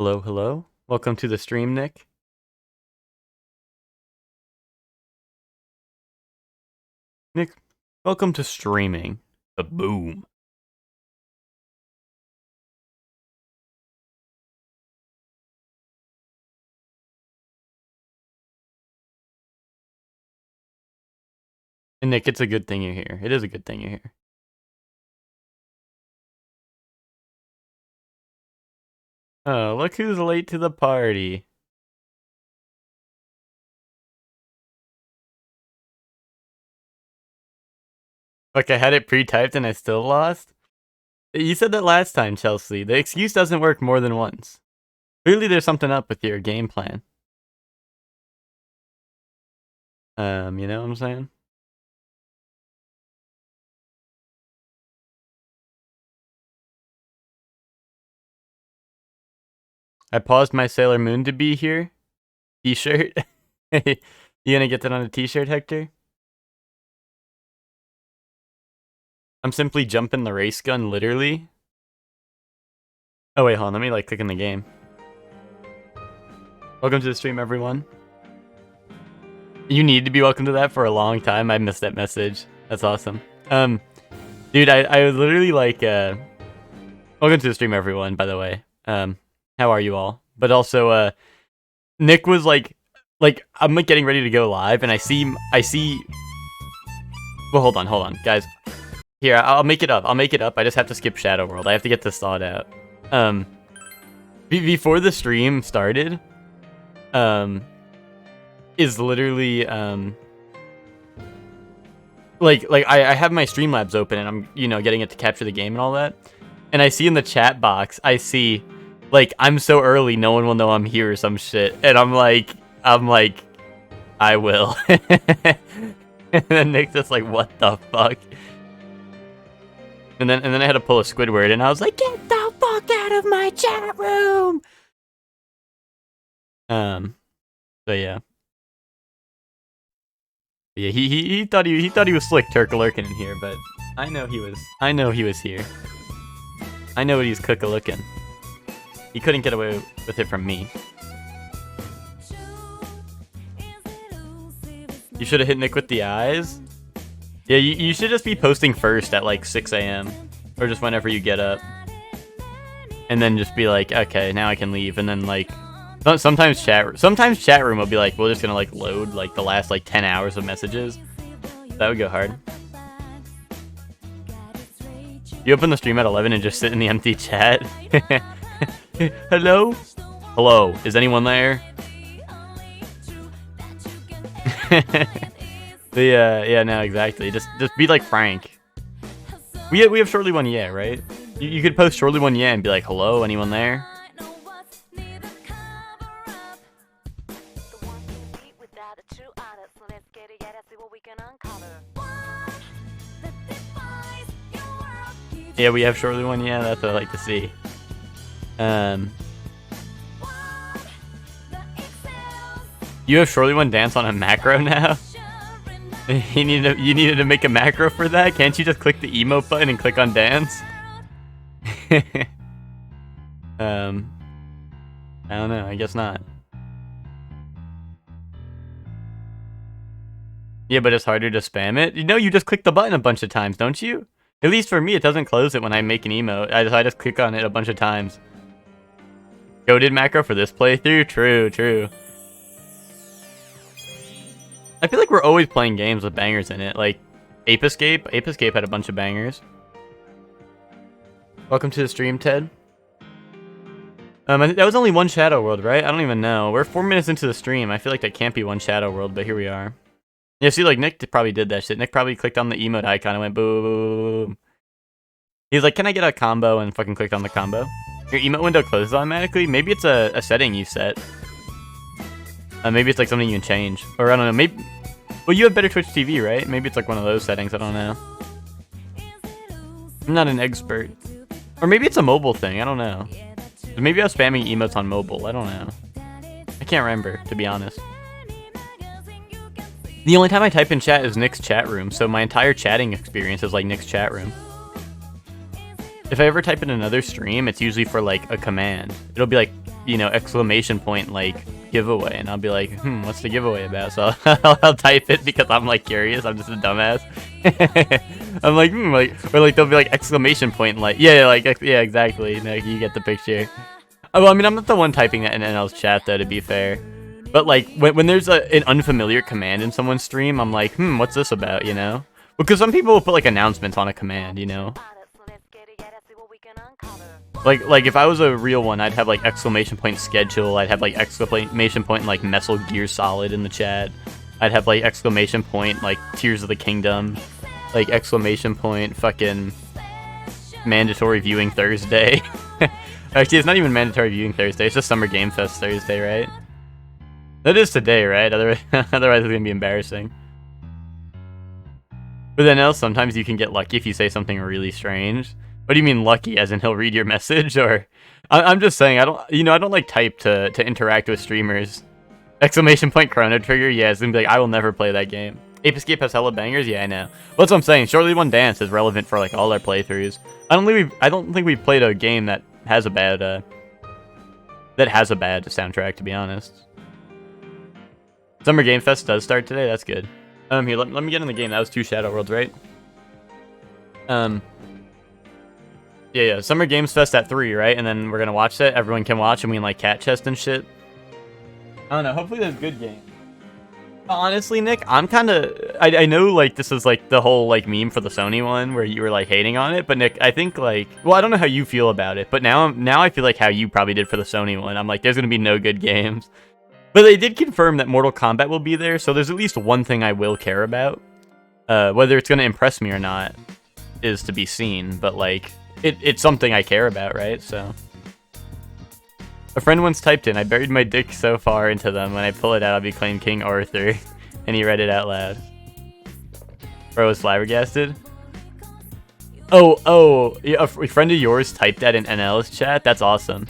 Hello, hello. Welcome to the stream, Nick. Nick, welcome to streaming. The boom. And Nick, it's a good thing you're here. It is a good thing you're here. Oh, look who's late to the party. Like I had it pre-typed and I still lost? You said that last time, Chelsea. The excuse doesn't work more than once. Clearly there's something up with your game plan. You know what I'm saying? I paused my Sailor Moon to be here. T-shirt. You gonna get that on a t-shirt, Hector? I'm simply jumping the race gun, literally. Oh wait, hold on, let me click in the game. Welcome to the stream, everyone. You need to be welcome to that for a long time. I missed that message. That's awesome. Dude, I was literally welcome to the stream, everyone, by the way. How are you all? But also, Nick was I'm getting ready to go live, and I see. Well, hold on, guys. Here, I'll make it up. I just have to skip Shadow World. I have to get this thought out. Before the stream started, is literally I have my Streamlabs open and I'm getting it to capture the game and all that, and I see in the chat box I'm so early no one will know I'm here or some shit, and I'm like I will. And then Nick's just like, what the fuck? And then I had to pull a Squidward and I was like, get the fuck out of my chat room. So yeah. Yeah, he thought he was slick turk-a-lurking in here, but I know he was here. I know what he's cook-a-looking. He couldn't get away with it from me. You should have hit Nick with the eyes. Yeah, you should just be posting first at 6 a.m. or just whenever you get up, and then just be like, okay, now I can leave, and then sometimes chat room will be like, we're just gonna load the last 10 hours of messages. That would go hard. You open the stream at 11 and just sit in the empty chat. Hello? Hello, is anyone there? Yeah, no, exactly. Just be like Frank. We have shortly one yeah, right? You could post shortly one yeah and be like, hello, anyone there? Yeah, we have shortly one yeah, that's what I like to see. You have shortly one dance on a macro now? You needed to make a macro for that? Can't you just click the emote button and click on dance? I don't know, I guess not. Yeah, but it's harder to spam it. You just click the button a bunch of times, don't you? At least for me, it doesn't close it when I make an emote. I just click on it a bunch of times. Goated macro for this playthrough? True. I feel like we're always playing games with bangers in it, like Ape Escape. Ape Escape had a bunch of bangers. Welcome to the stream, Ted. That was only one Shadow World, right? I don't even know. We're 4 minutes into the stream. I feel like that can't be one Shadow World, but here we are. Yeah, see, Nick probably did that shit. Nick probably clicked on the emote icon and went boom. He's like, can I get a combo? And fucking clicked on the combo. Your emote window closes automatically? Maybe it's a setting you set. Maybe it's something you can change. Or I don't know, maybe... Well, you have better Twitch TV, right? Maybe it's one of those settings, I don't know. I'm not an expert. Or maybe it's a mobile thing, I don't know. Maybe I was spamming emotes on mobile, I don't know. I can't remember, to be honest. The only time I type in chat is Nick's chat room, so my entire chatting experience is Nick's chat room. If I ever type in another stream, it's usually for a command. It'll be you know, exclamation point like giveaway, and I'll be like, what's the giveaway about? So I'll type it because I'm like curious. I'm just a dumbass. I'm like, like, or like they'll be like exclamation point, like, yeah, exactly. You know, you get the picture. Oh, well, I mean, I'm not the one typing that in NL's chat though, to be fair. But like when there's an unfamiliar command in someone's stream, I'm like, what's this about? You know, because some people will put like announcements on a command, you know. Like if I was a real one, I'd have like exclamation point schedule. I'd have like exclamation point like Metal Gear Solid in the chat. I'd have like exclamation point like Tears of the Kingdom, like exclamation point fucking mandatory viewing Thursday. Actually, it's not even mandatory viewing Thursday. It's just Summer Game Fest Thursday, right? That is today, right? Otherwise it's gonna be embarrassing. But then else, sometimes you can get lucky if you say something really strange. What do you mean lucky? As in he'll read your message, or I'm just saying I don't like type to interact with streamers. Exclamation point Chrono Trigger, yeah, it's gonna be like I will never play that game. Ape Escape has hella bangers, yeah, I know. Well, that's what I'm saying. Shortly One Dance is relevant for like all our playthroughs. I don't think we've played a game that has a bad soundtrack, to be honest. Summer Game Fest does start today. That's good. Here, let me get in the game. That was 2 Shadow Worlds, right? Yeah. Summer Games Fest at 3, right? And then we're gonna watch that. Everyone can watch, and we can like cat chest and shit. I don't know. Hopefully, there's good games. Honestly, Nick, I'm kind of... I know, like, this is, like, the whole, like, meme for the Sony one where you were, like, hating on it. But, Nick, I think, like... Well, I don't know how you feel about it. But now I feel like how you probably did for the Sony one. I'm like, there's going to be no good games. But they did confirm that Mortal Kombat will be there. So there's at least one thing I will care about. Whether it's going to impress me or not is to be seen. But, like, it's something I care about, right? So... A friend once typed in, I buried my dick so far into them, when I pull it out, I'll be claiming King Arthur. And he read it out loud. Bro was flabbergasted. Oh, yeah, a friend of yours typed that in NL's chat? That's awesome.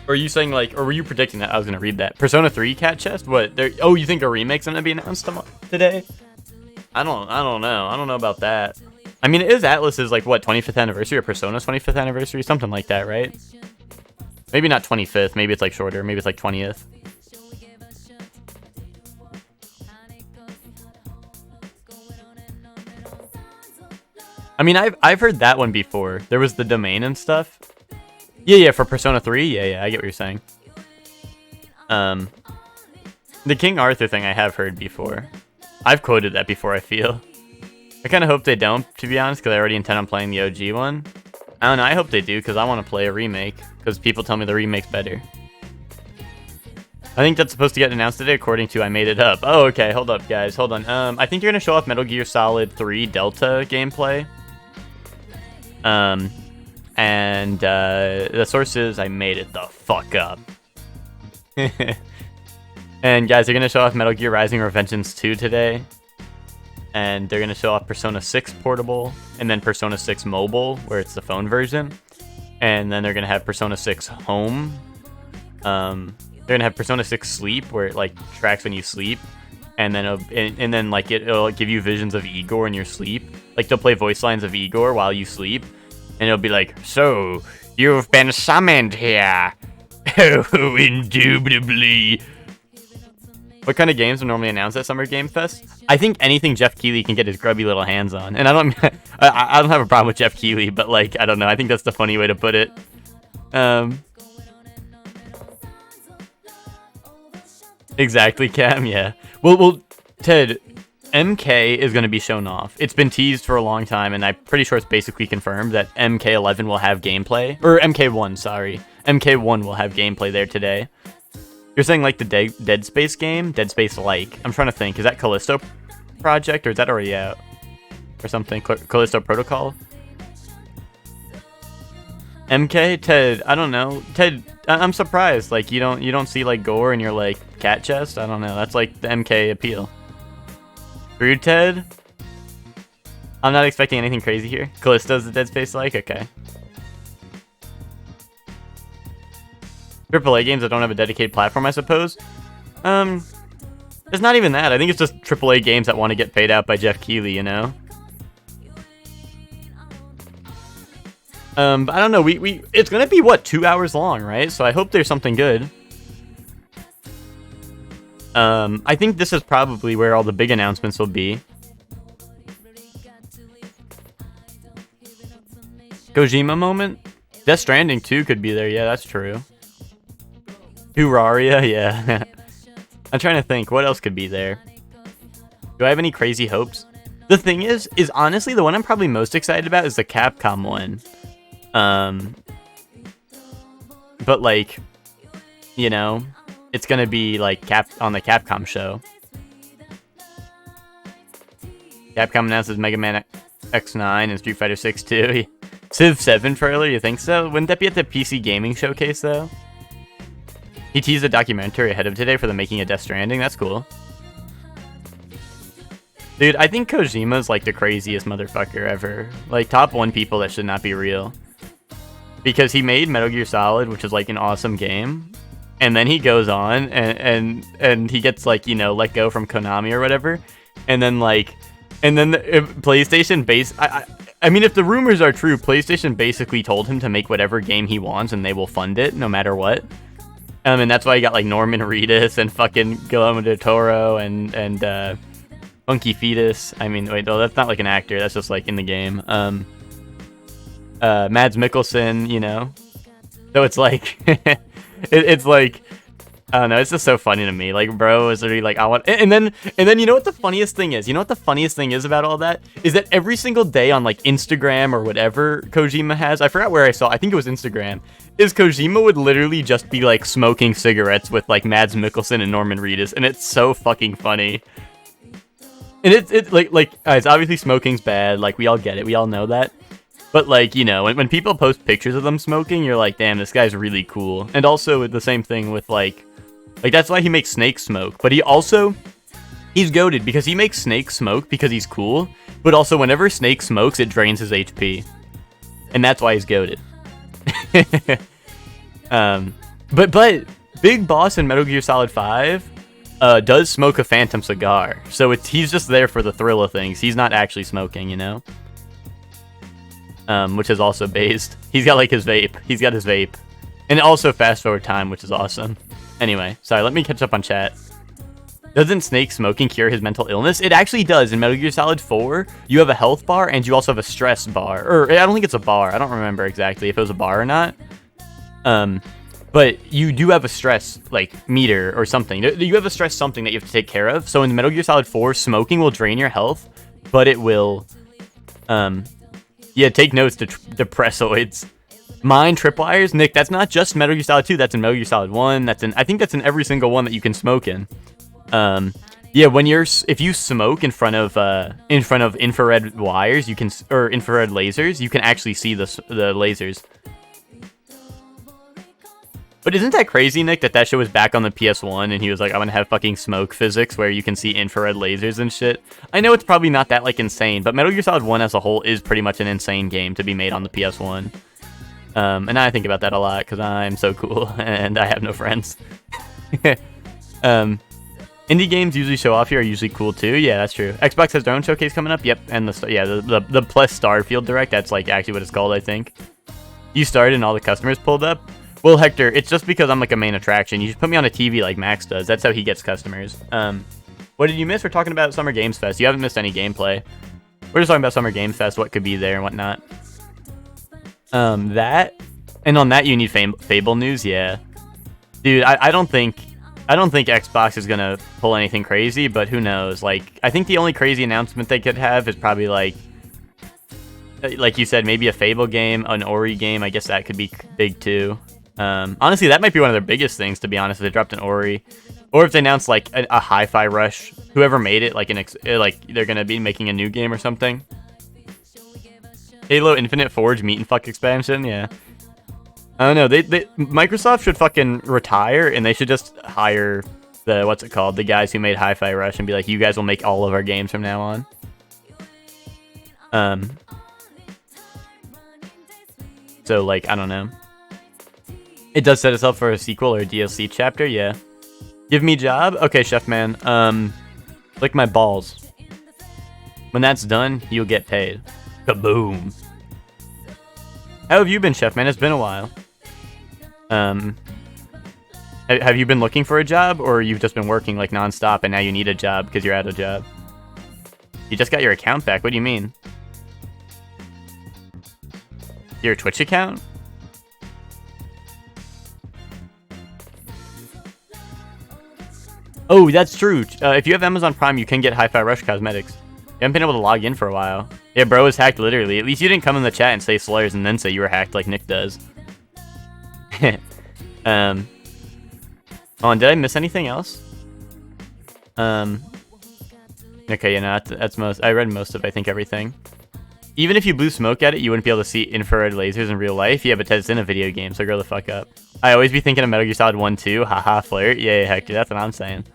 Or are you saying, like, or were you predicting that I was going to read that? Persona 3 cat chest? What? Oh, you think a remake's going to be announced today? I don't know. I don't know about that. I mean, it is Atlus's, like, what, 25th anniversary, or Persona's 25th anniversary? Something like that, right? Maybe not 25th, maybe it's like shorter, maybe it's like 20th. I mean, I've heard that one before. There was the domain and stuff. Yeah, for Persona 3, yeah, I get what you're saying. The King Arthur thing I have heard before. I've quoted that before, I feel. I kind of hope they don't, to be honest, because I already intend on playing the OG one. I don't know, I hope they do, because I want to play a remake, because people tell me the remake's better. I think that's supposed to get announced today, according to I Made It Up. Oh, okay, hold up, guys, hold on. I think you're going to show off Metal Gear Solid 3 Delta gameplay. And the source is I made it the fuck up. And guys, they're going to show off Metal Gear Rising Revengeance 2 today. And they're going to show off Persona 6 Portable, and then Persona 6 Mobile, where it's the phone version. And then they're going to have Persona 6 Home. They're going to have Persona 6 Sleep, where it, like, tracks when you sleep. And then, like, it'll give you visions of Igor in your sleep. Like, they'll play voice lines of Igor while you sleep. And it'll be like, so, you've been summoned here. Oh, indubitably. What kind of games are normally announced at Summer Game Fest? I think anything Jeff Keighley can get his grubby little hands on. And I don't have a problem with Jeff Keighley, but, like, I don't know. I think that's the funny way to put it. Exactly, Cam, yeah. Well, Ted, MK is going to be shown off. It's been teased for a long time, and I'm pretty sure it's basically confirmed that MK11 will have gameplay. Or MK1, sorry. MK1 will have gameplay there today. You're saying, like, the Dead Space game? Dead Space-like. I'm trying to think. Is that Callisto Project, or is that already out? Or something? Callisto Protocol? MK? Ted, I don't know. Ted, I'm surprised. Like, you don't see, like, gore in your, like, cat chest? I don't know. That's, like, the MK appeal. Rude, Ted? I'm not expecting anything crazy here. Callisto's the Dead Space-like? Okay. AAA games that don't have a dedicated platform, I suppose. It's not even that. I think it's just AAA games that want to get paid out by Jeff Keighley, you know? But I don't know. It's gonna be what, 2 hours long, right? So I hope there's something good. I think this is probably where all the big announcements will be. Kojima moment? Death Stranding 2 could be there. Yeah, that's true. Terraria, yeah. I'm trying to think. What else could be there? Do I have any crazy hopes? The thing is honestly, the one I'm probably most excited about is the Capcom one. But like, you know, it's gonna be like on the Capcom show. Capcom announces Mega Man X9 and Street Fighter 6 too. Civ 7 trailer, you think so? Wouldn't that be at the PC Gaming Showcase though? He teased a documentary ahead of today for the making of Death Stranding. That's cool. Dude, I think Kojima's like the craziest motherfucker ever. Like top 1 people that should not be real. Because he made Metal Gear Solid, which is like an awesome game. And then he goes on and he gets like, you know, let go from Konami or whatever. And then like, PlayStation I mean, if the rumors are true, PlayStation basically told him to make whatever game he wants and they will fund it no matter what. And that's why he got like Norman Reedus and fucking Guillermo del Toro and Funky Fetus. I mean, wait, no, that's not like an actor. That's just like in the game. Mads Mikkelsen, you know. So it's like, it's like, I don't know. It's just so funny to me. Like, bro is literally like, I want, and then you know what the funniest thing is? You know what the funniest thing is about all that? Is that every single day on like Instagram or whatever Kojima has, I forgot where I think it was Instagram, is Kojima would literally just be like smoking cigarettes with like Mads Mikkelsen and Norman Reedus, and it's so fucking funny. And it's like guys, obviously smoking's bad. Like we all get it. We all know that. But like, you know, when people post pictures of them smoking, you're like, damn, this guy's really cool. And also the same thing with like that's why he makes Snake smoke. But he's goated because he makes Snake smoke because he's cool. But also whenever Snake smokes, it drains his HP. And that's why he's goated. But Big Boss in Metal Gear Solid 5 does smoke a Phantom cigar. So he's just there for the thrill of things. He's not actually smoking, you know? Which is also based. He's got like his vape. He's got his vape. And also fast forward time, which is awesome. Anyway, sorry, let me catch up on chat. Doesn't Snake smoking cure his mental illness? It actually does. In Metal Gear Solid 4, you have a health bar and you also have a stress bar. Or I don't think it's a bar. I don't remember exactly if it was a bar or not. But you do have a stress like meter or something. You have a stress something that you have to take care of. So in Metal Gear Solid 4, smoking will drain your health, but it will yeah, take notes to depressoids. Mind tripwires, Nick, that's not just Metal Gear Solid 2, that's in Metal Gear Solid 1. I think that's in every single one that you can smoke in. Yeah, if you smoke in front of infrared wires, or infrared lasers, you can actually see the lasers. But isn't that crazy, Nick, that show was back on the PS1 and he was like, I'm gonna have fucking smoke physics where you can see infrared lasers and shit? I know it's probably not that, like, insane, but Metal Gear Solid 1 as a whole is pretty much an insane game to be made on the PS1. And I think about that a lot because I'm so cool and I have no friends. Indie games usually show off here are usually cool too. Yeah, that's true. Xbox has their own showcase coming up. Yep, and the Plus Starfield Direct. That's like actually what it's called, I think. You started and all the customers pulled up. Well, Hector, it's just because I'm like a main attraction. You should put me on a TV like Max does. That's how he gets customers. What did you miss? We're talking about Summer Games Fest. You haven't missed any gameplay. We're just talking about Summer Games Fest, what could be there and whatnot. That, and on that you need Fable news. Yeah, dude, I don't think Xbox is gonna pull anything crazy, but who knows? Like, I think the only crazy announcement they could have is probably like you said, maybe a Fable game, an Ori game. I guess that could be big too. Honestly, that might be one of their biggest things, to be honest, if they dropped an Ori. Or if they announced, like, a Hi-Fi Rush. Whoever made it, like, they're gonna be making a new game or something. Halo Infinite Forge Meet and Fuck expansion, yeah. I don't know, Microsoft should fucking retire, and they should just hire the guys who made Hi-Fi Rush and be like, you guys will make all of our games from now on. So, like, I don't know. It does set us up for a sequel or a DLC chapter, yeah. Give me job? Okay, Chef Man. Lick my balls. When that's done, you'll get paid. Kaboom. How have you been, Chef Man? It's been a while. Have you been looking for a job, or you've just been working like nonstop and now you need a job because you're out of job? You just got your account back. What do you mean? Your Twitch account? Oh, that's true. If you have Amazon Prime, you can get Hi-Fi Rush cosmetics. You haven't been able to log in for a while. Yeah, bro was hacked literally. At least you didn't come in the chat and say slurs and then say you were hacked like Nick does. Oh, and did I miss anything else? Okay, you know, that's most. I read most of, I think, everything. Even if you blew smoke at it, you wouldn't be able to see infrared lasers in real life. Yeah, but it's in a video game, so grow the fuck up. I always be thinking of Metal Gear Solid 1, 2. Haha, flirt. Yeah, Hector, that's what I'm saying.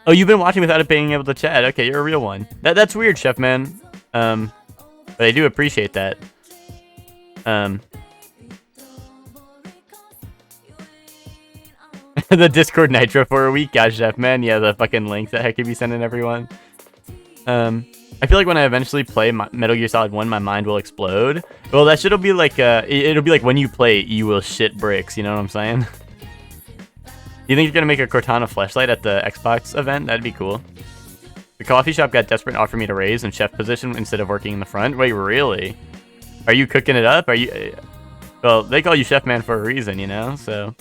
Oh, you've been watching without it being able to chat. Okay, you're a real one. That's weird, Chef Man. But I do appreciate that. The Discord Nitro for a week, gosh, Chef Man. Yeah, the fucking link that I could be sending everyone. I feel like when I eventually play Metal Gear Solid 1, my mind will explode. Well, that shit'll be like, it'll be like when you play it, you will shit bricks. You know what I'm saying? You think you're gonna make a Cortana flashlight at the Xbox event? That'd be cool. The coffee shop got desperate and offered me to raise in chef position instead of working in the front. Wait, really? Are you cooking it up? Are you? Well, they call you Chef Man for a reason, you know. So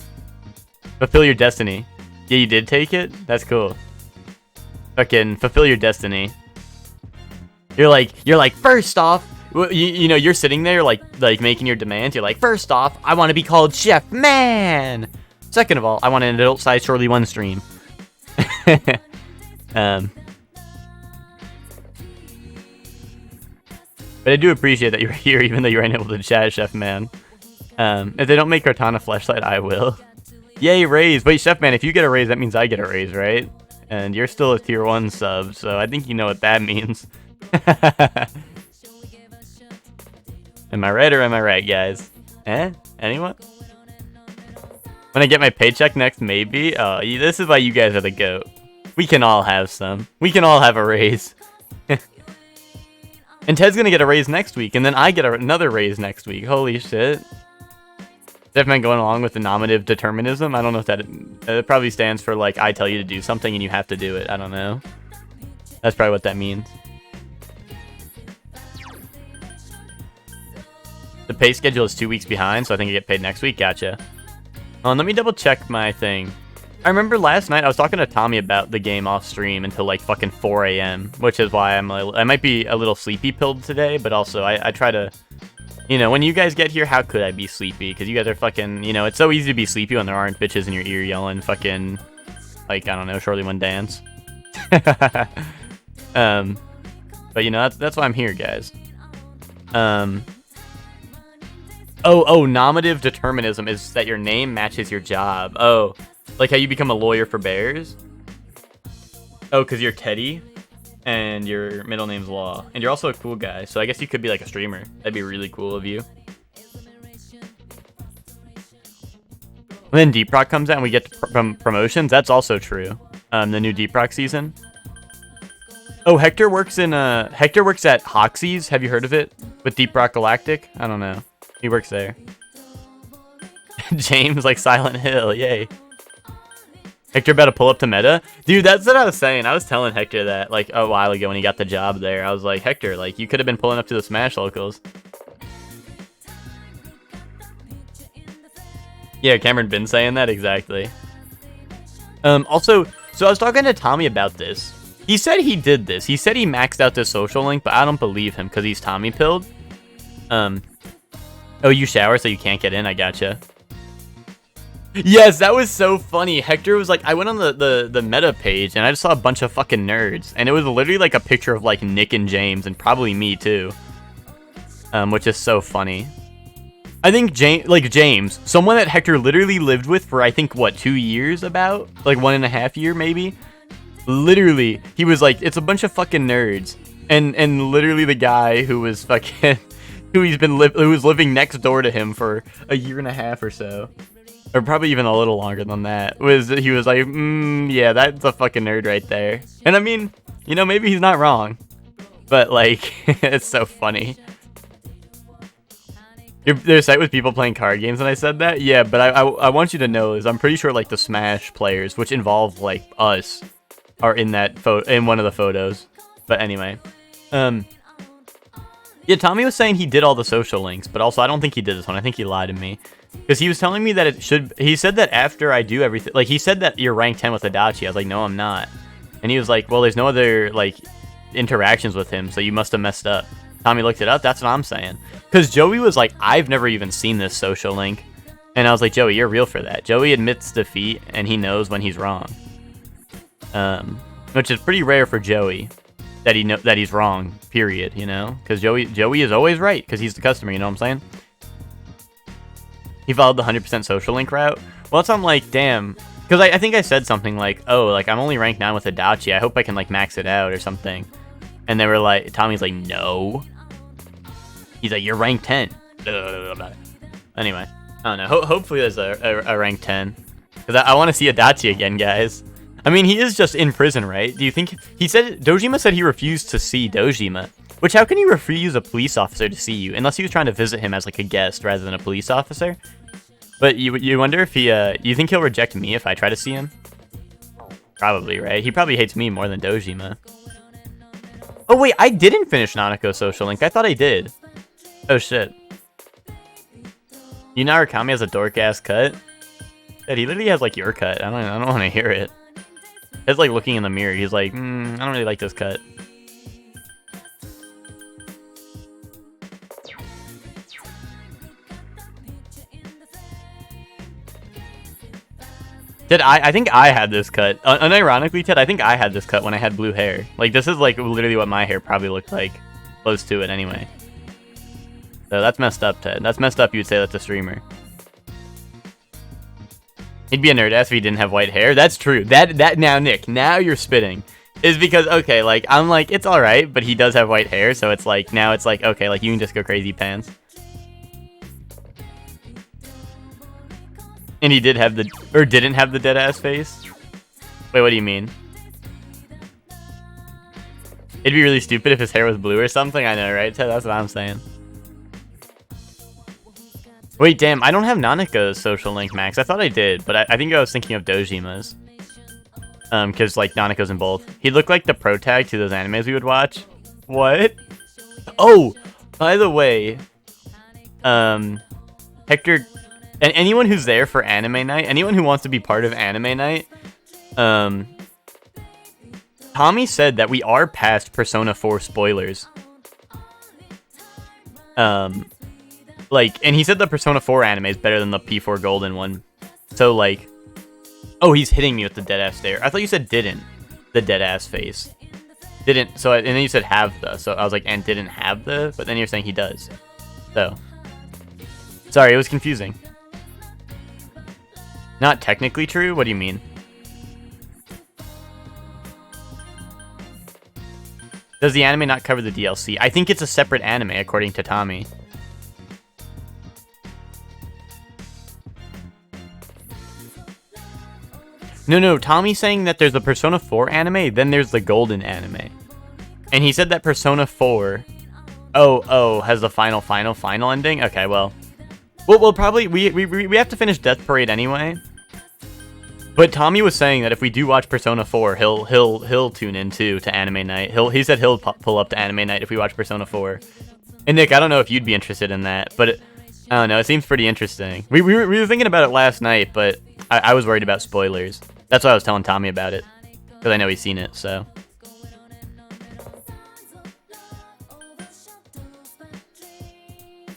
fulfill your destiny. Yeah, you did take it. That's cool. Fucking fulfill your destiny. You're like first off, you know, you're sitting there like making your demands. You're like, first off, I want to be called Chef Man. Second of all, I want an adult-sized Shorty 1 stream. But I do appreciate that you're here, even though you weren't able to chat, Chef Man. If they don't make Cortana flashlight, I will. Yay, raise. Wait, Chef Man, if you get a raise, that means I get a raise, right? And you're still a tier 1 sub, so I think you know what that means. Am I right or am I right, guys? Anyone? When I get my paycheck next, maybe? Oh, this is why you guys are the GOAT. We can all have some. We can all have a raise. And Ted's gonna get a raise next week, and then I get another raise next week. Holy shit. Definitely going along with the nominative determinism. I don't know if that... It probably stands for, like, I tell you to do something and you have to do it. I don't know. That's probably what that means. The pay schedule is 2 weeks behind, so I think I get paid next week. Gotcha. Let me double check my thing. I remember last night I was talking to Tommy about the game off stream until like fucking 4 a.m., which is why I might be a little sleepy pilled today, but also I try to, you know, when you guys get here, how could I be sleepy? Because you guys are fucking, you know, it's so easy to be sleepy when there aren't bitches in your ear yelling fucking, like, I don't know, Shorty 1 dance. But you know, that's why I'm here, guys. Oh, nominative determinism is that your name matches your job. Oh, like how you become a lawyer for bears? Oh, because you're Teddy, and your middle name's Law. And you're also a cool guy, so I guess you could be like a streamer. That'd be really cool of you. And then Deep Rock comes out and we get promotions. That's also true. The new Deep Rock season. Oh, Hector works at Hoxie's. Have you heard of it? With Deep Rock Galactic? I don't know. He works there. James, like Silent Hill, yay. Hector about to pull up to meta? Dude, that's what I was saying. I was telling Hector that, like, a while ago when he got the job there. I was like, Hector, like, you could have been pulling up to the Smash locals. Yeah, Cameron been saying that? Exactly. Also, so I was talking to Tommy about this. He said he did this. He said he maxed out this social link, but I don't believe him because he's Tommy pilled. Oh, you shower so you can't get in? I gotcha. Yes, that was so funny. Hector was like, I went on the meta page and I just saw a bunch of fucking nerds. And it was literally like a picture of like Nick and James and probably me too. Which is so funny. I think James, someone that Hector literally lived with for I think, what, 2 years about? Like 1.5 years maybe? Literally, he was like, it's a bunch of fucking nerds. And literally the guy who was fucking... who was living next door to him for 1.5 years or so, or probably even a little longer than that. He was like, yeah, that's a fucking nerd right there. And I mean, you know, maybe he's not wrong, but like, it's so funny. There's a site with people playing card games, and I said that. Yeah, but I want you to know is I'm pretty sure like the Smash players, which involve like us, are in that in one of the photos. But anyway, yeah, Tommy was saying he did all the social links, but also I don't think he did this one. I think he lied to me. Because he was telling me that it should... He said that after I do everything... Like, he said that you're rank 10 with Adachi. I was like, no, I'm not. And he was like, well, there's no other, like, interactions with him, so you must have messed up. Tommy looked it up. That's what I'm saying. Because Joey was like, I've never even seen this social link. And I was like, Joey, you're real for that. Joey admits defeat, and he knows when he's wrong. Which is pretty rare for Joey. That he's wrong, period, you know? Because Joey is always right, because he's the customer, you know what I'm saying? He followed the 100% social link route. Well, that's I'm like, damn. Because I think I said something like, oh, like, I'm only ranked 9 with Adachi. I hope I can, like, max it out or something. And they were like, Tommy's like, no. He's like, you're ranked 10. Anyway, I don't know. Hopefully there's a rank 10. Because I want to see Adachi again, guys. I mean, he is just in prison, right? Do you think... He said... Dojima said he refused to see Dojima. Which, how can you refuse a police officer to see you? Unless he was trying to visit him as, like, a guest rather than a police officer. But you wonder if he... you think he'll reject me if I try to see him? Probably, right? He probably hates me more than Dojima. Oh, wait. I didn't finish Nanako's social link. I thought I did. Oh, shit. You know Arakami has a dork-ass cut? Yeah, he literally has, like, your cut. I don't want to hear it. It's like looking in the mirror. He's like, I don't really like this cut. Ted, I think I had this cut. Unironically, Ted, I think I had this cut when I had blue hair. Like, this is like literally what my hair probably looked like. Close to it anyway. So that's messed up, Ted. That's messed up, you'd say that's a streamer. He'd be a nerd ass if he didn't have white hair. That's true. That now, Nick, now you're spitting. Is because, okay, like, I'm like, it's alright, but he does have white hair, so it's like, now it's like, okay, like, you can just go crazy pants. And he did have the, or didn't have the dead ass face? Wait, what do you mean? It'd be really stupid if his hair was blue or something. I know, right? That's what I'm saying. Wait, damn, I don't have Nanako's social link, Max. I thought I did, but I think I was thinking of Dojima's. Because, like, Nanako's in both. He looked like the pro tag to those animes we would watch. What? Oh, by the way, Hector... And anyone who's there for anime night, anyone who wants to be part of anime night, Tommy said that we are past Persona 4 spoilers. Like, and he said the Persona 4 anime is better than the P4 Golden one. So, like, oh, he's hitting me with the dead-ass stare. I thought you said didn't, the dead-ass face. Didn't, so, and then you said have the, so I was like, and didn't have the, but then you're saying he does. So, sorry, it was confusing. Not technically true? What do you mean? Does the anime not cover the DLC? I think it's a separate anime, according to Tommy. No, Tommy's saying that there's the Persona 4 anime, then there's the Golden anime. And he said that Persona 4... Oh, has the final ending? Okay, well... We'll probably... We have to finish Death Parade anyway. But Tommy was saying that if we do watch Persona 4, he'll tune in too to Anime Night. He said he'll pull up to Anime Night if we watch Persona 4. And Nick, I don't know if you'd be interested in that, but I don't know. It seems pretty interesting. We were thinking about it last night, but I was worried about spoilers. That's why I was telling Tommy about it, because I know he's seen it. So.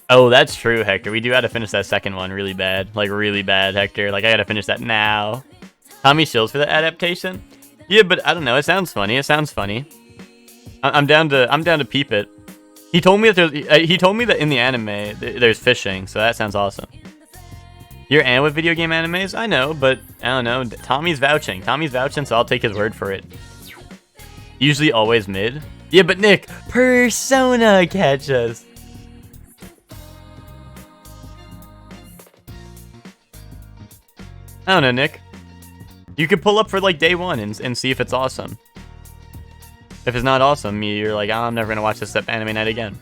Oh, that's true, Hector. We do have to finish that second one really bad. Like, really bad, Hector. Like, I gotta finish that now. Tommy shills for the adaptation? Yeah, but I don't know. It sounds funny. It sounds funny. I'm down to peep it. He told me that in the anime there's fishing, so that sounds awesome. You're in with video game animes? I know, but I don't know. Tommy's vouching. Tommy's vouching, so I'll take his word for it. Usually always mid. Yeah, but Nick, Persona catches. I don't know, Nick. You could pull up for like day one and see if it's awesome. If it's not awesome, you're like, oh, I'm never gonna watch this Anime Night again.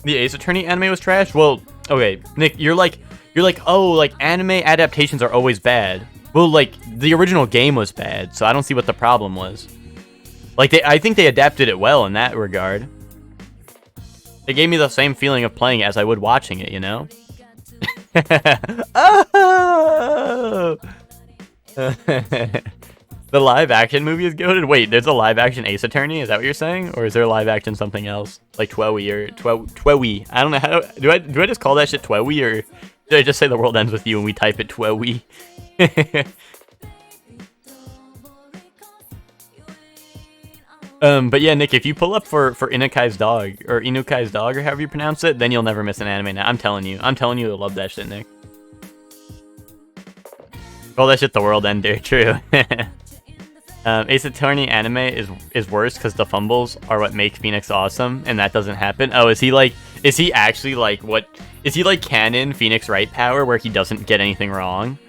The Ace Attorney anime was trash? Well, okay, Nick, you're like, oh, like anime adaptations are always bad. Well, like the original game was bad, so I don't see what the problem was. Like I think they adapted it well in that regard. It gave me the same feeling of playing it as I would watching it, you know? Oh! The live action movie is goated? Wait, there's a live action Ace Attorney? Is that what you're saying? Or is there a live action something else? Like Twewy or Twewy. I don't know how do I just call that shit Twewy, or did I just say the world ends with you and we type it Twewy? But yeah, Nick, if you pull up for Inukai's dog or however you pronounce it, then you'll never miss an anime now. I'm telling you you'll love that shit, Nick. Call that shit the world ender, true. Ace Attorney anime is worse because the fumbles are what make Phoenix awesome, and that doesn't happen. Oh, is he actually like what? Is he like canon Phoenix Wright power where he doesn't get anything wrong?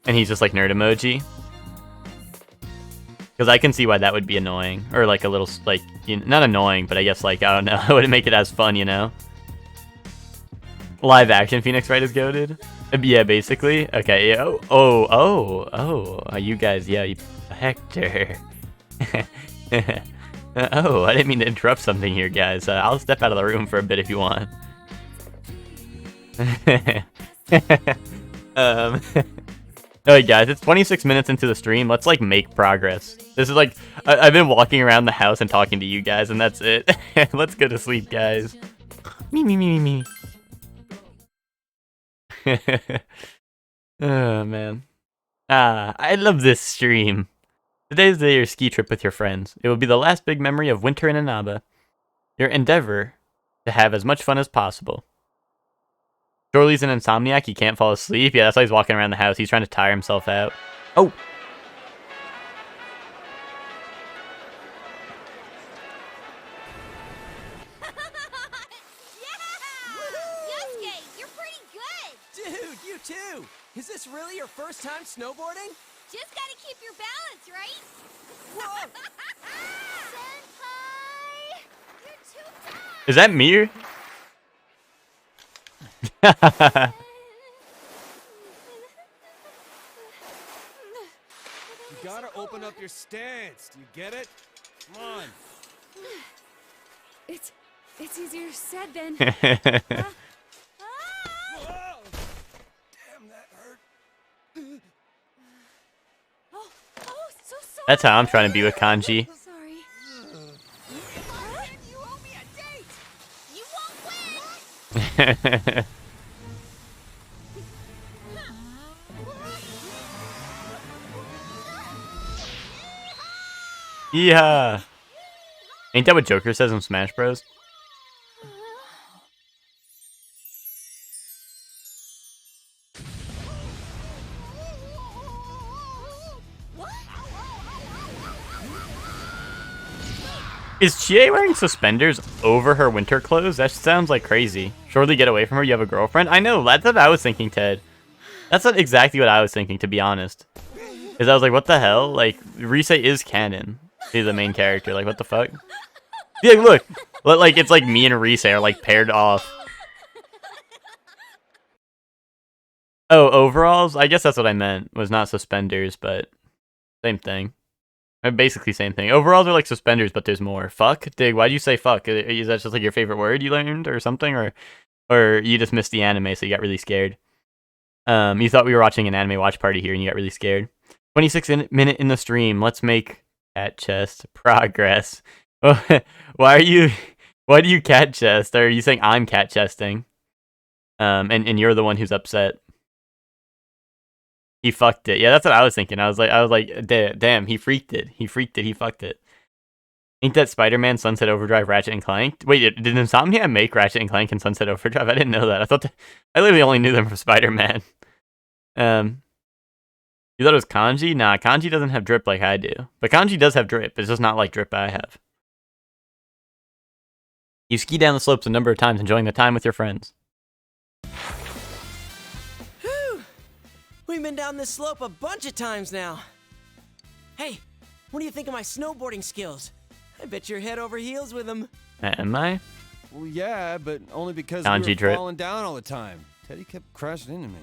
And he's just like nerd emoji? Because I can see why that would be annoying. Or like a little, like, you know, not annoying, but I guess like, I don't know, it wouldn't make it as fun, you know? Live action Phoenix Wright is goated? Yeah, basically. Okay, yeah. Oh, you guys, yeah, Hector. Oh, I didn't mean to interrupt something here, guys. I'll step out of the room for a bit if you want. Alright guys, it's 26 minutes into the stream. Let's like make progress. This is like, I've been walking around the house and talking to you guys, and that's it. Let's go to sleep, guys. Me. Oh man. I love this stream. Today's the day of your ski trip with your friends. It will be the last big memory of winter in Inaba. Your endeavor to have as much fun as possible. Shorely's an insomniac, he can't fall asleep. Yeah, that's why he's walking around the house. He's trying to tire himself out. Oh! Too. Is this really your first time snowboarding? Just gotta keep your balance, right? Whoa! Senpai! You're too fast! Is that Mir? You gotta open up your stance. Do you get it? Come on. It's easier said than... So sorry. That's how I'm trying to be with Kanji. Sorry. You owe me a date. You won't win. Yeah. Ain't that what Joker says in Smash Bros? Is Chie wearing suspenders over her winter clothes? That sounds like crazy. Surely get away from her, you have a girlfriend? I know, that's what I was thinking, Ted. That's not exactly what I was thinking, to be honest. Because I was like, what the hell? Like, Rise is canon. She's the main character, like, what the fuck? Yeah, look! Like, it's like me and Rise are, like, paired off. Oh, overalls? I guess that's what I meant, was not suspenders, but same thing. Basically same thing. Overalls are like suspenders, but there's more. Fuck? Dig, why'd you say fuck? Is that just like your favorite word you learned or something? Or you just missed the anime, so you got really scared? You thought we were watching an anime watch party here and you got really scared. 26-minute in the stream. Let's make cat chest progress. Why do you cat chest? Or are you saying I'm cat chesting? And you're the one who's upset. He fucked it. Yeah, that's what I was thinking. I was like, damn, he freaked it. He fucked it. Ain't that Spider-Man, Sunset Overdrive, Ratchet and Clank? Wait, did Insomnia make Ratchet and Clank and Sunset Overdrive? I didn't know that. I literally only knew them from Spider-Man. You thought it was Kanji? Nah, Kanji doesn't have drip like I do. But Kanji does have drip. It's just not like drip I have. You ski down the slopes a number of times, enjoying the time with your friends. We've been down this slope a bunch of times now. Hey, what do you think of my snowboarding skills? I bet you're head over heels with them. Am I? Well, yeah, but only because Kanji we were trip. falling down all the time. Teddy kept crashing into me.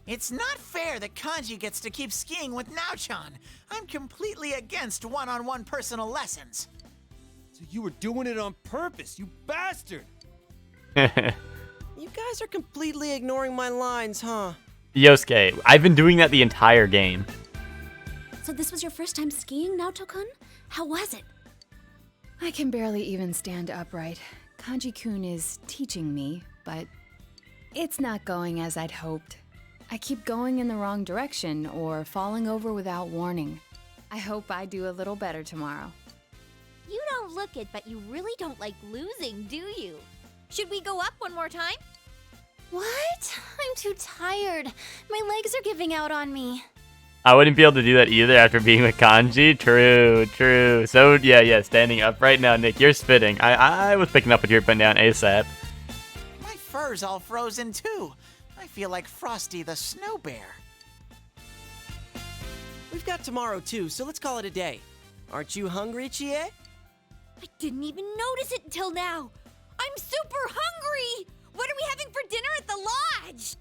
It's not fair that Kanji gets to keep skiing with Naochan. I'm completely against one-on-one personal lessons. So you were doing it on purpose, you bastard! You guys are completely ignoring my lines, huh? Yosuke, I've been doing that the entire game. So this was your first time skiing, Naoto-kun? How was it? I can barely even stand upright. Kanji-kun is teaching me, but it's not going as I'd hoped. I keep going in the wrong direction or falling over without warning. I hope I do a little better tomorrow. You don't look it, but you really don't like losing, do you? Should we go up one more time? What? I'm too tired. My legs are giving out on me. I wouldn't be able to do that either after being with Kanji. True. So, yeah, standing up right now, Nick, you're spitting. I was picking up what you were putting down ASAP. My fur's all frozen too. I feel like Frosty the Snow Bear. We've got tomorrow too, so let's call it a day. Aren't you hungry, Chie? I didn't even notice it until now. I'm super hungry! What are we having for dinner at the lodge?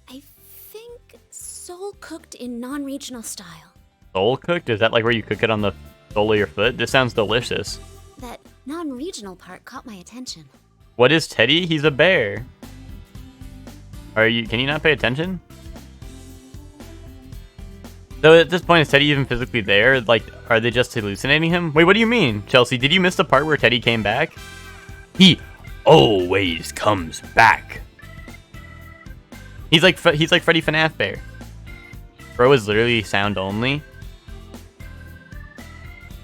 I think soul cooked in non-regional style. Soul cooked? Is that like where you cook it on the sole of your foot? This sounds delicious. That non-regional part caught my attention. What is Teddy? He's a bear. Can you not pay attention? So at this point, is Teddy even physically there? Like, are they just hallucinating him? Wait, what do you mean? Chelsea, did you miss the part where Teddy came back? He always comes back. He's like Freddy FNAF Bear. Bro is literally sound only.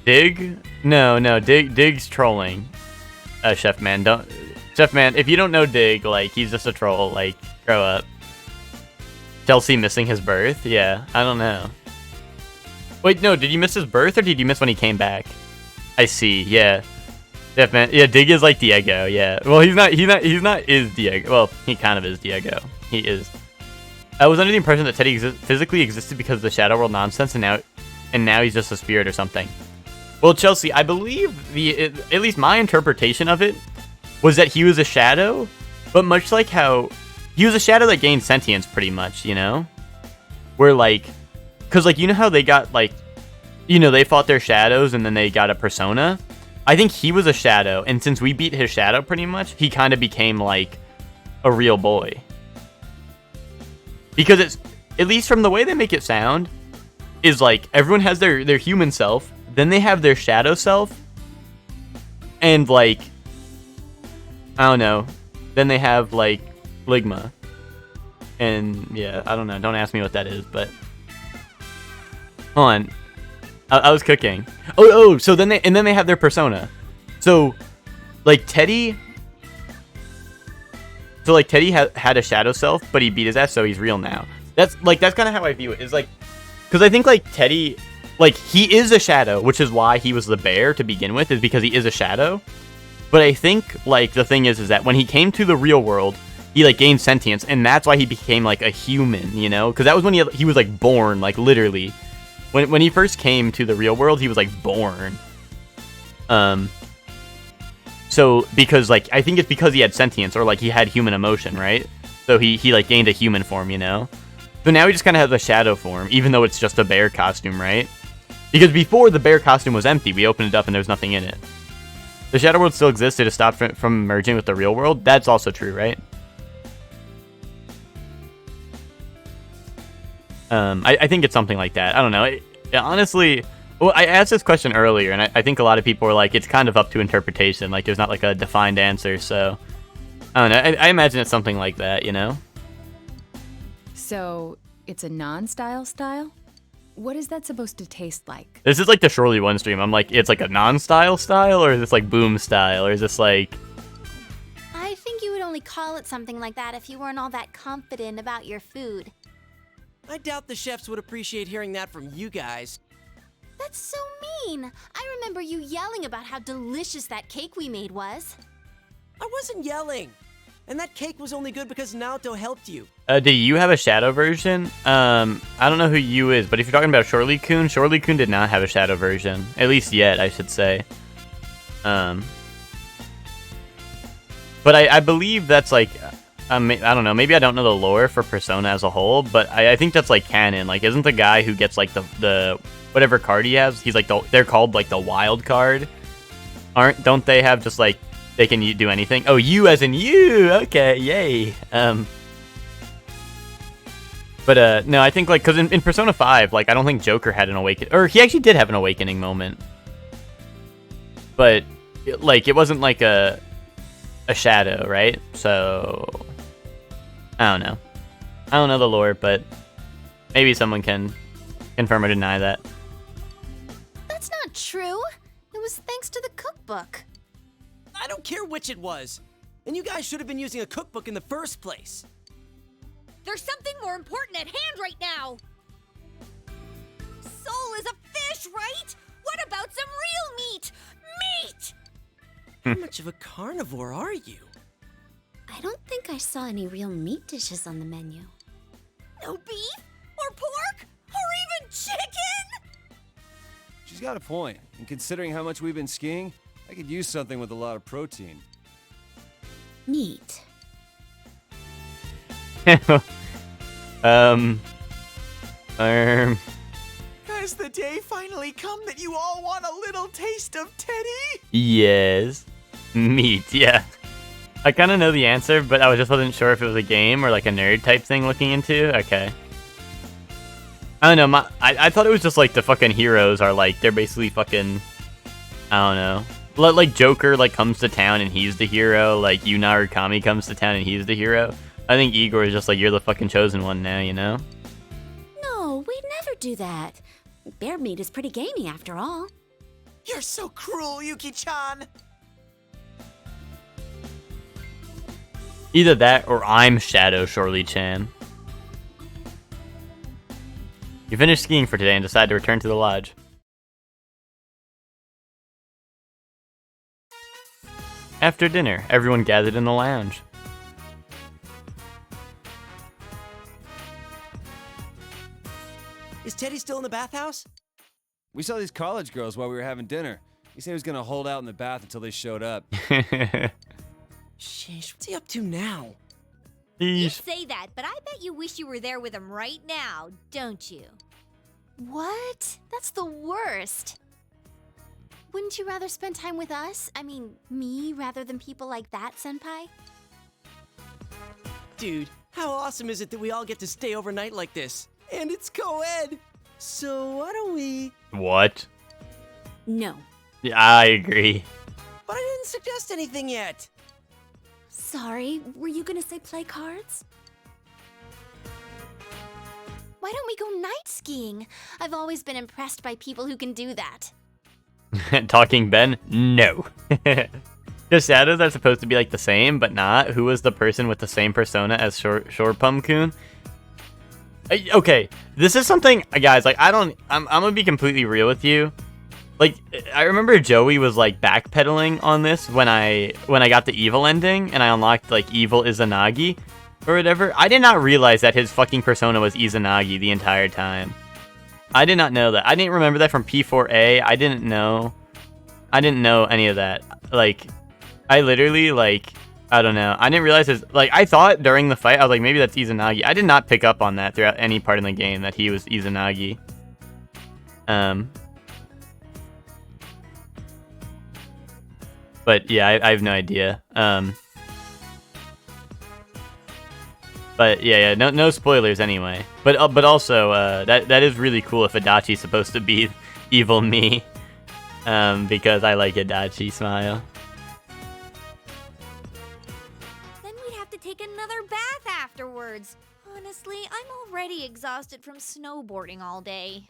Dig? No, Dig's trolling. Chef Man, if you don't know Dig, like, he's just a troll, like, grow up. Chelsea missing his birth? Yeah, I don't know. Wait, no, did you miss his birth or did you miss when he came back? I see, yeah. Chef Man, yeah, Dig is like Diego, yeah. Well, he's not is Diego. Well, he kind of is Diego. He is. I was under the impression that Teddy physically existed because of the Shadow World nonsense, and now he's just a spirit or something. Well, Chelsea, I believe at least my interpretation of it was that he was a shadow, but much like how he was a shadow that gained sentience, pretty much, you know, where like, cause like you know how they got like, you know, they fought their shadows and then they got a persona. I think he was a shadow, and since we beat his shadow pretty much, he kind of became like a real boy. Because it's, at least from the way they make it sound, is like everyone has their human self, then they have their shadow self, and like, I don't know, then they have like Ligma. And yeah, I don't know, don't ask me what that is, but hold on. I was cooking. So then they have their persona. So like Teddy had a shadow self, but he beat his ass, so he's real now. That's kind of how I view it. Is like, because I think like Teddy, like he is a shadow, which is why he was the bear to begin with, is because he is a shadow. But I think like the thing is that when he came to the real world, he like gained sentience, and that's why he became like a human, you know? Because that was when he was like born, like literally. When he first came to the real world, he was like born. So because like I think it's because he had sentience, or like he had human emotion, right? So he like gained a human form, you know? So now he just kind of has a shadow form, even though it's just a bear costume, right? Because before the bear costume was empty, we opened it up and there was nothing in it. The shadow world still existed to stop from merging with the real world. That's also true, right? I think it's something like that. I don't know. Honestly, well, I asked this question earlier, and I think a lot of people were like, it's kind of up to interpretation. Like, there's not like a defined answer. So, I don't know. I imagine it's something like that, you know? So, it's a non-style style? What is that supposed to taste like? This is like the Surely One stream. I'm like, it's like a non-style style, or is this like boom style, or is this like... I think you would only call it something like that if you weren't all that confident about your food. I doubt the chefs would appreciate hearing that from you guys. That's so mean. I remember you yelling about how delicious that cake we made was. I wasn't yelling. And that cake was only good because Naoto helped you. Do you have a shadow version? I don't know who you is, but if you're talking about Shorely-kun did not have a shadow version. At least yet, I should say. But I believe that's like, I don't know, maybe I don't know the lore for Persona as a whole, but I think that's like canon. Like, isn't the guy who gets like the whatever card he has, he's like they're called like the wild card? Don't they have just like, they can do anything? Oh, you as in you, okay, yay. But no, I think like, cause in Persona 5, like I don't think Joker had an awakening, or he actually did have an awakening moment. But like, it wasn't like a shadow, right? So I don't know. I don't know the lore, but maybe someone can confirm or deny that. That's not true. It was thanks to the cookbook. I don't care which it was. And you guys should have been using a cookbook in the first place. There's something more important at hand right now. Soul is a fish, right? What about some real meat? Meat! How much of a carnivore are you? I don't think I saw any real meat dishes on the menu. No beef? Or pork? Or even chicken? She's got a point. And considering how much we've been skiing, I could use something with a lot of protein. Meat. Has the day finally come that you all want a little taste of Teddy? Yes. Meat, yeah. I kind of know the answer, but I wasn't sure if it was a game or like a nerd type thing looking into. Okay. I don't know, I thought it was just like the fucking heroes are like, they're basically fucking, I don't know. Like Joker like comes to town and he's the hero, like Yuna or Kami comes to town and he's the hero. I think Igor is just like, you're the fucking chosen one now, you know? No, we'd never do that. Bear meat is pretty gamey after all. You're so cruel, Yuki-chan. Either that or I'm Shadow Shorely-chan. You finished skiing for today and decide to return to the lodge. After dinner, everyone gathered in the lounge. Is Teddy still in the bathhouse? We saw these college girls while we were having dinner. He said he was gonna hold out in the bath until they showed up. Sheesh, what's he up to now? You Yeesh. say that, but I bet you wish you were there with him right now, don't you? What? That's the worst. Wouldn't you rather spend time with us? I mean, me, rather than people like that, Senpai? Dude, how awesome is it that we all get to stay overnight like this? And it's co-ed! So why don't we... What? No. Yeah, I agree. But I didn't suggest anything yet! Sorry, were you gonna say play cards? Why don't we go night skiing? I've always been impressed by people who can do that. Talking Ben? No. The shadows are supposed to be like the same, but not. Who was the person with the same persona as Shorepum-kun? Okay, this is something, guys, like, I'm gonna be completely real with you. Like, I remember Joey was, like, backpedaling on this when I got the evil ending, and I unlocked, like, evil Izanagi, or whatever. I did not realize that his fucking persona was Izanagi the entire time. I did not know that. I didn't remember that from P4A. I didn't know any of that. Like, I literally, like, I don't know. I didn't realize his, like, I thought during the fight, I was like, maybe that's Izanagi. I did not pick up on that throughout any part in the game, that he was Izanagi. But yeah, I have no idea. But yeah, no spoilers anyway. But also, that is really cool if Adachi's supposed to be evil me. Because I like Adachi smile. Then we'd have to take another bath afterwards. Honestly, I'm already exhausted from snowboarding all day.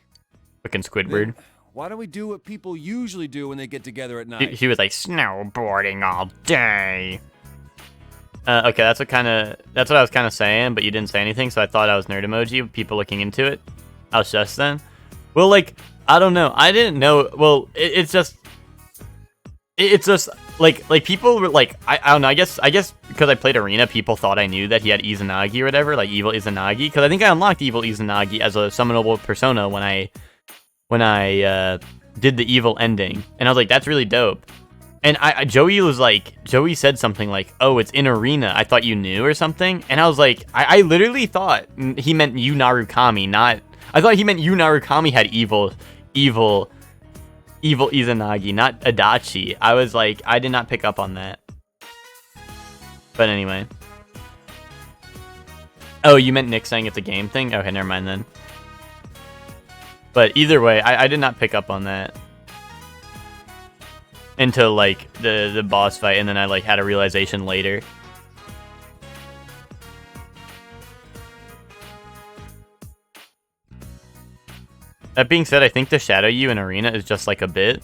Fucking Squidward. Why don't we do what people usually do when they get together at night? He was like, snowboarding all day. Okay, that's what I was kind of saying, but you didn't say anything, so I thought I was nerd emoji. People looking into it. I was just then. Well, like, I don't know. I didn't know. Well, it's just like people were like, I don't know. I guess because I played Arena, people thought I knew that he had Izanagi or whatever, like evil Izanagi. Because I think I unlocked evil Izanagi as a summonable persona when I did the evil ending, and I was like, that's really dope. And Joey said something like, "Oh, it's in arena. I thought you knew," or something. And I was like, I literally thought he meant Yu Narukami, not. I thought he meant Yu Narukami had evil Izanagi, not Adachi. I was like, I did not pick up on that. But anyway. Oh, you meant Nick saying it's a game thing? Okay, never mind then. But either way, I did not pick up on that. Until, like, the boss fight, and then I, like, had a realization later. That being said, I think the Shadow Yu in Arena is just, like, a bit.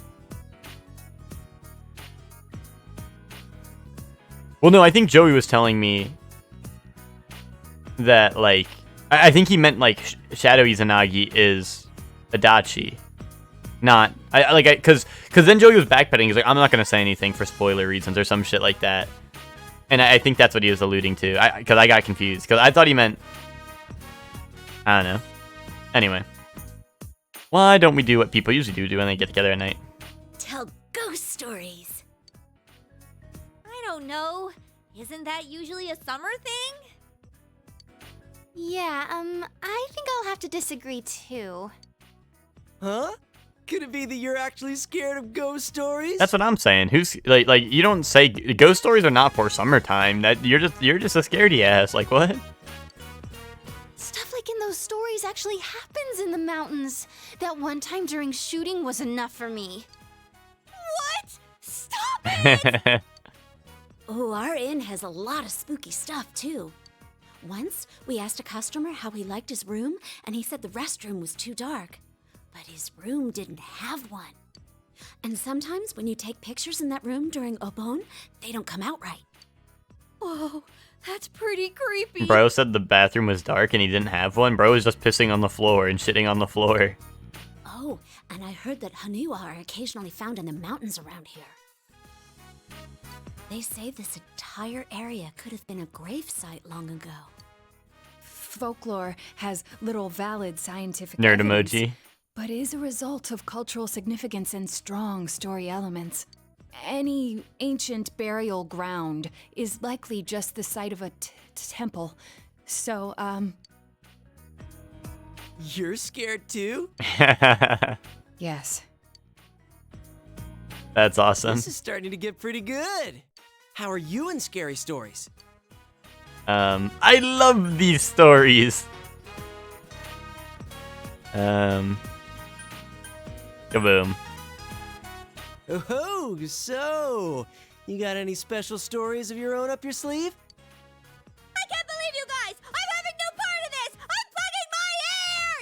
Well, no, I think Joey was telling me that, like... I think he meant, like, Shadow Izanagi is Adachi. Not... Because then Joey was backpedaling. He's like, I'm not going to say anything for spoiler reasons or some shit like that. And I think that's what he was alluding to. Because I got confused. Because I thought he meant... I don't know. Anyway. Why don't we do what people usually do when they get together at night? Tell ghost stories. I don't know. Isn't that usually a summer thing? Yeah, I think I'll have to disagree too. Huh? Could it be that you're actually scared of ghost stories? That's what I'm saying. Who's like you don't say ghost stories are not for summertime. That you're just a scaredy ass. Like what? Stuff like in those stories actually happens in the mountains. That one time during shooting was enough for me. What? Stop it! Oh, our inn has a lot of spooky stuff too. Once, we asked a customer how he liked his room, and he said the restroom was too dark. But his room didn't have one. And sometimes when you take pictures in that room during Obon, they don't come out right. Whoa, that's pretty creepy. Bro said the bathroom was dark and he didn't have one. Bro was just pissing on the floor and shitting on the floor. Oh, and I heard that Hanua are occasionally found in the mountains around here. They say this entire area could have been a grave site long ago. Folklore has little valid scientific Nerd evidence, emoji. but is a result of cultural significance and strong story elements. Any ancient burial ground is likely just the site of a temple. So, You're scared too? yes. That's awesome. This is starting to get pretty good. How are you in scary stories? I love these stories. Kaboom. Oh, so you got any special stories of your own up your sleeve? I can't believe you guys! I'm having no part of this! I'm plugging my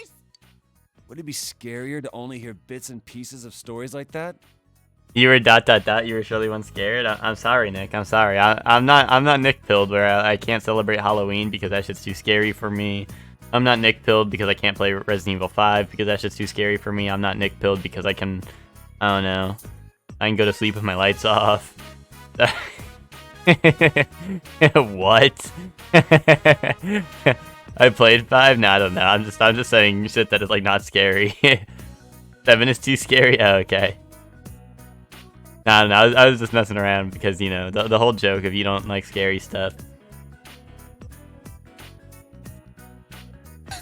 ears! Would it be scarier to only hear bits and pieces of stories like that? You were ... You were surely one scared. I'm sorry, Nick. I'm sorry. I'm not Nick pilled where I can't celebrate Halloween because that shit's too scary for me. I'm not Nick pilled because I can't play Resident Evil 5 because that shit's too scary for me. I'm not Nick pilled because I don't know. I can go to sleep with my lights off. What? I played 5? No, I don't know. I'm just saying shit that is like not scary. 7 is too scary? Oh, okay. No, I was just messing around because, you know, the whole joke of you don't like scary stuff.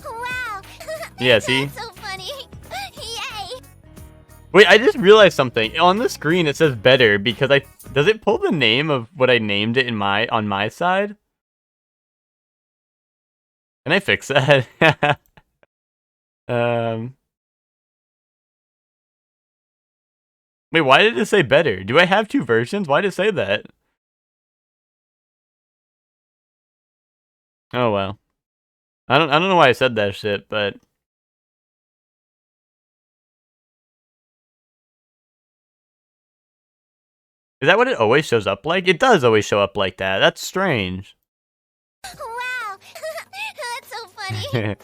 Wow! Yeah, see? That's so funny. Yay! Wait, I just realized something. On the screen it says better because does it pull the name of what I named it on my side? Can I fix that? Wait, why did it say better? Do I have two versions? Why did it say that? Oh well. I don't know why I said that shit, but is that what it always shows up like? It does always show up like that. That's strange. Wow! That's so funny. Yay!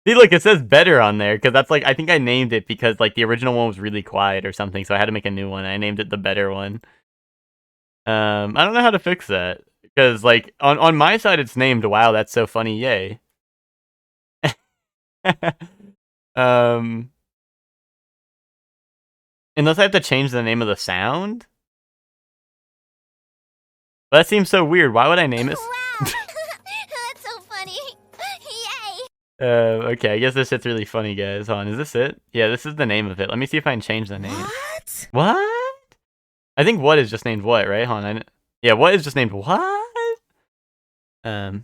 See, look, it says better on there because that's like I think I named it because like the original one was really quiet or something, so I had to make a new one. I named it the better one. I don't know how to fix that because like on my side it's named wow, that's so funny, yay. Unless I have to change the name of the sound. That seems so weird. Why would I name it? Wow! That's so funny. Yay! Okay, I guess this shit's really funny, guys. Hold on, is this it? Yeah, this is the name of it. Let me see if I can change the name. What? What? I think what is just named what, right? Hold on. Yeah, what is just named what? I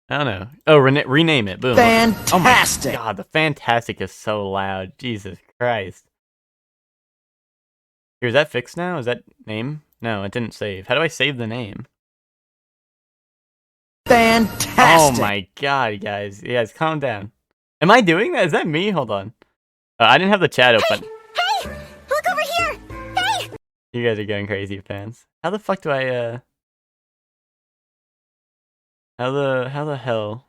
don't know. Oh, rename it. Boom. Fantastic. Oh my god, the fantastic is so loud. Jesus Christ. Here, is that fixed now? Is that name? No, it didn't save. How do I save the name? Fantastic. Oh my god, guys. You guys, calm down. Am I doing that? Is that me? Hold on. I didn't have the chat open. Hey! Look over here! Hey! You guys are going crazy, fans. How the fuck do I, How the hell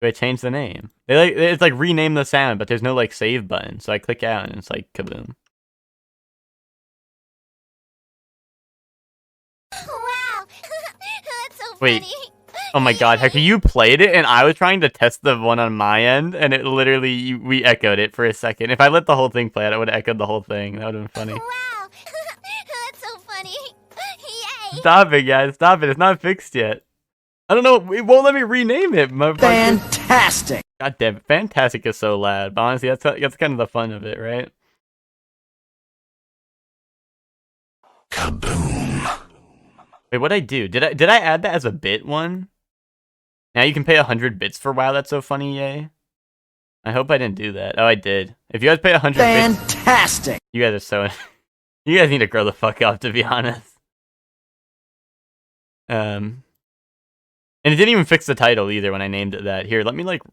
do I change the name? It's like rename the sound, but there's no like save button. So I click out and it's like kaboom. Wow! That's so Wait. funny. Oh my god, Hector, you played it and I was trying to test the one on my end and it literally, we echoed it for a second. If I let the whole thing play out, it would have echoed the whole thing. That would have been funny. Wow! That's so funny. Yay! Stop it, guys. Stop it. It's not fixed yet. I don't know. It won't let me rename it. Fantastic. God damn it. Fantastic is so loud. But honestly, that's kind of the fun of it, right? Kaboom. Wait, what'd I do? Did I add that as a bit one? Now you can pay 100 bits for WoW. That's so funny, yay. I hope I didn't do that. Oh, I did. If you guys pay 100 bits... Fantastic. You guys are so... You guys need to grow the fuck up, to be honest. And it didn't even fix the title either when I named it that. Here, let me like... Wow!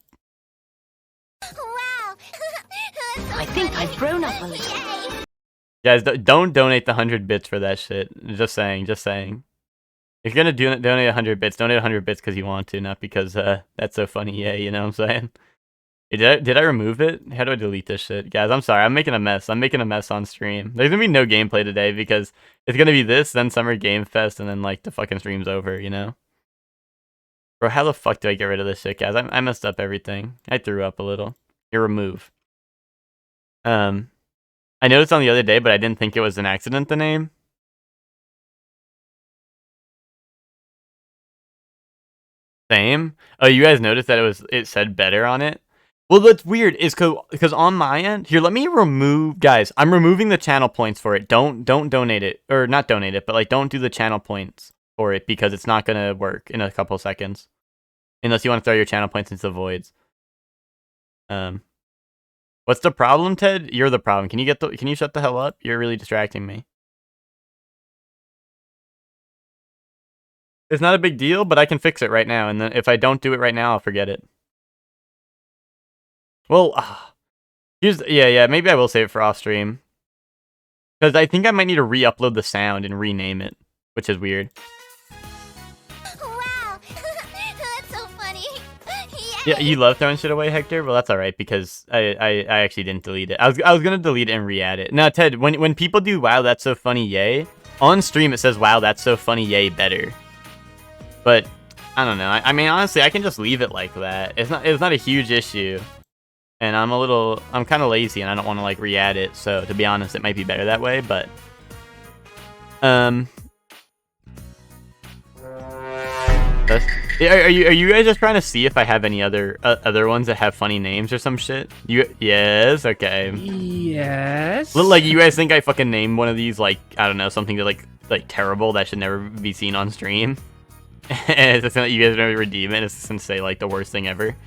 That's so I think funny. I've grown up a little. Yay! Guys, don't donate the 100 bits for that shit. Just saying, just saying. If you're gonna donate 100 bits, donate 100 bits because you want to, not because that's so funny, yeah, you know what I'm saying? Did I remove it? How do I delete this shit? Guys, I'm sorry, I'm making a mess. I'm making a mess on stream. There's gonna be no gameplay today because it's gonna be this, then Summer Game Fest, and then like the fucking stream's over, you know? Bro, how the fuck do I get rid of this shit, guys? I messed up everything. I threw up a little. Here, remove. I noticed on the other day, but I didn't think it was an accident, the name. Same. Oh, you guys noticed that it said better on it? Well, what's weird is because on my end, here, let me remove, guys, I'm removing the channel points for it. Don't donate it, or not donate it, but like don't do the channel points for it because it's not gonna work in a couple seconds. Unless you want to throw your channel points into the voids. What's the problem, Ted? You're the problem. Can you shut the hell up? You're really distracting me. It's not a big deal, but I can fix it right now, and then if I don't do it right now, I'll forget it. Well, yeah, maybe I will save it for off stream. Because I think I might need to re-upload the sound and rename it, which is weird. Wow! That's so funny. Yay! Yeah, you love throwing shit away, Hector? Well, that's alright, because I actually didn't delete it. I was gonna delete it and re-add it. Now, Ted, when people do wow, that's so funny, yay, on stream it says wow, that's so funny, yay, better. But, I don't know. I mean, honestly, I can just leave it like that. It's not a huge issue. And I'm kind of lazy and I don't want to like re-add it. So to be honest, it might be better that way, but are you guys just trying to see if I have any other ones that have funny names or some shit? Yes, okay. Yes. Like you guys think I fucking named one of these like, I don't know, something that like terrible that should never be seen on stream? And it's just gonna, you guys are gonna redeem it. It's just gonna say like the worst thing ever.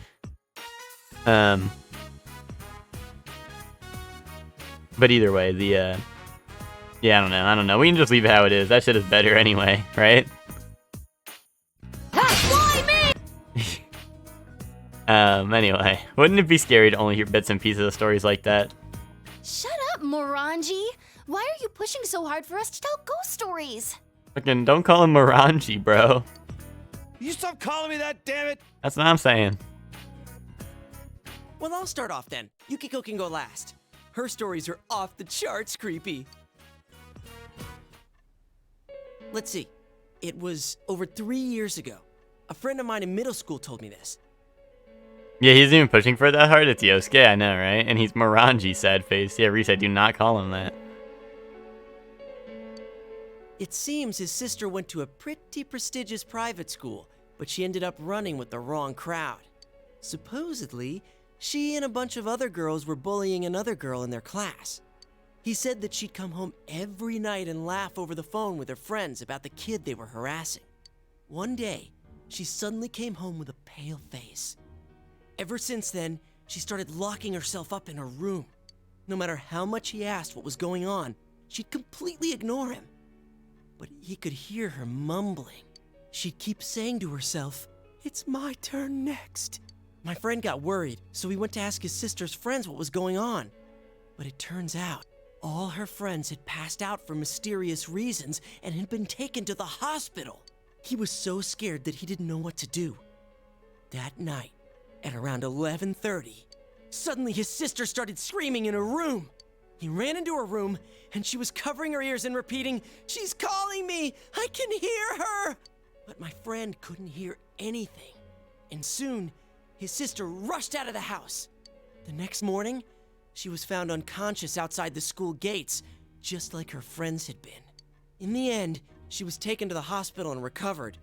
But either way, yeah, I don't know. We can just leave it how it is. That shit is better anyway, right? Why me? Anyway, wouldn't it be scary to only hear bits and pieces of stories like that? Shut up, Morangi. Why are you pushing so hard for us to tell ghost stories? Fucking don't call him Morangi, bro. You stop calling me that, damn it! That's what I'm saying. Well, I'll start off then. Yukiko can go last. Her stories are off the charts creepy. Let's see. It was over 3 years ago. A friend of mine in middle school told me this. Yeah, he's even pushing for it that hard. It's Yosuke, I know, right? And he's Morangi, sad face. Yeah, Reese, I do not call him that. It seems his sister went to a pretty prestigious private school, but she ended up running with the wrong crowd. Supposedly, she and a bunch of other girls were bullying another girl in their class. He said that she'd come home every night and laugh over the phone with her friends about the kid they were harassing. One day, she suddenly came home with a pale face. Ever since then, she started locking herself up in her room. No matter how much he asked what was going on, she'd completely ignore him. But he could hear her mumbling. She'd keep saying to herself, "It's my turn next." My friend got worried, so he went to ask his sister's friends what was going on. But it turns out, all her friends had passed out for mysterious reasons and had been taken to the hospital. He was so scared that he didn't know what to do. That night, at around 11:30, suddenly his sister started screaming in her room. He ran into her room, and she was covering her ears and repeating, "She's calling me! I can hear her!" But my friend couldn't hear anything. And soon, his sister rushed out of the house. The next morning, she was found unconscious outside the school gates, just like her friends had been. In the end, she was taken to the hospital and recovered.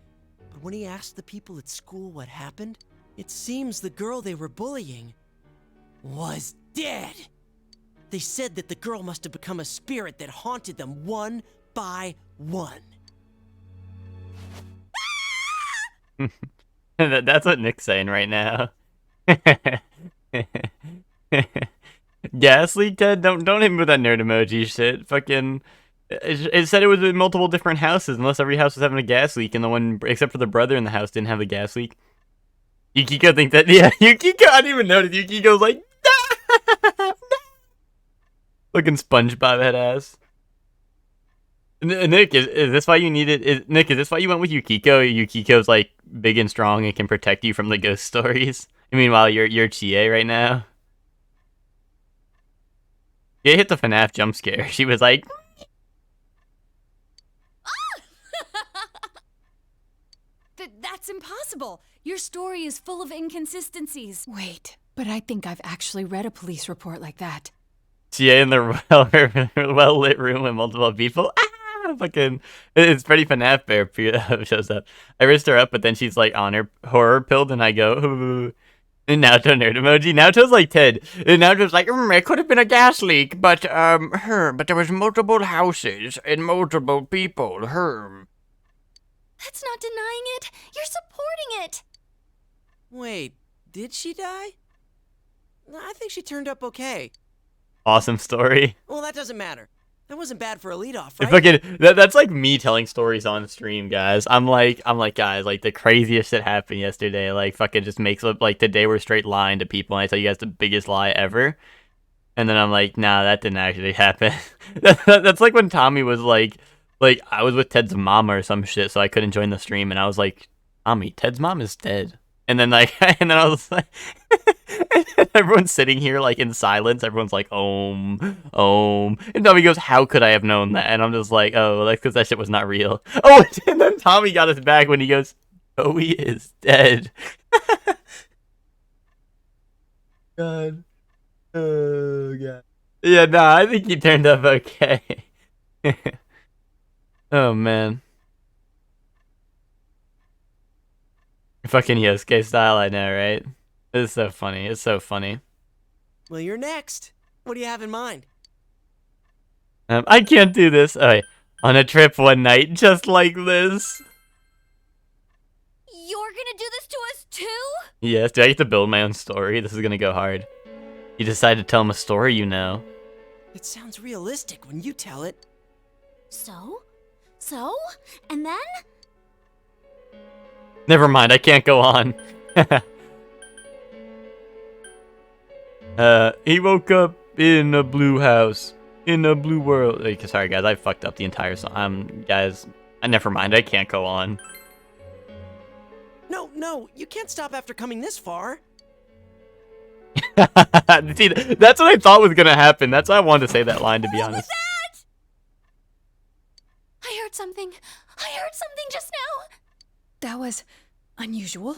But when he asked the people at school what happened, it seems the girl they were bullying was dead. They said that the girl must have become a spirit that haunted them one by one. That's what Nick's saying right now. Gas leak, Ted? Don't hit me with that nerd emoji shit. Fucking, it said it was in multiple different houses, unless every house was having a gas leak, and the one except for the brother in the house didn't have a gas leak. Yukiko thinks that, yeah, Yukiko, I didn't even notice. Yukiko's like, looking SpongeBob head ass. Nick, is this why you needed? Nick, is this why you went with Yukiko? Yukiko's like big and strong and can protect you from the ghost stories. I mean, while you're Chie right now. Yeah, hit the FNAF jump scare. She was like, That's impossible. Your story is full of inconsistencies. Wait, but I think I've actually read a police report like that. Chie in the well lit room with multiple people. Fucking, it's Freddy FNAF Bear shows up. I raised her up, but then she's like on her horror pilled, and I go, ooh. And Naoto nerd emoji. Naoto's like Ted. And Naoto's like, it could have been a gas leak, but there was multiple houses and multiple people. That's not denying it. You're supporting it. Wait, did she die? I think she turned up okay. Awesome story. Well, that doesn't matter. That wasn't bad for a leadoff, right? Fucking, that's like me telling stories on stream, guys. I'm like, guys, like the craziest shit happened yesterday. Like, fucking just makes up like today we're straight lying to people, and I tell you guys the biggest lie ever. And then I'm like, nah, that didn't actually happen. That's like when Tommy was like I was with Ted's mom or some shit, so I couldn't join the stream, and I was like, Tommy, Ted's mom is dead. And then and then I was like, and everyone's sitting here like in silence. Everyone's like, Om. And Tommy goes, how could I have known that? And I'm just like, oh, that's because that shit was not real. Oh, and then Tommy got us back when he goes, Joey is dead. God. Oh, God. Yeah, nah, I think he turned up okay. Oh, man. Fucking Yosuke style, I know, right? It's so funny. It's so funny. Well, you're next. What do you have in mind? I can't do this. Okay. On a trip one night, just like this. You're gonna do this to us too? Yes, do I get to build my own story? This is gonna go hard. You decide to tell him a story, you know. It sounds realistic when you tell it. So? And then? Never mind, I can't go on. He woke up in a blue house, in a blue world. Sorry, guys, I fucked up the entire song. Guys, never mind, I can't go on. No, you can't stop after coming this far. See, that's what I thought was gonna happen. That's why I wanted to say that line, to be honest. I heard something just now. That was unusual.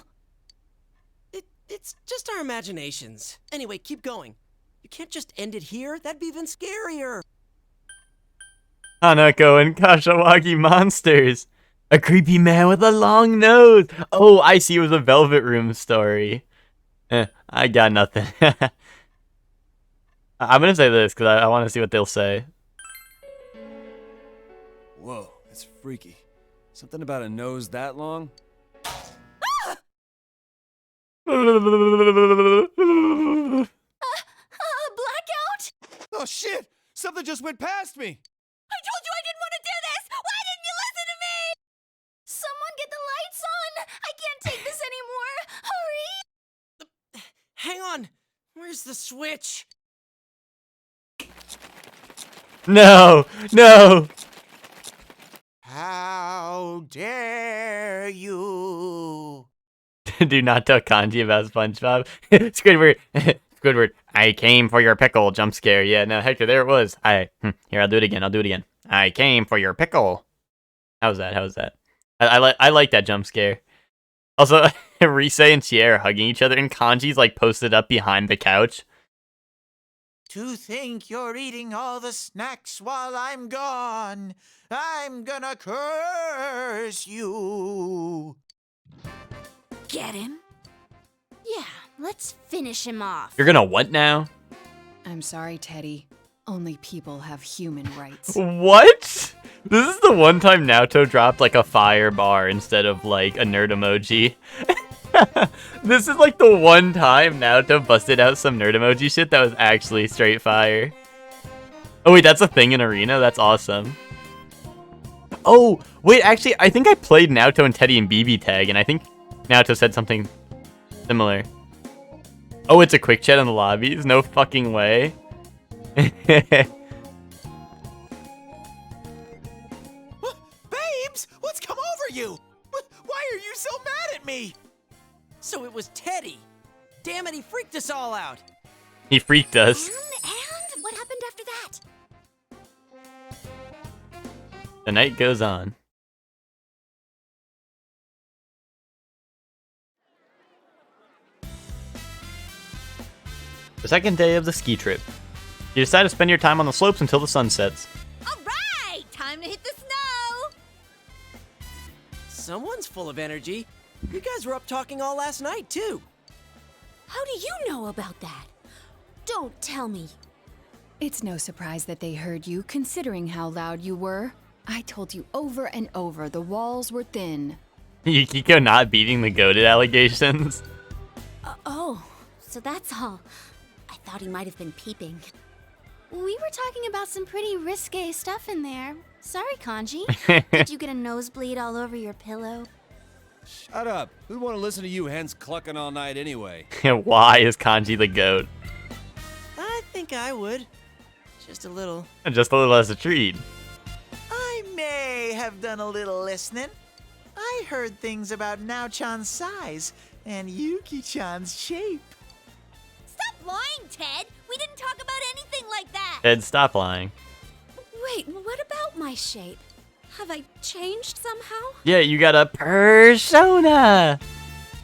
It's just our imaginations. Anyway, keep going. You can't just end it here. That'd be even scarier. Hanako and Kashiwagi monsters. A creepy man with a long nose. Oh, I see. It was a Velvet Room story. I got nothing. I'm gonna say this because I want to see what they'll say. Whoa, that's freaky. Something about a nose that long? Blackout? Oh shit! Something just went past me! I told you I didn't want to do this! Why didn't you listen to me? Someone get the lights on! I can't take this anymore! Hurry! Hang on! Where's the switch? No, no. How dare you? Do not tell Kanji about SpongeBob. Squidward. Squidward. I came for your pickle. Jump scare. Yeah, no, Hector, there it was. Here, I'll do it again. I came for your pickle. How was that? I like that jump scare. Also, Rise and Sierra hugging each other, and Kanji's like posted up behind the couch. To think you're eating all the snacks while I'm gone. I'm gonna curse you. Get him? Yeah, let's finish him off. You're gonna what now? I'm sorry, Teddy. Only people have human rights. What? This is the one time Naoto dropped like a fire bar instead of like a nerd emoji. This is like the one time Naoto busted out some nerd emoji shit that was actually straight fire. Oh wait, that's a thing in Arena? That's awesome. Oh, wait, actually, I think I played Naoto and Teddy in BB Tag, and I think Naoto said something similar. Oh, it's a quick chat in the lobbies? No fucking way. Babes, what's come over you? Why are you so mad at me? So it was Teddy. Damn it, he freaked us all out. He freaked us. And what happened after that? The night goes on. The second day of the ski trip. You decide to spend your time on the slopes until the sun sets. All right, time to hit the snow. Someone's full of energy. You guys were up talking all last night, too. How do you know about that? Don't tell me. It's no surprise that they heard you, considering how loud you were. I told you over and over the walls were thin. Yukiko not beating the goated allegations. Oh, so that's all. I thought he might have been peeping. We were talking about some pretty risque stuff in there. Sorry, Kanji. Did you get a nosebleed all over your pillow? Shut up. Who'd want to listen to you hens clucking all night anyway? Why is Kanji the goat? I think I would. Just a little. Just a little as a treat. I may have done a little listening. I heard things about Nao-chan's size and Yuki-chan's shape. Stop lying, Ted. We didn't talk about anything like that. Ted, stop lying. Wait, what about my shape? Have I changed somehow? Yeah, you got a persona.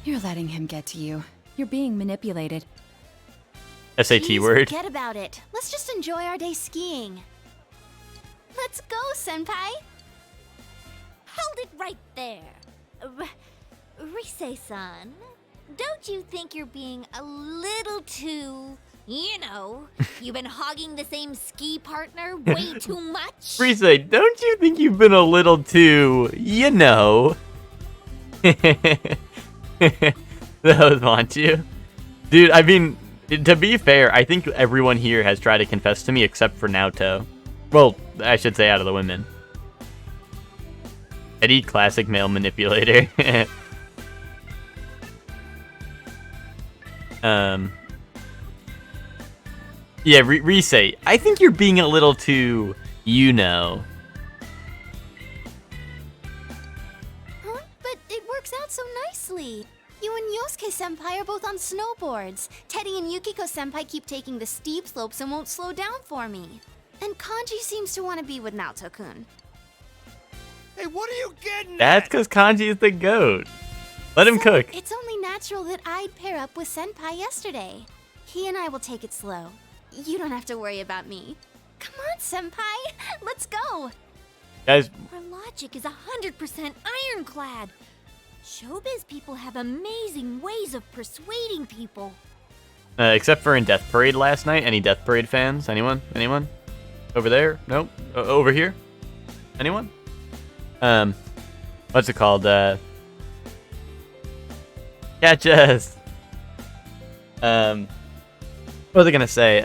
You're letting him get to you. You're being manipulated. SAT Please word. Forget about it. Let's just enjoy our day skiing. Let's go, Senpai. Hold it right there. Rise-san, don't you think you're being a little too, you've been hogging the same ski partner way too much? Rise, don't you think you've been a little too, Those want you? Dude, I mean, to be fair, I think everyone here has tried to confess to me except for Naoto. Well, I should say out of the women. Eddie, classic male manipulator. Yeah, Rise, I think you're being a little too, Huh? But it works out so nicely. You and Yosuke-senpai are both on snowboards. Teddy and Yukiko-senpai keep taking the steep slopes and won't slow down for me. And Kanji seems to want to be with Naoto-kun. Hey, what are you getting That's at? because Kanji is the goat. Let him So, cook. It's only natural that I'd pair up with Senpai yesterday. He and I will take it slow. You don't have to worry about me. Come on, Senpai. Let's go. Guys, Our logic is 100% ironclad. Showbiz people have amazing ways of persuading people. except for in Death Parade last night. Any Death Parade fans? Anyone? Anyone? Over there? Nope. Over here? Anyone? What's it called? Catch us. What was I gonna say?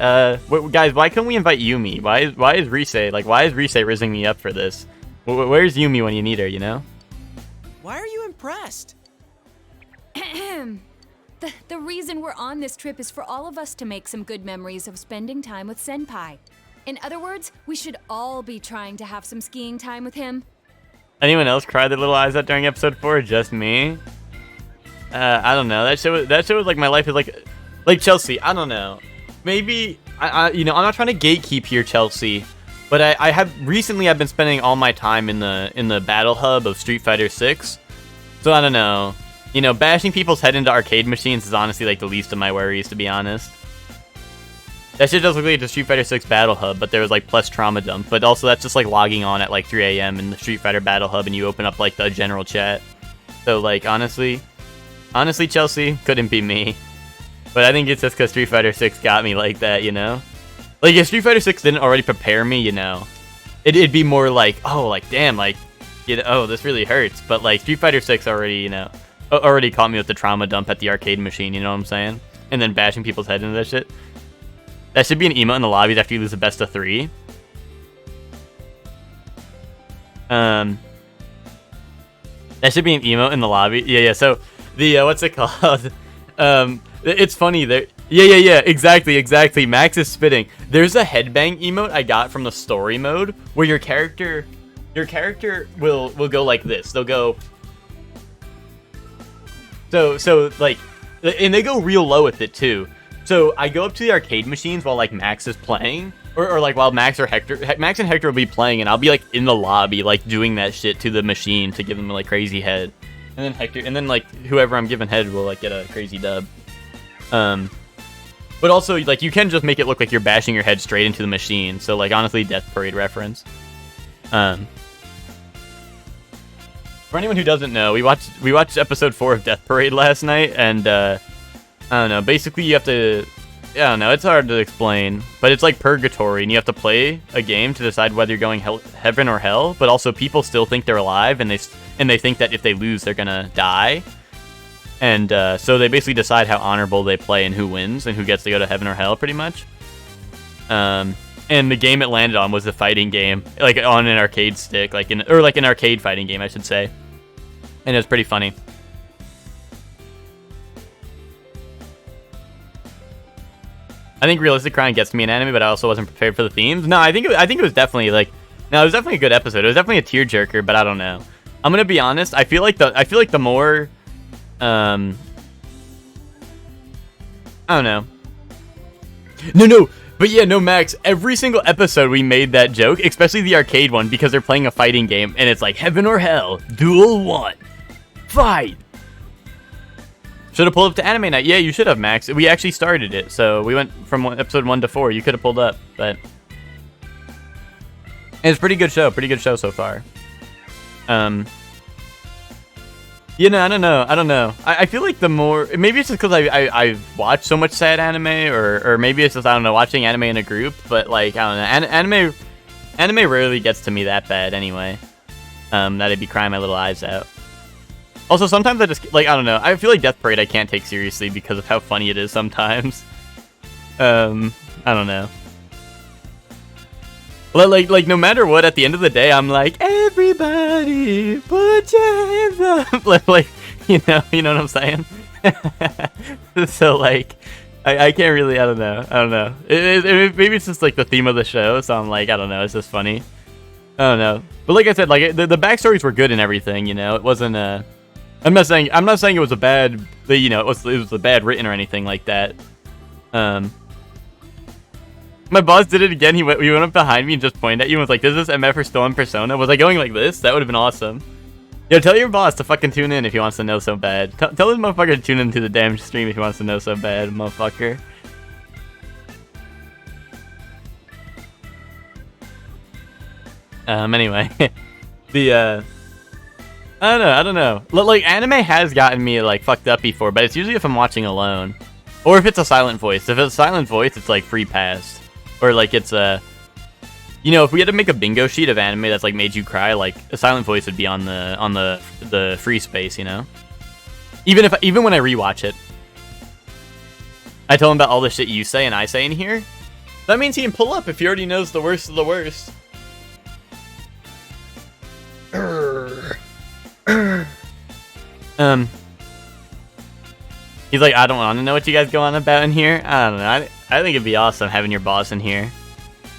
Guys, why can't we invite Yumi? Why is Rise rizzing me up for this? Where's Yumi when you need her? You know? Why are you impressed? The reason we're on this trip is for all of us to make some good memories of spending time with Senpai. In other words, we should all be trying to have some skiing time with him. Anyone else cry their little eyes out during episode 4? Just me? I don't know. That show was like my life is like Chelsea. I don't know. Maybe I'm not trying to gatekeep here, Chelsea, but I've been spending all my time in the battle hub of Street Fighter 6. So I don't know. Bashing people's head into arcade machines is honestly like the least of my worries, to be honest. That shit does look like the Street Fighter 6 battle hub, but there was like plus trauma dump. But also that's just like logging on at like 3 a.m. in the Street Fighter battle hub and you open up like the general chat. So like honestly, Chelsea, couldn't be me. But I think it's just because Street Fighter 6 got me like that, Like if Street Fighter 6 didn't already prepare me, it'd be more like, oh, like damn, like, oh, this really hurts. But like Street Fighter 6 already, already caught me with the trauma dump at the arcade machine, you know what I'm saying? And then bashing people's head into that shit. That should be an emote in the lobbies after you lose a best of 3. That should be an emote in the lobby. Yeah. So the what's it called? It's funny there. Yeah. Exactly. Max is spitting. There's a headbang emote I got from the story mode where your character will go like this. They'll go. So like, and they go real low with it too. So I go up to the arcade machines while like Max is playing, or like while Max and Hector will be playing, and I'll be like in the lobby like doing that shit to the machine to give them like crazy head, and then like whoever I'm giving head will like get a crazy dub. But also like you can just make it look like you're bashing your head straight into the machine. So like honestly, Death Parade reference. For anyone who doesn't know, we watched episode 4 of Death Parade last night, and I don't know. Basically, you have to. I don't know. It's hard to explain, but it's like purgatory, and you have to play a game to decide whether you're going heaven or hell. But also, people still think they're alive, and they think that if they lose, they're gonna die. And so they basically decide how honorable they play and who wins and who gets to go to heaven or hell, pretty much. And the game it landed on was the fighting game, like on an arcade stick, like an arcade fighting game, I should say. And it was pretty funny. I think realistic crying gets me in anime, but I also wasn't prepared for the themes. No, I think it was definitely like, no, it was definitely a good episode. It was definitely a tearjerker, but I don't know. I'm gonna be honest. I feel like the more, I don't know. No. But yeah, no, Max, every single episode we made that joke, especially the arcade one, because they're playing a fighting game, and it's like, heaven or hell, duel 1, fight! Should have pulled up to Anime Night. Yeah, you should have, Max. We actually started it, so we went from episode 1 to 4. You could have pulled up, but... And it's a pretty good show so far. You know, I don't know. I feel like the more... Maybe it's just because I watch so much sad anime, or maybe it's just, I don't know, watching anime in a group, but, like, I don't know. Anime rarely gets to me that bad anyway. That I'd be crying my little eyes out. Also, sometimes I just, like, I don't know. I feel like Death Parade I can't take seriously because of how funny it is sometimes. I don't know. Like no matter what, at the end of the day, I'm like, everybody, put your hands up. like, you know what I'm saying? So, like, I can't really, I don't know. Maybe it's just, like, the theme of the show, so I'm like, I don't know, it's just funny. I don't know. But like I said, like, the backstories were good and everything, it wasn't, I'm not saying it was a bad, it was a bad written or anything like that. My boss did it again. He went up behind me and just pointed at you and was like, "Is this MF or Stolen Persona?" Was I going like this? That would have been awesome. Yo, tell your boss to fucking tune in if he wants to know so bad. Tell this motherfucker to tune into the damn stream if he wants to know so bad, motherfucker. Anyway, the I don't know. Like anime has gotten me like fucked up before, but it's usually if I'm watching alone, or if it's a silent voice. If it's a silent voice, it's like free pass, or like it's a, you know, if we had to make a bingo sheet of anime that's like made you cry, like a silent voice would be on the free space, you know. Even when I rewatch it, I tell him about all the shit you say and I say in here. That means he can pull up if he already knows the worst of the worst. He's like, I don't want to know what you guys go on about in here. I don't know. I think it'd be awesome having your boss in here.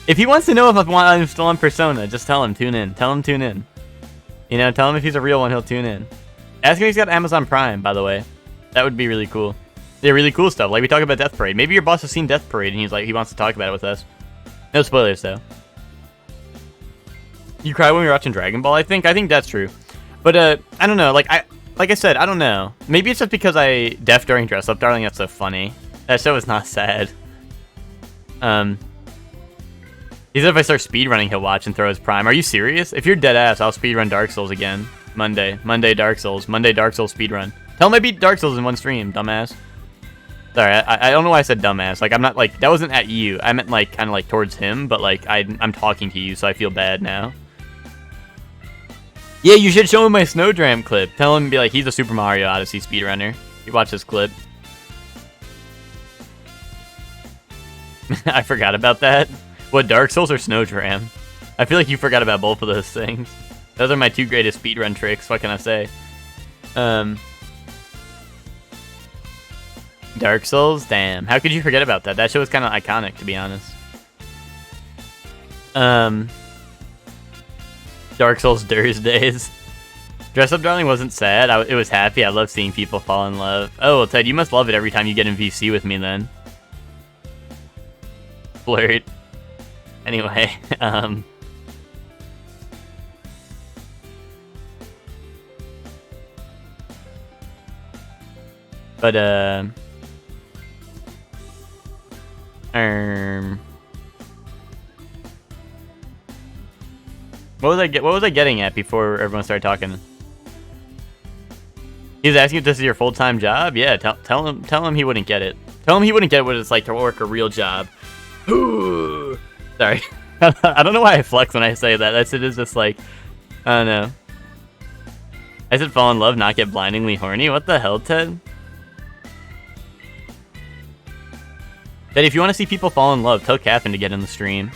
If he wants to know if I'm still on Persona, just tell him tune in. Tell him tune in. You know, tell him if he's a real one, he'll tune in. Ask him if he's got Amazon Prime, by the way. That would be really cool. Yeah, really cool stuff. Like we talk about Death Parade. Maybe your boss has seen Death Parade and he's like, he wants to talk about it with us. No spoilers though. You cry when you're watching Dragon Ball, I think that's true. But I don't know, like I said, I don't know. Maybe it's just because I deaf during Dress Up Darling. That's so funny. That show is not sad. He said if I start speedrunning, he'll watch and throw his Prime. Are you serious? If you're dead ass, I'll speedrun Dark Souls again. Monday Dark Souls speedrun. Tell him I beat Dark Souls in one stream, dumbass. Sorry, I don't know why I said dumbass. Like I'm not like, that wasn't at you. I meant like kind of like towards him, but like I'm talking to you, so I feel bad now. Yeah, you should show him my Snowdram clip. Tell him, be like, he's a Super Mario Odyssey speedrunner. You watch this clip. I forgot about that. What, Dark Souls or Snowdram? I feel like you forgot about both of those things. Those are my two greatest speedrun tricks, what can I say? Dark Souls? Damn. How could you forget about that? That show was kind of iconic, to be honest. Dark Souls Thursdays. Dress Up Darling wasn't sad. It was happy. I love seeing people fall in love. Oh, well, Ted, you must love it every time you get in VC with me then. Flirt. Anyway, but, what was I getting at before everyone started talking? He was asking if this is your full-time job? Yeah, tell him he wouldn't get it. Tell him he wouldn't get what it's like to work a real job. Sorry. I don't know why I flex when I say that. It is just like, I don't know. I said fall in love, not get blindingly horny. What the hell, Ted? Ted, if you want to see people fall in love, tell Catherine to get in the stream.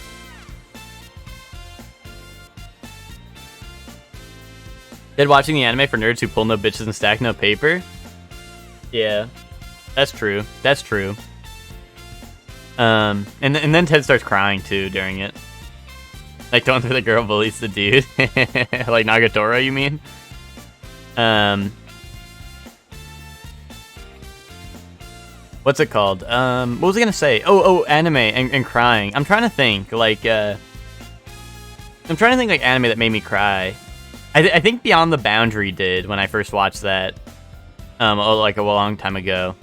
Ted, watching the anime for nerds who pull no bitches and stack no paper? Yeah, that's true. That's true. And then Ted starts crying too during it. Like going through the girl bullies the dude. Like Nagatoro, you mean? What's it called? What was I gonna say? Oh, anime and crying. I'm trying to think like anime that made me cry. I think Beyond the Boundary did when I first watched that. Like a long time ago.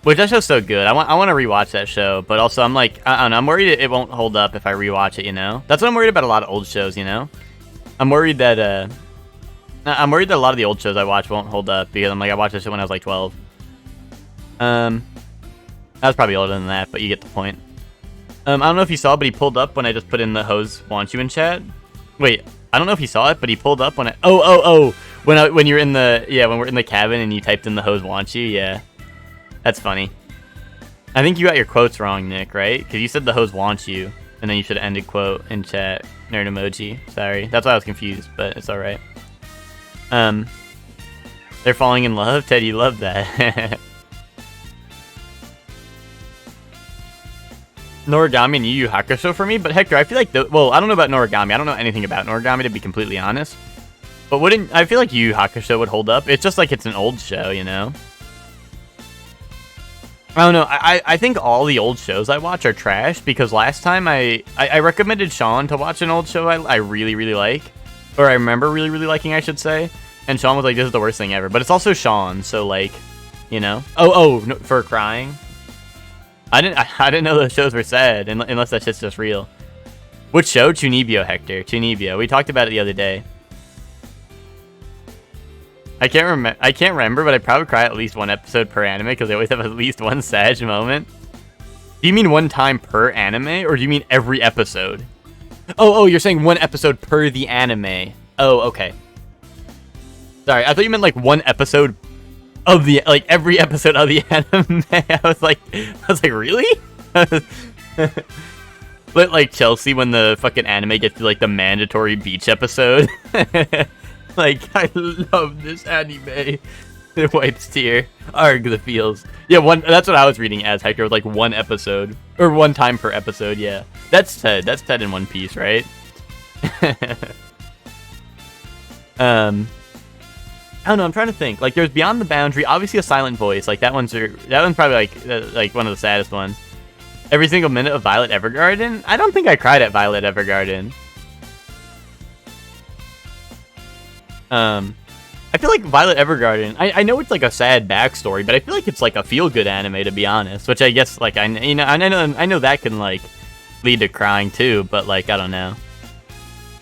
Which that show's so good. I want to rewatch that show, but also I'm like, I don't know, I'm worried it won't hold up if I rewatch it, you know? That's what I'm worried about a lot of old shows, you know? I'm worried that a lot of the old shows I watch won't hold up because I'm like, I watched this shit when I was like 12. I was probably older than that, but you get the point. I don't know if you saw, but he pulled up when I just put in the hose want you in chat. Wait, I don't know if he saw it, but he pulled up when when you're in the, yeah, when we're in the cabin and you typed in the hose want you, yeah. That's funny. I think you got your quotes wrong, Nick, right? Because you said the hose wants you, and then you should have ended quote in chat. Nerd emoji. Sorry. That's why I was confused, but it's alright. They're falling in love? Ted, you love that. Noragami and Yu Yu Hakusho for me, but Hector, I feel like, well, I don't know about Noragami. I don't know anything about Noragami, to be completely honest. But I feel like Yu Yu Hakusho would hold up. It's just like it's an old show, you know? I don't know. I think all the old shows I watch are trash because last time I recommended Sean to watch an old show I really, really like. Or I remember really, really liking, I should say. And Sean was like, this is the worst thing ever. But it's also Sean, so like, you know. Oh, no, for crying? I didn't know those shows were sad, unless that shit's just real. Which show? Chunibyo, Hector. Chunibyo. We talked about it the other day. I can't remember, but I probably cry at least one episode per anime because they always have at least one sad moment. Do you mean one time per anime, or do you mean every episode? Oh, you're saying one episode per the anime. Oh, okay. Sorry, I thought you meant like one episode of the, like every episode of the anime. I was like, really? But like Chelsea when the fucking anime gets to like the mandatory beach episode. Like, I love this anime. It wipes tear. Arg, the feels. Yeah, that's what I was reading as, Hector, with like one episode. Or one time per episode, yeah. That's Ted. That's Ted in One Piece, right? I don't know, I'm trying to think. Like, there's Beyond the Boundary, obviously a silent voice. Like, that one's probably like one of the saddest ones. Every single minute of Violet Evergarden? I don't think I cried at Violet Evergarden. I feel like Violet Evergarden, I know it's like a sad backstory, but I feel like it's like a feel-good anime, to be honest. Which I guess, like, I know that can like lead to crying too, but like, I don't know.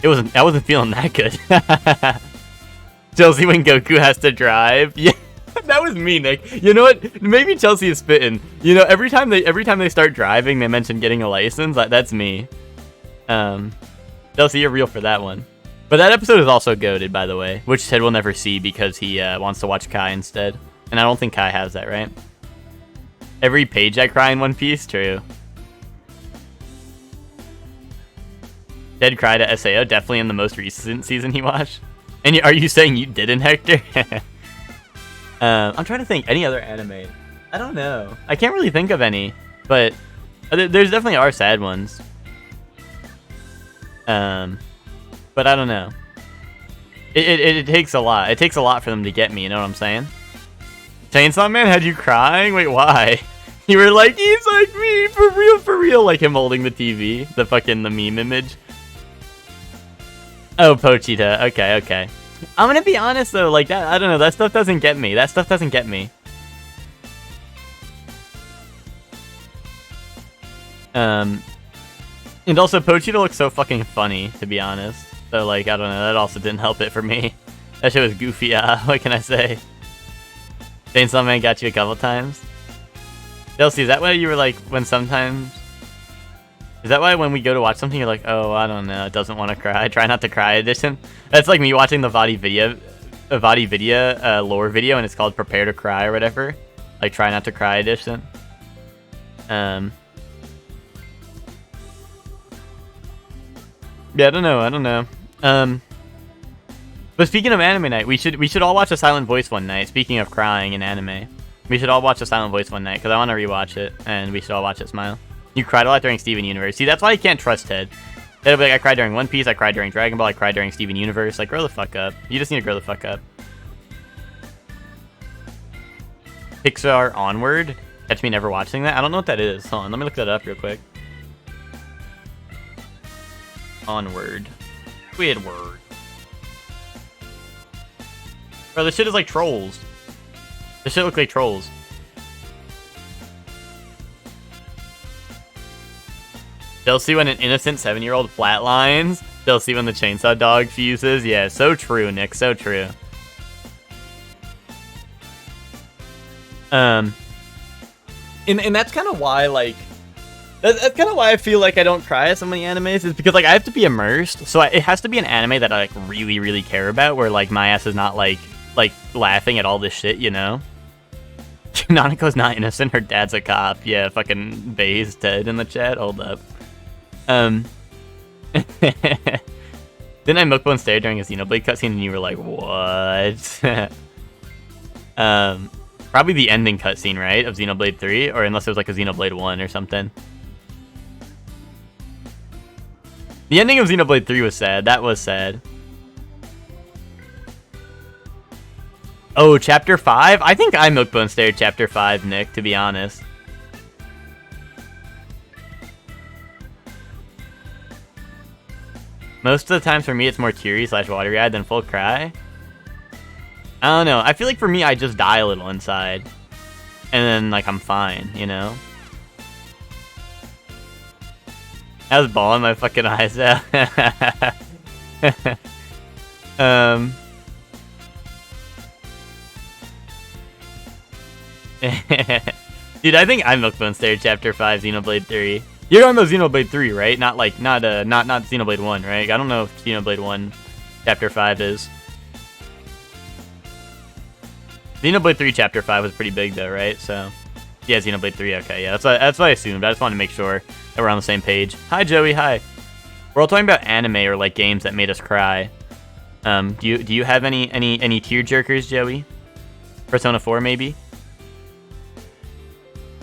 I wasn't feeling that good. Chelsea when Goku has to drive. Yeah, that was me, Nick. You know what? Maybe Chelsea is spitting. You know, every time they start driving, they mention getting a license. That's me. Chelsea, you're real for that one. But that episode is also goated, by the way, which Ted will never see because he wants to watch Kai instead. And I don't think Kai has that, right? Every page I cry in One Piece? True. Ted cried at SAO, definitely in the most recent season he watched. And are you saying you didn't, Hector? I'm trying to think. Any other anime? I don't know. I can't really think of any. But there's definitely are sad ones. But I don't know. It takes a lot. It takes a lot for them to get me, you know what I'm saying? Chainsaw Man had you crying? Wait, why? You were like, he's like me, for real, like him holding the TV, the meme image. Oh, Pochita. Okay. I'm gonna be honest though, like that, I don't know, that stuff doesn't get me. And also, Pochita looks so fucking funny, to be honest. So, like, I don't know, that also didn't help it for me. That shit was goofy, what can I say? Chainsaw Man got you a couple times. Chelsea, is that why you were like, is that why when we go to watch something, you're like, oh, I don't know, it doesn't want to cry, try not to cry edition? That's like me watching the Vadi Vidya lore video, and it's called Prepare to Cry or whatever. Like, try not to cry edition. Yeah, I don't know. But speaking of anime night, we should all watch A Silent Voice one night. Speaking of crying in anime, we should all watch A Silent Voice one night because I want to rewatch it, and we should all watch it. Smile. You cried a lot during Steven Universe. See, that's why I can't trust Ted. Ted'll be like, I cried during One Piece, I cried during Dragon Ball, I cried during Steven Universe. Like, grow the fuck up. You just need to grow the fuck up. Pixar Onward. Catch me never watching that. I don't know what that is. Hold on, let me look that up real quick. Onward. Squidward. Bro, this shit is like Trolls. This shit look like Trolls. They'll see when an innocent 7-year-old flatlines. They'll see when the chainsaw dog fuses. Yeah, so true, Nick. So true. And that's kind of why, like, that's kind of why I feel like I don't cry at so many animes, is because, like, I have to be immersed. So it has to be an anime that I, like, really, really care about, where, like, my ass is not, like laughing at all this shit, you know? Nanako's not innocent. Her dad's a cop. Yeah, fucking Bay's Ted in the chat. Hold up. Didn't I Milkbone stare during a Xenoblade cutscene and you were like, what? Probably the ending cutscene, right? Of Xenoblade 3? Or unless it was like a Xenoblade 1 or something. The ending of Xenoblade 3 was sad. That was sad. Oh, Chapter 5? I think I Milkbone stared Chapter 5, Nick, to be honest. Most of the times for me, it's more teary/watery-eyed than full cry. I don't know. I feel like for me, I just die a little inside. And then, like, I'm fine, you know? I was bawling my fucking eyes out. Dude, I think I'm Milkbone Stair Chapter 5 Xenoblade 3. You're talking about Xenoblade 3, right? Not Xenoblade 1, right? I don't know if Xenoblade 1 Chapter 5 is. Xenoblade 3 Chapter 5 was pretty big though, right? So, yeah, Xenoblade 3, okay, yeah, that's what I assumed. I just wanted to make sure that we're on the same page. Hi, Joey, hi. We're all talking about anime or like games that made us cry. Do you have any tear jerkers, Joey? Persona 4 maybe?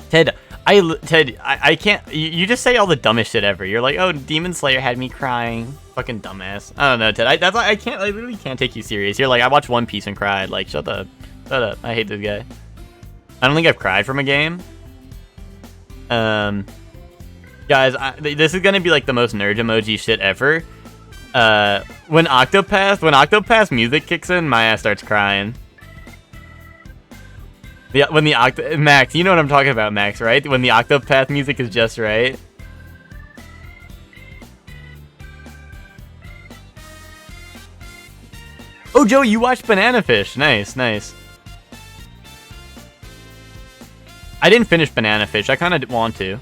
Ted, I can't. You just say all the dumbest shit ever. You're like, oh, Demon Slayer had me crying. Fucking dumbass. I don't know, Ted. I can't. I literally can't take you serious. You're like, I watched One Piece and cried. Like, shut up. I hate this guy. I don't think I've cried from a game. Guys, this is gonna be like the most nerd emoji shit ever. When Octopath music kicks in, my ass starts crying. When the Max, you know what I'm talking about, Max, right? When the Octopath music is just right. Oh, Joey, you watched Banana Fish. Nice, nice. I didn't finish Banana Fish. I kind of want to.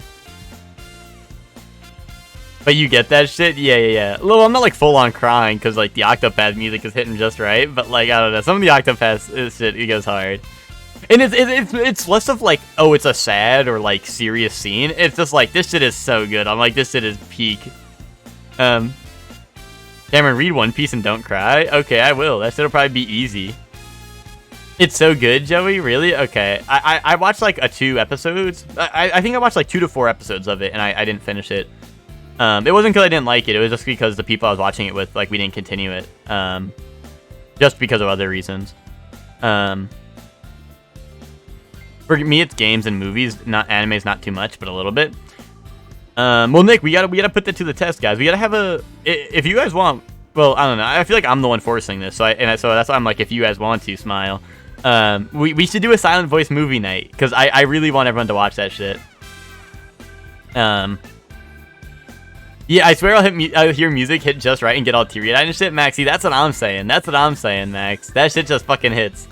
But you get that shit? Yeah. Well, I'm not like full on crying because like the Octopath music is hitting just right. But like, I don't know. Some of the Octopath shit, it goes hard. And it's less of like, oh, it's a sad or like serious scene. It's just like, this shit is so good. I'm like, this shit is peak. Cameron, read One Piece and don't cry. Okay, I will. That shit'll probably be easy. It's so good, Joey. Really? Okay. I watched like 2 episodes. I think I watched like 2 to 4 episodes of it, and I didn't finish it. It wasn't because I didn't like it. It was just because the people I was watching it with, like, we didn't continue it. Just because of other reasons. For me, it's games and movies. Not animes, not too much, but a little bit. Well, Nick, we gotta put that to the test, guys. We gotta have a. If you guys want, well, I don't know. I feel like I'm the one forcing this, so that's why I'm like, if you guys want to, Smile. We should do a silent voice movie night because I really want everyone to watch that shit. Yeah, I swear I'll hear music hit just right and get all teary-eyed and shit, Maxie. That's what I'm saying. That's what I'm saying, Max. That shit just fucking hits.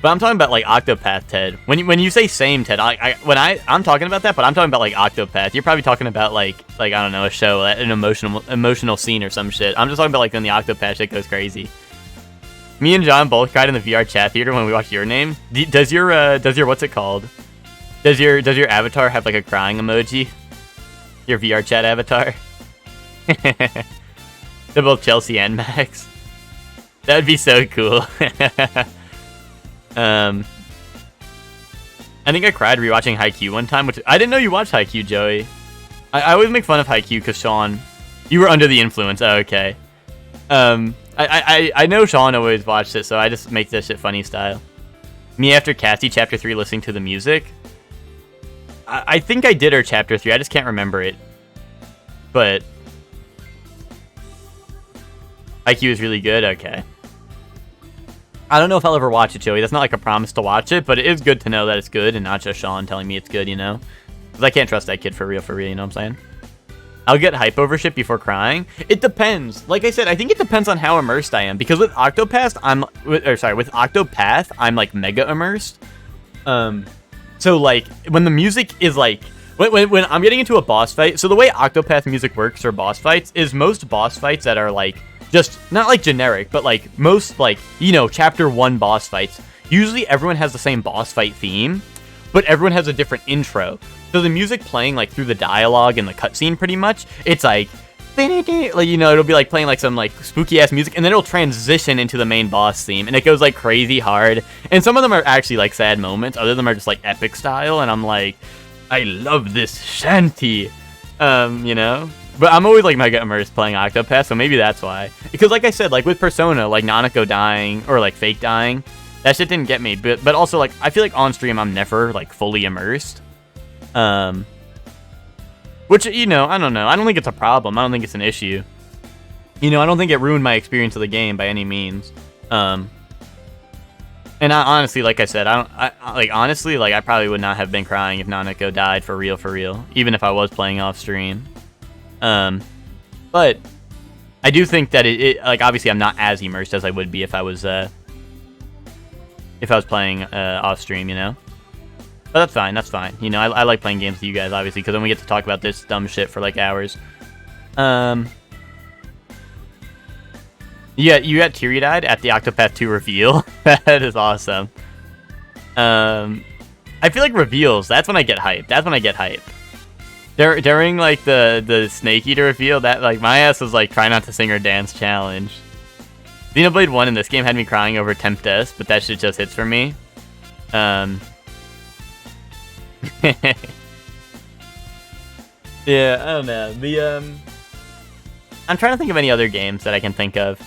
But I'm talking about like Octopath, Ted. When you say same, Ted, I'm talking about that, but I'm talking about like Octopath. You're probably talking about like I don't know, a show, an emotional scene or some shit. I'm just talking about like when the Octopath shit goes crazy. Me and John both cried in the VR chat theater when we watched Your Name. Does your what's it called? Does your avatar have like a crying emoji? Your VR chat avatar? They're both Chelsea and Max. That would be so cool. I think I cried rewatching Haikyuu one time, which I didn't know you watched Haikyuu, Joey. I always make fun of Haikyuu because Sean, you were under the influence. Oh, okay. I know Sean always watched it, so I just make this shit funny style. Me after Cassie Chapter 3 listening to the music. I think I did her Chapter 3. I just can't remember it. But Haikyuu is really good. Okay. I don't know if I'll ever watch it, Joey. That's not like a promise to watch it, but it is good to know that it's good and not just Sean telling me it's good, you know? Because I can't trust that kid for real, you know what I'm saying? I'll get hype over shit before crying. It depends. Like I said, I think it depends on how immersed I am. Because with Octopath, I'm like mega immersed. So like when the music is like when I'm getting into a boss fight. So the way Octopath music works for boss fights is most boss fights that are like just not like generic, but like most like, you know, chapter 1 boss fights. Usually everyone has the same boss fight theme, but everyone has a different intro. So the music playing like through the dialogue and the cutscene pretty much, it's like, you know, it'll be like playing like some like spooky ass music and then it'll transition into the main boss theme and it goes like crazy hard. And some of them are actually like sad moments. Other of them are just like epic style. And I'm like, I love this shanty, you know? But I'm always like mega immersed playing Octopath, so maybe that's why. Because like I said, like with Persona, like Nanako dying or like fake dying, that shit didn't get me. But also like I feel like on stream I'm never like fully immersed. Which, you know, I don't know. I don't think it's a problem. I don't think it's an issue. You know, I don't think it ruined my experience of the game by any means. And honestly, like I said, I probably would not have been crying if Nanako died for real, even if I was playing off stream. But I do think that it like, obviously I'm not as immersed as I would be if I was playing off stream, you know. But that's fine. You know, I like playing games with you guys, obviously, because then we get to talk about this dumb shit for like hours. Yeah, you got teary-eyed at the Octopath 2 reveal. That is awesome. I feel like reveals, that's when I get hyped. During like the Snake Eater reveal, that like my ass was like try not to sing or dance challenge. Xenoblade 1 in this game had me crying over Tempest, but that shit just hits for me. Yeah, I don't know. I'm trying to think of any other games that I can think of.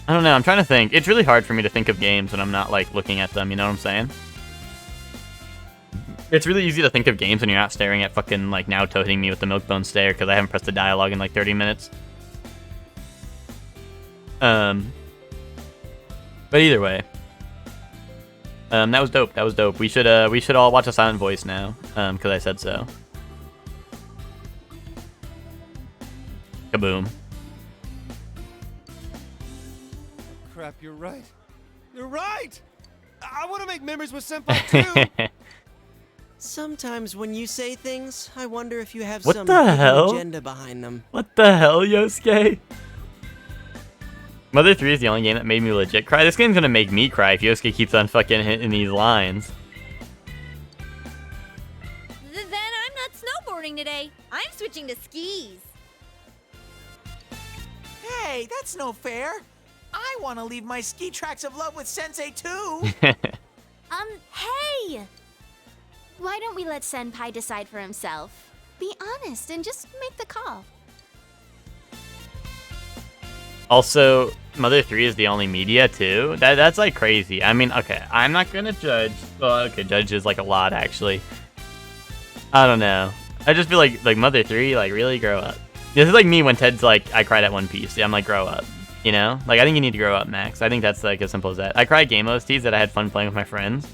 I don't know, I'm trying to think. It's really hard for me to think of games when I'm not, like, looking at them, you know what I'm saying? It's really easy to think of games when you're not staring at fucking, like, Naoto hitting me with the Milkbone stare because I haven't pressed the dialogue in, like, 30 minutes. But either way. That was dope. We should all watch A Silent Voice now, because I said so. Kaboom. Crap, you're right. You're right! I want to make memories with Senpai too! Sometimes when you say things, I wonder if you have What some the hidden hell? agenda behind them. What the hell, Yosuke? Mother 3 is the only game that made me legit cry. This game's gonna make me cry if Yosuke keeps on fucking hitting these lines. Then I'm not snowboarding today. I'm switching to skis. Hey, that's no fair. I want to leave my ski tracks of love with Sensei too. Hey! Why don't we let Senpai decide for himself? Be honest and just make the call. Also, Mother 3 is the only media too. That's like crazy. I mean, okay, I'm not gonna judge. Well, okay, judge is like a lot actually. I don't know. I just feel like Mother 3, like, really grow up. This is like me when Ted's like, I cried at One Piece. Yeah, I'm like, grow up. You know? Like, I think you need to grow up, Max. I think that's like as simple as that. I cried game OSTs that I had fun playing with my friends.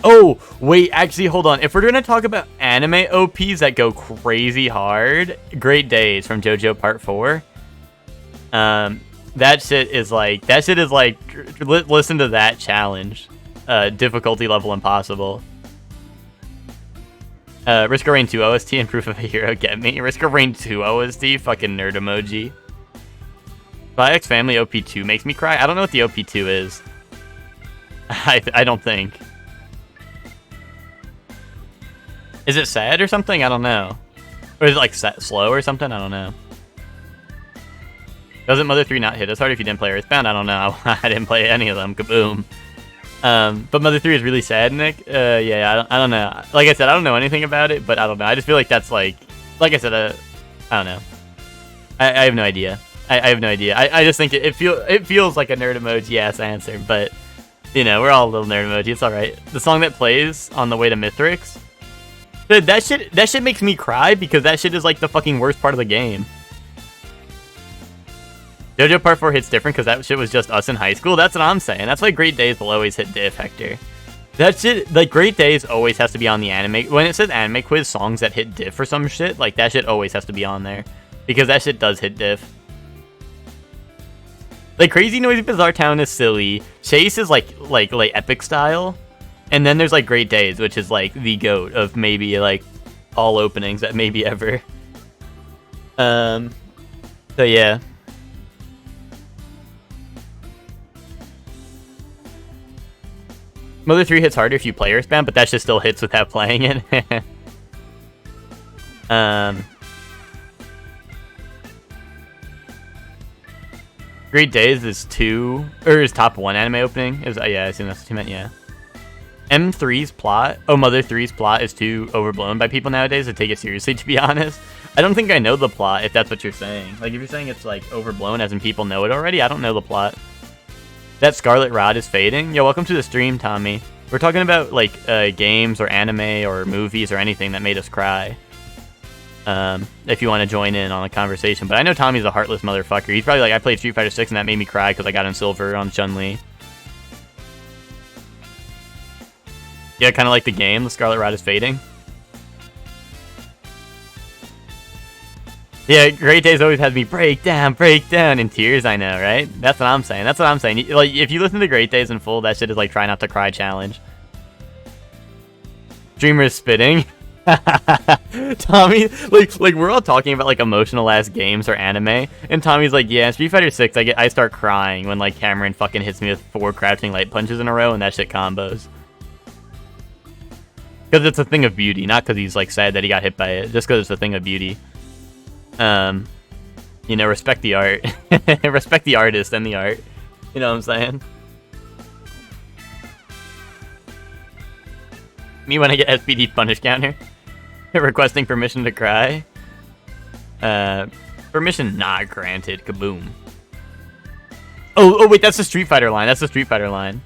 Oh, wait, actually, hold on. If we're gonna talk about anime OPs that go crazy hard, Great Days from JoJo Part 4. That shit is like, listen to that challenge. Difficulty level impossible. Risk of Rain 2 OST and Proof of a Hero, get me. Risk of Rain 2 OST, fucking nerd emoji. Spy X Family OP2 makes me cry. I don't know what the OP2 is. I don't think. Is it sad or something? I don't know. Or is it like slow or something? I don't know. Doesn't Mother 3 not hit as hard if you didn't play Earthbound? I don't know. I didn't play any of them. Kaboom. But Mother 3 is really sad, Nick. Yeah, I don't know. Like I said, I don't know anything about it, but I don't know. I just feel like that's like I said, I don't know. I have no idea. I have no idea. I just think it feels like a nerd emoji ass answer, but you know, we're all a little nerd emoji. It's all right. The song that plays on the way to Mithrix, dude, that shit makes me cry because that shit is like the fucking worst part of the game. JoJo Part 4 hits different because that shit was just us in high school. That's what I'm saying. That's why Great Days will always hit diff, Hector. That shit, like, Great Days always has to be on the anime. When it says anime quiz songs that hit diff or some shit, like, that shit always has to be on there. Because that shit does hit diff. Like, Crazy Noisy Bizarre Town is silly. Chase is, like epic style. And then there's, like, Great Days, which is, like, the GOAT of maybe, like, all openings that maybe ever. So, yeah. Mother 3 hits harder if you play Earthbound, but that just still hits without playing it. Great Days is top 1 anime opening. Yeah, I assume that's what you meant, yeah. M3's plot, Mother 3's plot is too overblown by people nowadays to take it seriously, to be honest. I don't think I know the plot, if that's what you're saying. Like, if you're saying it's, like, overblown as in people know it already, I don't know the plot. That Scarlet Rod is fading? Yo, welcome to the stream, Tommy. We're talking about, like, games or anime or movies or anything that made us cry. if you want to join in on a conversation. But I know Tommy's a heartless motherfucker. He's probably like, I played Street Fighter 6 and that made me cry because I got in silver on Chun-Li. Yeah, kind of like the game. The Scarlet Rot is fading. Yeah, Great Days always had me break down in tears. I know, right? That's what I'm saying. That's what I'm saying. Like, if you listen to Great Days in full, that shit is like try not to cry challenge. Dreamer is spitting. Tommy, like we're all talking about like emotional ass games or anime, and Tommy's like, yeah, Street Fighter 6, I start crying when like Cameron fucking hits me with 4 crouching light punches in a row and that shit combos. Because it's a thing of beauty, not because he's like sad that he got hit by it, just because it's a thing of beauty. You know, respect the art. Respect the artist and the art. You know what I'm saying? Me when I get SPD punish counter. Requesting permission to cry. Permission not granted. Kaboom. Oh wait, that's the Street Fighter line. That's the Street Fighter line.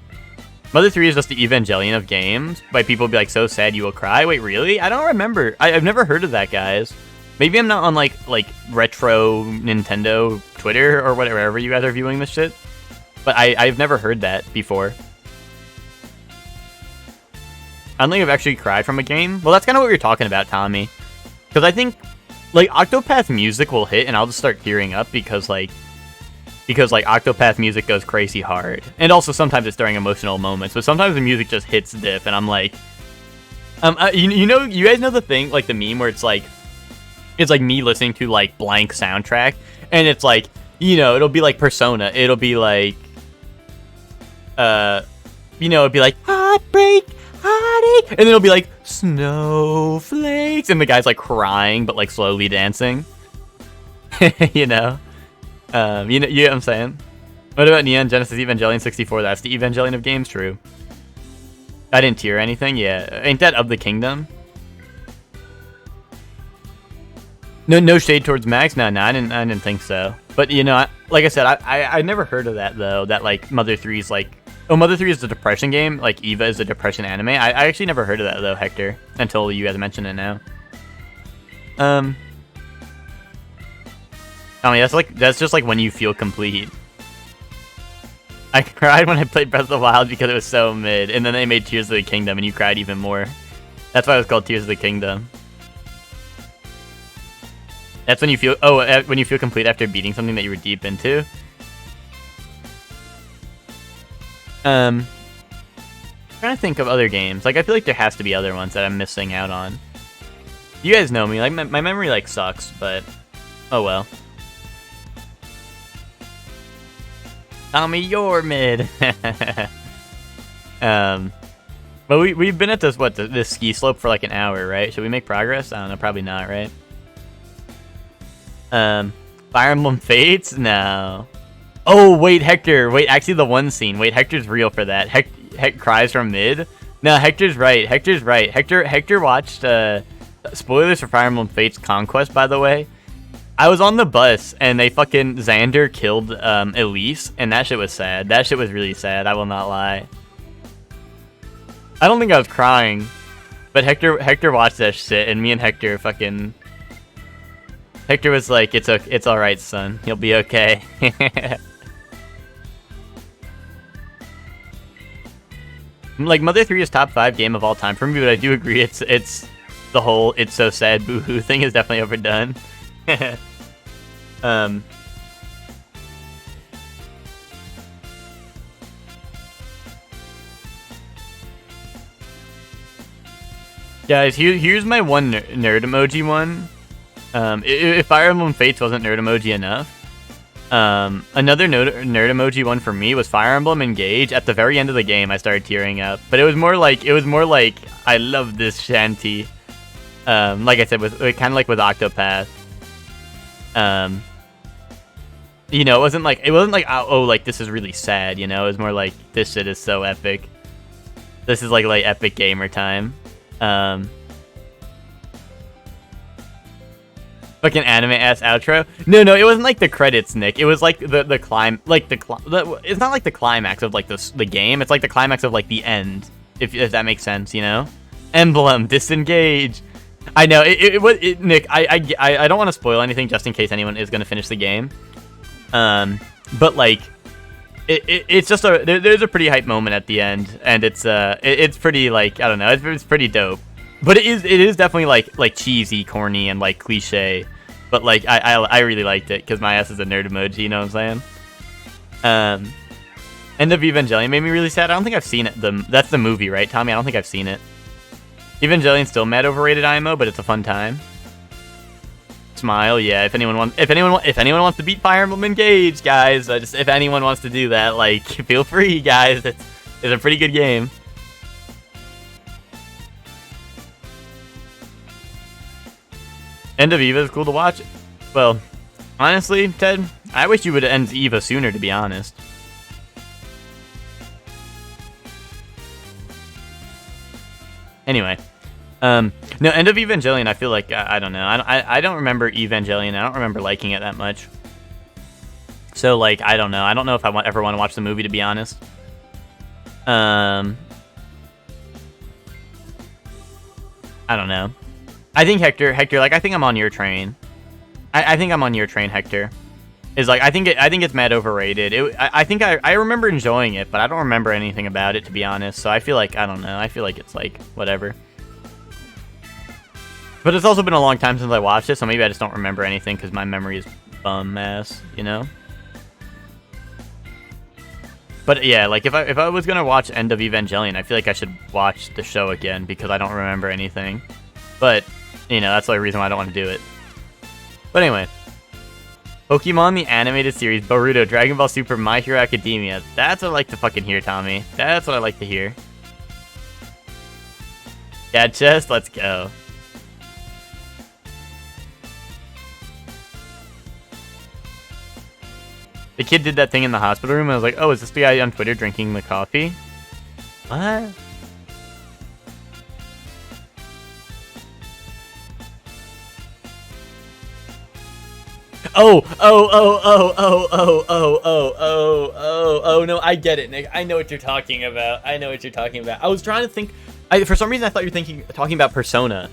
Mother 3 is just the Evangelion of games. By people be like, so sad you will cry. Wait, really? I don't remember. I've never heard of that, guys. Maybe I'm not on like retro Nintendo Twitter or whatever you guys are viewing this shit. But I've never heard that before. I don't think I've actually cried from a game. Well, that's kind of what you're talking about, Tommy. Because I think, like, Octopath music will hit, and I'll just start tearing up because Octopath music goes crazy hard. And also, sometimes it's during emotional moments, but sometimes the music just hits diff, and I'm like... you guys know the thing, like, the meme where it's like me listening to, like, blank soundtrack, and it's like, you know, it'll be like Persona. It'll be like... it'll be like, Heartbreak! And then it'll be like snowflakes, and the guy's like crying but like slowly dancing. you know what I'm saying? What about Neon Genesis Evangelion 64? That's the Evangelion of games. True. I didn't tear anything. Yeah, ain't that of the kingdom? No shade towards Max. No, I didn't think so. But you know, like I said, I never heard of that though. That like Mother 3's like. Oh, Mother 3 is the depression game, like Eva is the depression anime. I actually never heard of that though, Hector, until you guys mentioned it now. I mean, that's just like when you feel complete. I cried when I played Breath of the Wild because it was so mid, and then they made Tears of the Kingdom, and you cried even more. That's why it was called Tears of the Kingdom. That's when you feel when you feel complete after beating something that you were deep into. Trying to think of other games. Like, I feel like there has to be other ones that I'm missing out on. You guys know me. Like, my memory, like, sucks, but... Oh, well. Tommy, you're mid. But we've been at this, this ski slope for, like, an hour, right? Should we make progress? I don't know. Probably not, right? Fire Emblem Fates? No. Oh, wait, Hector. Wait, actually, the one scene. Wait, Hector's real for that. Heck cries from mid. No, Hector's right. Hector's right. Hector watched, spoilers for Fire Emblem Fates Conquest, by the way. I was on the bus, and they fucking, Xander killed, Elise, and that shit was sad. That shit was really sad, I will not lie. I don't think I was crying, but Hector watched that shit, and me and Hector fucking... Hector was like, it's alright, son. He'll be okay. Like, Mother 3 is top 5 game of all time for me, but I do agree it's the whole it's so sad boohoo thing is definitely overdone. Guys, here's my one nerd emoji one. If Fire Emblem Fates wasn't nerd emoji enough, another nerd emoji one for me was Fire Emblem Engage. At the very end of the game, I started tearing up, but it was more like I love this shanty. Like I said, with kind of like with Octopath. You know, it wasn't like oh like this is really sad. You know, it was more like this shit is so epic. This is like epic gamer time. Fucking anime ass outro. No, it wasn't like the credits, Nick. It was like the climb, like it's not like the climax of like the game. It's like the climax of like the end, if that makes sense, you know. Emblem disengage. I know it was Nick. I don't want to spoil anything just in case anyone is gonna finish the game. But like, it's just there's a pretty hype moment at the end, and it's pretty like I don't know, it's pretty dope. But it is definitely like cheesy, corny, and like cliche. But like I really liked it because my ass is a nerd emoji. You know what I'm saying? End of Evangelion made me really sad. I don't think I've seen it. That's the movie, right, Tommy? I don't think I've seen it. Evangelion's still mad overrated IMO, but it's a fun time. Smile, yeah. If anyone wants to beat Fire Emblem Engage, guys, if anyone wants to do that, like, feel free, guys. It's a pretty good game. End of Eva is cool to watch. Well, honestly, Ted, I wish you would end Eva sooner, to be honest. Anyway, no, End of Evangelion, I feel like, I don't know. I don't remember Evangelion. I don't remember liking it that much. So, like, I don't know. I don't know if I ever want to watch the movie, to be honest. I don't know. I think Hector, like, I think I'm on your train. I think I'm on your train, Hector. Is like, I think it's mad overrated. I think I remember enjoying it, but I don't remember anything about it, to be honest. So I feel like, I don't know. I feel like it's like, whatever. But it's also been a long time since I watched it, so maybe I just don't remember anything because my memory is bum ass, you know? But yeah, like, if I was gonna watch End of Evangelion, I feel like I should watch the show again because I don't remember anything. But, you know, that's the only reason why I don't want to do it. But anyway. Pokemon, the animated series, Boruto, Dragon Ball Super, My Hero Academia. That's what I like to fucking hear, Tommy. That's what I like to hear. Dad chest, let's go. The kid did that thing in the hospital room, and I was like, oh, is this the guy on Twitter drinking the coffee? What? Oh, no, I get it, Nick. I know what you're talking about. I was trying to think, for some reason I thought you were talking about Persona.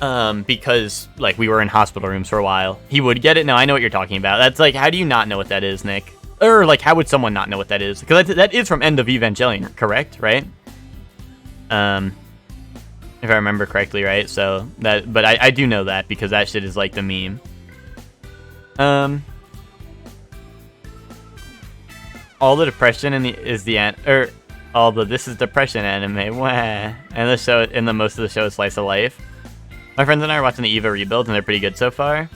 Because, like, we were in hospital rooms for a while. He would get it? No, I know what you're talking about. That's like, how do you not know what that is, Nick? Or, like, how would someone not know what that is? Because that is from End of Evangelion, correct? Right? If I remember correctly, right? So, but I do know that because that shit is, like, the meme. All the depression this is depression anime. Wah. And most of the show is slice of life. My friends and I are watching the Eva rebuilds, and they're pretty good so far.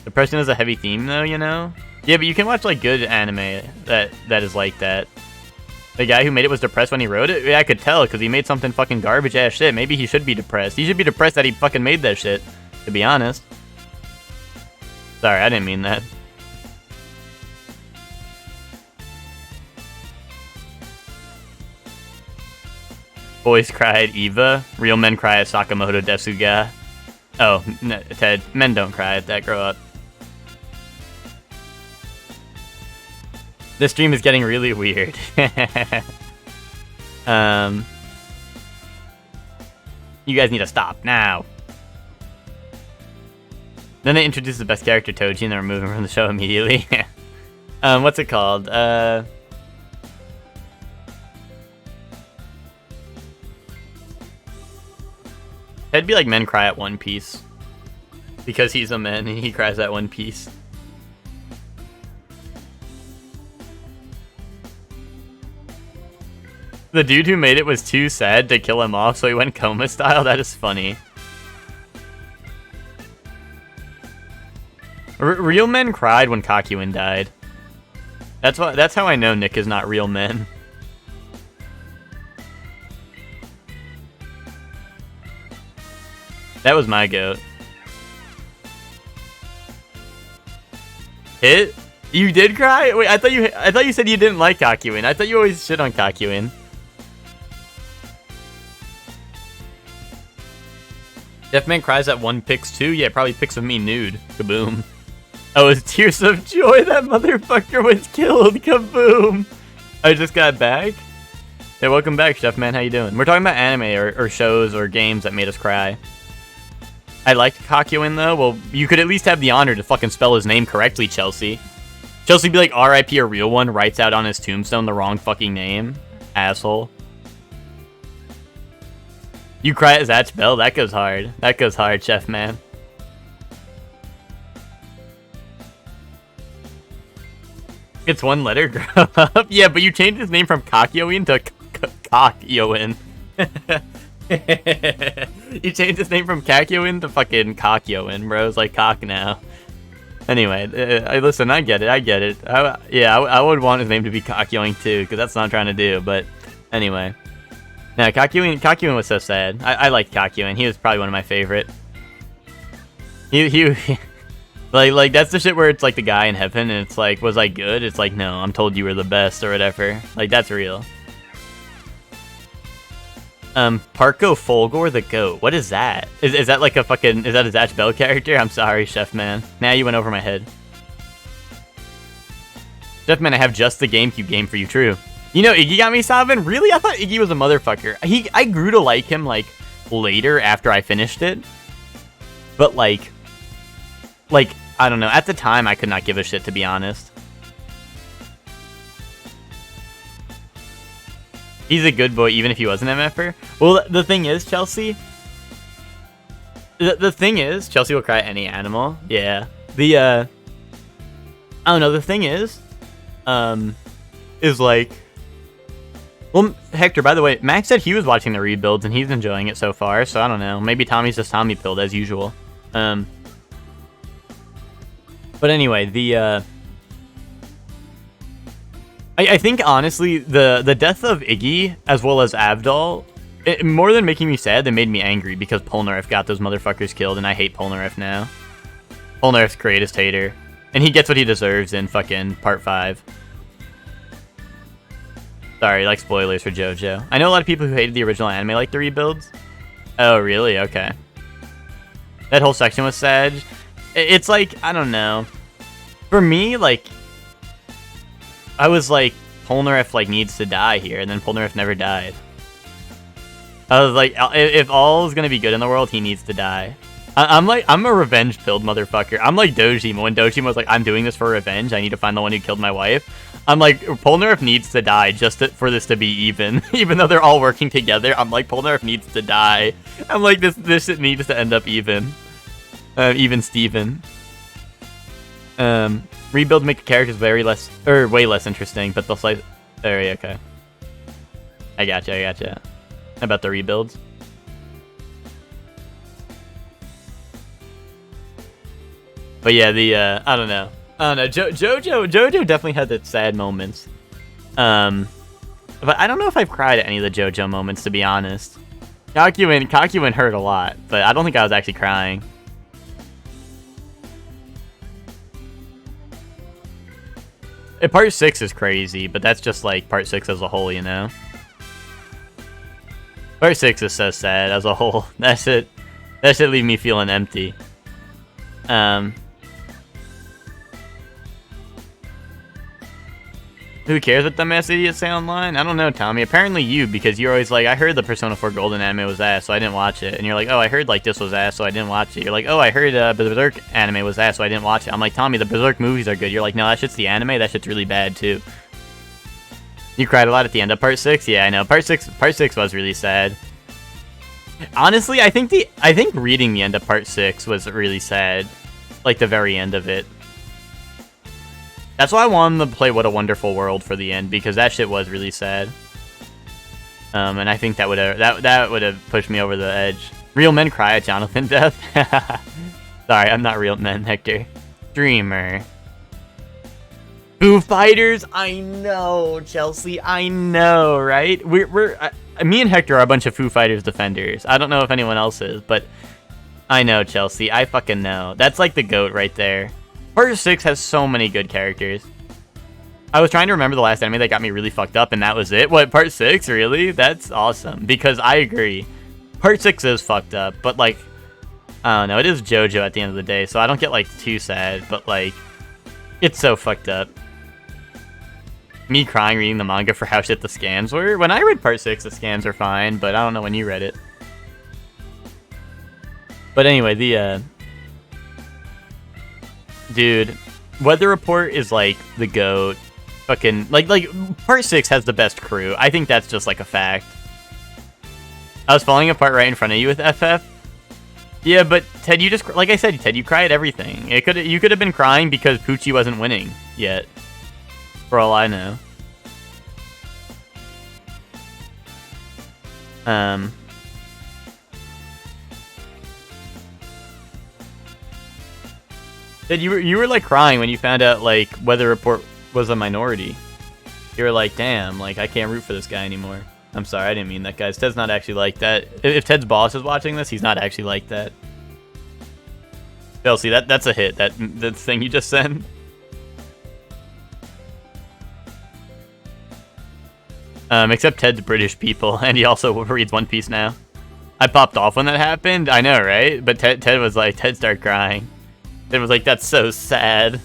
Depression is a heavy theme, though, you know? Yeah, but you can watch, like, good anime that is like that. The guy who made it was depressed when he wrote it? Yeah, I could tell, because he made something fucking garbage-ass shit. Maybe he should be depressed. He should be depressed that he fucking made that shit, to be honest. Sorry, I didn't mean that. Boys cry at Eva. Real men cry at Sakamoto Desuga. Oh, no, Ted. Men don't cry at that. Grow up. This stream is getting really weird. You guys need to stop now. Then they introduced the best character, Toji, and they remove him from the show immediately. What's it called? It'd be like men cry at One Piece. Because he's a man and he cries at One Piece. The dude who made it was too sad to kill him off, so he went coma style. That is funny. Real men cried when Kakyoin died. That's how I know Nick is not real men. That was my goat. Hit? You did cry? Wait, I thought you said you didn't like Kakyoin. I thought you always shit on Kakyoin. Deathman cries at one pics too? Yeah, probably pics of me nude. Kaboom. Oh, it's tears of joy. That motherfucker was killed. Kaboom. I just got back. Hey, welcome back, Chef Man. How you doing? We're talking about anime or shows or games that made us cry. I liked Kakyoin though. Well, you could at least have the honor to fucking spell his name correctly, Chelsea. Chelsea be like, R.I.P. a real one, writes out on his tombstone the wrong fucking name. Asshole. You cry at that spell? That goes hard. That goes hard, Chef Man. It's one letter, grow up. Yeah, but you changed his name from Kakyoin to Kakyoin. You changed his name from Kakyoin to fucking Kakyoin, bro. It's like cock now. Anyway, listen, I get it. I would want his name to be Kakyoin too, because that's what I'm trying to do, but anyway. No, Kakyoin was so sad. I liked Kakyoin. He was probably one of my favorite. He like that's the shit where it's like the guy in heaven and it's like, was I good? It's like, no, I'm told you were the best or whatever. Like, that's real. Parko Fulgore the Goat. What is that? Is that like a fucking, is that a Zatch Bell character? I'm sorry, Chef Man. Nah, you went over my head. Chef Man, I have just the GameCube game for you, true. You know, Iggy got me, Sabin? Really? I thought Iggy was a motherfucker. I grew to like him, like, later after I finished it. But, like, I don't know. At the time, I could not give a shit, to be honest. He's a good boy, even if he was an MFer. Well, the thing is, Chelsea... The thing is, Chelsea will cry at any animal. Yeah. I don't know, the thing is like... Well, Hector, by the way, Max said he was watching the rebuilds and he's enjoying it so far, so I don't know. Maybe Tommy's just Tommy pilled as usual. But anyway, I think, honestly, the death of Iggy, as well as Avdol, more than making me sad, they made me angry because Polnareff got those motherfuckers killed, and I hate Polnareff now. Polnareff's greatest hater. And he gets what he deserves in fucking Part 5. Sorry, like spoilers for JoJo. I know a lot of people who hated the original anime like the rebuilds. Oh, really? Okay. That whole section was sad. It's like, I don't know. For me, like, I was like, Polnareff, like, needs to die here, and then Polnareff never died. I was like, if all is gonna be good in the world, he needs to die. I'm a revenge-filled motherfucker. I'm like Dojima. When Dojima was like, I'm doing this for revenge, I need to find the one who killed my wife. I'm like, Polnareff needs to die just for this to be even. Even though they're all working together, I'm like, Polnareff needs to die. I'm like, this shit needs to end up even. Even Steven. Rebuild make the characters way less interesting, but they'll slice... okay. I gotcha. About the rebuilds. But yeah, I don't know. JoJo definitely had the sad moments. But I don't know if I've cried at any of the JoJo moments, to be honest. Kakyoin hurt a lot, but I don't think I was actually crying. Part 6 is crazy, but that's just like Part 6 as a whole, you know? Part 6 is so sad as a whole. That should leave me feeling empty. Who cares what dumbass idiots say online? I don't know, Tommy. Apparently you, because you're always like, I heard the Persona 4 Golden anime was ass, so I didn't watch it. And you're like, oh, I heard like this was ass, so I didn't watch it. You're like, oh, I heard Berserk anime was ass, so I didn't watch it. I'm like, Tommy, the Berserk movies are good. You're like, no, that shit's the anime. That shit's really bad too. You cried a lot at the end of Part 6? Yeah, I know. Part 6 was really sad. Honestly, I think reading the end of Part 6 was really sad. Like the very end of it. That's why I wanted to play What a Wonderful World for the end, because that shit was really sad. And I think that would have pushed me over the edge. Real men cry at Jonathan death. Sorry, I'm not real men, Hector. Dreamer. Foo Fighters. I know, Chelsea. I know, right? Me and Hector are a bunch of Foo Fighters defenders. I don't know if anyone else is, but I know, Chelsea. I fucking know. That's like the GOAT right there. Part 6 has so many good characters. I was trying to remember the last anime that got me really fucked up, and that was it. What, Part 6? Really? That's awesome. Because I agree. Part 6 is fucked up, but, like, I don't know. It is JoJo at the end of the day, so I don't get, like, too sad, but, like, it's so fucked up. me crying reading the manga for how shit the scans were. When I read part 6, the scans were fine, but I don't know when you read it. But anyway, dude, Weather Report is like the GOAT. Fucking like part 6 has the best crew. I think that's just like a fact. I was falling apart right in front of you with FF. Yeah, but Ted, you just, like I said, Ted, you cry at everything. You could have been crying because Poochie wasn't winning yet. For all I know. Ted, you were like crying when you found out like Weather Report was a minority. You were like, damn, like I can't root for this guy anymore. I'm sorry, I didn't mean that, guys. Ted's not actually like that. If Ted's boss is watching this, he's not actually like that. Chelsea, that's a hit. That thing you just sent. Except Ted's British people, and he also reads One Piece now. I popped off when that happened. I know, right? But Ted started crying. Ted was like, that's so sad.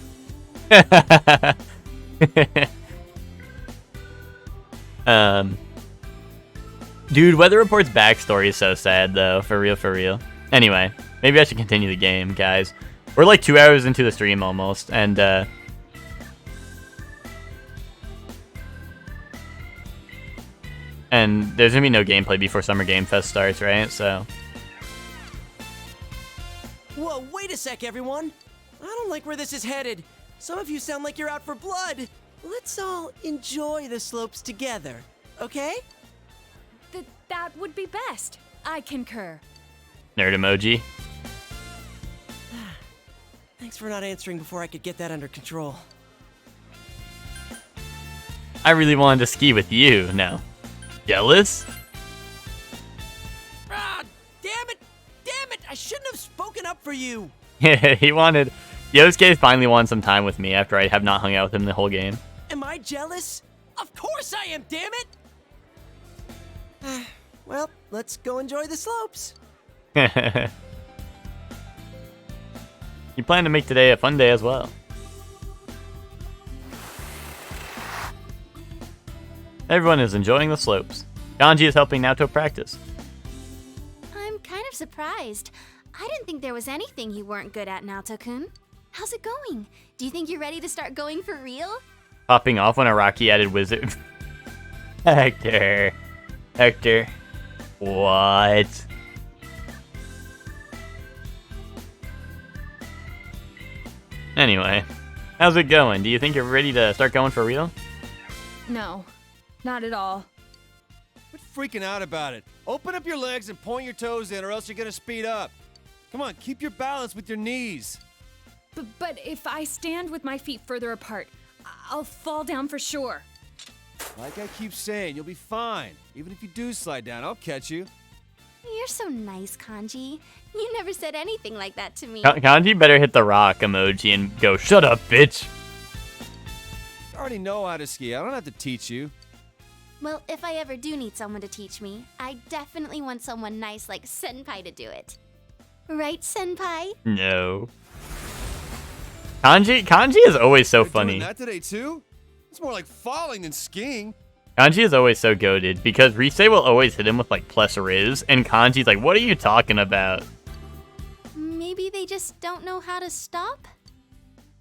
Dude, Weather Report's backstory is so sad, though. For real. Anyway, maybe I should continue the game, guys. We're like 2 hours into the stream almost, and there's gonna be no gameplay before Summer Game Fest starts, right? So. Whoa, wait a sec, everyone. I don't like where this is headed. Some of you sound like you're out for blood. Let's all enjoy the slopes together, okay? That would be best. I concur. Nerd emoji. Thanks for not answering before I could get that under control. I really wanted to ski with you. No. Jealous? Ah, damn it! I shouldn't have spoken up for you. He wanted... Yosuke finally wanted some time with me after I have not hung out with him the whole game. Am I jealous? Of course I am, damn it! Well, let's go enjoy the slopes. You plan to make today a fun day as well. Everyone is enjoying the slopes. Kanji is helping Naoto practice. I'm kind of surprised. I didn't think there was anything you weren't good at, Naoto-kun. How's it going? Do you think you're ready to start going for real? Popping off when Araki added wizard. Hector. What? Anyway, how's it going? Do you think you're ready to start going for real? No, not at all. Quit freaking out about it. Open up your legs and point your toes in, or else you're gonna speed up. Come on, keep your balance with your knees. But if I stand with my feet further apart, I'll fall down for sure. Like I keep saying, you'll be fine. Even if you do slide down, I'll catch you. You're so nice, Kanji. You never said anything like that to me. Kanji better hit the rock emoji and go, shut up, bitch. I already know how to ski. I don't have to teach you. Well, if I ever do need someone to teach me, I definitely want someone nice like Senpai to do it. Right, Senpai? No. Kanji is always so You're funny. doing that today too? It's more like falling than skiing. Kanji is always so goated because Rise will always hit him with like plus Riz, and Kanji's like, what are you talking about? Maybe they just don't know how to stop?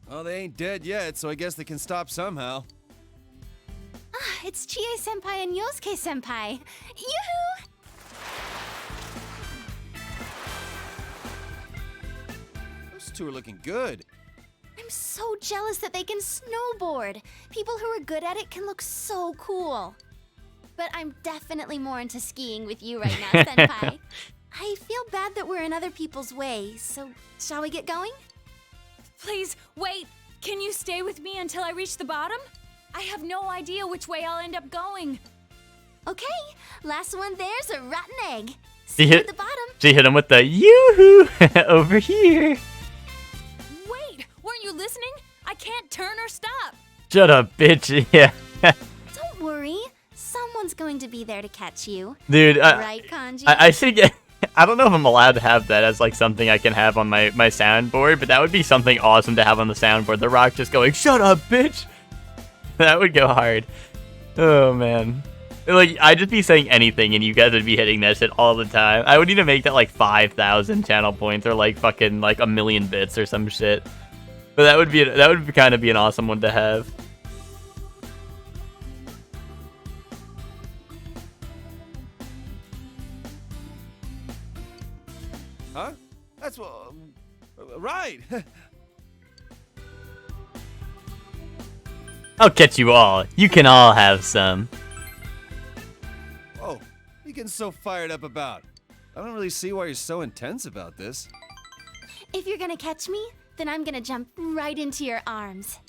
Well, they ain't dead yet, so I guess they can stop somehow. Ah, it's Chie Senpai and Yosuke Senpai. Yoo-hoo! Those two are looking good. I'm so jealous that they can snowboard. People who are good at it can look so cool. But I'm definitely more into skiing with you right now, Senpai. I feel bad that we're in other people's way, so shall we get going? Please, wait. Can you stay with me until I reach the bottom? I have no idea which way I'll end up going. Okay, last one there's a rotten egg. She See you hit- at the bottom. She hit him with the yoo-hoo over here. Wait, weren't you listening? I can't turn or stop. Shut up, bitch. Yeah. Don't worry, someone's going to be there to catch you. Dude, Right, Kanji? I should get... I don't know if I'm allowed to have that as like something I can have on my soundboard, but that would be something awesome to have on the soundboard. The Rock just going, shut up, bitch. That would go hard. Oh man. Like, I'd just be saying anything and you guys would be hitting that shit all the time. I would need to make that like 5,000 channel points or like fucking like 1,000,000 bits or some shit. But that would kind of be an awesome one to have. Huh? That's what. Right. I'll catch you all. You can all have some. Whoa, what are you getting so fired up about? I don't really see why you're so intense about this. If you're gonna catch me, then I'm gonna jump right into your arms.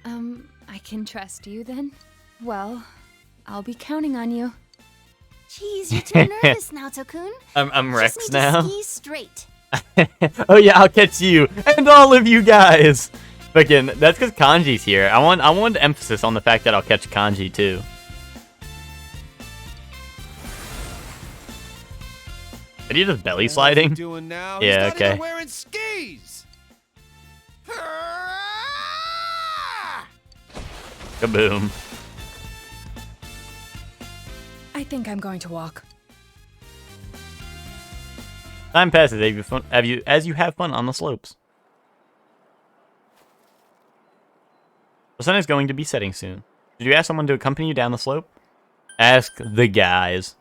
I can trust you then? Well, I'll be counting on you. Jeez, you're too nervous now, Tokun. I'm Rex Just need now. to ski straight. Oh yeah, I'll catch you and all of you guys. Fucking, that's because Kanji's here. I want emphasis on the fact that I'll catch Kanji too. Are you just belly sliding? What's he doing now? Yeah, He's not okay. even wearing skis. Kaboom. I think I'm going to walk. Time passes as you have fun on the slopes. The sun is going to be setting soon. Did you ask someone to accompany you down the slope? Ask the guys.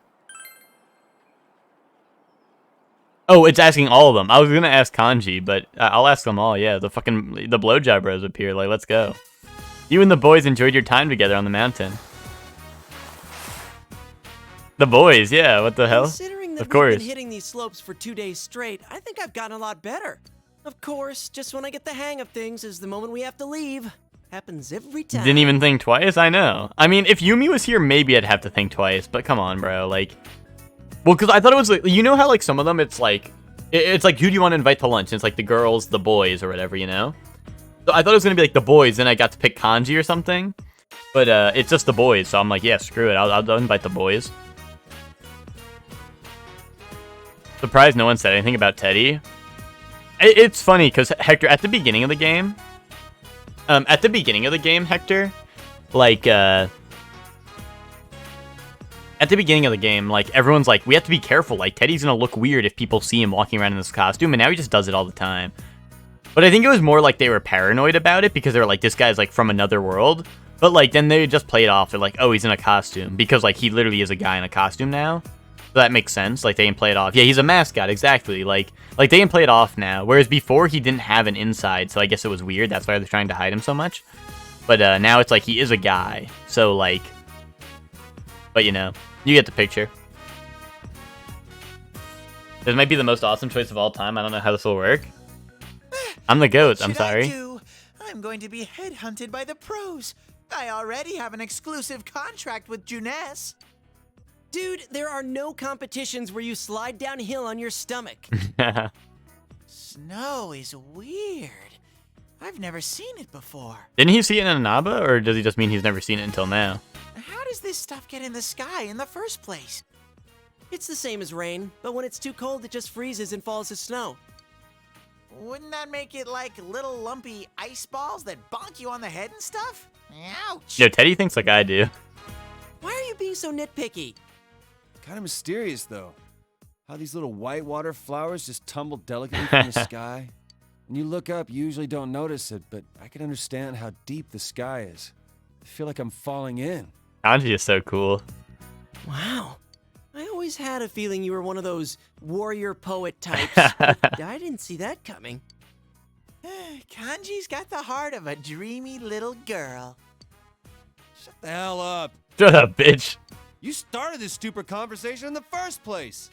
Oh, it's asking all of them. I was gonna ask Kanji, but I'll ask them all. Yeah, the blowjob bros appear. Like, let's go. You and the boys enjoyed your time together on the mountain. The boys, yeah. What the hell? Considering that Of course. we've been hitting these slopes for 2 days straight, I think I've gotten a lot better. Of course, just when I get the hang of things is the moment we have to leave. Happens every time. Didn't even think twice. I know. I mean, if Yumi was here, maybe I'd have to think twice. But come on, bro. Like, well, because I thought it was like, you know how like some of them, it's like who do you want to invite to lunch? And it's like the girls, the boys, or whatever, you know. So I thought it was gonna be like the boys, then I got to pick Kanji or something. But it's just the boys, so I'm like, yeah, screw it. I'll invite the boys. Surprised no one said anything about Teddy. It's funny because Hector at the beginning of the game. Hector, like, at the beginning of the game, like, everyone's like, we have to be careful, like, Teddy's gonna look weird if people see him walking around in this costume, and now he just does it all the time. But I think it was more like they were paranoid about it, because they were like, this guy's, like, from another world, but, like, then they just play it off, they're like, oh, he's in a costume, because, like, he literally is a guy in a costume now. So that makes sense, like, they can play it off. Yeah, he's a mascot, exactly, like they can play it off now, whereas before he didn't have an inside, so I guess it was weird, that's why they're trying to hide him so much. But now it's like he is a guy, so like, but you know, you get the picture. This might be the most awesome choice of all time. I don't know how this will work. I'm the goat, I'm sorry. I'm going to be headhunted by the pros. I already have an exclusive contract with Junes. Dude, there are no competitions where you slide downhill on your stomach. Snow is weird. I've never seen it before. Didn't he see it in Anaba, or does he just mean he's never seen it until now? How does this stuff get in the sky in the first place? It's the same as rain, but when it's too cold, it just freezes and falls as snow. Wouldn't that make it like little lumpy ice balls that bonk you on the head and stuff? Ouch. No, Teddy thinks like I do. Why are you being so nitpicky? Kind of mysterious, though. How these little whitewater flowers just tumble delicately from the sky. When you look up, you usually don't notice it, but I can understand how deep the sky is. I feel like I'm falling in. Kanji is so cool. Wow. I always had a feeling you were one of those warrior poet types. But I didn't see that coming. Kanji's got the heart of a dreamy little girl. Shut the hell up. Shut up, bitch. You started this stupid conversation in the first place.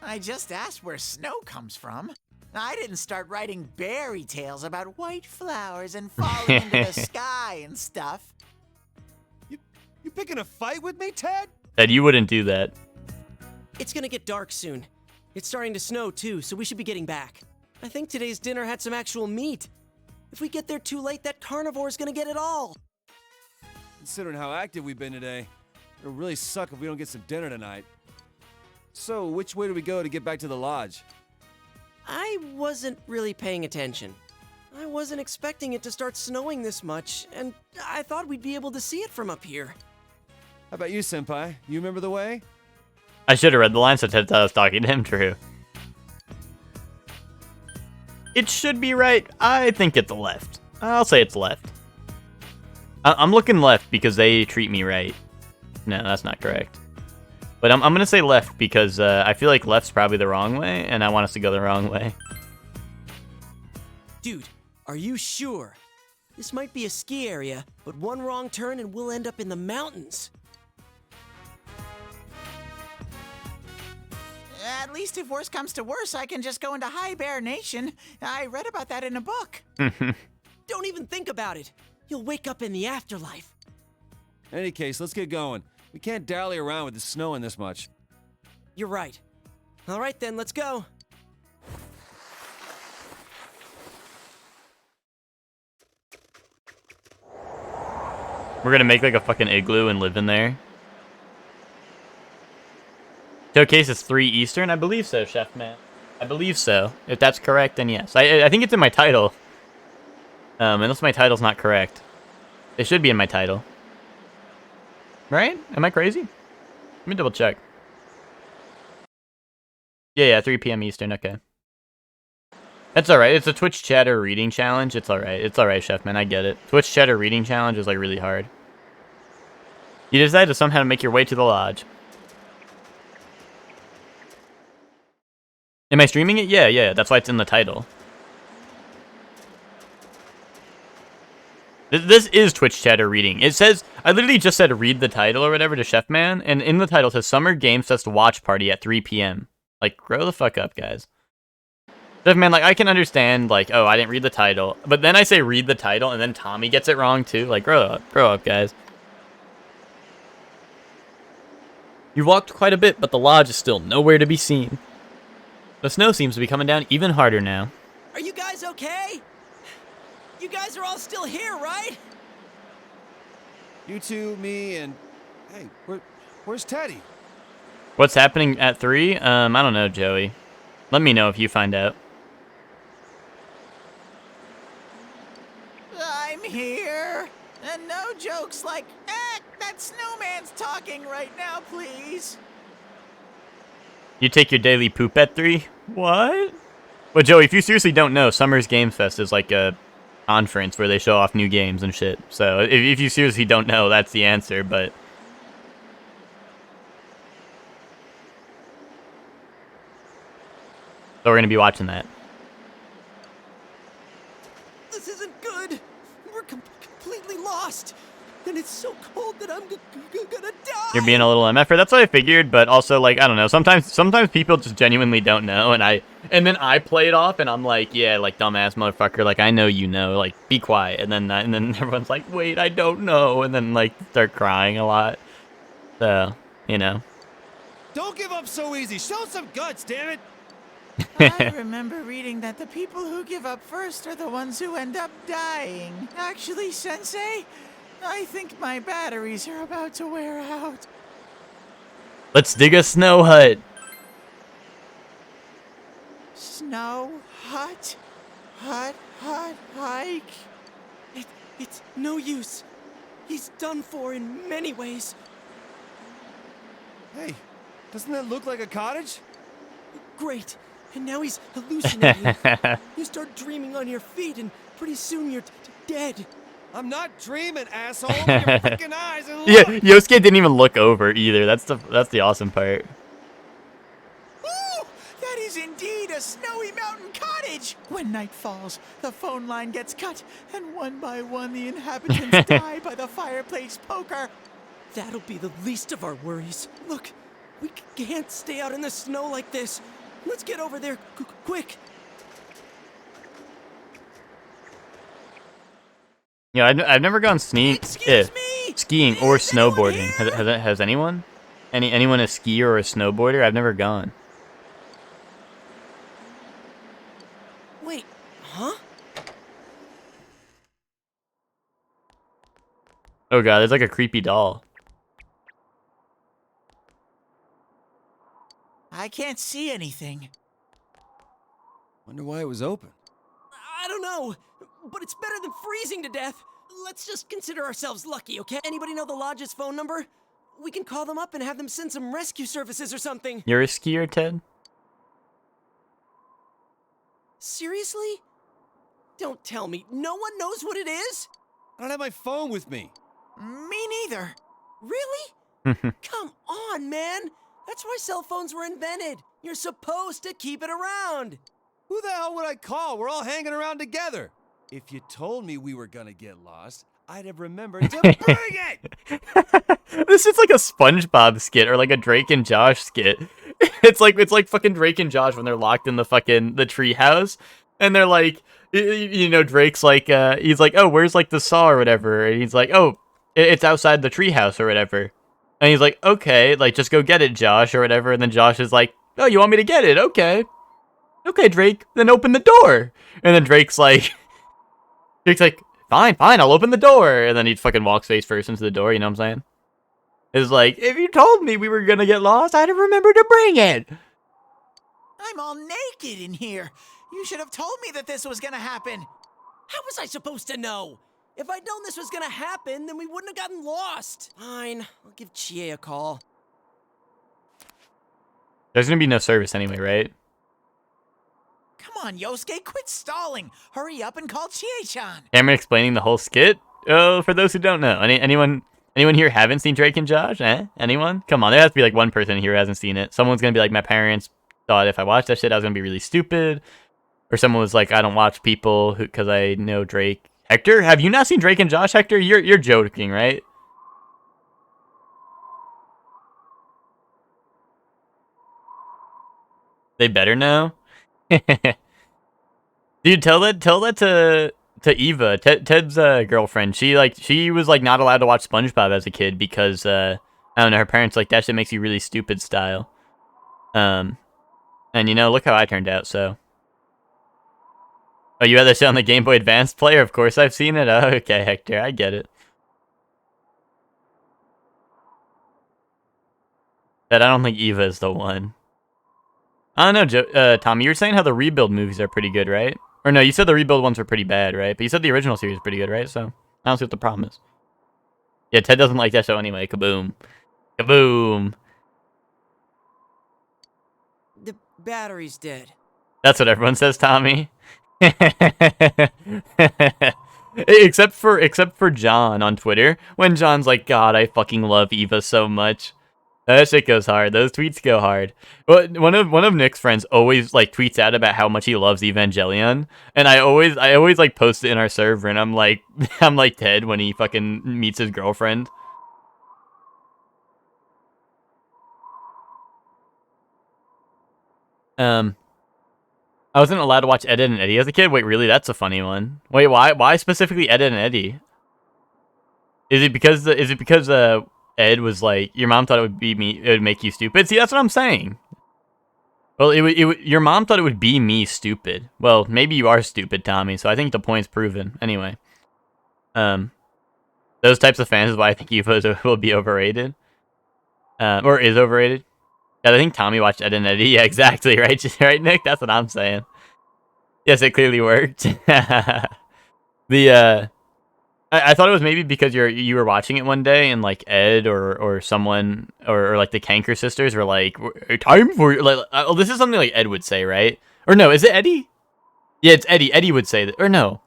I just asked where snow comes from. I didn't start writing fairy tales about white flowers and falling into the sky and stuff. You picking a fight with me, Ted? Ted, you wouldn't do that. It's gonna get dark soon. It's starting to snow too, so we should be getting back. I think today's dinner had some actual meat. If we get there too late, that carnivore's gonna get it all. Considering how active we've been today, it'll really suck if we don't get some dinner tonight. So, which way do we go to get back to the lodge? I wasn't really paying attention. I wasn't expecting it to start snowing this much, and I thought we'd be able to see it from up here. How about you, Senpai? You remember the way? I should have read the line since I was talking to him, true. It should be right. I think it's left. I'll say it's left. I'm looking left because they treat me right. No, that's not correct. But I'm gonna say left because I feel like left's probably the wrong way, and I want us to go the wrong way. Dude, are you sure? This might be a ski area, but one wrong turn and we'll end up in the mountains. At least if worse comes to worse, I can just go into High Bear Nation. I read about that in a book. Don't even think about it. You'll wake up in the afterlife. In any case, let's get going. We can't dally around with the snow in this much. You're right. All right then, let's go. We're gonna make like a fucking igloo and live in there. Showcase is 3 Eastern? I believe so, Chef Man. I believe so. If that's correct, then yes. I think it's in my title. Unless my title's not correct. It should be in my title. Right? Am I crazy? Let me double check. Yeah, 3 p.m. Eastern, okay. That's alright. It's a Twitch chatter reading challenge. It's alright. It's alright, Chef Man. I get it. Twitch chatter reading challenge is like really hard. You decide to somehow make your way to the lodge. Am I streaming it? Yeah. That's why it's in the title. This is Twitch chatter reading. It says, I literally just said read the title or whatever to Chef Man, and in the title it says Summer Games Fest Watch Party at 3 p.m. Like, grow the fuck up, guys. Chef Man, like, I can understand, like, oh, I didn't read the title, but then I say read the title, and then Tommy gets it wrong too. Like, grow up, guys. You walked quite a bit, but the lodge is still nowhere to be seen. The snow seems to be coming down even harder now. Are you guys okay? You guys are all still here, right? You two, me, and... Hey, where's Teddy? What's happening at 3? I don't know, Joey. Let me know if you find out. I'm here. And no jokes like, that snowman's talking right now, please. You take your daily poop at 3? What? Well, Joey, if you seriously don't know, Summer's Games Fest is like a conference where they show off new games and shit. So if you seriously don't know, that's the answer, but... So we're going to be watching that. This isn't good. We're completely lost. And it's so cold that I'm gonna die. You're being a little MFer. That's what I figured, but also, like, I don't know. Sometimes people just genuinely don't know, and then I play it off, and I'm like, yeah, like, dumbass motherfucker, like, I know you know, like, be quiet. And then everyone's like, wait, I don't know, and then, like, start crying a lot. So, you know. Don't give up so easy. Show some guts, damn it. I remember reading that the people who give up first are the ones who end up dying. Actually, Sensei, I think my batteries are about to wear out. Let's dig a snow hut. Snow hut? Hike? It's no use. He's done for in many ways. Hey, doesn't that look like a cottage? Great. And now he's hallucinating. You start dreaming on your feet, and pretty soon you're dead. I'm not dreaming, asshole. Open your freaking eyes and look. Yeah, Yosuke didn't even look over either. That's the awesome part. Ooh, that is indeed a snowy mountain cottage. When night falls, the phone line gets cut, and one by one the inhabitants die by the fireplace poker. That'll be the least of our worries. Look, we can't stay out in the snow like this. Let's get over there quick. Yeah, I've never gone skiing or snowboarding. Has anyone? Anyone a skier or a snowboarder? I've never gone. Wait, huh? Oh god, there's like a creepy doll. I can't see anything. Wonder why it was open. I don't know, but it's better than freezing to death. Let's just consider ourselves lucky, okay? Anybody know the lodge's phone number? We can call them up and have them send some rescue services or something. You're a skier, Ted? Seriously? Don't tell me. No one knows what it is? I don't have my phone with me. Me neither. Really? Come on, man. That's why cell phones were invented. You're supposed to keep it around. Who the hell would I call? We're all hanging around together. If you told me we were gonna get lost, I'd have remembered to bring it! This is like a SpongeBob skit or like a Drake and Josh skit. It's like fucking Drake and Josh when they're locked in the tree house, and they're like, you know, Drake's like, he's like, oh, where's like the saw or whatever, and he's like, oh, it's outside the tree house or whatever, and he's like, okay, like just go get it, Josh, or whatever, and then Josh is like, oh, you want me to get it? Okay, Drake, then open the door, and then Drake's like, fine, I'll open the door, and then he fucking walks face first into the door. You know what I'm saying? It's like, if you told me we were gonna get lost, I'd have remembered to bring it. I'm all naked in here. You should have told me that this was gonna happen. How was I supposed to know? If I'd known this was gonna happen, then we wouldn't have gotten lost. Fine, I'll give Chie a call. There's gonna be no service anyway, right? Come on, Yosuke, quit stalling. Hurry up and call Chie-chan. Cameron explaining the whole skit? Oh, for those who don't know. Anyone here haven't seen Drake and Josh? Anyone? Come on, there has to be like one person here who hasn't seen it. Someone's gonna be like, my parents thought if I watched that shit I was gonna be really stupid. Or someone was like, I don't watch people because I know Drake. Hector, have you not seen Drake and Josh, Hector? You're joking, right? They better know. Dude, tell that to Eva, Ted's girlfriend. She was like not allowed to watch SpongeBob as a kid because I don't know, her parents like that shit makes you really stupid style. And you know, look how I turned out. So, oh, you had that shit on the Game Boy Advance player? Of course I've seen it. Oh, okay, Hector, I get it. But I don't think Eva is the one. I don't know, Tommy, you were saying how the Rebuild movies are pretty good, right? Or no, you said the Rebuild ones were pretty bad, right? But you said the original series is pretty good, right? So, I don't see what the problem is. Yeah, Ted doesn't like that show anyway. Kaboom. Kaboom. The battery's dead. That's what everyone says, Tommy. except for John on Twitter. When John's like, God, I fucking love Eva so much. That shit goes hard. Those tweets go hard. Well, one of Nick's friends always like tweets out about how much he loves Evangelion, and I always like post it in our server, and I'm like Ted when he fucking meets his girlfriend. I wasn't allowed to watch Ed, Edd and Eddy as a kid. Wait, really? That's a funny one. Wait, why specifically Ed, Edd and Eddy? Is it because Ed was like, your mom thought it would make you stupid? See, that's what I'm saying. Well, your mom thought it would be me stupid. Well, maybe you are stupid, Tommy, so I think the point's proven. Anyway. Those types of fans is why I think Eva will be overrated. Or is overrated. Yeah, I think Tommy watched Ed, Edd and Eddy. Yeah, exactly, right? Right, Nick? That's what I'm saying. Yes, it clearly worked. I thought it was maybe because you were watching it one day and like Ed or someone or like the Kanker sisters were like, time for like, oh, this is something like Ed would say, right? Or no, is it Eddie? Yeah, it's Eddie. Eddie would say that, or no,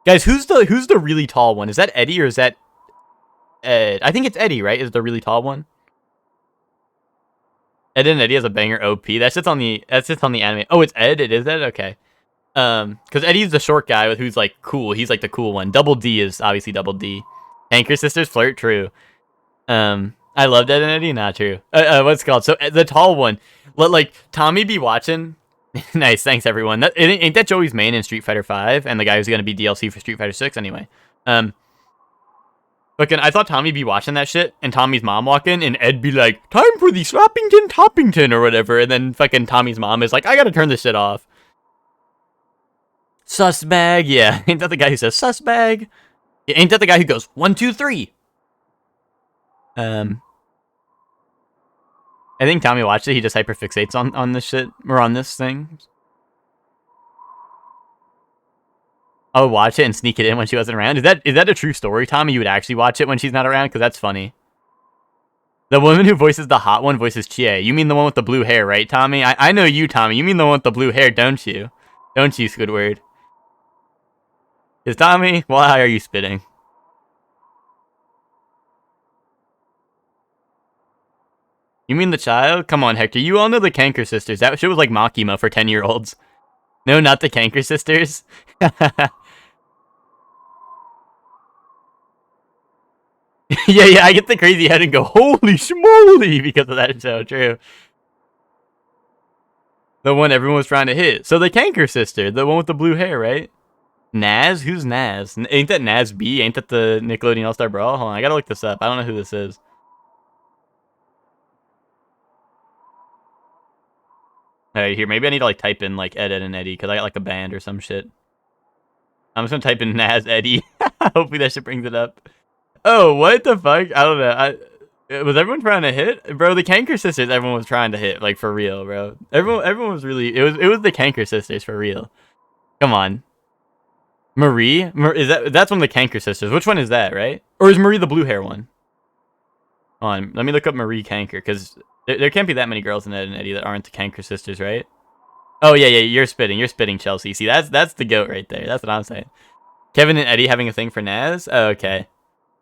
guys, who's the really tall one? Is that Eddie or is that Ed? I think it's Eddie, right? Is the really tall one? Ed and Eddie has a banger OP. That sits on the anime. Oh, it's Ed. It is Ed. Okay. Because Eddie's the short guy who's like cool. He's like the cool one. Double D is obviously Double D. Anchor Sisters flirt. True. I loved Ed and Eddie. Not true. What's it called? So the tall one. Let like Tommy be watching. Nice. Thanks everyone. Ain't that Joey's main in Street Fighter 5 and the guy who's gonna be DLC for Street Fighter 6 anyway. Fucking, I thought Tommy be watching that shit, and Tommy's mom walk in, and Ed be like, time for the Slappington Toppington, or whatever, and then fucking Tommy's mom is like, I gotta turn this shit off. Sussbag, yeah. Ain't that the guy who says sussbag? Yeah, ain't that the guy who goes, 1, 2, 3? I think Tommy watched it, he just hyperfixates on this shit, or on this thing. I would watch it and sneak it in when she wasn't around. Is that a true story, Tommy? You would actually watch it when she's not around? Because that's funny. The woman who voices the hot one voices Chie. You mean the one with the blue hair, right, Tommy? I know you, Tommy. You mean the one with the blue hair, don't you? Don't you, Squidward? Is Tommy? Why are you spitting? You mean the child? Come on, Hector. You all know the Kanker sisters. That shit was like Makima for 10-year-olds. No, not the Kanker sisters. yeah, I get the crazy head and go, holy schmoly, because of that show, true. The one everyone was trying to hit. So the Kanker sister, the one with the blue hair, right? Naz? Who's Naz? Ain't that Naz B? Ain't that the Nickelodeon All-Star Brawl? Hold on, I gotta look this up. I don't know who this is. Alright, here, maybe I need to like type in like Ed, Ed, and Eddie, because I got like a band or some shit. I'm just gonna type in Naz Eddie. Hopefully that shit brings it up. Oh, what the fuck? I don't know. Was everyone trying to hit? Bro, the Kanker sisters, everyone was trying to hit, like for real, bro. Everyone was really, it was the Kanker sisters for real. Come on. Marie? That's one of the Kanker sisters. Which one is that, right? Or is Marie the blue hair one? Hold on, let me look up Marie Kanker, because there can't be that many girls in Ed and Eddie that aren't the Kanker sisters, right? Oh, yeah, you're spitting, Chelsea. See, that's the goat right there. That's what I'm saying. Kevin and Eddie having a thing for Naz? Oh, okay.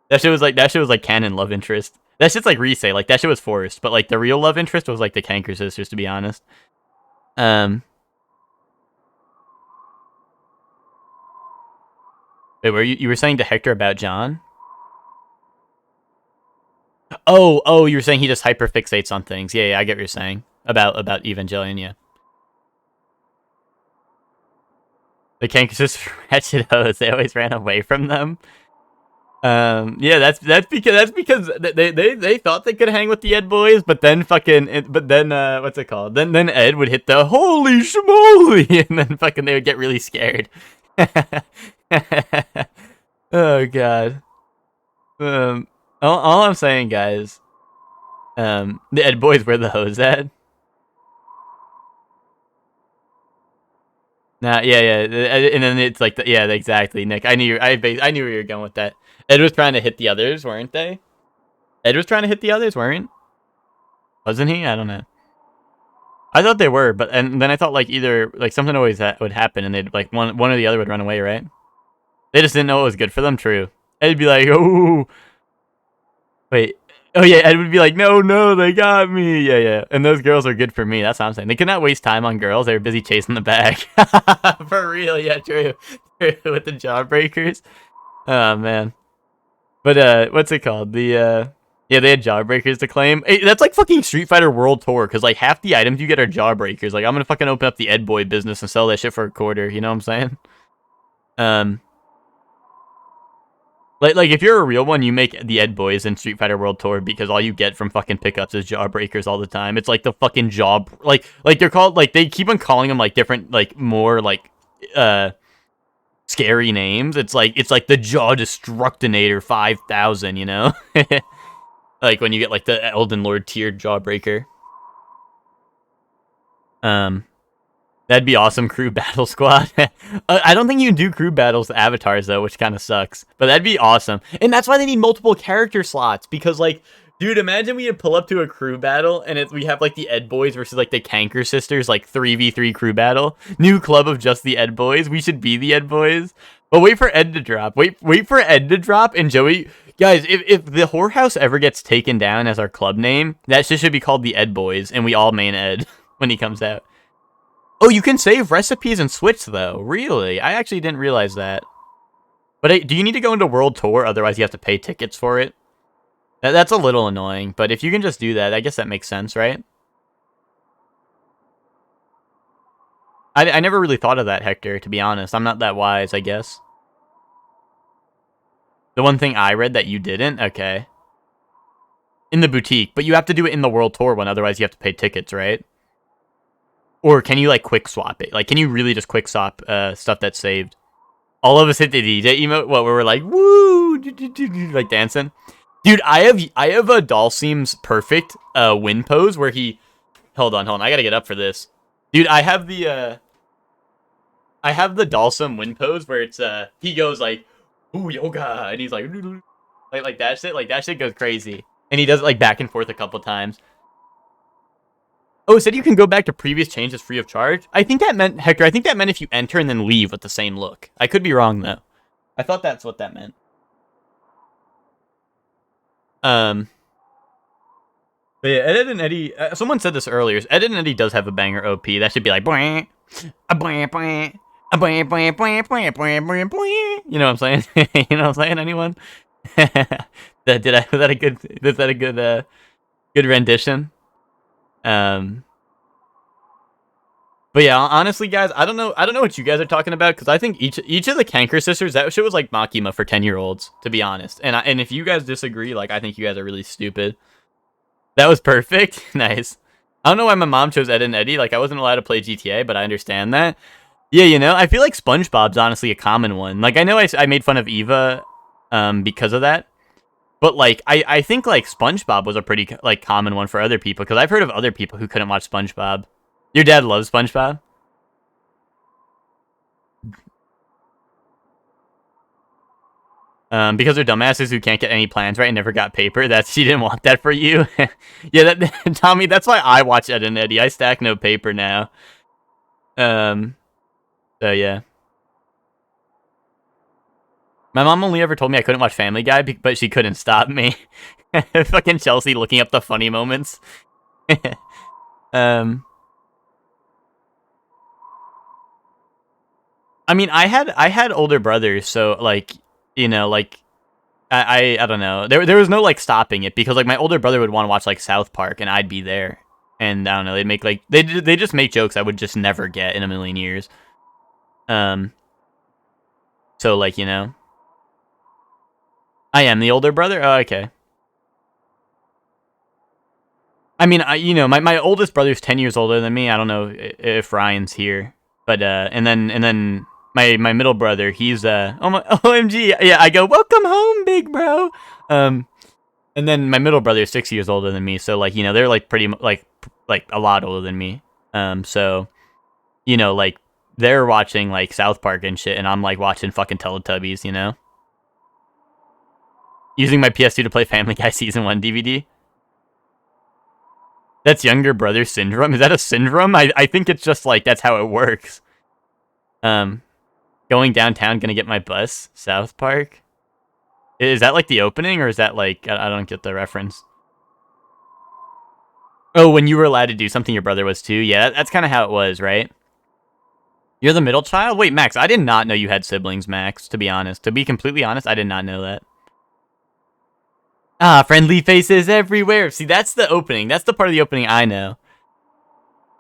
That shit was like canon love interest. That shit's like Risei. Like, that shit was forced. But, like, the real love interest was, like, the Kanker sisters, to be honest. Wait, you were saying to Hector about John? Oh, you were saying he just hyperfixates on things. Yeah, I get what you're saying. About Evangelion, yeah. The Kanker sisters were wretched hoes. They always ran away from them. Yeah, that's because they thought they could hang with the Ed boys, but then what's it called? Then Ed would hit the holy schmoly, and then fucking they would get really scared. Oh god. All I'm saying, guys, the Ed boys, where the hoes at? Nah, yeah, and then it's like, yeah, exactly, Nick. I knew where you were going with that. Ed was trying to hit the others, weren't they? Ed was trying to hit the others, weren't? Wasn't he? I don't know. I thought they were, but and then I thought like either like something always would happen, and they'd like one or the other would run away, right? They just didn't know it was good for them. True. Ed'd be like, oh, wait. Oh yeah, Ed would be like, no, they got me. Yeah. And those girls are good for me. That's what I'm saying. They could not waste time on girls. They were busy chasing the bag. For real, yeah, true. With the jawbreakers. Oh man. But what's it called? Yeah, they had jawbreakers to claim. Hey, that's like fucking Street Fighter World Tour, because like half the items you get are jawbreakers. Like I'm gonna fucking open up the Ed Boy business and sell that shit for a quarter. You know what I'm saying? Like if you're a real one, you make the Ed Boys in Street Fighter World Tour, because all you get from fucking pickups is jawbreakers all the time. It's like the fucking like they're called, like they keep on calling them like different, like more like scary names. It's like the Jaw Destructinator 5000, you know? Like when you get like the Elden Lord tiered jawbreaker. That'd be awesome. Crew battle squad. I don't think you can do crew battles with avatars though, which kind of sucks. But that'd be awesome. And that's why they need multiple character slots, because like, dude, imagine we had pull up to a crew battle and we have like the Ed Boys versus like the Kanker sisters, like 3v3 crew battle. New club of just the Ed Boys. We should be the Ed Boys. But wait for Ed to drop. Wait for Ed to drop, and Joey. Guys, if the whorehouse ever gets taken down as our club name, that shit should be called the Ed Boys, and we all main Ed when he comes out. Oh, you can save recipes and Switch, though. Really? I actually didn't realize that. But do you need to go into World Tour? Otherwise, you have to pay tickets for it. That's a little annoying. But if you can just do that, I guess that makes sense, right? I never really thought of that, Hector, to be honest. I'm not that wise, I guess. The one thing I read that you didn't? Okay. In the boutique. But you have to do it in the World Tour one. Otherwise, you have to pay tickets, right? Or can you, like, quick swap it? Like, can you really just quick swap stuff that's saved? All of us hit the DJ emote, where we're like, woo, like dancing. Dude, I have a Dalsim's perfect win pose where he... Hold on, I gotta get up for this. Dude, I have the... I have the Dalsum win pose where it's he goes like, ooh, yoga, and he's like that shit. Like that shit goes crazy, and he does it like back and forth a couple times. Oh, it said you can go back to previous changes free of charge. I think that meant, Hector, I think that meant if you enter and then leave with the same look. I could be wrong, though. I thought that's what that meant. But yeah, Ed, Edd n Eddy, someone said this earlier. Ed, Edd n Eddy does have a banger OP. That should be like, boing, a boing, boing, a boing, boing, boing, boing, boing, boing, boing. You know what I'm saying? You know what I'm saying, anyone? Was that a good rendition? But yeah, honestly, guys, I don't know what you guys are talking about, because I think each of the Kanker sisters, that shit was like Makima for 10-year-olds, to be honest. And if you guys disagree, like, I think you guys are really stupid. That was perfect. Nice. I don't know why my mom chose Ed, Edd n Eddy. Like, I wasn't allowed to play GTA, but I understand that. Yeah, you know, I feel like SpongeBob's honestly a common one. Like, I know I made fun of Eva because of that. But, like, I think, like, SpongeBob was a pretty, like, common one for other people, because I've heard of other people who couldn't watch SpongeBob. Your dad loves SpongeBob? Because they're dumbasses who can't get any plans right and never got paper. She didn't want that for you. Yeah, Tommy, that's why I watch Ed, Edd n Eddy. I stack no paper now. So yeah. My mom only ever told me I couldn't watch Family Guy, but she couldn't stop me. Fucking Chelsea looking up the funny moments. I mean, I had older brothers, so like, you know, like I don't know. There was no like stopping it, because like my older brother would want to watch like South Park and I'd be there. And I don't know, they'd make like they just make jokes I would just never get in a million years. So like, you know, I am the older brother. Oh, okay. I mean, you know, my oldest brother's 10 years older than me. I don't know if Ryan's here, but and then my middle brother, he's OMG, yeah, I go, welcome home, big bro. And then my middle brother is 6 years older than me, so like, you know, they're like pretty like a lot older than me. So, you know, like they're watching like South Park and shit, and I'm like watching fucking Teletubbies, you know, using my PS2 to play Family Guy Season 1 DVD. That's younger brother syndrome. Is that a syndrome? I think it's just like that's how it works. Going downtown, gonna get my bus. South Park. Is that like the opening, or is that like I don't get the reference? Oh, when you were allowed to do something, your brother was too. Yeah, that's kind of how it was, right? You're the middle child. Wait, Max, I did not know you had siblings, Max. To be honest, to be completely honest, I did not know that. Ah, friendly faces everywhere. See, that's the opening. That's the part of the opening I know.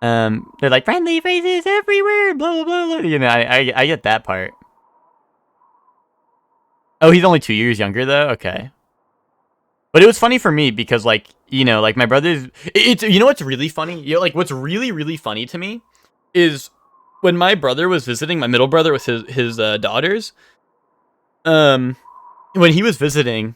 They're like, friendly faces everywhere, blah, blah, blah, blah. You know, I get that part. Oh, he's only 2 years younger, though? Okay. But it was funny for me, because, like, you know, like, my brother's... you know what's really funny? You know, like, what's really, really funny to me is when my brother was visiting, my middle brother with his daughters, when he was visiting,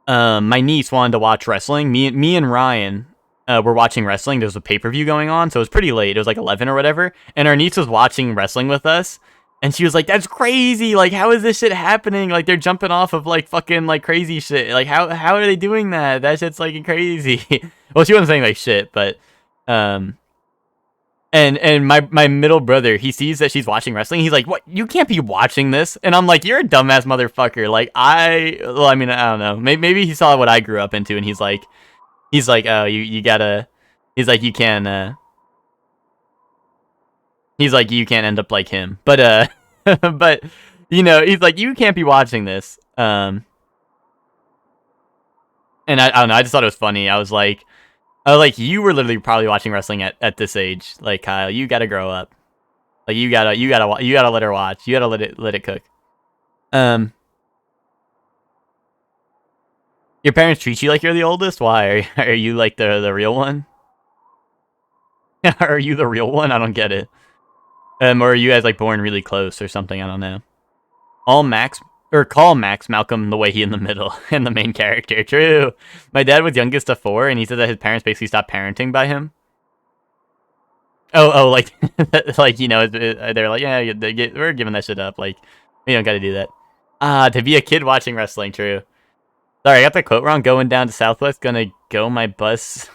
my niece wanted to watch wrestling. Me and Ryan... we're watching wrestling. There was a pay-per-view going on, so it was pretty late. It was like 11 or whatever. And our niece was watching wrestling with us, and she was like, "That's crazy! Like, how is this shit happening? Like, they're jumping off of like fucking like crazy shit. Like, how are they doing that? That shit's like crazy." Well, she wasn't saying like shit, but and my middle brother, he sees that she's watching wrestling. He's like, "What? You can't be watching this!" And I'm like, "You're a dumbass motherfucker." Like, well, I mean, I don't know. Maybe he saw what I grew up into, and he's like, "Oh, you gotta," he's like, "You can," he's like, "You can't end up like him." But, but, you know, he's like, "You can't be watching this." And I don't know, I just thought it was funny. I was like, you were literally probably watching wrestling at this age. Like, Kyle, you gotta grow up. Like, you gotta let her watch. You gotta let it cook. Your parents treat you like you're the oldest? Why? Are you like the real one? Are you the real one? I don't get it. Or are you guys like born really close or something? I don't know. Call Max Malcolm the way he in the middle and the main character. True. My dad was youngest of 4, and he said that his parents basically stopped parenting by him. like, like you know, they're like, yeah, we're giving that shit up. Like, we don't got to do that. To be a kid watching wrestling, true. Sorry, I got the quote wrong. Going down to Southwest, gonna go my bus.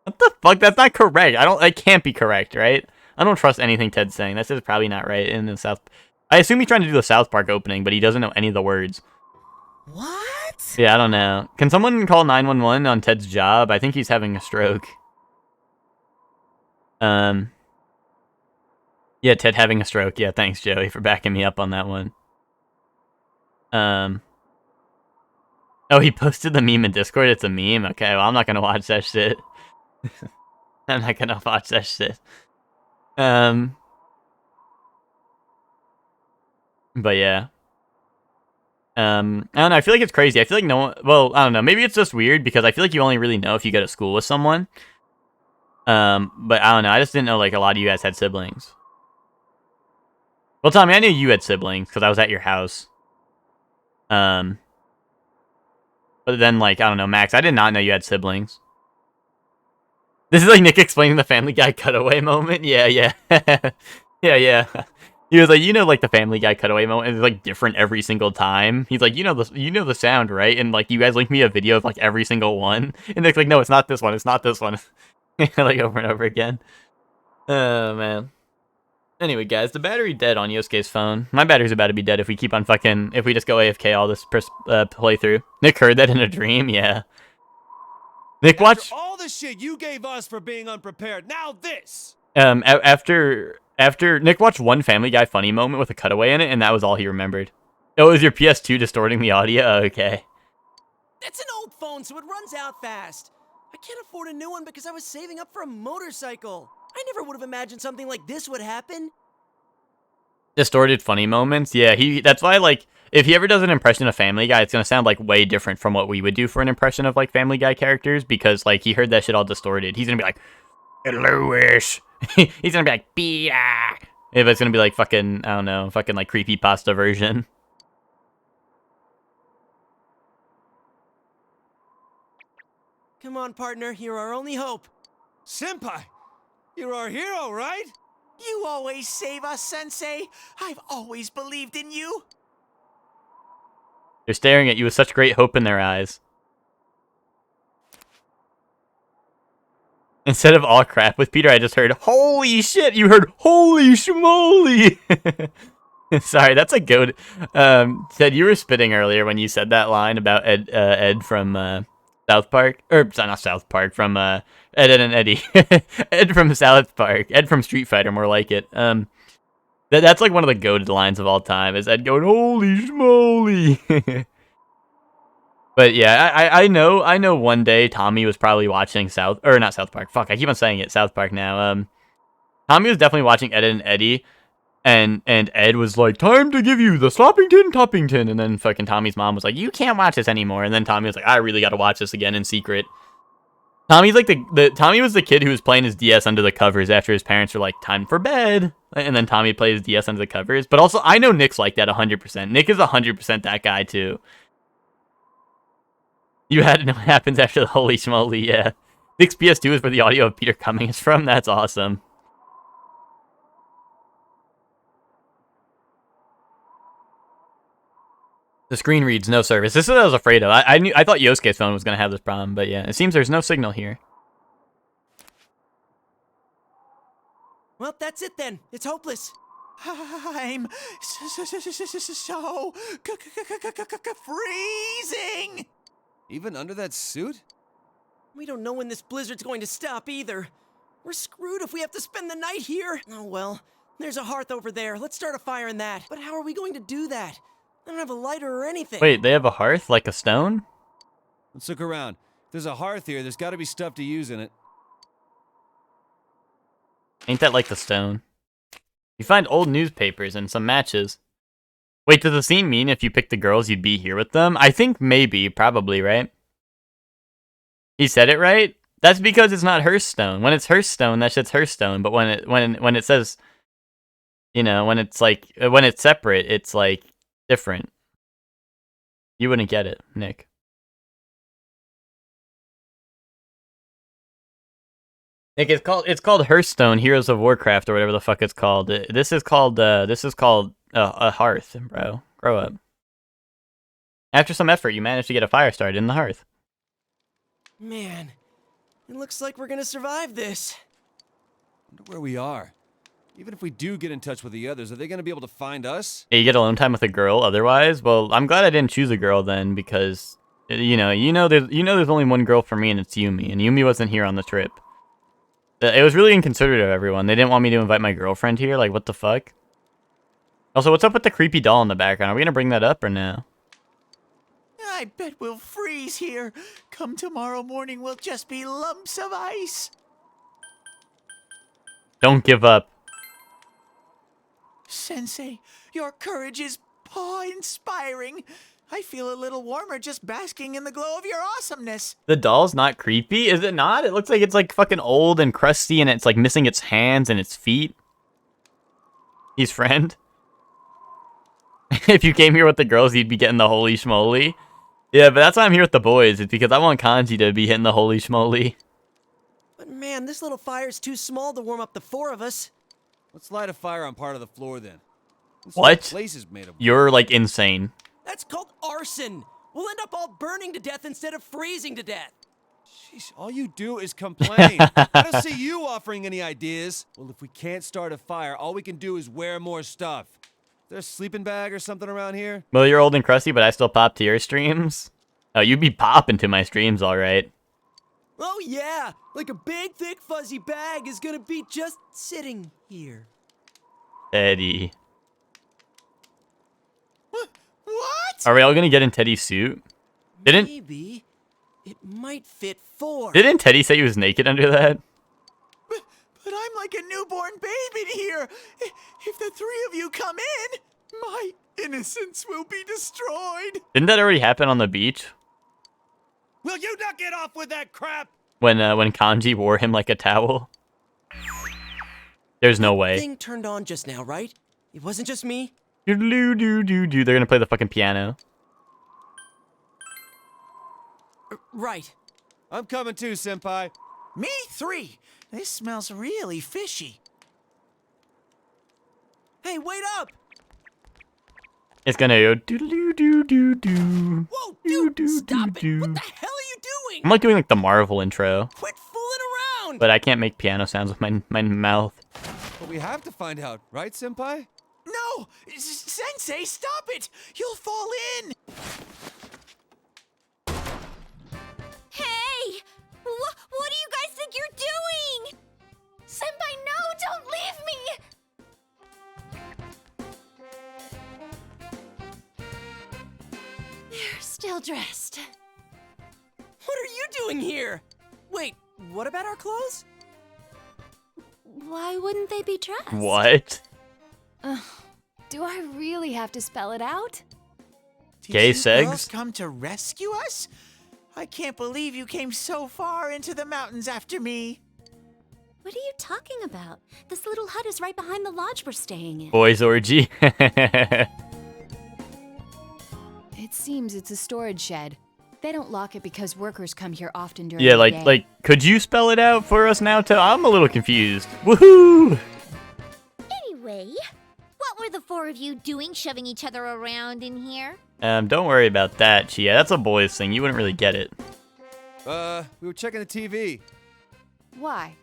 What the fuck? That's not correct. It can't be correct, right? I don't trust anything Ted's saying. That's just probably not right in the South. I assume he's trying to do the South Park opening, but he doesn't know any of the words. What? Yeah, I don't know. Can someone call 911 on Ted's job? I think he's having a stroke. Yeah, Ted having a stroke. Yeah, thanks, Joey, for backing me up on that one. Oh, he posted the meme in Discord? It's a meme? Okay, well, I'm not gonna watch that shit. I'm not gonna watch that shit. But yeah. I don't know, I feel like it's crazy. I feel like no one, well, I don't know, maybe it's just weird because I feel like you only really know if you go to school with someone. But I don't know, I just didn't know like a lot of you guys had siblings. Well, Tommy, I knew you had siblings because I was at your house. But then, like, I don't know, Max, I did not know you had siblings. This is like Nick explaining the Family Guy cutaway moment. Yeah. yeah. He was like, you know, like the Family Guy cutaway moment is like different every single time. He's like, you know the sound, right? And like, you guys linked me a video of like every single one. And Nick's like, no, it's not this one. It's not this one. Like over and over again. Oh man. Anyway, guys, the battery dead on Yosuke's phone. My battery's about to be dead if we keep on if we just go AFK all this playthrough. Nick heard that in a dream, yeah. Nick, watch. After all the shit you gave us for being unprepared, now this. After Nick watched one Family Guy funny moment with a cutaway in it, and that was all he remembered. Oh, it was your PS2 distorting the audio? Oh, okay. That's an old phone, so it runs out fast. I can't afford a new one because I was saving up for a motorcycle. I never would have imagined something like this would happen. Distorted funny moments? Yeah, that's why, like, if he ever does an impression of Family Guy, it's gonna sound, like, way different from what we would do for an impression of, like, Family Guy characters, because, like, he heard that shit all distorted. He's gonna be like, Louis. He's gonna be like, Bia. If it's gonna be, like, fucking, I don't know, fucking, like, creepypasta version. Come on, partner, you're our only hope. Senpai, you're our hero, right? You always save us, Sensei. I've always believed in you. They're staring at you with such great hope in their eyes. Instead of all crap with Peter, I just heard, holy shit! You heard, holy schmoly! Sorry, that's a goat. Ted, you were spitting earlier when you said that line about Ed from South Park. Or, not South Park, from Ed, Ed, and Eddie. Ed from South Park. Ed from Street Fighter, more like it. That's like one of the goated lines of all time, is Ed going, holy schmoly! But yeah, I know one day Tommy was probably watching South Park. Fuck, I keep on saying it, South Park now. Tommy was definitely watching Ed and Eddie, and Ed was like, time to give you the Sloppington Toppington, and then fucking Tommy's mom was like, you can't watch this anymore, and then Tommy was like, I really gotta watch this again in secret. Tommy's like Tommy was the kid who was playing his DS under the covers after his parents were like, time for bed, and then Tommy played his DS under the covers. But also, I know Nick's like that 100%. Nick is 100% that guy too. You had to know what happens after the holy schmoly, yeah. Nick's PS2 is where the audio of Peter Cummings is from. That's awesome. The screen reads no service. This is what I was afraid of. I thought Yosuke's phone was going to have this problem, but yeah, it seems there's no signal here. Well, that's it then. It's hopeless. I'm so freezing. Even under that suit? We don't know when this blizzard's going to stop either. We're screwed if we have to spend the night here. Oh well, there's a hearth over there. Let's start a fire in that. But how are we going to do that? I don't have a lighter or anything. Wait, they have a hearth? Like a stone? Let's look around. If there's a hearth here, there's got to be stuff to use in it. Ain't that like the stone? You find old newspapers and some matches. Wait, does the scene mean if you pick the girls, you'd be here with them? I think maybe, probably, right? He said it right? That's because it's not Hearthstone. When it's Hearthstone, that shit's Hearthstone. But when it says, you know, when it's like, when it's separate, it's like different. You wouldn't get it, Nick. Like it's called Hearthstone Heroes of Warcraft or whatever the fuck it's called. This is called a hearth, bro. Grow up. After some effort, you managed to get a fire started in the hearth. Man, it looks like we're gonna survive this. Wonder where we are. Even if we do get in touch with the others, are they gonna be able to find us? Yeah, you get alone time with a girl. Otherwise, well, I'm glad I didn't choose a girl then because there's only one girl for me and it's Yumi, and Yumi wasn't here on the trip. It was really inconsiderate of everyone. They didn't want me to invite my girlfriend here. Like, what the fuck? Also, what's up with the creepy doll in the background? Are we gonna bring that up or no? I bet we'll freeze here. Come tomorrow morning, we'll just be lumps of ice. Don't give up. Sensei, your courage is awe-inspiring. I feel a little warmer just basking in the glow of your awesomeness. The doll's not creepy, is it not? It looks like it's like fucking old and crusty and it's like missing its hands and its feet. He's friend. If you came here with the girls, you'd be getting the holy schmoly. Yeah, but that's why I'm here with the boys. It's because I want Kanji to be hitting the holy schmoly. But man, this little fire's too small to warm up the 4 of us. Let's light a fire on part of the floor then. This What? place is made of. You're like insane. That's called arson. We'll end up all burning to death instead of freezing to death. Jeez, all you do is complain. I don't see you offering any ideas. Well, if we can't start a fire, all we can do is wear more stuff. Is there a sleeping bag or something around here? Well, you're old and crusty, but I still pop to your streams. Oh, you'd be popping to my streams, all right. Oh yeah, like a big, thick, fuzzy bag is gonna be just sitting here. Teddy. What? Are we all gonna get in Teddy's suit? Maybe it might fit 4. Didn't Teddy say he was naked under that? But I'm like a newborn babe in here. If the 3 of you come in, my innocence will be destroyed. Didn't that already happen on the beach? Will you not get off with that crap? When Kanji wore him like a towel? There's no way. Thing turned on just now, right? It wasn't just me. They're gonna play the fucking piano. Right. I'm coming too, senpai. Me 3. This smells really fishy. Hey, wait up! It's gonna go doo-doo-doo-doo-doo. Whoa, dude, stop it! What the hell are you doing? I'm like doing like the Marvel intro, Quit fooling around! but I can't make piano sounds with my mouth. But we have to find out, right, senpai? No! Sensei, stop it! You'll fall in! Hey! What do you guys think you're doing? Senpai, no, don't leave me! They're still dressed. What are you doing here? Wait, what about our clothes? Why wouldn't they be dressed? What? Do I really have to spell it out? Did Gay you segs? girls come to rescue us? I can't believe you came so far into the mountains after me. What are you talking about? This little hut is right behind the lodge we're staying in. Boys orgy. It seems it's a storage shed. They don't lock it because workers come here often during Yeah, the day. like, could you spell it out for us now, I'm a little confused. Woohoo! Anyway, what were the 4 of you doing shoving each other around in here? Don't worry about that, Chia. That's a boys thing. You wouldn't really get it. We were checking the TV. Why?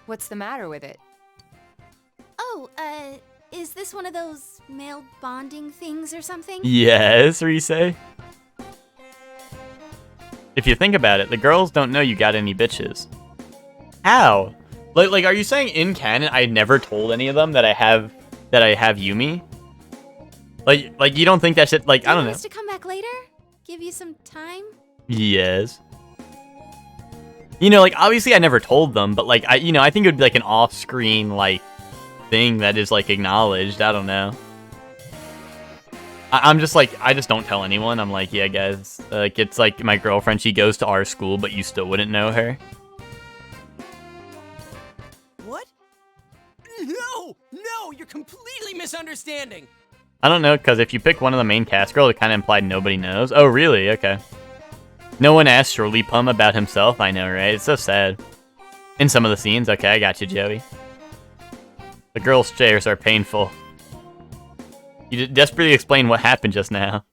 What's the matter with it? Oh, is this one of those male bonding things or something? Yes, Rise. If you think about it, the girls don't know you got any bitches. How? Like, are you saying in canon I never told any of them that I have Yumi? Like you don't think that shit? Like, I don't You want know. us to come back later? Give you some time? Yes. You know, like, obviously I never told them, but like, I think it would be like an off-screen like thing that is like acknowledged. I don't know. I'm just like, I just don't tell anyone. I'm like, yeah, guys, like, it's like my girlfriend, she goes to our school, but you still wouldn't know her. What? No, you're completely misunderstanding. I don't know, because if you pick one of the main cast girls, it kind of implied nobody knows. Oh, really? Okay. No one asked Shirley Pum about himself. I know, right? It's so sad. In some of the scenes. Okay, I got you, Joey. The girls' chairs are painful. You desperately explain what happened just now.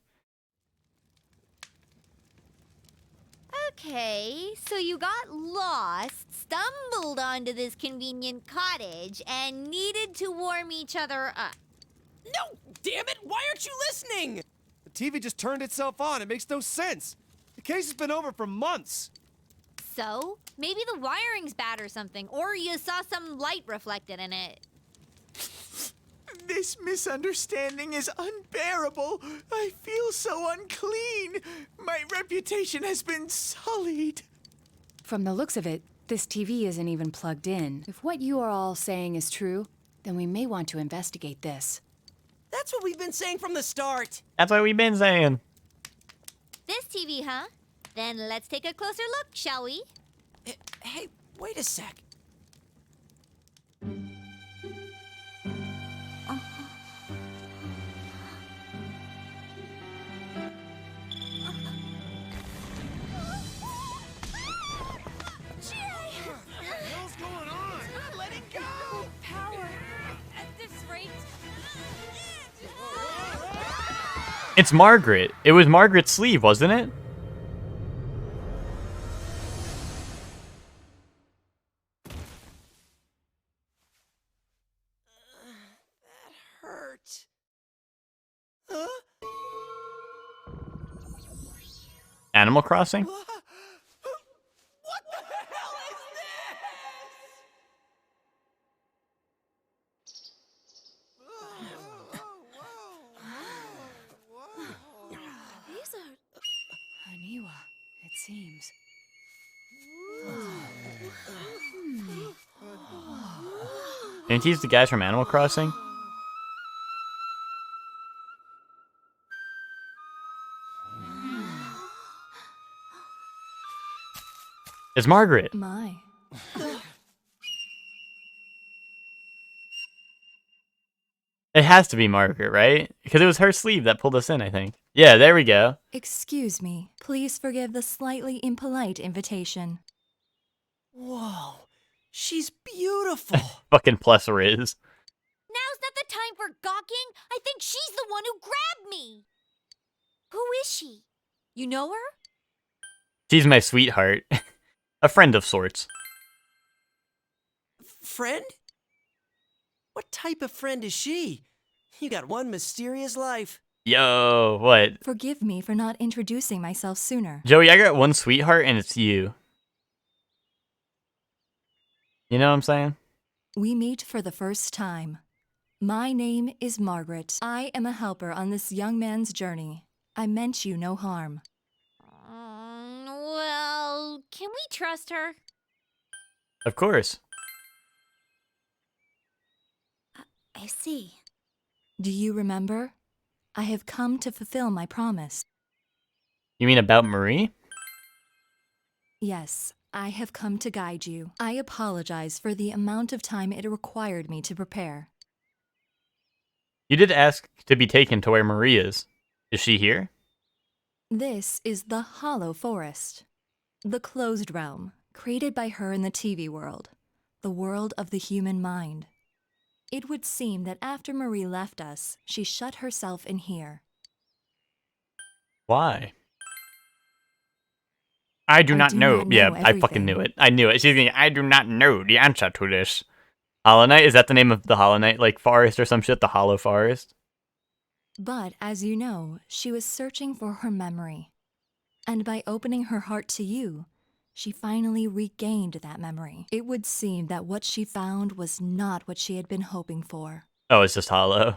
Okay, so you got lost, stumbled onto this convenient cottage, and needed to warm each other up. No, damn it! Why aren't you listening? The TV just turned itself on. It makes no sense. The case has been over for months. So, maybe the wiring's bad or something, or you saw some light reflected in it. This misunderstanding is unbearable. I feel so unclean. My reputation has been sullied. From the looks of it, this TV isn't even plugged in. If what you are all saying is true, then we may want to investigate this. That's what we've been saying from the start. That's what we've been saying. This TV, huh? Then let's take a closer look, shall we? Hey, wait a sec. It's Margaret. It was Margaret's sleeve, wasn't it? That hurt. Huh? Animal Crossing? What the hell is These are Haniwa, it seems. Didn't he use the guys from Animal Crossing? It's Margaret. My. It has to be Margaret, right? Because it was her sleeve that pulled us in, I think. Yeah, there we go. Excuse me. Please forgive the slightly impolite invitation. Whoa, she's beautiful. Fucking plus Riz. Now's not the time for gawking. I think she's the one who grabbed me. Who is she? You know her? She's my sweetheart. A friend of sorts. Friend? What type of friend is she? You got one mysterious life. Yo, what? Forgive me for not introducing myself sooner. Joey, I got one sweetheart and it's you. You know what I'm saying? We meet for the first time. My name is Margaret. I am a helper on this young man's journey. I meant you no harm. Well, can we trust her? Of course. I see. Do you remember? I have come to fulfill my promise. You mean about Marie? Yes, I have come to guide you. I apologize for the amount of time it required me to prepare. You did ask to be taken to where Marie is. Is she here? This is the Hollow Forest, the closed realm, created by her in the TV world, the world of the human mind. It would seem that after Marie left us, she shut herself in here. Why? I do not know. Yeah, I fucking knew it. I knew it. She's going, I do not know the answer to this. Hollow Knight? Is that the name of the Hollow Knight, like, forest or some shit? The Hollow Forest? But, as you know, she was searching for her memory. And by opening her heart to you, she finally regained that memory. It would seem that what she found was not what she had been hoping for. Oh, it's just Hollow.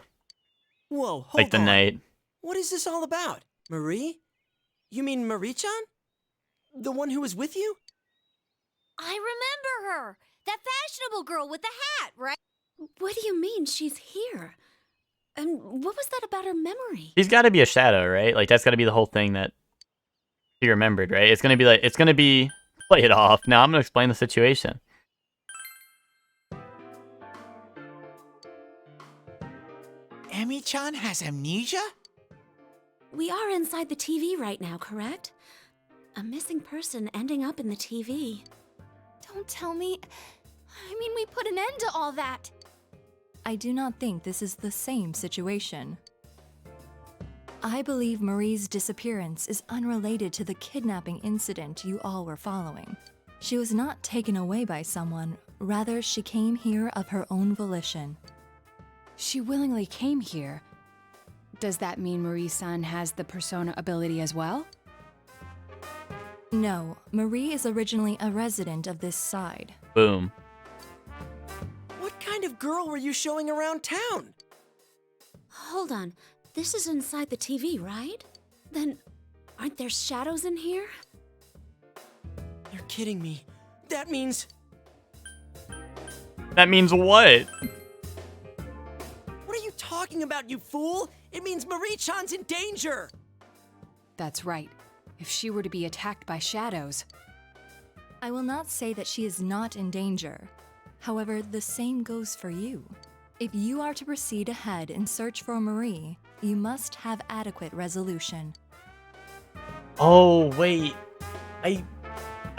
Whoa, hold Like the on. knight. What is this all about? Marie? You mean Marie-chan? The one who was with you? I remember her. That fashionable girl with the hat, right? What do you mean she's here? And what was that about her memory? She's got to be a shadow, right? Like, that's got to be the whole thing that she remembered, right? It's going to be, play it off. Now I'm going to explain the situation. Emi-chan has amnesia? We are inside the TV right now, correct? A missing person ending up in the TV. Don't tell me. I mean, we put an end to all that. I do not think this is the same situation. I believe Marie's disappearance is unrelated to the kidnapping incident you all were following. She was not taken away by someone, rather she came here of her own volition. She willingly came here. Does that mean Marie-san has the persona ability as well? No, Marie is originally a resident of this side. Boom. What kind of girl were you showing around town? Hold on. This is inside the TV, right? Then, aren't there shadows in here? You're kidding me. That means... That means what? What are you talking about, you fool? It means Marie-chan's in danger! That's right. If she were to be attacked by shadows. I will not say that she is not in danger. However, the same goes for you. If you are to proceed ahead in search for Marie, you must have adequate resolution. Oh, wait. I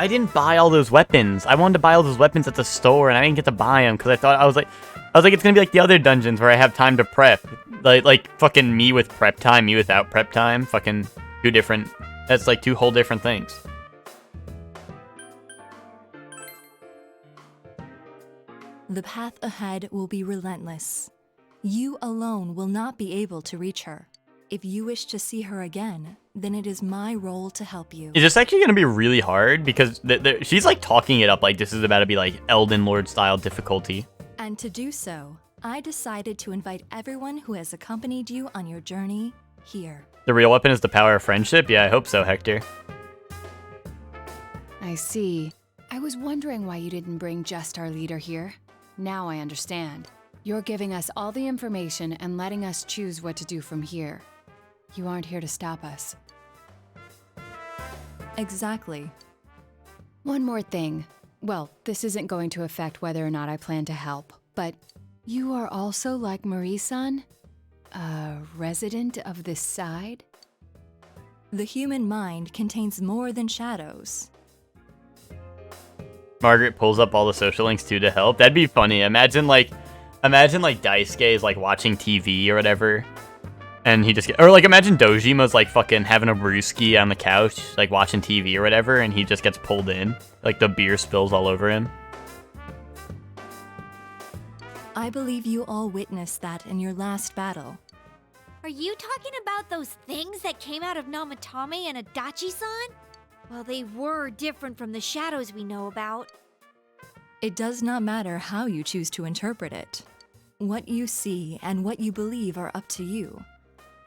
didn't buy all those weapons. I wanted to buy all those weapons at the store, and I didn't get to buy them because I was like, it's gonna be like the other dungeons where I have time to prep, like fucking me with prep time, me without prep time. Fucking two different. That's like two whole different things. The path ahead will be relentless. You alone will not be able to reach her. If you wish to see her again, then it is my role to help you. Is this actually gonna be really hard? Because she's like talking it up like this is about to be like Elden Lord style difficulty. And to do so, I decided to invite everyone who has accompanied you on your journey here. The real weapon is the power of friendship? Yeah, I hope so, Hector. I see. I was wondering why you didn't bring just our leader here. Now I understand. You're giving us all the information and letting us choose what to do from here. You aren't here to stop us. Exactly. One more thing. Well, this isn't going to affect whether or not I plan to help, but you are also like Marie-san? A resident of this side? The human mind contains more than shadows. Margaret pulls up all the social links too to help. That'd be funny. Imagine like Daisuke is like watching TV or whatever, and he just or like imagine Dojima's like fucking having a brewski on the couch, like watching TV or whatever, and he just gets pulled in, like the beer spills all over him. I believe you all witnessed that in your last battle. Are you talking about those things that came out of Namatame and Adachi-san? Well, they were different from the shadows we know about. It does not matter how you choose to interpret it. What you see and what you believe are up to you.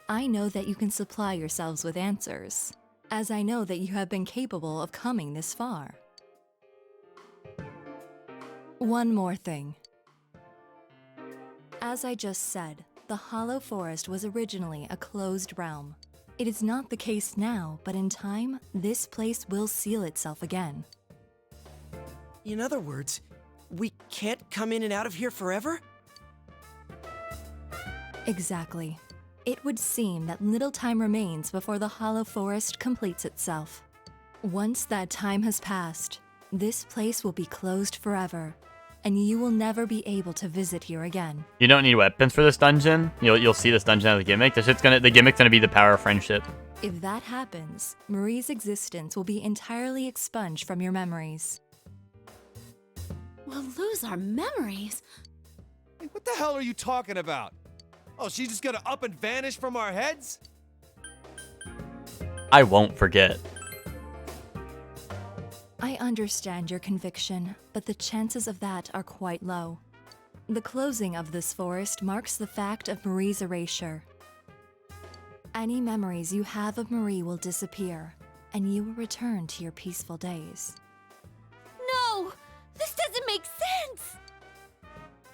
I know that you can supply yourselves with answers, as I know that you have been capable of coming this far. One more thing. As I just said, the Hollow Forest was originally a closed realm. It is not the case now, but in time, this place will seal itself again. In other words, we can't come in and out of here forever? Exactly. It would seem that little time remains before the Hollow Forest completes itself. Once that time has passed, this place will be closed forever, and you will never be able to visit here again. You don't need weapons for this dungeon. You'll see this dungeon as a gimmick. The gimmick's gonna be the power of friendship. If that happens, Marie's existence will be entirely expunged from your memories. We'll lose our memories. Hey, what the hell are you talking about? Oh, she's just gonna up and vanish from our heads? I won't forget. I understand your conviction, but the chances of that are quite low. The closing of this forest marks the fact of Marie's erasure. Any memories you have of Marie will disappear, and you will return to your peaceful days. No! This doesn't make sense!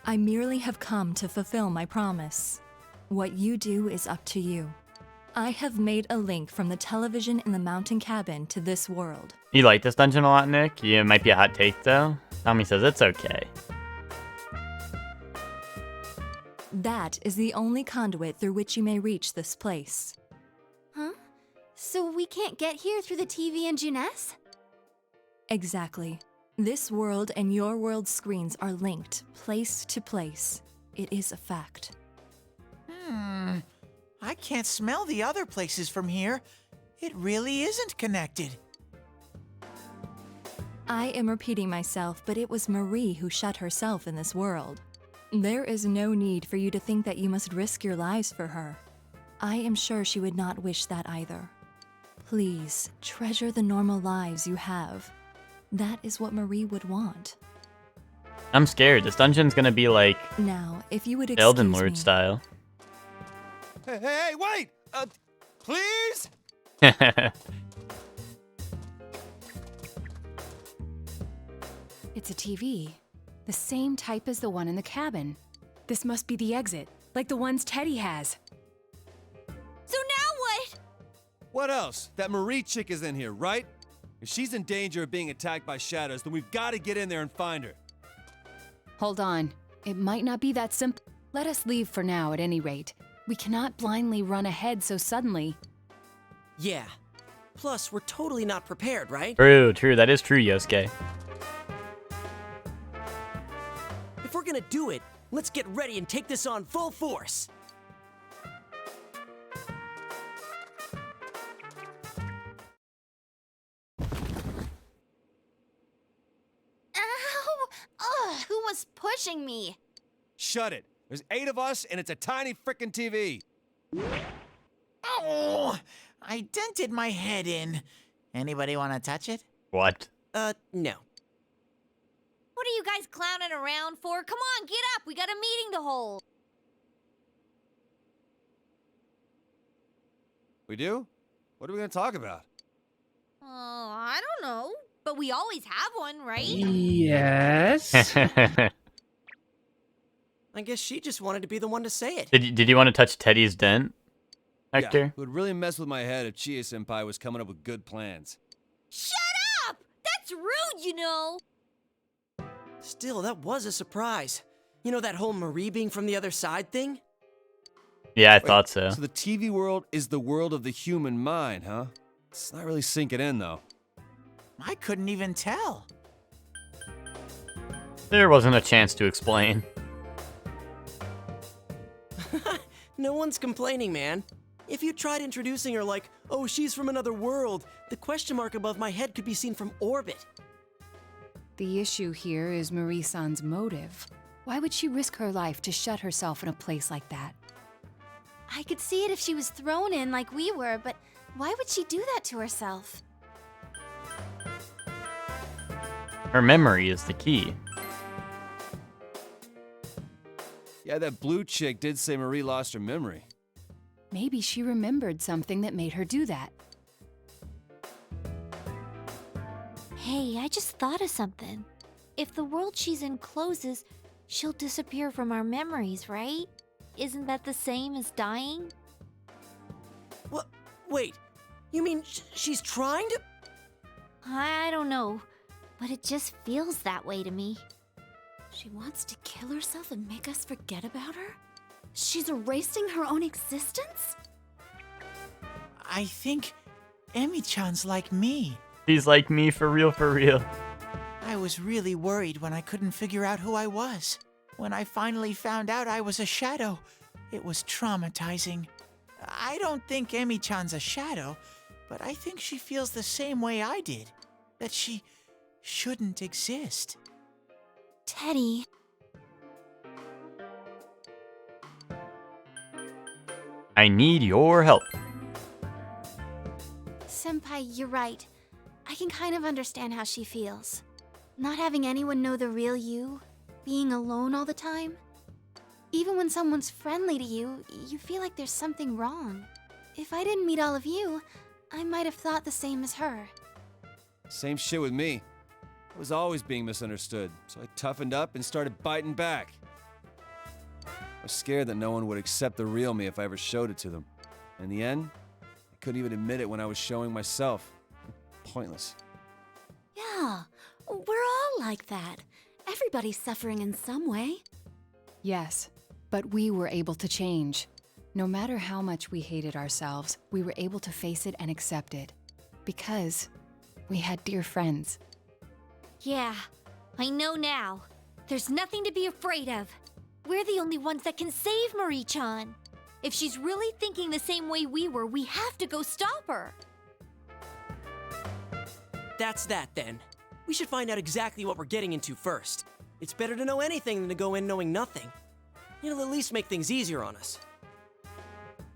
I merely have come to fulfill my promise. What you do is up to you. I have made a link from the television in the mountain cabin to this world. You like this dungeon a lot, Nick? Yeah, it might be a hot take, though. Tommy says it's okay. That is the only conduit through which you may reach this place. Huh? So we can't get here through the TV and Junes? Exactly. This world and your world's screens are linked, place to place. It is a fact. I can't smell the other places from here. It really isn't connected. I am repeating myself, but it was Marie who shut herself in this world. There is no need for you to think that you must risk your lives for her. I am sure she would not wish that either. Please, treasure the normal lives you have. That is what Marie would want. I'm scared. This dungeon's gonna be like Now, if you would excuse Elden Lord me. style. Hey, wait! Please? It's a TV. The same type as the one in the cabin. This must be the exit, like the ones Teddy has. So now what? What else? That Marie chick is in here, right? If she's in danger of being attacked by shadows, then we've got to get in there and find her. Hold on. It might not be that simple. Let us leave for now, at any rate. We cannot blindly run ahead so suddenly. Yeah. Plus, we're totally not prepared, right? True. That is true, Yosuke. If we're gonna do it, let's get ready and take this on full force. Ow! Ugh, who was pushing me? Shut it. There's 8 of us, and it's a tiny frickin' TV. Oh, I dented my head in. Anybody want to touch it? What? No. What are you guys clowning around for? Come on, get up. We got a meeting to hold. We do? What are we gonna talk about? I don't know. But we always have one, right? Yes. I guess she just wanted to be the one to say it. Did you want to touch Teddy's dent, Hector? Yeah, it would really mess with my head if Chie-senpai was coming up with good plans. Shut up! That's rude, you know. Still, that was a surprise. You know that whole Marie being from the other side thing? Yeah, I Wait, thought so. So the TV world is the world of the human mind, huh? It's not really sinking in, though. I couldn't even tell. There wasn't a chance to explain. No one's complaining, man. If you tried introducing her like, oh, she's from another world, the question mark above my head could be seen from orbit. The issue here is Marie-san's motive. Why would she risk her life to shut herself in a place like that? I could see it if she was thrown in like we were, but why would she do that to herself? Her memory is the key. Yeah, that blue chick did say Marie lost her memory. Maybe she remembered something that made her do that. Hey, I just thought of something. If the world she's in closes, she'll disappear from our memories, right? Isn't that the same as dying? What? Wait, you mean she's trying to? I don't know, but it just feels that way to me. She wants to kill herself and make us forget about her? She's erasing her own existence? I think Emi-chan's like me. She's like me for real. I was really worried when I couldn't figure out who I was. When I finally found out I was a shadow, it was traumatizing. I don't think Emi-chan's a shadow, but I think she feels the same way I did. That she shouldn't exist. Teddy. I need your help. Senpai, you're right. I can kind of understand how she feels. Not having anyone know the real you, being alone all the time. Even when someone's friendly to you, you feel like there's something wrong. If I didn't meet all of you, I might have thought the same as her. Same shit with me. I was always being misunderstood, so I toughened up and started biting back. I was scared that no one would accept the real me if I ever showed it to them. In the end, I couldn't even admit it when I was showing myself. Pointless. Yeah, we're all like that. Everybody's suffering in some way. Yes, but we were able to change. No matter how much we hated ourselves, we were able to face it and accept it. Because we had dear friends. Yeah, I know now. There's nothing to be afraid of. We're the only ones that can save Marie-chan. If she's really thinking the same way we were, we have to go stop her. That's that then. We should find out exactly what we're getting into first. It's better to know anything than to go in knowing nothing. It'll at least make things easier on us.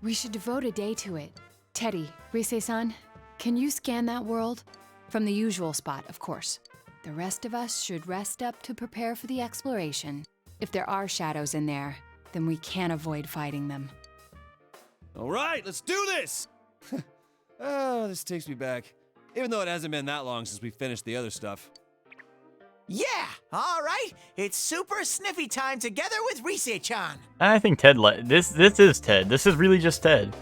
We should devote a day to it. Teddy, Rise-san, can you scan that world? From the usual spot, of course. The rest of us should rest up to prepare for the exploration. If there are shadows in there, then we can't avoid fighting them. All right, let's do this! Oh, this takes me back. Even though it hasn't been that long since we finished the other stuff. Yeah, all right. It's super sniffy time together with Rise-chan. I think Ted. This is Ted. This is really just Ted.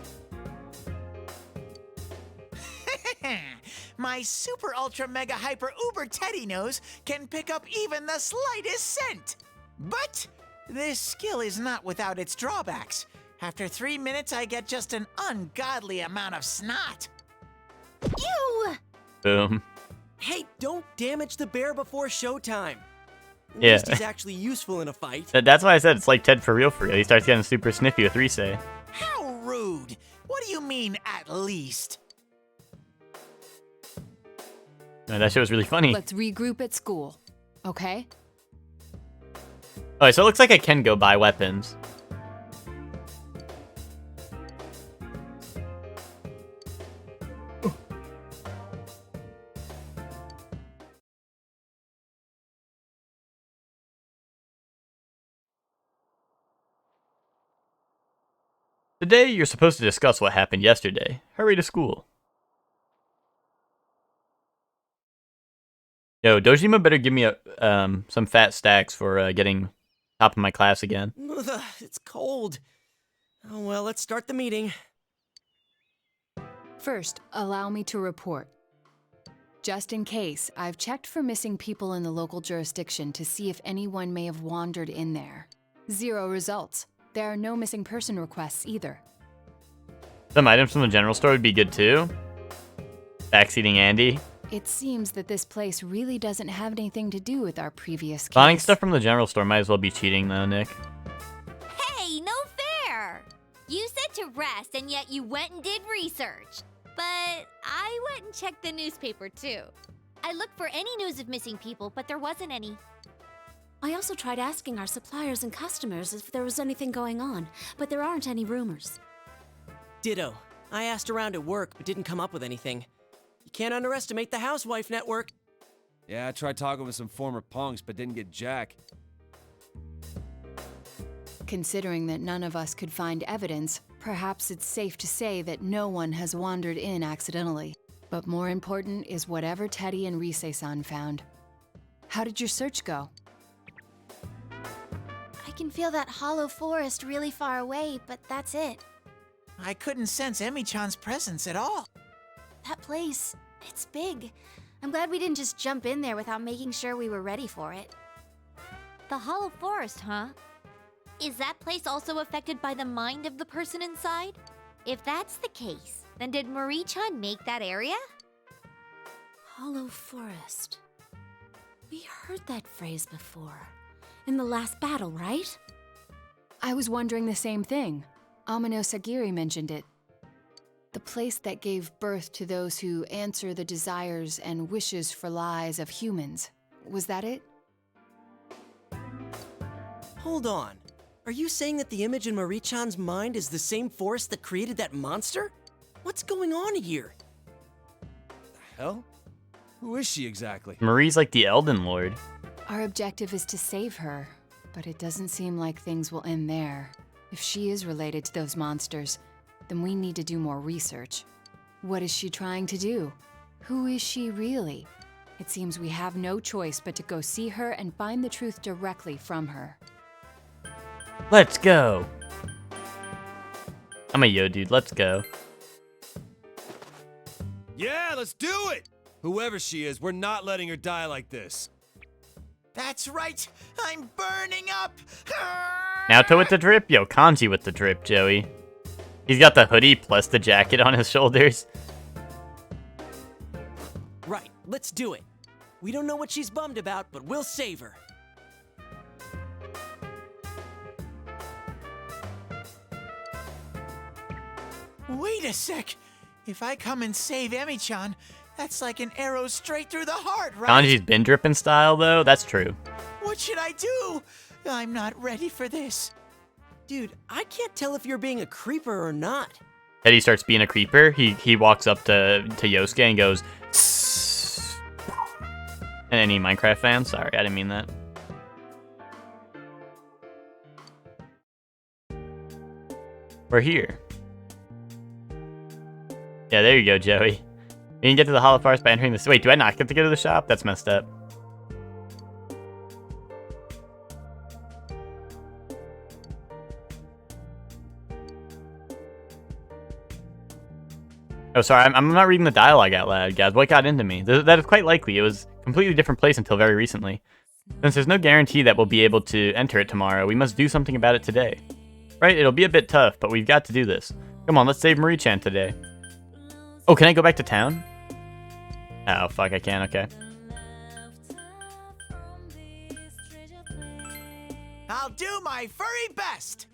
My super ultra mega hyper uber teddy nose can pick up even the slightest scent. But this skill is not without its drawbacks. After 3 minutes, I get just an ungodly amount of snot. Ew! Boom. Hey, don't damage the bear before showtime. At Yeah. least he's actually useful in a fight. That's why I said it's like Ted for real. He starts getting super sniffy with Rise. How rude. What do you mean, at least? No, that shit was really funny. Let's regroup at school, okay? Alright, so it looks like I can go buy weapons. Today, you're supposed to discuss what happened yesterday. Hurry to school. Yo, Dojima better give me some fat stacks for getting top of my class again. Ugh, it's cold. Oh well, let's start the meeting. First, allow me to report. Just in case, I've checked for missing people in the local jurisdiction to see if anyone may have wandered in there. 0 results. There are no missing person requests either. Some items from the general store would be good too. Backseating Andy. It seems that this place really doesn't have anything to do with our previous case. Buying stuff from the general store might as well be cheating though, Nick. Hey, no fair! You said to rest, and yet you went and did research. But I went and checked the newspaper too. I looked for any news of missing people, but there wasn't any. I also tried asking our suppliers and customers if there was anything going on, but there aren't any rumors. Ditto. I asked around at work, but didn't come up with anything. You can't underestimate the housewife network. Yeah, I tried talking with some former punks, but didn't get jack. Considering that none of us could find evidence, perhaps it's safe to say that no one has wandered in accidentally. But more important is whatever Teddy and Rise-san found. How did your search go? I can feel that hollow forest really far away, but that's it. I couldn't sense Emi-chan's presence at all. That place, it's big. I'm glad we didn't just jump in there without making sure we were ready for it. The Hollow Forest, huh? Is that place also affected by the mind of the person inside? If that's the case, then did Marie-chan make that area? Hollow forest. We heard that phrase before. In the last battle, right? I was wondering the same thing. Amano Sagiri mentioned it. The place that gave birth to those who answer the desires and wishes for lies of humans. Was that it? Hold on. Are you saying that the image in Marie-chan's mind is the same force that created that monster? What's going on here? Hell? Who is she exactly? Marie's like the Elden Lord. Our objective is to save her, but it doesn't seem like things will end there. If she is related to those monsters, then we need to do more research. What is she trying to do? Who is she really? It seems we have no choice but to go see her and find the truth directly from her. Let's go. I'm a yo dude, let's go. Yeah, let's do it! Whoever she is, we're not letting her die like this. That's right. I'm burning up. Naoto with the drip? Yo, Kanji with the drip, Joey. He's got the hoodie plus the jacket on his shoulders. Right, let's do it. We don't know what she's bummed about, but we'll save her. Wait a sec. If I come and save Emi-chan, that's like an arrow straight through the heart, right? Kanji's been dripping style, though. That's true. What should I do? I'm not ready for this. Dude, I can't tell if you're being a creeper or not. Teddy starts being a creeper. He walks up to Yosuke and goes, "Tss." And any Minecraft fans? Sorry, I didn't mean that. We're here. Yeah, there you go, Joey. You can get to the Hollow Forest by entering this. Wait, do I not get to go to the shop? That's messed up. Oh, sorry, I'm not reading the dialogue out loud, guys. What got into me? That is quite likely. It was a completely different place until very recently. Since there's no guarantee that we'll be able to enter it tomorrow, we must do something about it today. Right? It'll be a bit tough, but we've got to do this. Come on, let's save Marie-chan today. Oh, can I go back to town? Oh, fuck, I can, okay. I'll do my very best.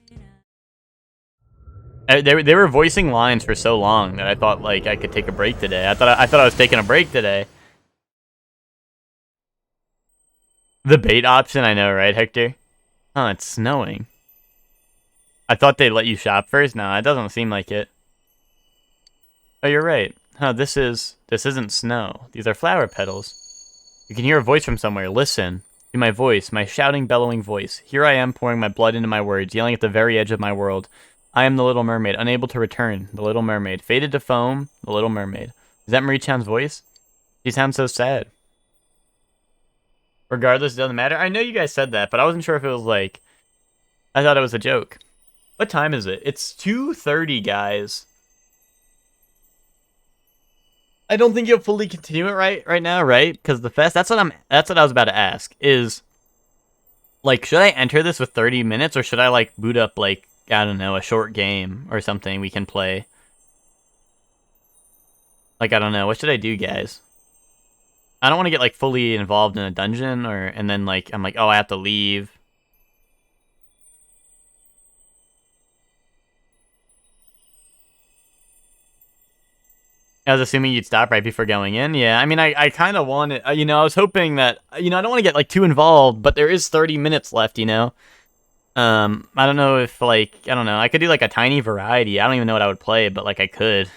They were voicing lines for so long that I thought, like, I could take a break today. I thought I was taking a break today. The bait option, I know, right, Hector? Oh, it's snowing. I thought they'd let you shop first. No, it doesn't seem like it. Oh, you're right. Huh, this isn't snow. These are flower petals. You can hear a voice from somewhere. Listen to my voice, my shouting, bellowing voice. Here I am, pouring my blood into my words, yelling at the very edge of my world. I am the Little Mermaid, unable to return. The Little Mermaid, faded to foam. The Little Mermaid. Is that Marie-chan's voice? She sounds so sad. Regardless, it doesn't matter. I know you guys said that, but I wasn't sure if it was like... I thought it was a joke. What time is it? It's 2:30, guys. I don't think you'll fully continue it right now, right? Because the fest. That's what I was about to ask. Is like, should I enter this with 30 minutes, or should I like boot up like, I don't know, a short game or something we can play? Like, I don't know. What should I do, guys? I don't want to get like fully involved in a dungeon, and then like I'm like, oh, I have to leave. I was assuming you'd stop right before going in. Yeah, I mean, I kind of wanted, I was hoping that, I don't want to get, like, too involved, but there is 30 minutes left, I don't know if, like, I don't know, I could do, like, a tiny variety. I don't even know what I would play, but, like, I could,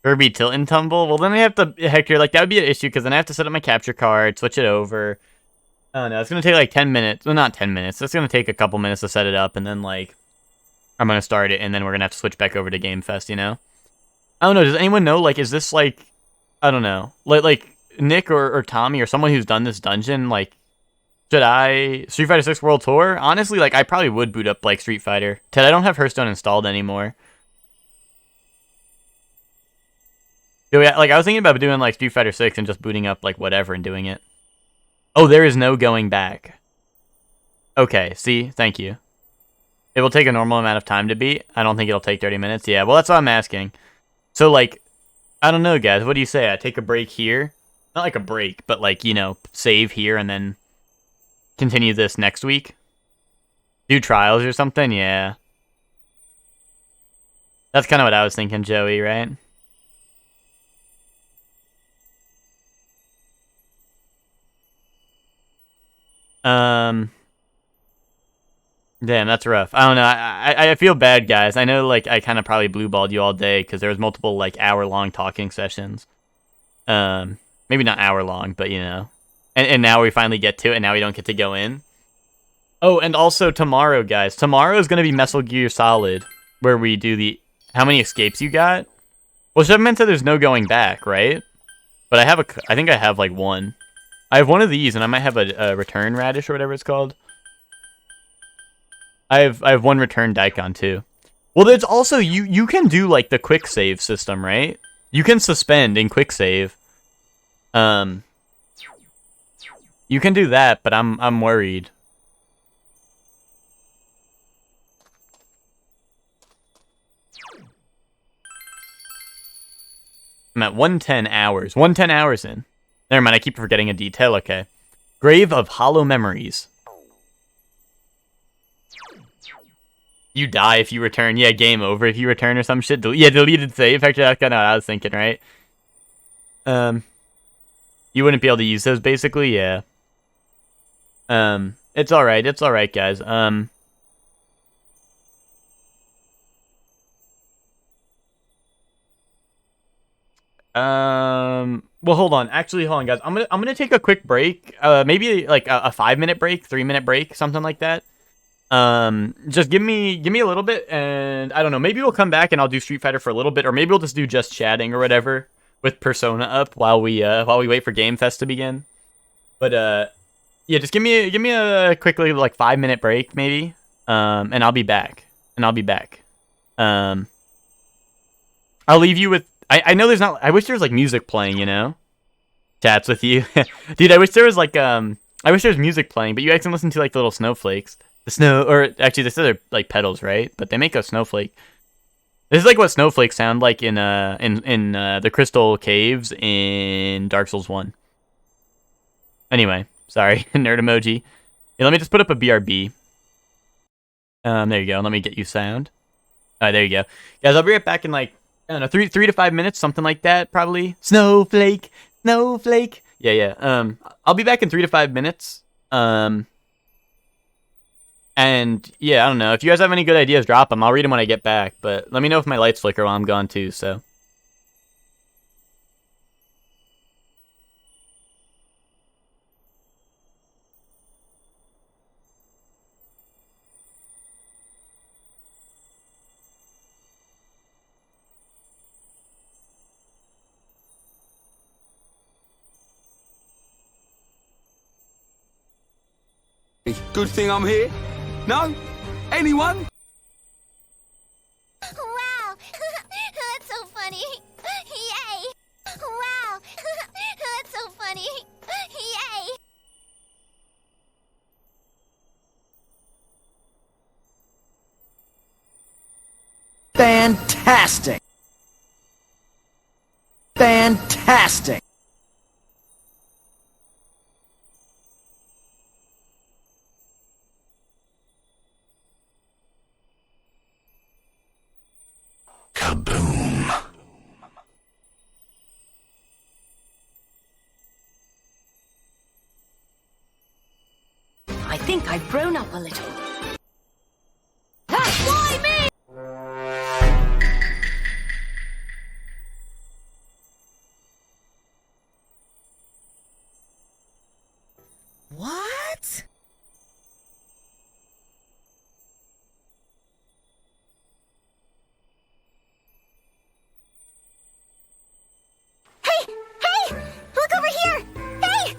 Kirby Tilt and Tumble? Well, then I have to, Hector, like, that would be an issue, because then I have to set up my capture card, switch it over. I don't know, it's going to take, like, 10 minutes. Well, not 10 minutes. It's going to take a couple minutes to set it up, and then, like, I'm going to start it, and then we're going to have to switch back over to Game Fest, I don't know, does anyone know, like, is this, like, I don't know, like Nick or Tommy or someone who's done this dungeon, like, should I, Street Fighter 6 World Tour? Honestly, like, I probably would boot up, like, Street Fighter. Ted, I don't have Hearthstone installed anymore. Like, I was thinking about doing, like, Street Fighter 6 and just booting up, like, whatever and doing it. Oh, there is no going back. Okay, see? Thank you. It will take a normal amount of time to beat. I don't think it'll take 30 minutes. Yeah, well, that's what I'm asking. So, like, I don't know, guys. What do you say? I take a break here? Not like a break, but, like, save here and then continue this next week? Do trials or something? Yeah. That's kind of what I was thinking, Joey, right? Damn, that's rough. I don't know. I feel bad, guys. I know, like, I kind of probably blue-balled you all day because there was multiple, like, hour-long talking sessions. Maybe not hour-long, but, And now we finally get to it, and now we don't get to go in. Oh, and also tomorrow, guys. Tomorrow is going to be Metal Gear Solid, where we do the... How many escapes you got? Well, Shevman said there's no going back, right? But I think I have, like, one. I have one of these, and I might have a return radish or whatever it's called. I have one return daikon too. Well, there's also you can do like the quick save system, right? You can suspend in quick save. You can do that, but I'm worried. I'm at 110 hours. 110 hours in. Never mind, I keep forgetting a detail. Okay. Grave of Hollow Memories. You die if you return. Yeah, game over if you return or some shit. Yeah, deleted save. Actually, that's kind of what I was thinking, right? You wouldn't be able to use those, basically. Yeah. It's all right. It's all right, guys. Well, hold on. Actually, hold on, guys. I'm gonna take a quick break. Maybe like a 5-minute break, 3-minute break, something like that. Just give me a little bit, and I don't know. Maybe we'll come back and I'll do Street Fighter for a little bit, or maybe we'll just do just chatting or whatever with Persona up while we wait for Game Fest to begin. But yeah, just give me a quickly like 5-minute break maybe. And I'll be back. I'll leave you with. I know there's not. I wish there was like music playing, you know. Chats with you, dude. I wish there was like I wish there was music playing, but you guys can listen to like the little snowflakes. The snow, or actually, this are like petals, right? But they make a snowflake. This is like what snowflakes sound like in the Crystal Caves in Dark Souls 1. Anyway, sorry, nerd emoji. Yeah, let me just put up a BRB. There you go. Let me get you sound. All right, there you go, guys. I'll be right back in like I don't know 3 to 5 minutes, something like that, probably. Snowflake. Yeah. I'll be back in 3 to 5 minutes. And yeah, I don't know. If you guys have any good ideas, drop them. I'll read them when I get back. But let me know if my lights flicker while I'm gone too. So. Good thing I'm here. No? Anyone? Wow! That's so funny! Yay! Wow! That's so funny! Yay! Fantastic! Fantastic! Kaboom. I think I've grown up a little. That's why me! What? Hey! Hey! Look over here! Hey!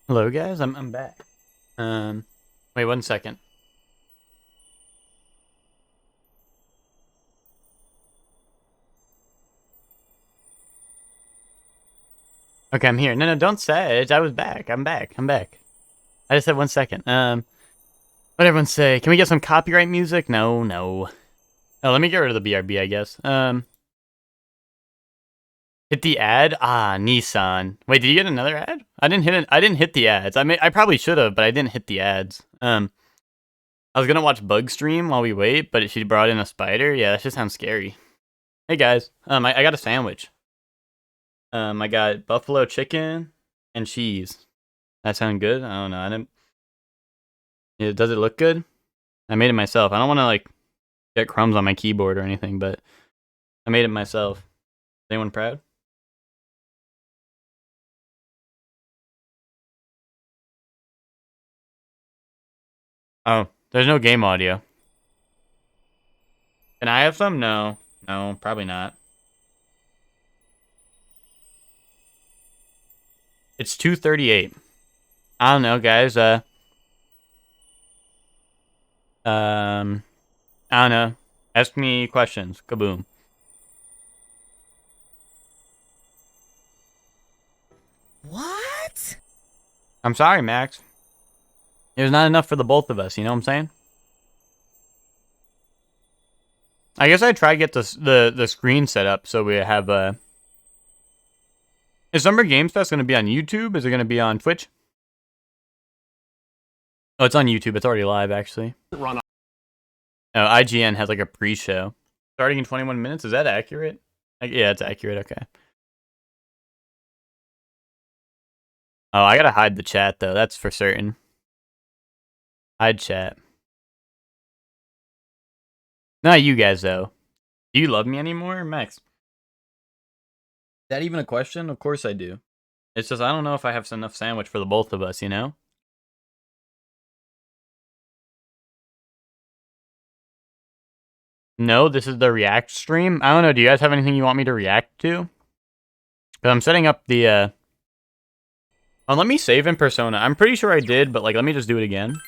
Hello, guys. I'm back. Wait 1 second. Okay, I'm here. No, don't say. I was back. I'm back. I just said 1 second. What everyone say? Can we get some copyright music? No. Oh, let me get rid of the BRB, I guess. Hit the ad? Ah, Nissan. Wait, did you get another ad? I didn't hit the ads. I probably should have, but I didn't hit the ads. I was gonna watch Bug stream while we wait, but she brought in a spider. Yeah, that just sounds scary. Hey guys, I got a sandwich. I got buffalo chicken and cheese. That sound good? I don't know. I didn't. Yeah, does it look good? I made it myself. I don't want to like get crumbs on my keyboard or anything, but I made it myself. Is anyone proud? Oh, there's no game audio. Can I have some? No, probably not. It's 2:38. I don't know, guys. I don't know. Ask me questions. Kaboom. What? I'm sorry, Max. There's not enough for the both of us, you know what I'm saying? I guess I try to get the screen set up so we have Is Summer Games Fest going to be on YouTube? Is it going to be on Twitch? Oh, it's on YouTube. It's already live, actually. Run. Oh, IGN has like a pre-show. Starting in 21 minutes? Is that accurate? Yeah, it's accurate. Okay. Oh, I gotta hide the chat, though. That's for certain. Hide chat. Not you guys, though. Do you love me anymore, Max? Is that even a question? Of course I do. It's just I don't know if I have enough sandwich for the both of us, you know? No, this is the React stream. I don't know. Do you guys have anything you want me to react to? Because I'm setting up the, Oh, let me save in Persona. I'm pretty sure I did, but, like, let me just do it again.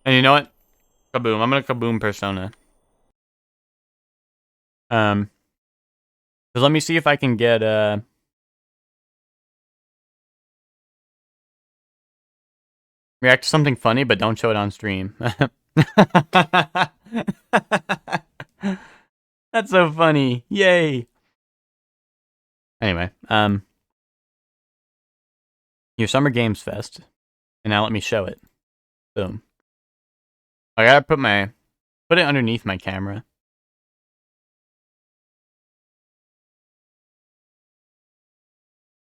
And you know what? Kaboom. I'm gonna kaboom Persona. Because let me see if I can get, react to something funny, but don't show it on stream. That's so funny. Yay. Anyway, your Summer Games Fest. And now let me show it. Boom. I gotta put it underneath my camera.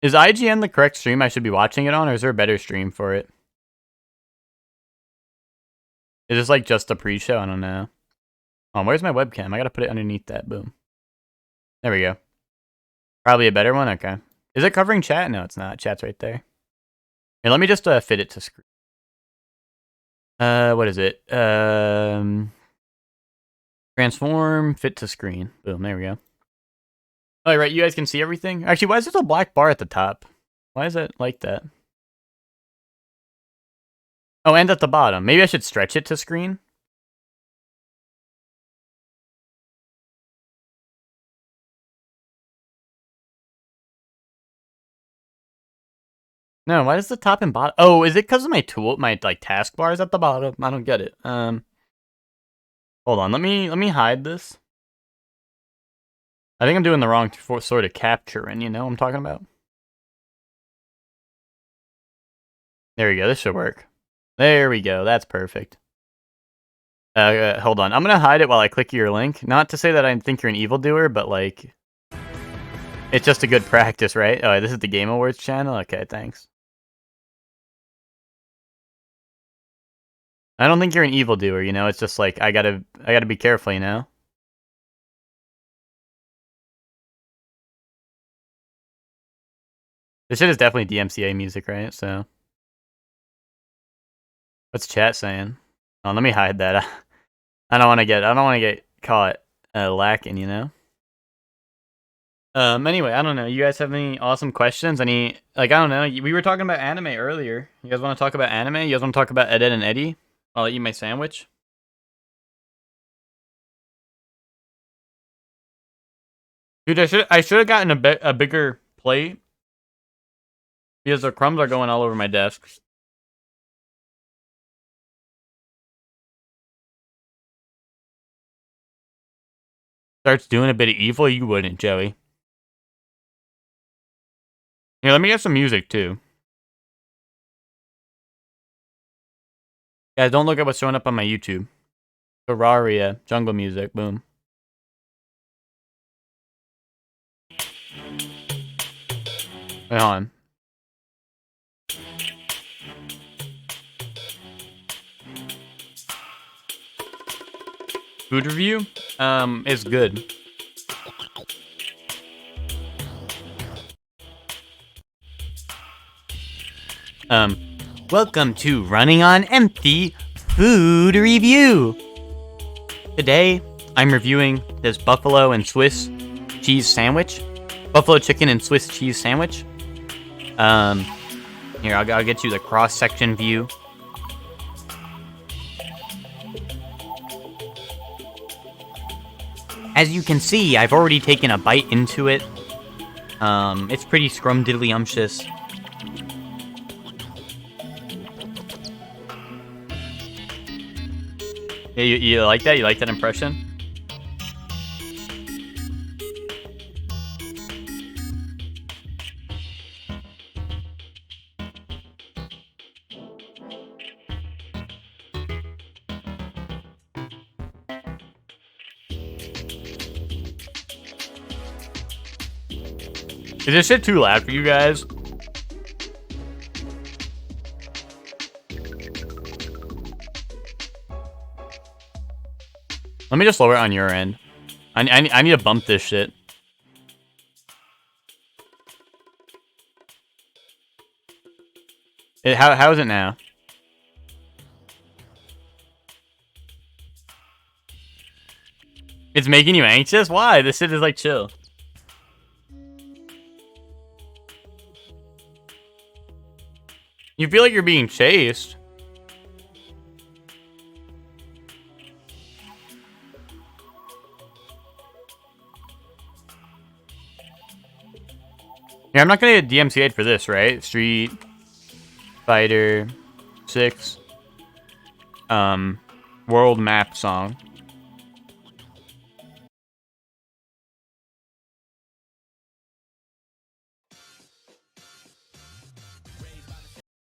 Is IGN the correct stream I should be watching it on, or is there a better stream for it? Is this like just a pre-show? I don't know. Oh, where's my webcam? I gotta put it underneath that. Boom. There we go. Probably a better one? Okay. Is it covering chat? No, it's not. Chat's right there. Here, let me just fit it to screen. What is it? Transform, fit to screen. Boom, there we go. Oh, right, you guys can see everything? Actually, why is there a black bar at the top? Why is it like that? Oh, and at the bottom. Maybe I should stretch it to screen? No, why does the top and bottom... Oh, is it because of my like, taskbars at the bottom? I don't get it. Hold on, let me hide this. I think I'm doing the wrong sort of capturing, you know what I'm talking about? There we go, this should work. There we go, that's perfect. Hold on, I'm gonna hide it while I click your link. Not to say that I think you're an evildoer, but like... It's just a good practice, right? Oh, this is the Game Awards channel? Okay, thanks. I don't think you're an evildoer, you know? It's just like, I gotta be careful, you know? This shit is definitely DMCA music, right? So... What's chat saying? Oh, let me hide that. I don't want to get caught lacking, you know? Anyway, I don't know. You guys have any awesome questions? Any, like, I don't know. We were talking about anime earlier. You guys want to talk about anime? You guys want to talk about Ed, Ed and Eddie? I'll eat my sandwich. Dude, I should have gotten a bigger plate because the crumbs are going all over my desk. Starts doing a bit of evil, you wouldn't, Joey. Here, let me get some music too. Guys, don't look at what's showing up on my YouTube. Terraria, jungle music, boom. Wait on. Food review? Is good. Welcome to Running on Empty Food Review. Today, I'm reviewing this buffalo and Swiss cheese sandwich. Buffalo chicken and Swiss cheese sandwich. Here, I'll get you the cross-section view. As you can see, I've already taken a bite into it. It's pretty scrumdiddlyumptious. Yeah, you like that? You like that impression? Is this shit too loud for you guys? Let me just lower it on your end. I need to bump this shit. How is it now? It's making you anxious? Why? This shit is like chill. You feel like you're being chased. Yeah, I'm not gonna get DMCA'd for this, right? Street Fighter 6 world map song.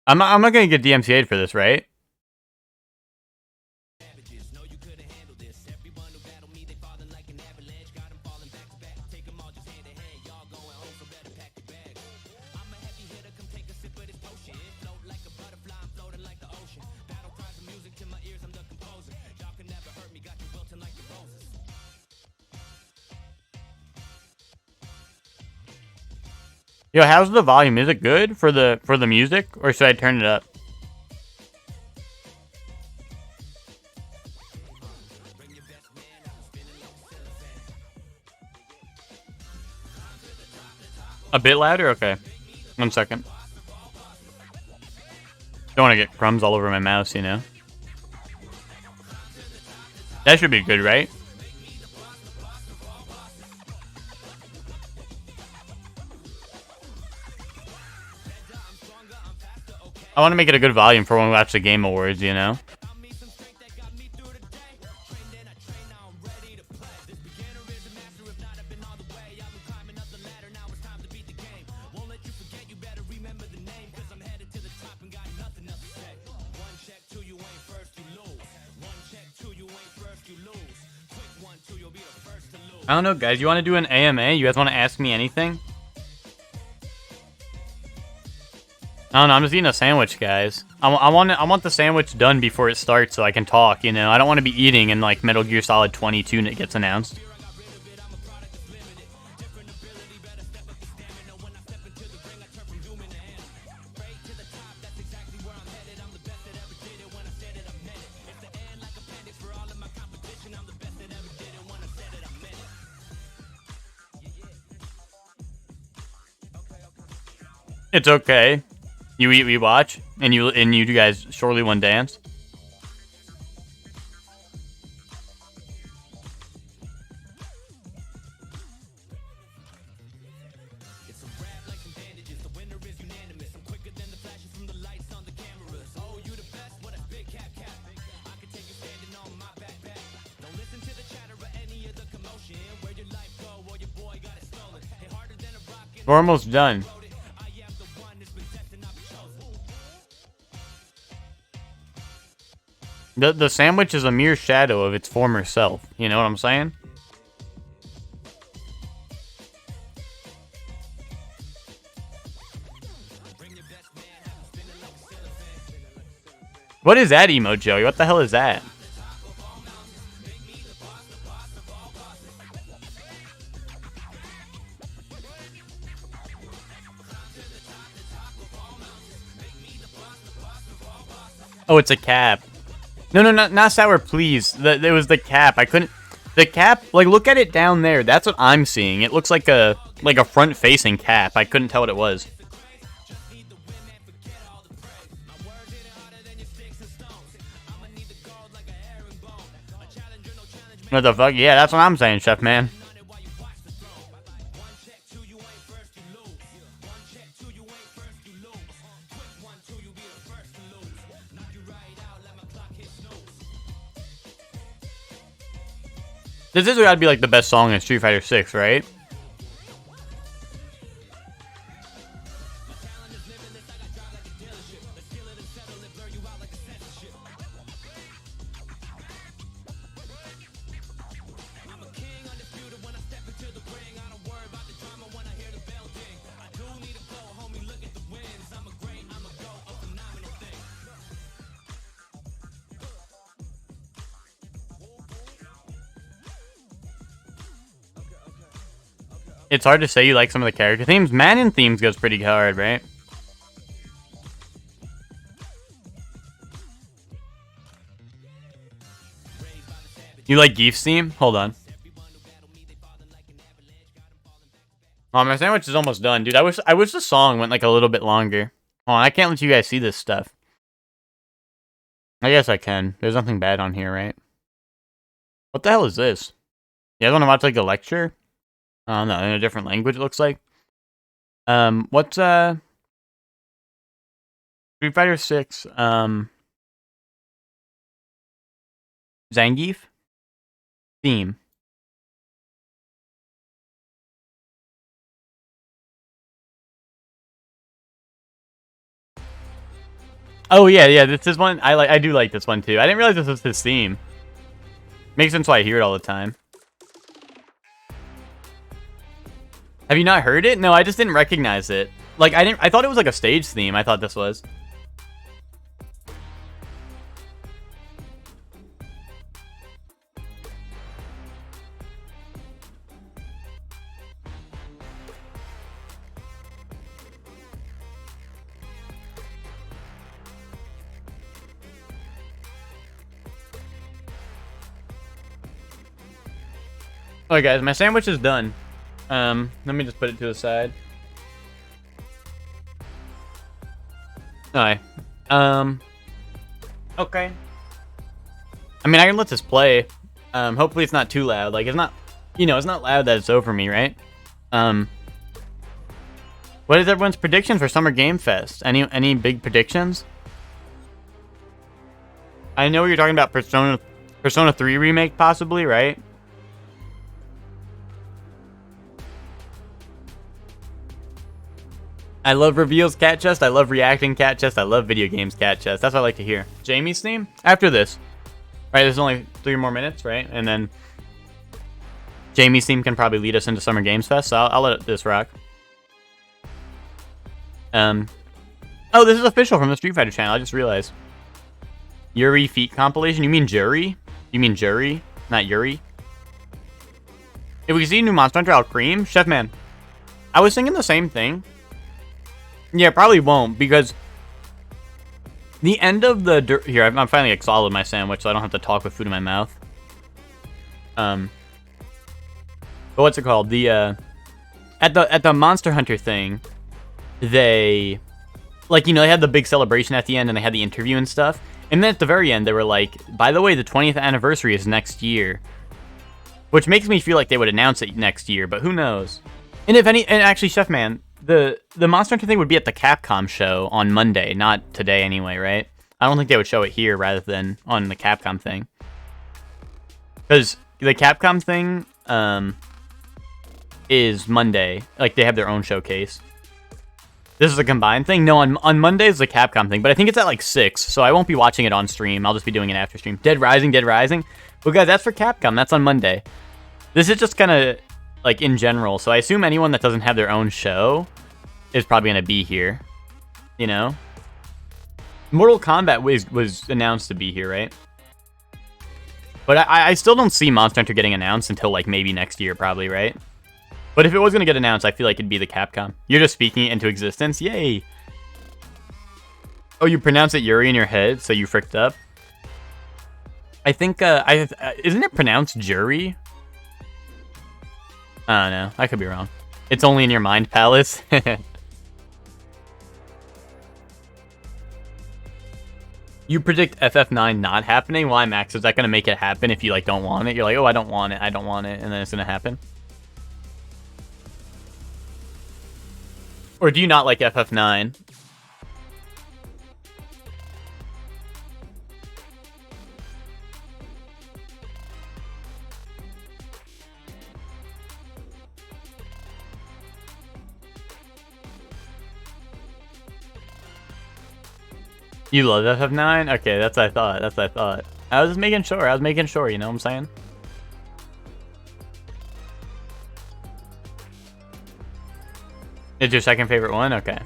I'm not gonna get DMCA'd for this, right? Yo, how's the volume? Is it good for the music, or should I turn it up? A bit louder? Okay. 1 second. Don't want to get crumbs all over my mouse, you know? That should be good, right? I want to make it a good volume for when we watch the Game Awards, you know? I don't know, guys. You want to do an AMA? You guys want to ask me anything? I don't know. I'm just eating a sandwich, guys. I want the sandwich done before it starts so I can talk, you know? I don't want to be eating and, like, Metal Gear Solid 22 and it gets announced. It's okay. You eat, we watch, and you guys surely one dance. We're almost done. The sandwich is a mere shadow of its former self. You know what I'm saying? What is that emote, Joey? What the hell is that? Oh, it's a cap. No, not sour, please. It was the cap. I couldn't... The cap, like, look at it down there. That's what I'm seeing. It looks like a front-facing cap. I couldn't tell what it was. What the fuck? Yeah, that's what I'm saying, Chef Man. This has got to be like the best song in Street Fighter 6, right? It's hard to say you like some of the character themes. Manon themes goes pretty hard, right? You like Geef's theme? Hold on. Oh, my sandwich is almost done, dude. I wish the song went like a little bit longer. Oh, I can't let you guys see this stuff. I guess I can. There's nothing bad on here, right? What the hell is this? You guys want to watch like a lecture? Oh no, in a different language it looks like. What's Street Fighter 6 Zangief theme. Oh yeah, this is one I do like this one too. I didn't realize this was his theme. Makes sense why I hear it all the time. Have you not heard it? No, I just didn't recognize it. Like I thought it was like a stage theme. I thought this was. Alright guys, my sandwich is done. Let me just put it to the side. Alright. Okay. I mean, I can let this play. Hopefully it's not too loud. Like, it's not, you know, it's not loud that it's over me, right? What is everyone's prediction for Summer Game Fest? Any big predictions? I know you're talking about Persona 3 remake, possibly, right? I love reveals, Cat Chest. I love reacting, Cat Chest. I love video games, Cat Chest. That's what I like to hear. Jamie's theme? After this. Right, there's only 3 more minutes, right? And then Jamie's theme can probably lead us into Summer Games Fest, so I'll let this rock. Oh, this is official from the Street Fighter channel. I just realized. Yuri feat compilation? You mean Jury? You mean Jury, not Yuri? If we see new Monster Hunter, I'll cream. Chef Man, I was thinking the same thing. Yeah, probably won't, because the end of the... Here, I'm finally exhausted my sandwich, so I don't have to talk with food in my mouth. But what's it called? The, at the Monster Hunter thing, they, like, you know, they had the big celebration at the end and they had the interview and stuff. And then at the very end, they were like, by the way, the 20th anniversary is next year. Which makes me feel like they would announce it next year, but who knows? And if any, and actually, Chef Man, the Monster Hunter thing would be at the Capcom show on Monday, not today anyway, right? I don't think they would show it here rather than on the Capcom thing. Because the Capcom thing is Monday. Like, they have their own showcase. This is a combined thing? No, on Monday is the Capcom thing, but I think it's at like 6, so I won't be watching it on stream. I'll just be doing it after stream. Dead Rising. Well, guys, that's for Capcom. That's on Monday. This is just kind of, like, in general, so I assume anyone that doesn't have their own show is probably going to be here, you know? Mortal Kombat was announced to be here, right? But I still don't see Monster Hunter getting announced until, like, maybe next year, probably, right? But if it was going to get announced, I feel like it'd be the Capcom. You're just speaking it into existence? Yay! Oh, you pronounce it Yuri in your head, so you fricked up? I think, isn't it pronounced Jury? I don't know. I could be wrong. It's only in your mind, Palace. You predict FF9 not happening? Why, Max? Is that going to make it happen if you, like, don't want it? You're like, oh, I don't want it, and then it's going to happen? Or do you not like FF9? You love FF9? Okay, that's what I thought. I was just making sure, you know what I'm saying? It's your second favorite one? Okay.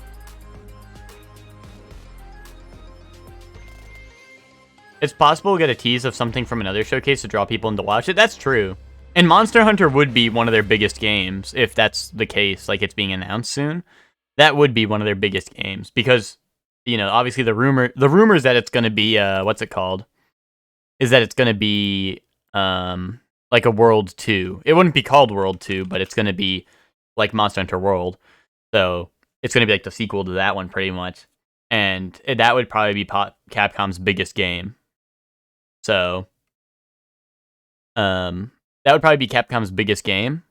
It's possible to get a tease of something from another showcase to draw people in to watch it. That's true. And Monster Hunter would be one of their biggest games, if that's the case, like it's being announced soon. That would be one of their biggest games, because, you know, obviously the rumors that it's going to be, what's it called? Is that it's going to be, like a World 2. It wouldn't be called World 2, but it's going to be like Monster Hunter World. So it's going to be like the sequel to that one, pretty much. And that would probably be Capcom's biggest game. So, that would probably be Capcom's biggest game.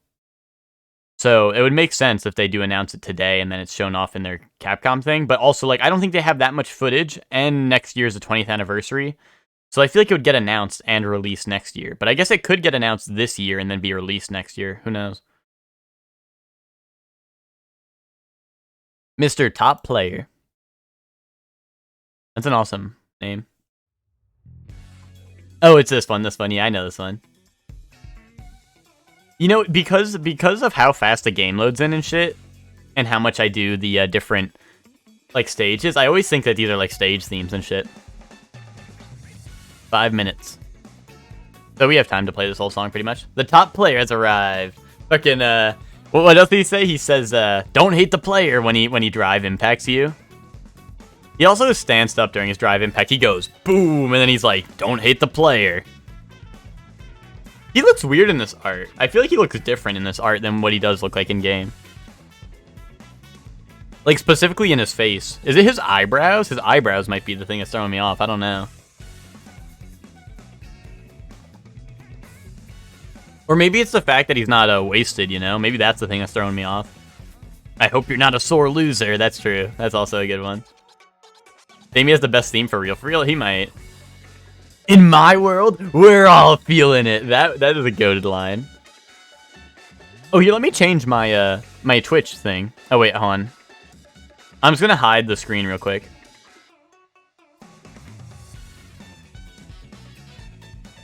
So it would make sense if they do announce it today and then it's shown off in their Capcom thing. But also, like, I don't think they have that much footage, and next year is the 20th anniversary. So I feel like it would get announced and released next year. But I guess it could get announced this year and then be released next year. Who knows? Mr. Top Player. That's an awesome name. Oh, it's this one. Yeah, I know this one. You know, because of how fast the game loads in and shit, and how much I do the different, like, stages, I always think that these are, like, stage themes and shit. 5 minutes. So we have time to play this whole song, pretty much. The top player has arrived. Fucking, what else did he say? He says, don't hate the player when he drive impacts you. He also stands up during his drive impact. He goes, boom, and then he's like, don't hate the player. He looks weird in this art. I feel like he looks different in this art than what he does look like in game. Like, specifically in his face. Is it his eyebrows? His eyebrows might be the thing that's throwing me off. I don't know. Or maybe it's the fact that he's not wasted, you know? Maybe that's the thing that's throwing me off. I hope you're not a sore loser. That's true. That's also a good one. Maybe he has the best theme for real. For real, he might. In my world, we're all feeling it. That is a goated line. Oh, here, let me change my my Twitch thing. Oh, wait, hold on. I'm just gonna hide the screen real quick.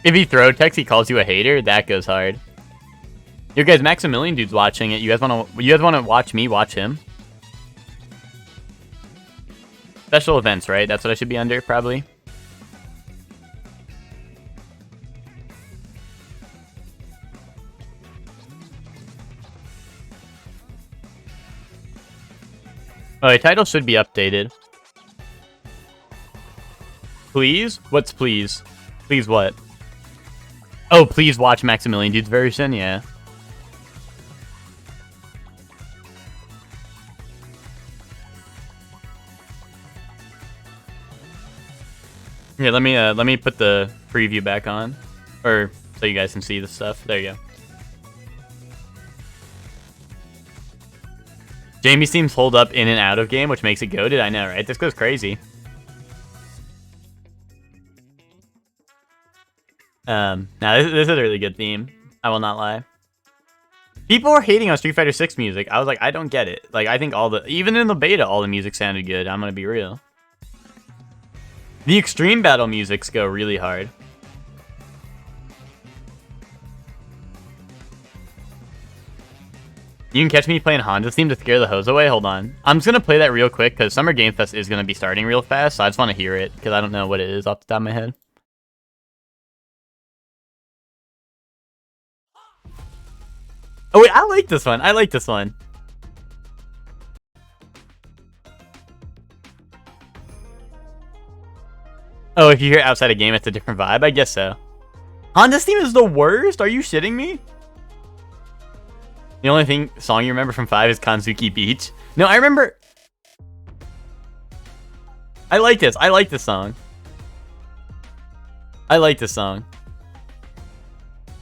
If he throw text, he calls you a hater. That goes hard. Yo, guys, Maximilian dude's watching it. You guys wanna watch me watch him? Special events, right? That's what I should be under, probably. Oh, the title should be updated. Please? What's please? Please what? Oh, please watch Maximilian Dude's version? Yeah. Here, let me put the preview back on, or so you guys can see the stuff. There you go. Jamie's teams hold up in and out of game, which makes it goated. I know, right? This goes crazy. Now this is a really good theme. I will not lie. People are hating on Street Fighter 6 music. I was like, I don't get it. Like, I think even in the beta, all the music sounded good. I'm gonna be real. The extreme battle musics go really hard. You can catch me playing Honda's theme to scare the hose away. Hold on. I'm just going to play that real quick because Summer Game Fest is going to be starting real fast. So I just want to hear it because I don't know what it is off the top of my head. Oh, wait. I like this one. I like this one. Oh, if you hear it outside a game, it's a different vibe? I guess so. Honda's theme is the worst? Are you shitting me? The only song you remember from 5 is Kanzuki Beach. No, I remember... I like this. I like this song. I like this song.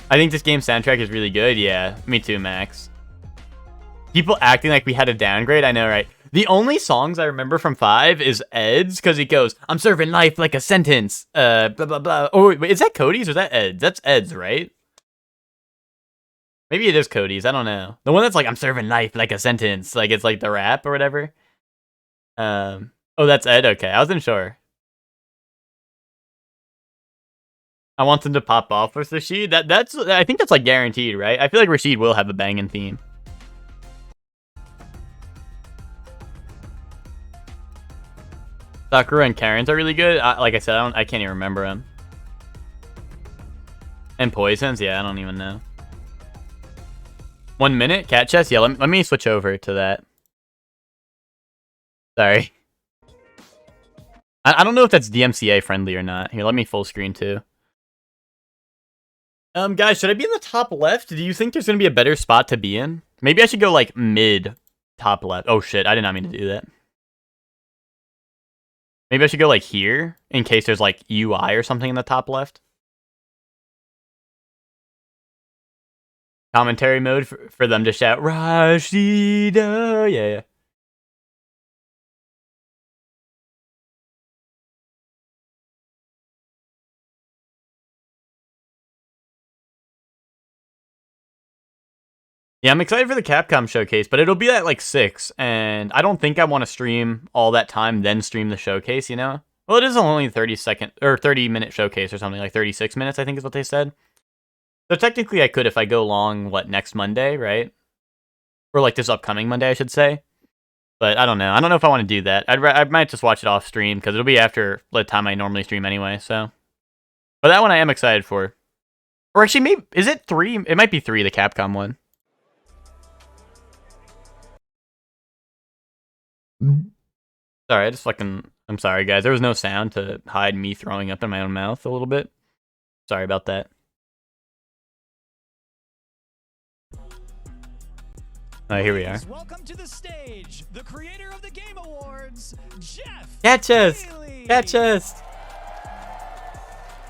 I think this game's soundtrack is really good. Yeah, me too, Max. People acting like we had a downgrade. I know, right? The only songs I remember from 5 is Ed's, because he goes, I'm serving life like a sentence. Blah, blah, blah. Oh, wait, is that Cody's or is that Ed's? That's Ed's, right? Maybe it is Cody's. I don't know. The one that's like, I'm serving life like a sentence. Like, it's like the rap or whatever. Oh, that's Ed? Okay, I wasn't sure. I want them to pop off with Rashid. I think that's like guaranteed, right? I feel like Rashid will have a banging theme. Sakura and Karen's are really good. Like I said, I can't even remember them. And Poisons? Yeah, I don't even know. 1 minute? Cat chess? Yeah, let me switch over to that. Sorry. I don't know if that's DMCA friendly or not. Here, let me full screen too. Guys, should I be in the top left? Do you think there's going to be a better spot to be in? Maybe I should go like mid top left. Oh shit, I did not mean to do that. Maybe I should go like here in case there's like UI or something in the top left. Commentary mode for them to shout Rashida. Yeah. Yeah, I'm excited for the Capcom showcase, but it'll be at like 6, and I don't think I want to stream all that time, then stream the showcase, you know? Well, it is only 30-minute showcase or something, like 36 minutes, I think is what they said. So technically I could if I go long, next Monday, right? Or like this upcoming Monday, I should say. But I don't know. I don't know if I want to do that. I might just watch it off stream, because it'll be after the time I normally stream anyway, so. But that one I am excited for. Or actually, maybe, is it 3? It might be 3, the Capcom one. Sorry, I'm sorry, guys. There was no sound to hide me throwing up in my own mouth a little bit. Sorry about that. Alright, here we are. Welcome to the stage, the creator of the Game Awards, Jeff Cat chest! Cat chest!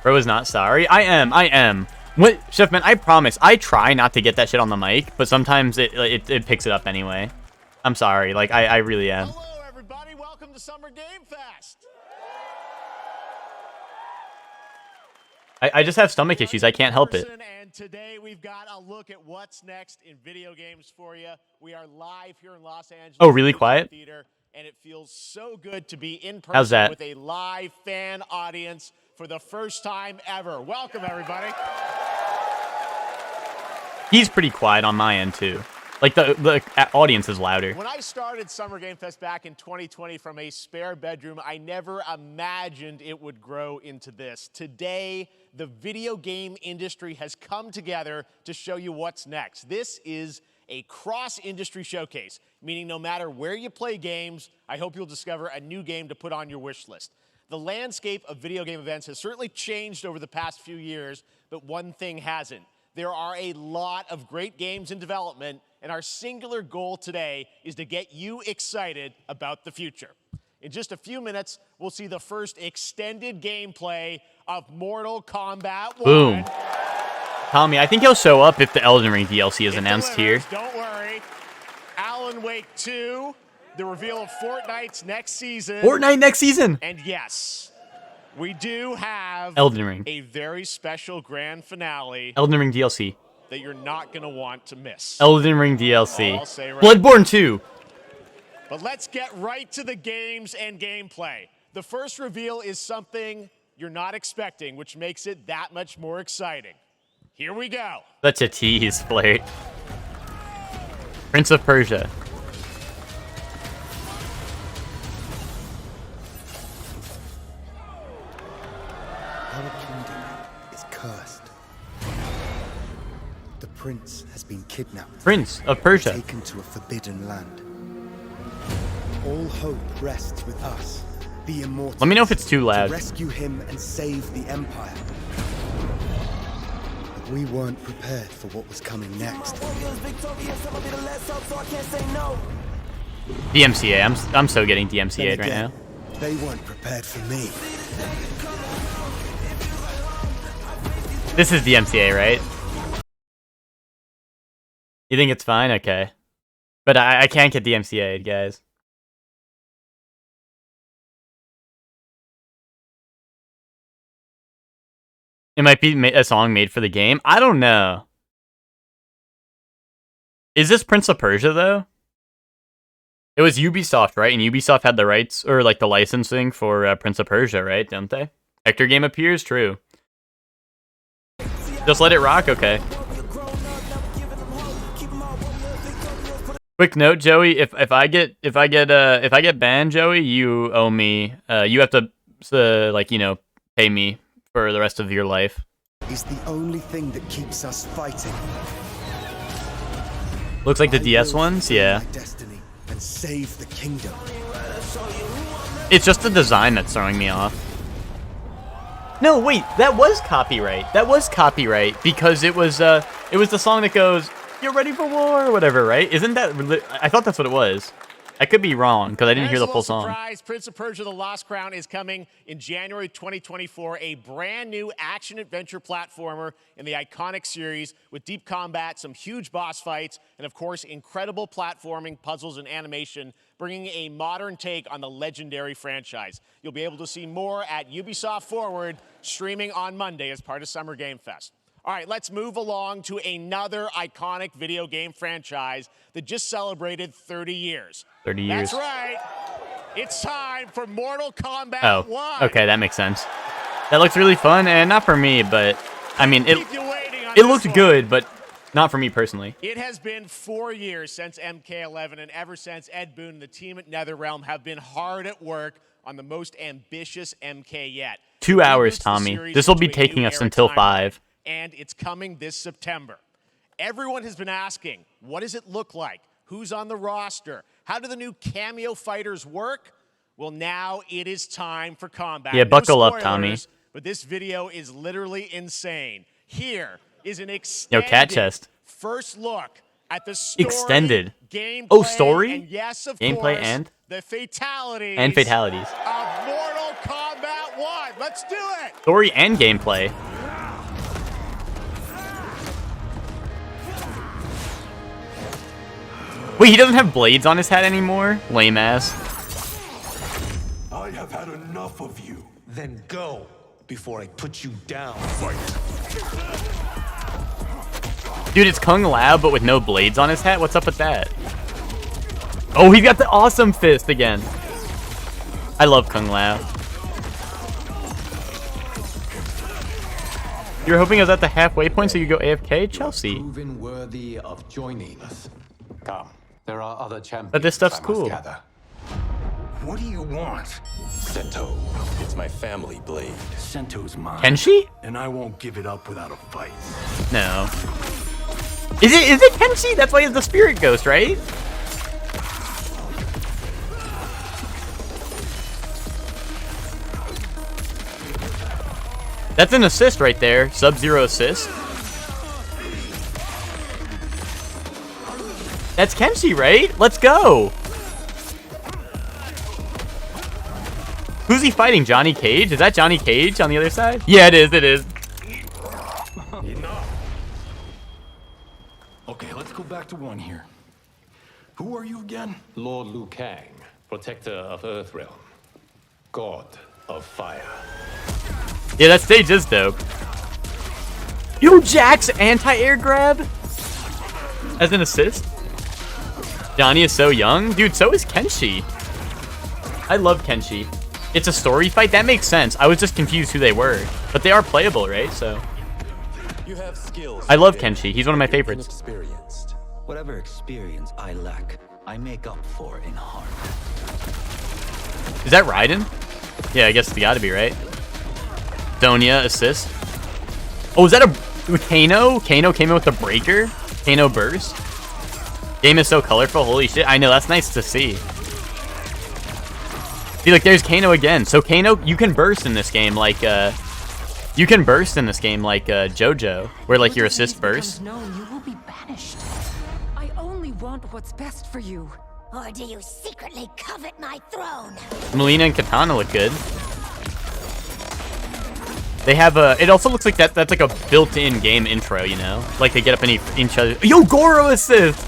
Bro is not sorry. I am. What, Chefman, I promise. I try not to get that shit on the mic, but sometimes it picks it up anyway. I'm sorry. Like, I really am. Hello, everybody. Welcome to Summer Game Fest. I just have stomach issues. I can't help it. And today we've got a look at what's next in video games for you. We are live here in Los Angeles. Oh, really quiet? Theater, and it feels so good to be in person How's that? with a live fan audience for the first time ever. Welcome, everybody. He's pretty quiet on my end, too. Like, the audience is louder. When I started Summer Game Fest back in 2020 from a spare bedroom, I never imagined it would grow into this. Today, the video game industry has come together to show you what's next. This is a cross-industry showcase, meaning no matter where you play games, I hope you'll discover a new game to put on your wish list. The landscape of video game events has certainly changed over the past few years, but one thing hasn't. There are a lot of great games in development, and our singular goal today is to get you excited about the future. In just a few minutes, we'll see the first extended gameplay of Mortal Kombat 1. Boom. Tommy, I think he'll show up if the Elden Ring DLC is announced here. Don't worry. Alan Wake 2, the reveal of Fortnite's next season. Fortnite next season. And yes, we do have Elden Ring. a very special grand finale Elden Ring DLC. that you're not going to want to miss. Elden Ring DLC. I'll say right Bloodborne 2. But let's get right to the games and gameplay. The first reveal is something you're not expecting, which makes it that much more exciting. Here we go. Such a tease, Flirt. Prince of Persia. Our kingdom is cursed. The prince has been kidnapped. Prince of Persia. Taken to a forbidden land. All hope rests with us, the immortals. Let me know if it's too loud. To rescue him and save the empire. But we weren't prepared for what was coming next. DMCA. I'm so getting DMCA'd right now. They weren't prepared for me. This is DMCA, right? You think it's fine? Okay. But I can't get DMCA'd, guys. It might be a song made for the game. I don't know. Is this Prince of Persia, though? It was Ubisoft, right? And Ubisoft had the rights, or like the licensing for Prince of Persia, right? Don't they? Hector game appears? True. Just let it rock? Okay. Quick note, Joey, if I get banned, Joey, you owe me, you have to, like, you know, pay me for the rest of your life. Is the only thing that keeps us fighting. Looks like the DS ones, yeah. My destiny and save the kingdom. It's just the design that's throwing me off. No, wait, that was copyright. That was copyright because it was the song that goes, "You're ready for war" or whatever, right? Isn't that? I thought that's what it was. I could be wrong because I didn't hear the full song. Surprise, Prince of Persia: The Lost Crown is coming in January 2024. A brand new action-adventure platformer in the iconic series with deep combat, some huge boss fights, and of course, incredible platforming, puzzles, and animation, bringing a modern take on the legendary franchise. You'll be able to see more at Ubisoft Forward, streaming on Monday as part of Summer Game Fest. All right, let's move along to another iconic video game franchise that just celebrated 30 years. 30 years. That's right. It's time for Mortal Kombat 1. Okay, that makes sense. That looks really fun, and not for me, but I mean, it looked good, but not for me personally. It has been 4 years since MK11, and ever since, Ed Boon and the team at NetherRealm have been hard at work on the most ambitious MK yet. 2 hours, Tommy. This will be taking us until 5. And it's coming this September. Everyone has been asking, what does it look like? Who's on the roster? How do the new cameo fighters work? Well, now it is time for combat. Yeah, buckle no up, Tommy. But this video is literally insane. Here is an extended Cat chest. first look at the story, Extended. gameplay, Oh, story? and yes, of Gameplay course, and? the fatalities. And fatalities. Of Mortal Kombat 1. Let's do it. Story and gameplay. Wait, he doesn't have blades on his hat anymore? Lame ass. I have had enough of you. Then go before I put you down. Fight. Dude, it's Kung Lao, but with no blades on his hat? What's up with that? Oh, he got the awesome fist again. I love Kung Lao. You're hoping I was at the halfway point so you go AFK? Chelsea. Proven worthy of joining us. Come, there are other champions. But this stuff's I must cool. gather. What do you want? Sento. It's my family blade. Sento's mine. Kenshi? And I won't give it up without a fight. No. Is it Kenshi? That's why he has the spirit ghost, right? That's an assist right there. Sub-Zero assist. That's Kenshi, right? Let's go. Who's he fighting? Johnny Cage? Is that Johnny Cage on the other side? Yeah, it is. It is. Enough. Okay, let's go back to one here. Who are you again? Lord Liu Kang, protector of Earthrealm, god of fire. Yeah, that stage is dope. Yo, Jax anti-air grab as an assist. Johnny is so young. Dude, so is Kenshi. I love Kenshi. It's a story fight? That makes sense. I was just confused who they were. But they are playable, right? So You have skills. I love Kenshi. He's one of my favorites. Inexperienced. Whatever experience I lack, I make up for in heart. Is that Raiden? Yeah, I guess it's gotta be, right? Sonya assist. Oh, is that a Kano? Kano came in with the breaker? Kano burst? Game is so colorful. Holy shit. I know, that's nice to see. See, look, there's Kano again. So Kano, you can burst in this game like you can burst in this game like JoJo, where like your assist bursts. Known, you will be banished. I only want what's best for you. Or do you secretly covet my throne? Melina and Katana look good. They have a. It also looks like that's like a built-in game intro, you know, like they get up in each other. Yo, Goro assist.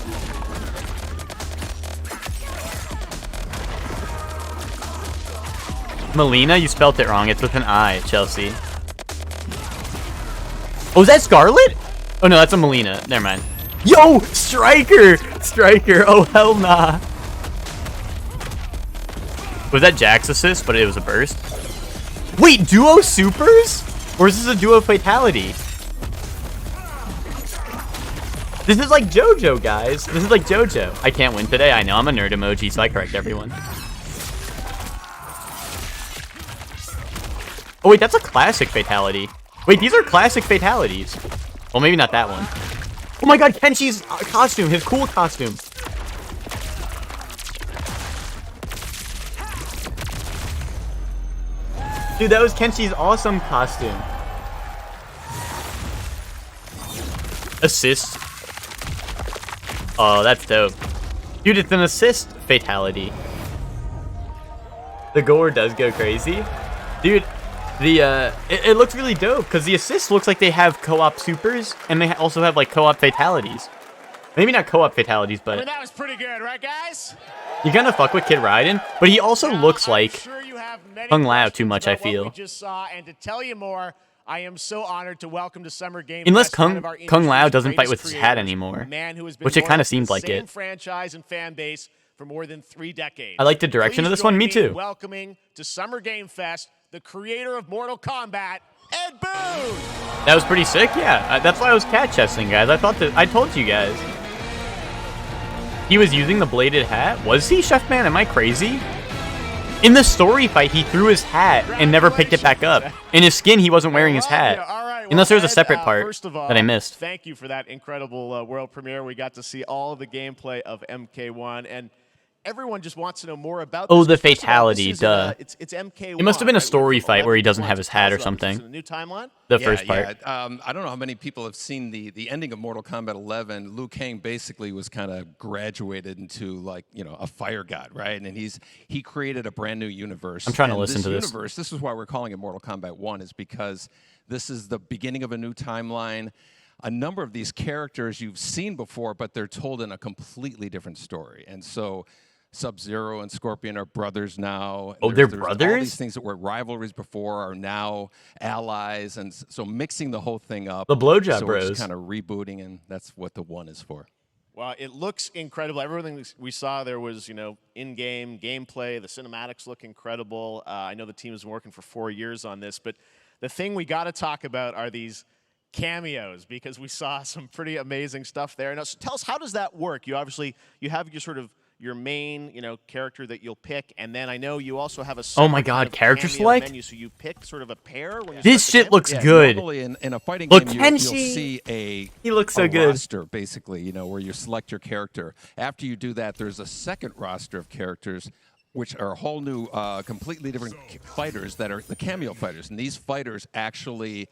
Melina, you spelt it wrong. It's with an I, Chelsea. Oh, is that Scarlet? Oh no, that's a Melina. Never mind. Yo, Striker! Striker, oh hell nah. Was that Jax assist, but it was a burst? Wait, duo supers? Or is this a duo fatality? This is like JoJo, guys. This is like JoJo. I can't win today. I know, I'm a nerd emoji, so I correct everyone. Oh wait, that's a classic fatality. Wait, these are classic fatalities. Well, maybe not that one. Oh my god, Kenshi's costume, his cool costume. Dude, that was Kenshi's awesome costume. Assist. Oh, that's dope. Dude, it's an assist fatality. The gore does go crazy. Dude, it looks really dope because the assist looks like they have co-op supers and they also have like co-op fatalities. Maybe not co-op fatalities, but I mean, that was pretty good, right, guys? you gotta fuck with Kid Raiden, but he also looks like Kung Lao too much, I feel. What we just saw, and to tell you more, I am so honored to welcome to Summer Game Unless Fest one of our Kung Lao industry's doesn't fight with greatest his hat creators, anymore, a man who has been which it loyal kind of to seems the like same it. franchise and fan base for more than 3 decades. I like the direction of Please this one, join me too. in welcoming to Summer Game Fest the creator of Mortal Kombat, Ed Boon. That was pretty sick, yeah. That's why I was cat chesting, guys. I told you guys. He was using the bladed hat? Was he, Chef Man? Am I crazy? In the story fight, he threw his hat and never picked it back up. In his skin, he wasn't wearing his hat. Unless there was a separate part First of all, that I missed. Thank you for that incredible world premiere. We got to see all of the gameplay of MK1, and everyone just wants to know more about Oh, this. the First of all, this fatality, is, duh. It's MK1. It must have been a right? story From fight where he 11 doesn't have points his hat or Is this something. a new timeline? The first part. Yeah. I don't know how many people have seen the ending of Mortal Kombat 11. Liu Kang basically was kind of graduated into like, you know, a fire god, right? And he created a brand new universe. I'm trying to And listen to this. universe, this is why we're calling it Mortal Kombat 1, is because this is the beginning of a new timeline. A number of these characters you've seen before, but they're told in a completely different story. And so Sub-Zero and Scorpion are brothers now. Oh, they're All brothers? these things that were rivalries before are now allies, and so mixing the whole thing up. The Blowjob so we're just Bros. kind of rebooting, and that's what the 1 is for. Well, it looks incredible. Everything we saw there was, you know, in-game gameplay. The cinematics look incredible. I know the team has been working for 4 years on this, but the thing we got to talk about are these cameos, because we saw some pretty amazing stuff there. Now, so tell us, how does that work? You have your sort of your main, you know, character that you'll pick, and then I know you also have a Oh my separate god, kind of character cameo select? menu, so you pick sort of a pair when you This start the shit game? looks Yeah, good. Normally in a fighting Look, game, you'll Kenshi. see He looks so a good. roster, basically, you know, where you select your character. After you do that, there's a second roster of characters, which are a whole new, completely different fighters that are the cameo fighters. And these fighters actually,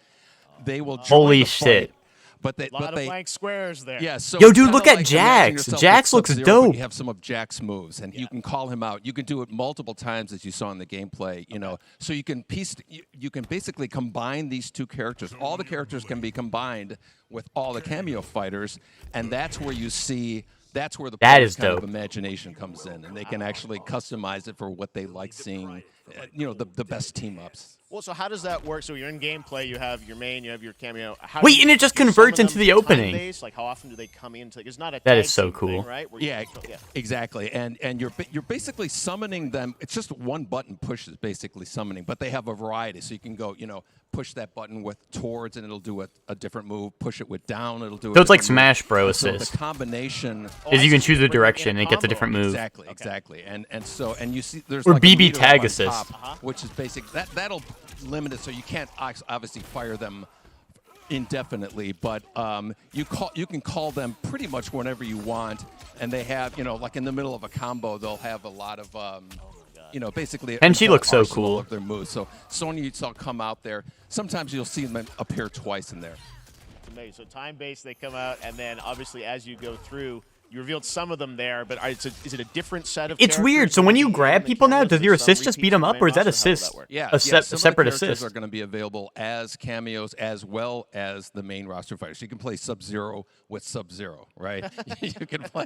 they will join Holy the shit. fight, But they, A lot of blank squares there. Yeah. So Yo, it's dude, kinda look at like Jax. imagine yourself Jax with looks Sub-Zero, but dope. You have some of Jax's moves, and you can call him out. You can do it multiple times, as you saw in the gameplay. You know, so you can you can basically combine these two characters. All the characters can be combined with all the cameo fighters, and that's where you see. That's where the That player's is kind dope. of imagination comes in, and they can actually customize it for what they like seeing. You know, the best team ups. Well, so how does that work? So you're in gameplay, you have your main, you have your cameo. How Wait, do and it just do you converts summon into them the opening. time-based? Like how often do they come into? It's not a That tag is so team cool. thing, right? Where you Yeah, just- exactly. And you're basically summoning them. It's just one button push is basically summoning, but they have a variety. So you can go, push that button with towards, and it'll do a different move. Push it with down, it'll do. So it's like different move. Smash Bros. So Assist. the combination Is you can choose the direction and it gets a different move. Exactly. And you see there's Or like BB a meter tag up on assist. top, which is basic. That'll limit it, so you can't obviously fire them indefinitely, but you can call them pretty much whenever you want, and they have like in the middle of a combo they'll have a lot of basically And she a whole looks so arsenal cool. of their moves. So Sonya, you saw come out there. Sometimes you'll see them appear twice in there. Amazing. So time-based, they come out, and then obviously as you go through, you revealed some of them there, but is it a different set of It's weird. characters So when that you are grab in the people now, cameos? does your There's some assist just beat repeats them from up, the or is that main roster? How does assist? that work? Yeah, a some of the separate characters assist. are going to be available as cameos as well as the main roster fighters. You can play Sub-Zero with Sub-Zero, right? you can play.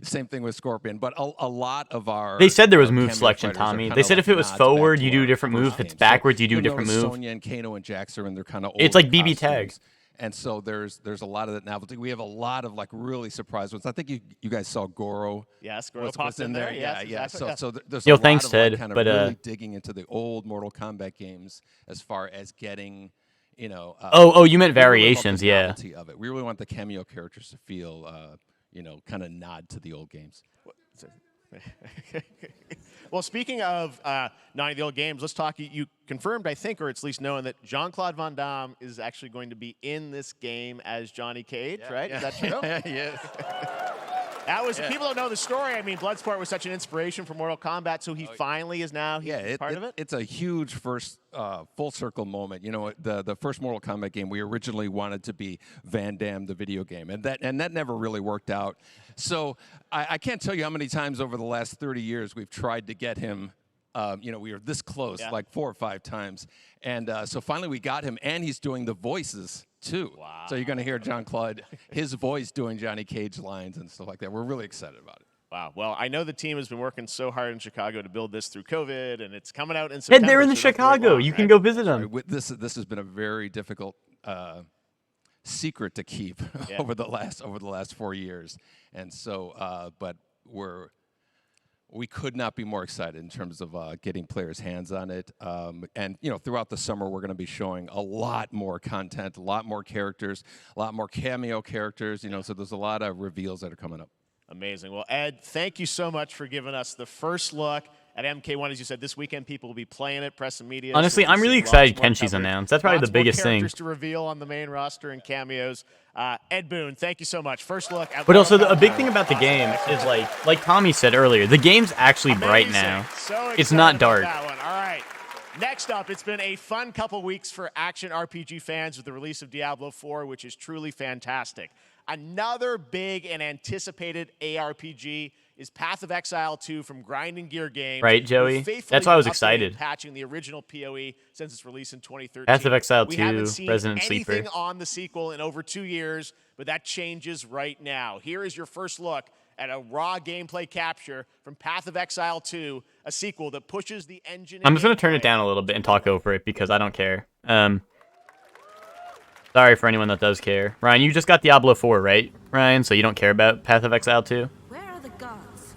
Same thing with Scorpion, but a lot of our. They said there was our move cameo selection, fighters are Tommy. kinda They said like if it was nods forward, back you to do a our different move. first If it's game. backwards, you do a you'll different notice move. Sonya and Kano and Jax are in their kind of. It's like BB tag. And so there's a lot of that novelty. We have a lot of like really surprise ones. I think you guys saw Goro. Yes, Goro was popped in there. Yeah, Yes, yeah. exactly, yeah. So there's Yo, a lot thanks, of Ted, like, kind of but, really digging into the old Mortal Kombat games as far as getting, you meant we really love the variations, yeah. novelty of it. We really want the cameo characters to feel, kind of nod to the old games. Well, speaking of not the old games, let's talk. You confirmed, I think, or it's at least known that Jean-Claude Van Damme is actually going to be in this game as Johnny Cage, right? Is that true? Yes. That was people don't know the story. I mean, Bloodsport was such an inspiration for Mortal Kombat, so he finally is now part of it. It's a huge first full circle moment. The first Mortal Kombat game we originally wanted to be Van Damme the video game, and that never really worked out. So I can't tell you how many times over the last 30 years we've tried to get him. We were this close, like 4 or 5 times, and so finally we got him, and he's doing the voices too. Wow. So you're going to hear Jean-Claude, his voice doing Johnny Cage lines and stuff like that. We're really excited about it. Wow. Well, I know the team has been working so hard in Chicago to build this through COVID, and it's coming out in September. And they're in the so don't wait Chicago. long, You right? can go visit them. This has been a very difficult secret to keep over the last 4 years, and so but we could not be more excited in terms of getting players' hands on it. And throughout the summer, we're going to be showing a lot more content, a lot more characters, a lot more cameo characters. So there's a lot of reveals that are coming up. Amazing. Well, Ed, thank you so much for giving us the first look at MK1. As you said, this weekend people will be playing it, press and media. Honestly, so we'll I'm really see excited lots more Kenshi's coverage. announced. That's probably Lots the biggest more thing. characters to reveal on the main roster and cameos. Ed Boon, thank you so much. First look at But also, a big Kombat. thing about the game is like Tommy said earlier, the game's actually bright now. So It's not excited about dark. that one. All right. Next up, it's been a fun couple weeks for action RPG fans with the release of Diablo 4, which is truly fantastic. Another big and anticipated ARPG is Path of Exile 2 from Grinding Gear Games. Right, Joey? who faithfully That's why I was updated excited. Patching the original PoE since its release in 2013. Path of Exile We 2, haven't seen Resident anything Sleeper. on the sequel in over 2 years, but that changes right now. Here is your first look at a raw gameplay capture from Path of Exile 2, a sequel that pushes the engine. I'm just going to turn it down a little bit and talk over it because I don't care. Sorry for anyone that does care. Ryan, you just got Diablo 4, right, Ryan? So you don't care about Path of Exile 2? Where are the gods?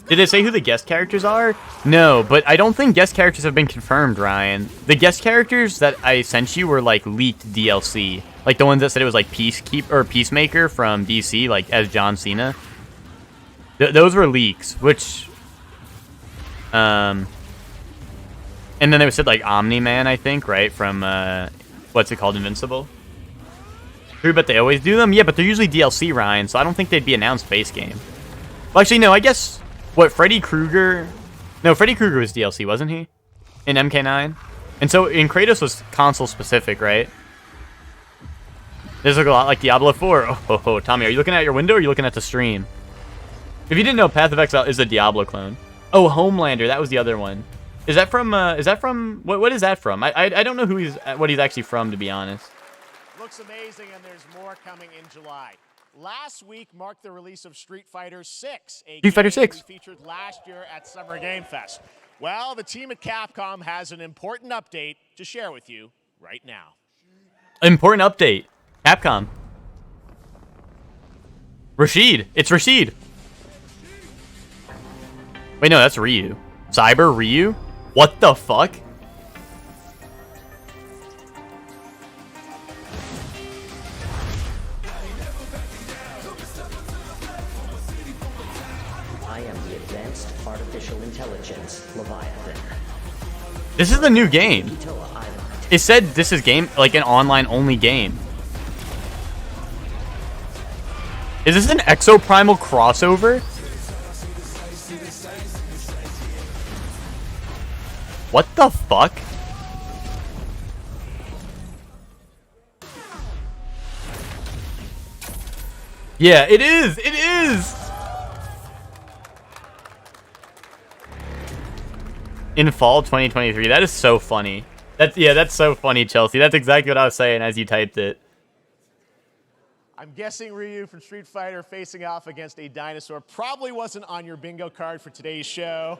Did it say who the guest characters are? No, but I don't think guest characters have been confirmed, Ryan. The guest characters that I sent you were like leaked DLC. Like the ones that said it was like Peacemaker from DC, like as John Cena. Those were leaks, which and then they said like Omni-Man, I think, right? From what's it called, Invincible? True, but they always do them? Yeah, but they're usually DLC, Ryan, so I don't think they'd be announced base game. Well, actually, no, I guess what, Freddy Krueger? No, Freddy Krueger was DLC, wasn't he? In MK9? And so in Kratos was console specific, right? This look a lot like Diablo 4. Oh, Tommy, are you looking at your window or are you looking at the stream? If you didn't know, Path of Exile is a Diablo clone. Oh, Homelander, that was the other one. Is that from what is that from? I don't know what he's actually from, to be honest. Looks amazing, and there's more coming in July. Last week marked the release of Street Fighter 6, a Street Fighter game 6 we featured last year at Summer Game Fest. Well, the team at Capcom has an important update to share with you right now. Important update. Capcom. Rashid. It's Rashid. Wait, no, that's Ryu. Cyber Ryu? What the fuck? I am the Advanced Artificial Intelligence Leviathan. This is the new game. It said this is like an online only game. Is this an Exoprimal crossover? What the fuck? Yeah, it is. It is. In fall 2023. That is so funny. That's so funny, Chelsea. That's exactly what I was saying as you typed it. I'm guessing Ryu from Street Fighter facing off against a dinosaur probably wasn't on your bingo card for today's show.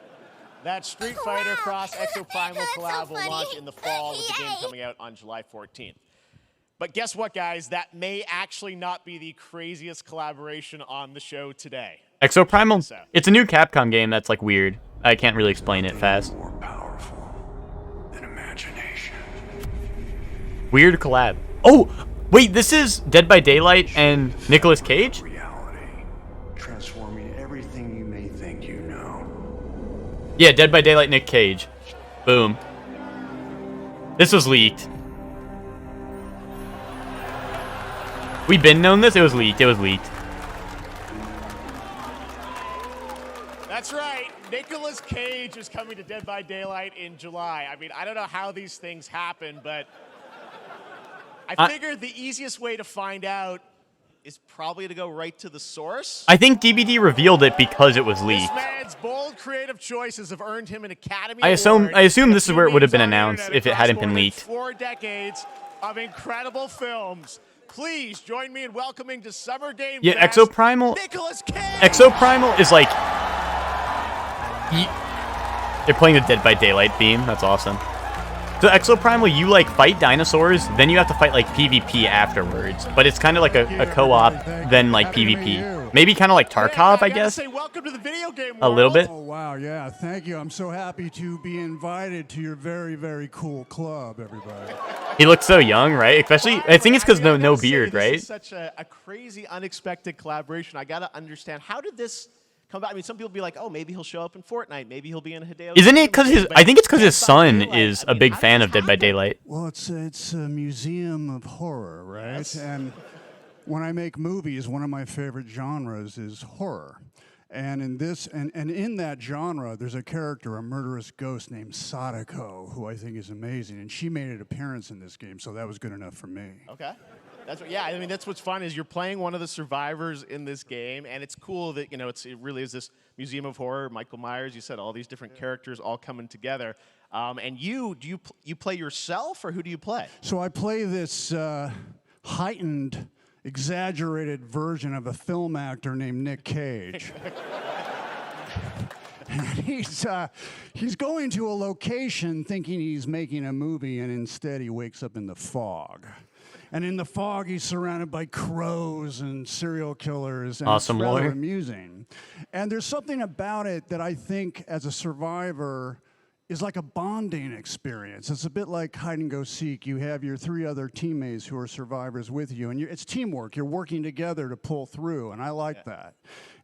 That Street Fighter Cross Exoprimal collab will launch in the fall with the game coming out on July 14th. But guess what, guys? That may actually not be the craziest collaboration on the show today. Exoprimal? It's a new Capcom game that's like weird. I can't really explain it fast. More powerful than imagination. Weird collab. Oh, wait, this is Dead by Daylight and Nicolas Cage? Transforming everything you may think you know. Yeah, Dead by Daylight, Nick Cage. Boom. This was leaked. We been known this? It was leaked. It was leaked. That's right. Nicolas Cage is coming to Dead by Daylight in July. I mean, I don't know how these things happen, but I figured the easiest way to find out is probably to go right to the source. I think DBD revealed it because it was leaked. This man's bold creative choices have earned him an Academy I Award. assume this is where it would have been announced if it hadn't been More than leaked. 4 decades of incredible films. Please join me in welcoming to Summer Game Yeah, Fest, Exoprimal. Nicolas Cage. Exoprimal is like. They're playing the Dead by Daylight theme. That's awesome. So Exoprimal, you like fight dinosaurs, then you have to fight like PvP afterwards. But it's kind of like a co-op, then like PvP. Maybe kind of like Tarkov, I guess. Welcome to the video game A little bit. Oh, wow, yeah, thank you. I'm so happy to be invited to your very, very cool club, everybody. He looks so young, right? Especially, I think it's because no beard, right? This is such a crazy, unexpected collaboration. I got to understand, how did this come about? I mean, some people be like, oh, maybe he'll show up in Fortnite. Maybe he'll be in Hideo. Isn't it because I think it's because his son is a big fan of Dead by Daylight. Well, it's a museum of horror, right? Yes. And when I make movies, one of my favorite genres is horror. And in this, and in that genre, there's a character, a murderous ghost named Sadako, who I think is amazing. And she made an appearance in this game, so that was good enough for me. Okay. I mean, that's what's fun is you're playing one of the survivors in this game, and it's cool that, it really is this museum of horror. Michael Myers, you said all these different characters all coming together. And you play yourself, or who do you play? So I play this heightened, exaggerated version of a film actor named Nick Cage. And he's going to a location thinking he's making a movie, and instead he wakes up in the fog. And in the fog, he's surrounded by crows and serial killers. And Awesome it's rather lore. amusing. And there's something about it that I think, as a survivor, is like a bonding experience. It's a bit like hide and go seek. You have your 3 other teammates who are survivors with you, and it's teamwork. You're working together to pull through, and I like that.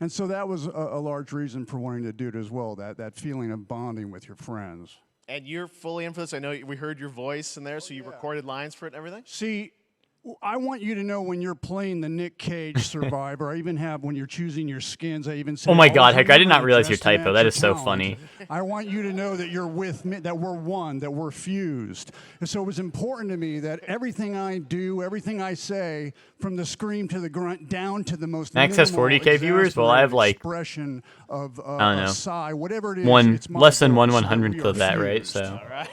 And so that was a large reason for wanting to do it as well, that feeling of bonding with your friends. And you're fully in for this. I know we heard your voice in there, so you recorded lines for it and everything? See, I want you to know when you're playing the Nick Cage Survivor. I even have when you're choosing your skins. I even say, Oh my God, always Heck! I did not remember realize your just to typo. match That your is so talent. funny. I want you to know that you're with me, that we're one, that we're fused. And so it was important to me that everything I do, everything I say, from the scream to the grunt, down to the most Max has minimal 40K viewers. Well, I have like expression of I don't a know, sigh, whatever it is. one it's my less than voice, 1/100th we are of that, right? fused. So All right.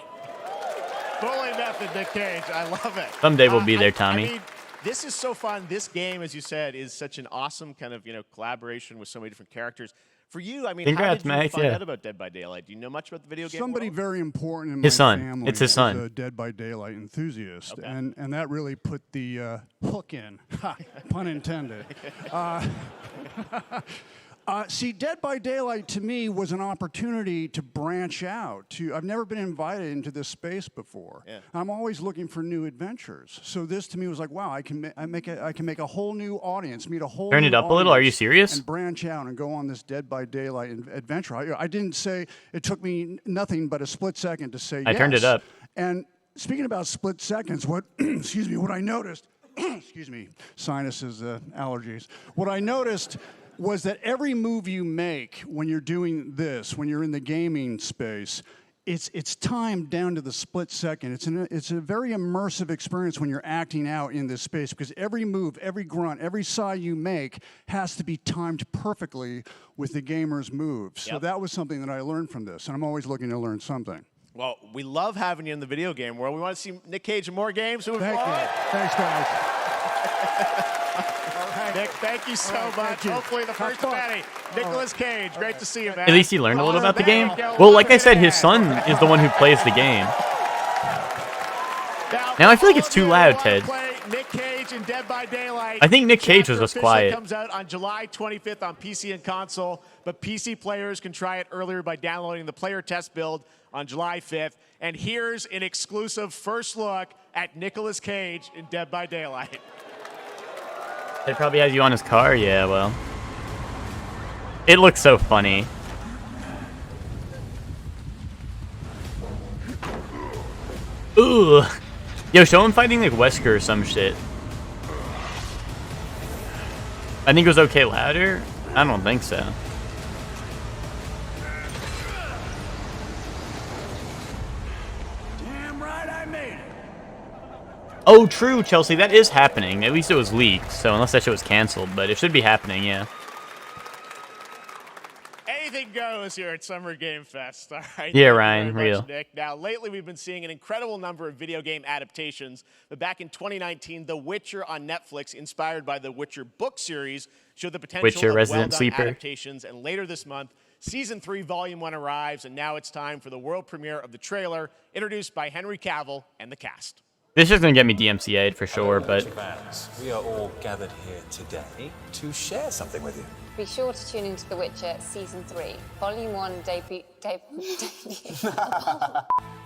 Bully method, Nick Cage. I love it. someday we'll be there, Tommy. I mean, this is so fun. This game, as you said, is such an awesome kind of collaboration with so many different characters. For you, I mean, how Congrats, did you Max, find yeah. out about Dead by Daylight? Do you know much about the video game? Somebody world? very important in His my son. family It's his is son. a Dead by Daylight enthusiast, Okay. and that really put the hook in, ha, pun intended. See, Dead by Daylight to me was an opportunity to branch out. I've never been invited into this space before. Yeah. I'm always looking for new adventures. So this to me was like, wow, I can make a whole new audience, meet a whole Turn new it up a little. Are you audience, serious? And branch out and go on this Dead by Daylight adventure. I didn't say it took me nothing but a split second to say yes. I turned it up. And speaking about split seconds, what excuse me, what I noticed, excuse me, sinuses, allergies. What I noticed was that every move you make when you're doing this, when you're in the gaming space, it's timed down to the split second. It's a very immersive experience when you're acting out in this space because every move, every grunt, every sigh you make has to be timed perfectly with the gamer's moves. So Yep. that was something that I learned from this, and I'm always looking to learn something. Well, we love having you in the video game world. We want to see Nick Cage in more games. Moving Thank you. forward. Thanks, guys. Nick, thank you so much. thank you. Hopefully the first fun. Betty. Nicolas Cage, great to see you, man. At least he learned a little about the game. There you go. Well, like I said, his son is the one who plays the game. Now I feel like it's too loud, Ted. Play Nick Cage in Dead by Daylight. I think Nick Cage was Chapter just officially quiet. Comes out on July 25th on PC and console, but PC players can try it earlier by downloading the player test build on July 5th. And here's an exclusive first look at Nicolas Cage in Dead by Daylight. It probably has you on his car. Yeah, well, it looks so funny. Ooh. Yo, show him fighting like Wesker or some shit. I think it was okay louder. I don't think so. Damn right I made it. Oh, true, Chelsea. That is happening. At least it was leaked. So unless that shit was canceled, but it should be happening. Yeah. Anything goes here at Summer Game Fest. All right. Yeah, Thank you Ryan, very much, real. Nick. Now, lately we've been seeing an incredible number of video game adaptations. But back in 2019, The Witcher on Netflix, inspired by the Witcher book series, showed the potential Witcher, of Resident well-done Sleeper. adaptations. And later this month, Season 3, Volume 1 arrives, and now it's time for the world premiere of the trailer, introduced by Henry Cavill and the cast. This is gonna get me DMCA'd for sure, but Fans, we are all gathered here today to share something with you. Be sure to tune into The Witcher Season 3. Volume 1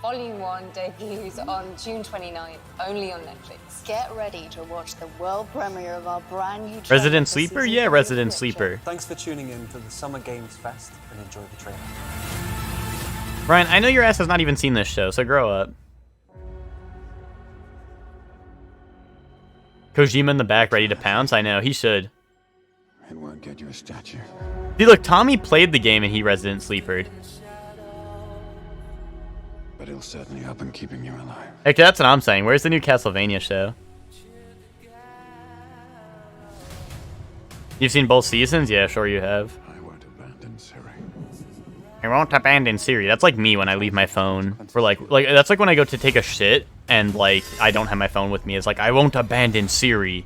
Volume 1 debuts on June 29th, only on Netflix. Get ready to watch the world premiere of our brand new Resident Sleeper? Yeah, Resident Sleeper. Thanks for tuning in to the Summer Games Fest and enjoy the trailer. Ryan, I know your ass has not even seen this show, so grow up. Kojima in the back, ready to pounce. I know he should. It won't get you a statue. See, look, Tommy played the game and he Resident Sleepered. But he'll certainly help in keeping you alive. Heck, that's what I'm saying. Where's the new Castlevania show? You've seen both seasons? Yeah, sure you have. I won't abandon Siri. I won't abandon Siri. That's like me when I leave my phone. For like that's like when I go to take a shit and like I don't have my phone with me. It's like I won't abandon Siri.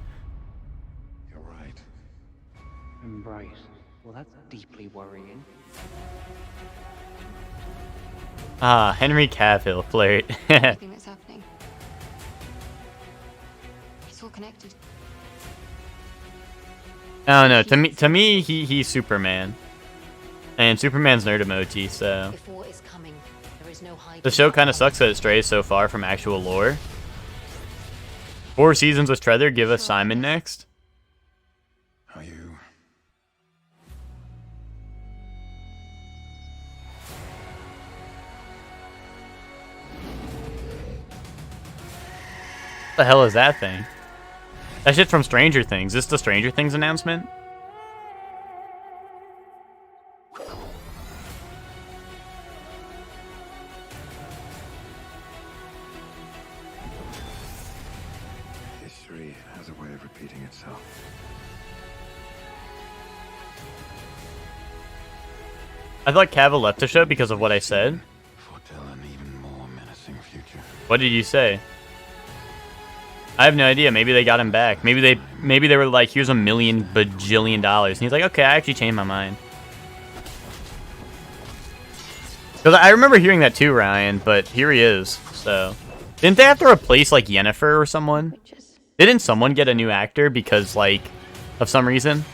Embrace. Well, that's deeply worrying. Ah, Henry Cavill flirt. Everything that's happening. It's all connected. I don't know. To me, he's Superman, and Superman's nerd emoji. So Before is coming. There is no hiding. the show kind of sucks that it strays so far from actual lore. 4 seasons with Trevor. Give us Simon next. Are you? What the hell is that thing? That shit's from Stranger Things. Is this the Stranger Things announcement? History has a way of repeating itself. I thought Cavill left the show because of what I said. Foretell an even more menacing future. What did you say? I have no idea. Maybe they got him back. Maybe they were like, here's $1 million bajillion. And he's like, okay, I actually changed my mind. Because I remember hearing that too, Ryan, but here he is. So, didn't they have to replace like Yennefer or someone? Didn't someone get a new actor because like, of some reason?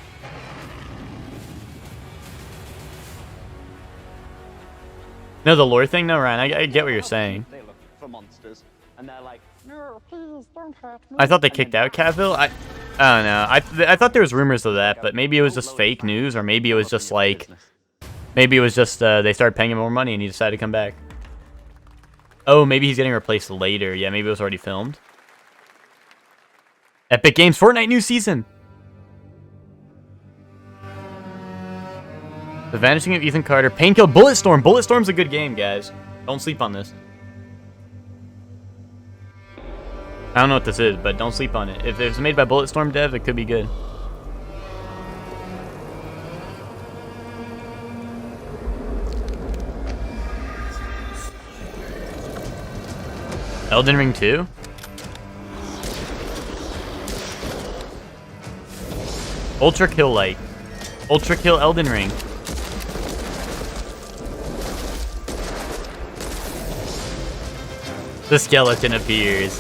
No, the lore thing? No, Ryan, I get what you're saying. They look for monsters, and they're like, no, please don't hurt me. I thought they kicked out Cavill. I don't know. I thought there was rumors of that, but maybe it was just fake news, or maybe it was just like, maybe it was just they started paying him more money and he decided to come back. Oh, maybe he's getting replaced later. Yeah, maybe it was already filmed. Epic Games Fortnite new season. The Vanishing of Ethan Carter. Painkiller. Bulletstorm. Bulletstorm's a good game, guys. Don't sleep on this. I don't know what this is, but don't sleep on it. If it's made by Bulletstorm dev, it could be good. Elden Ring 2? Ultra Kill like. Ultra Kill Elden Ring. The skeleton appears.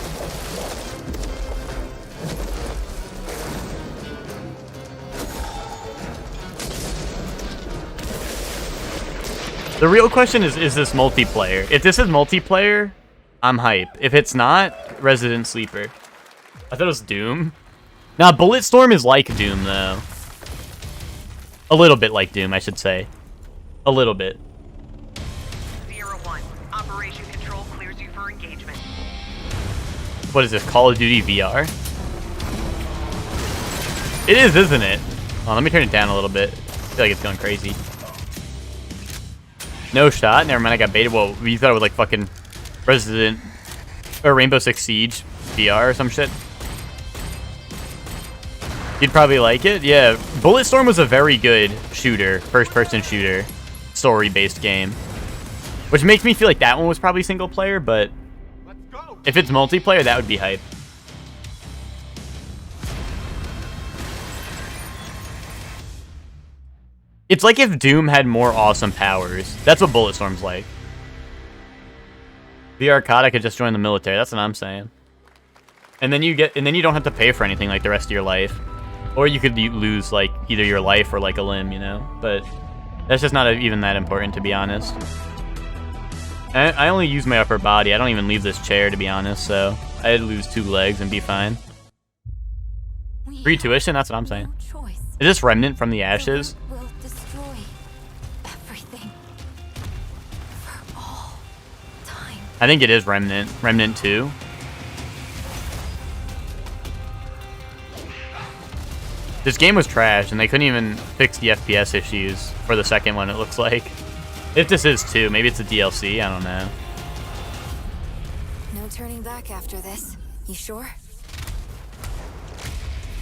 The real question is this multiplayer? If this is multiplayer, I'm hype. If it's not, Resident Sleeper. I thought it was Doom. Nah, Bulletstorm is like Doom, though. A little bit like Doom, I should say. A little bit. 01. Operation Control clears you for engagement. What is this, Call of Duty VR? It is, isn't it? Oh, let me turn it down a little bit. I feel like it's going crazy. No shot? Never mind, I got baited. Well, you thought it was like fucking Resident... or Rainbow Six Siege VR or some shit? You'd probably like it? Yeah, Bulletstorm was a very good shooter, first-person shooter, story-based game. Which makes me feel like that one was probably single-player, but... if it's multiplayer, that would be hype. It's like if Doom had more awesome powers. That's what Bulletstorm's like. VR COD, I could just join the military. That's what I'm saying. And then you don't have to pay for anything like the rest of your life. Or you could lose like either your life or like a limb, you know? But that's just not even that important, to be honest. I only use my upper body. I don't even leave this chair, to be honest, so I'd lose 2 legs and be fine. Free tuition? That's what I'm saying. Is this Remnant from the Ashes? Will destroy everything for all time. I think it is Remnant. Remnant 2. This game was trash, and they couldn't even fix the FPS issues for the second one, it looks like. If this is 2, maybe it's a DLC, I don't know. No turning back after this. You sure?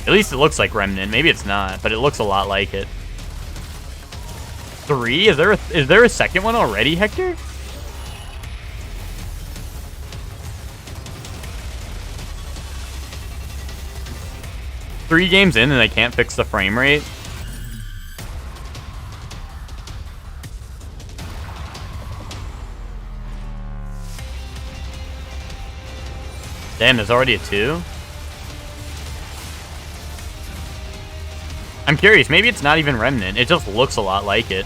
At least it looks like Remnant. Maybe it's not, but it looks a lot like it. 3? Is there a second one already, Hector? Three games in and they can't fix the frame rate? Damn, there's already a 2? I'm curious, maybe it's not even Remnant. It just looks a lot like it.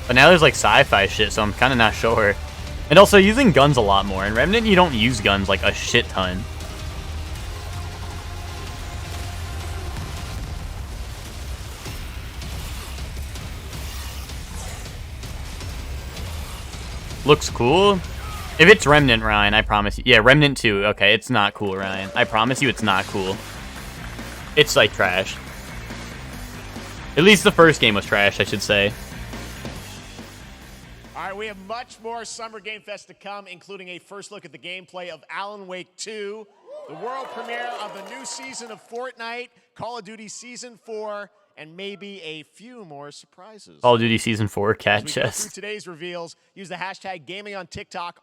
But now there's like sci-fi shit, so I'm kind of not sure. And also using guns a lot more. In Remnant, you don't use guns like a shit ton. Looks cool. If it's Remnant, Ryan, I promise you. Yeah, Remnant 2. Okay, it's not cool, Ryan. I promise you it's not cool. It's like trash. At least the first game was trash, I should say. All right, we have much more Summer Game Fest to come, including a first look at the gameplay of Alan Wake 2, the world premiere of the new season of Fortnite, Call of Duty Season 4, and maybe a few more surprises. Call of Duty Season 4, cat As we go chest. through today's reveals, use the hashtag gaming on TikTok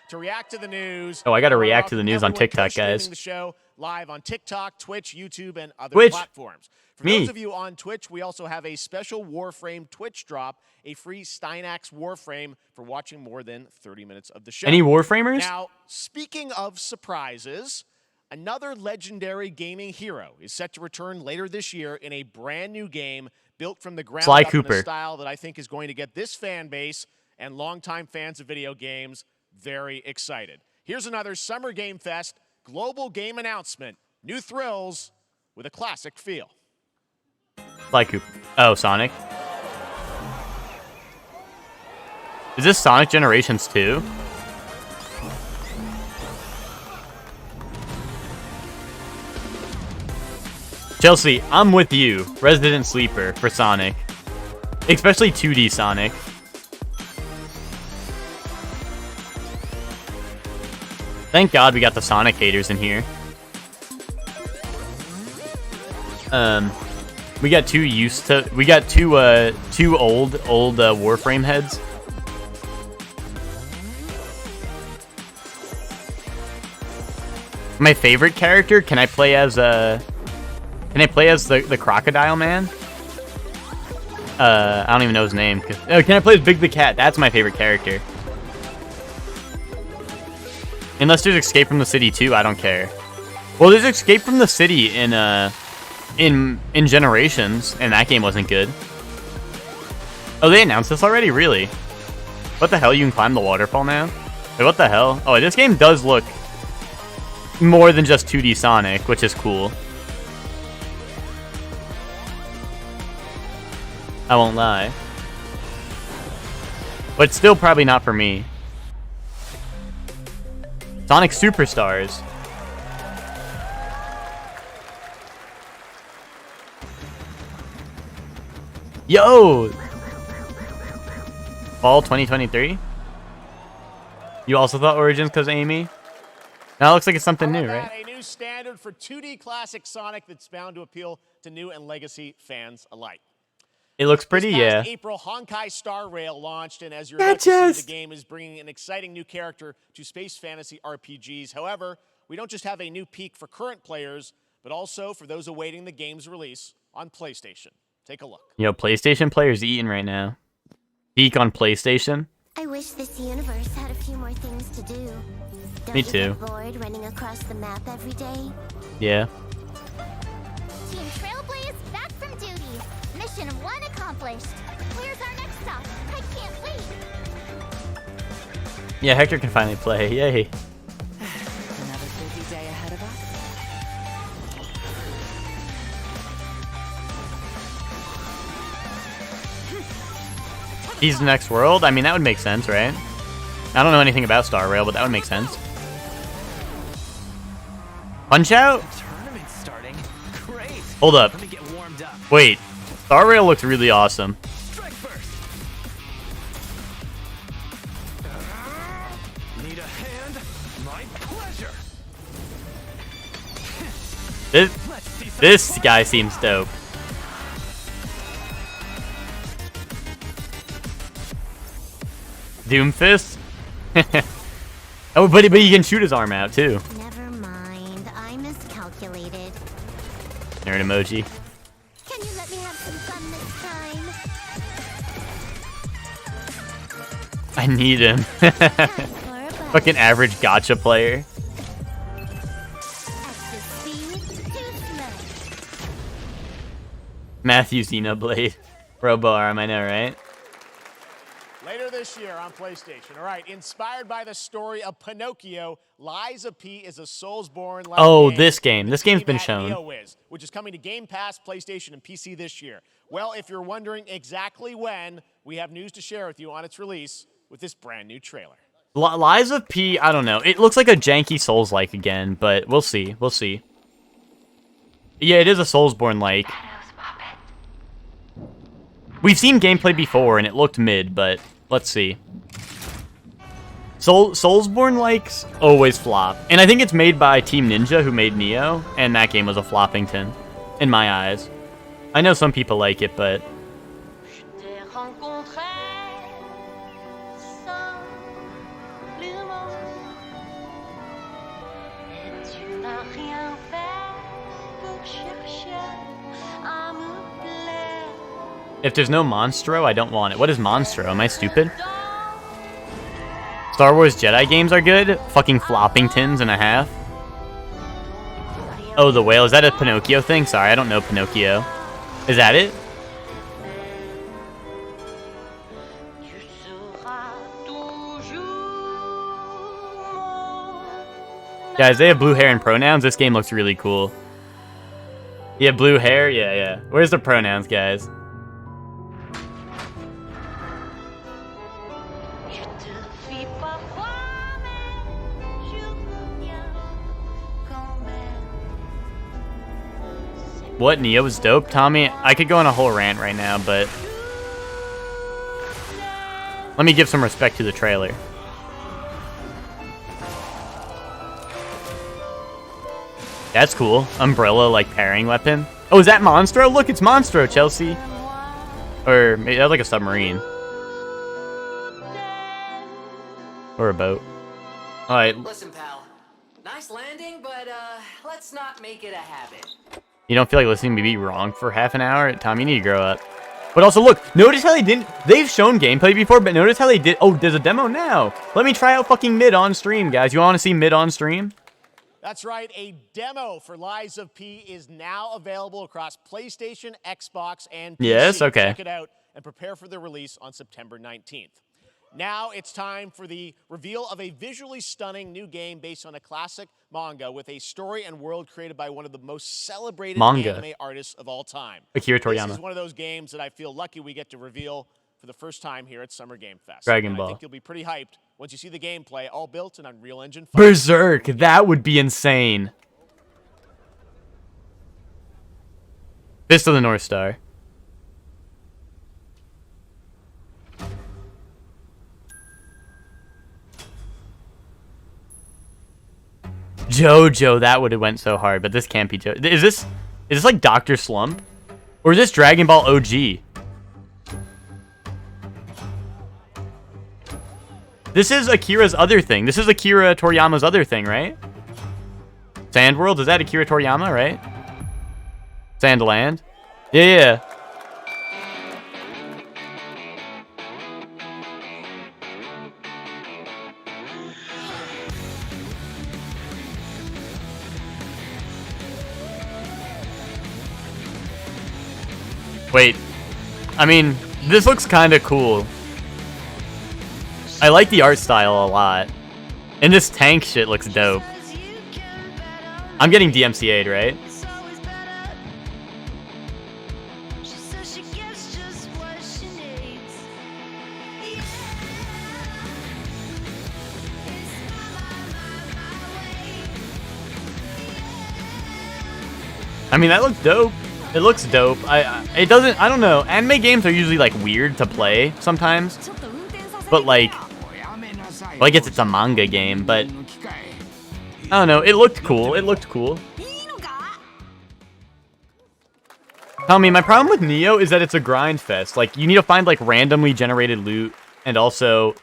to react to the news. Oh, I gotta We're react to the welcoming news on everyone TikTok, co-streaming guys. the show live on TikTok, Twitch, YouTube, and other Twitch. platforms. For Me. those of you on Twitch, we also have a special Warframe Twitch drop, a free Steinax Warframe for watching more than 30 minutes of the show. Any Warframers? Now, speaking of surprises, another legendary gaming hero is set to return later this year in a brand new game built from the ground Sly up in Cooper. a style that I think is going to get this fan base and longtime fans of video games very excited. Here's another Summer Game Fest global game announcement. New thrills with a classic feel. Sly Cooper. Oh, Sonic. Is this Sonic Generations 2? Chelsea, I'm with you. Resident Sleeper for Sonic. Especially 2D Sonic. Thank God we got the Sonic haters in here. We got two old Warframe heads. My favorite character? Can I play as the Crocodile Man? I don't even know his name. Oh, can I play as Big the Cat? That's my favorite character. Unless there's Escape from the City too, I don't care. Well, there's Escape from the City in Generations, and that game wasn't good. Oh, they announced this already? Really? What the hell? You can climb the waterfall now? Wait, what the hell? Oh, this game does look more than just 2D Sonic, which is cool. I won't lie. But still probably not for me. Sonic Superstars. Yo! Fall 2023? You also thought Origins because Amy? Now it looks like it's something new, right? A new standard for 2D classic Sonic that's bound to appeal to new and legacy fans alike. It looks pretty, This past yeah. April, Honkai Star Rail launched, and as you're about to see, the game is bringing an exciting new character to space fantasy RPGs. However, we don't just have a new peak for current players, but also for those awaiting the game's release on PlayStation. Take a look. Yo, PlayStation players eating right now. Peak on PlayStation. I wish this universe had a few more things to do. Don't Me you too. get bored running across the map every day? Yeah. Team Trailblaze back from duty. Mission 1 accomplished. Where's our next stop? I can't wait. Yeah, Hector can finally play. Yay. Another busy day ahead of us. He's the next world? I mean, that would make sense, right? I don't know anything about Star Rail, but that would make sense. Punch Out? Tournament's starting. Great. Hold up. Let me get warmed up. Wait. Star Rail looks really awesome. Strike first. Need a hand? My pleasure. This guy seems dope. Doomfist? Oh, but he can shoot his arm out too. Never mind. I miscalculated. Nerd emoji. Can you let me have some fun this time? I need him. Fucking average gacha player. Matthew Xenoblade. Robo-Arm, I know, right? Later this year on PlayStation. All right, inspired by the story of Pinocchio, Lies of P is a Soulsborne. Oh, this game. This game's been shown. NeoWiz, which is coming to Game Pass, PlayStation, and PC this year. Well, if you're wondering exactly when, we have news to share with you on its release with this brand new trailer. Lies of P, I don't know. It looks like a janky Souls-like again, but we'll see. We'll see. Yeah, it is a Soulsborne-like. We've seen gameplay before, and it looked mid, but let's see. Soulsborne-likes always flop. And I think it's made by Team Ninja, who made Nioh, and that game was a floppington, in my eyes. I know some people like it, but... If there's no Monstro, I don't want it. What is Monstro? Am I stupid? Star Wars Jedi games are good? Fucking floppingtons and a half. Oh, the whale. Is that a Pinocchio thing? Sorry, I don't know Pinocchio. Is that it? Guys, they have blue hair and pronouns. This game looks really cool. Yeah, blue hair. Yeah, yeah. Where's the pronouns, guys? What? Nioh was dope? Tommy, I could go on a whole rant right now, but... let me give some respect to the trailer. That's cool. Umbrella, like, pairing weapon. Oh, is that Monstro? Look, it's Monstro, Chelsea. Or, maybe that's like a submarine. Or a boat. Alright. Listen, pal. Nice landing, but, let's not make it a habit. You don't feel like listening to me be wrong for half an hour? Tom, you need to grow up. But also, look, notice how they didn't... they've shown gameplay before, but notice how they did... oh, there's a demo now. Let me try out fucking mid on stream, guys. You want to see mid on stream? That's right. A demo for Lies of P is now available across PlayStation, Xbox, and PC. Yes, okay. Check it out and prepare for the release on September 19th. Now it's time for the reveal of a visually stunning new game based on a classic manga with a story and world created by one of the most celebrated anime artists of all time. Akira Toriyama. This is one of those games that I feel lucky we get to reveal for the first time here at Summer Game Fest. Dragon and Ball. I think you'll be pretty hyped once you see the gameplay, all built in Unreal Engine 5. Berserk. That would be insane. Fist of the North Star. JoJo, that would have went so hard, but this can't be JoJo. Is this like Dr. Slump? Or is this Dragon Ball OG? This is Akira's other thing. This is Akira Toriyama's other thing, right? Sandworld, is that Akira Toriyama, right? Sandland? Yeah, yeah. Wait, I mean, this looks kind of cool. I like the art style a lot. And this tank shit looks dope. I'm getting DMCA'd, right? I mean, that looks dope. It looks dope. It doesn't, I don't know. Anime games are usually like weird to play sometimes. But like, well, I guess it's a manga game, but I don't know. It looked cool. It looked cool. Tell me, my problem with Nioh is that it's a grind fest. Like, you need to find like randomly generated loot, and also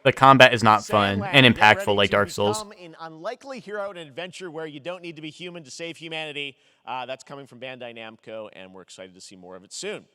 the combat is not fun and impactful like Dark Souls. An unlikely hero and adventure where you don't need to be human to save humanity. That's coming from Bandai Namco, and we're excited to see more of it soon.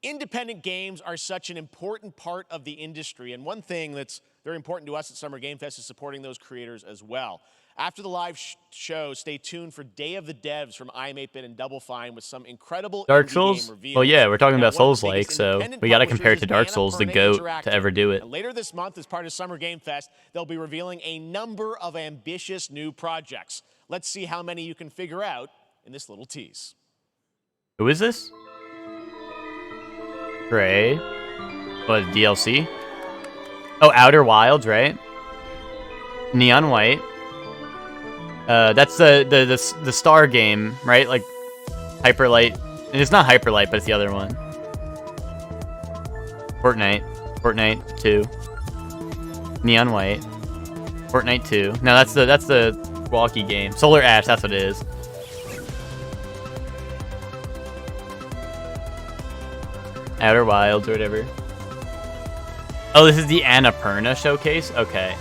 Independent games are such an important part of the industry, and one thing that's very important to us at Summer Game Fest is supporting those creators as well. After the live show, stay tuned for Day of the Devs from iam8bit and Double Fine with some incredible Dark indie Souls? game reveals. Well, yeah, we're talking Now, about one of the Souls-like, biggest so independent we got to compare it to publishers Dark is Souls, the Annapurna GOAT, Interactive. to ever do it. And later this month, as part of Summer Game Fest, they'll be revealing a number of ambitious new projects. Let's see how many you can figure out in this little tease. Who is this? Gray. What, DLC? Oh, Outer Wilds, right? Neon White. That's the star game, right? Like Hyperlight. It's not Hyperlight, but it's the other one. Fortnite 2. Neon White. Fortnite 2. No, that's the walkie game. Solar Ash, that's what it is. Outer Wilds or whatever. Oh, this is the Annapurna showcase? Okay.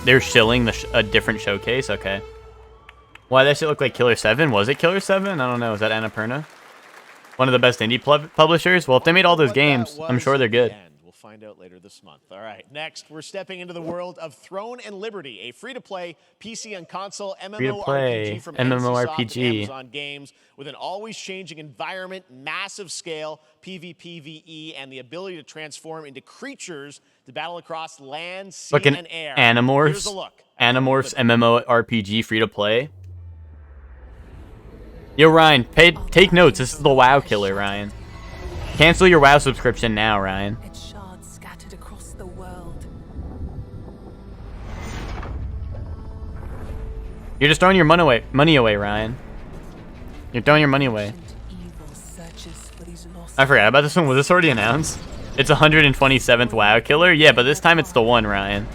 They're shilling a different showcase? Okay. Why that shit look like Killer 7? Was it Killer 7? I don't know. Is that Annapurna? One of the best indie publishers? Well, if they made all those games, I'm sure they're good. We'll find out later this month. All right, next, we're stepping into the world of Throne and Liberty, a free-to-play PC and console MMORPG from NCSoft and Amazon Games with an always-changing environment, massive scale, PvPvE, and the ability to transform into creatures to battle across land, sea, and air. Animorphs. Here's a look. Animorphs MMORPG free-to-play. Yo, Ryan, take notes. This is the WoW killer, Ryan. Cancel your WoW subscription now, Ryan. Its shards scattered across the world. You're just throwing your money away, Ryan. You're throwing your money away. I forgot about this one. Was this already announced? It's 127th WoW killer? Yeah, but this time it's the one, Ryan.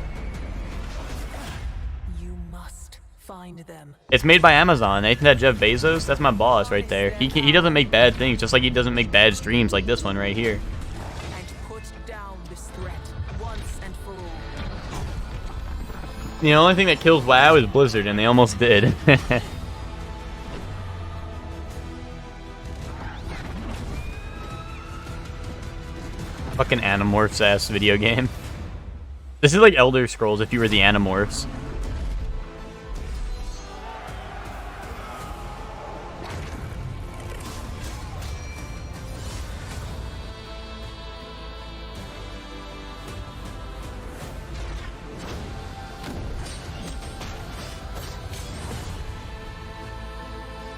It's made by Amazon. Ain't that Jeff Bezos? That's my boss right there. He doesn't make bad things, just like he doesn't make bad streams like this one right here. The only thing that kills WoW is Blizzard, and they almost did. Fucking Animorphs ass video game. This is like Elder Scrolls if you were the Animorphs.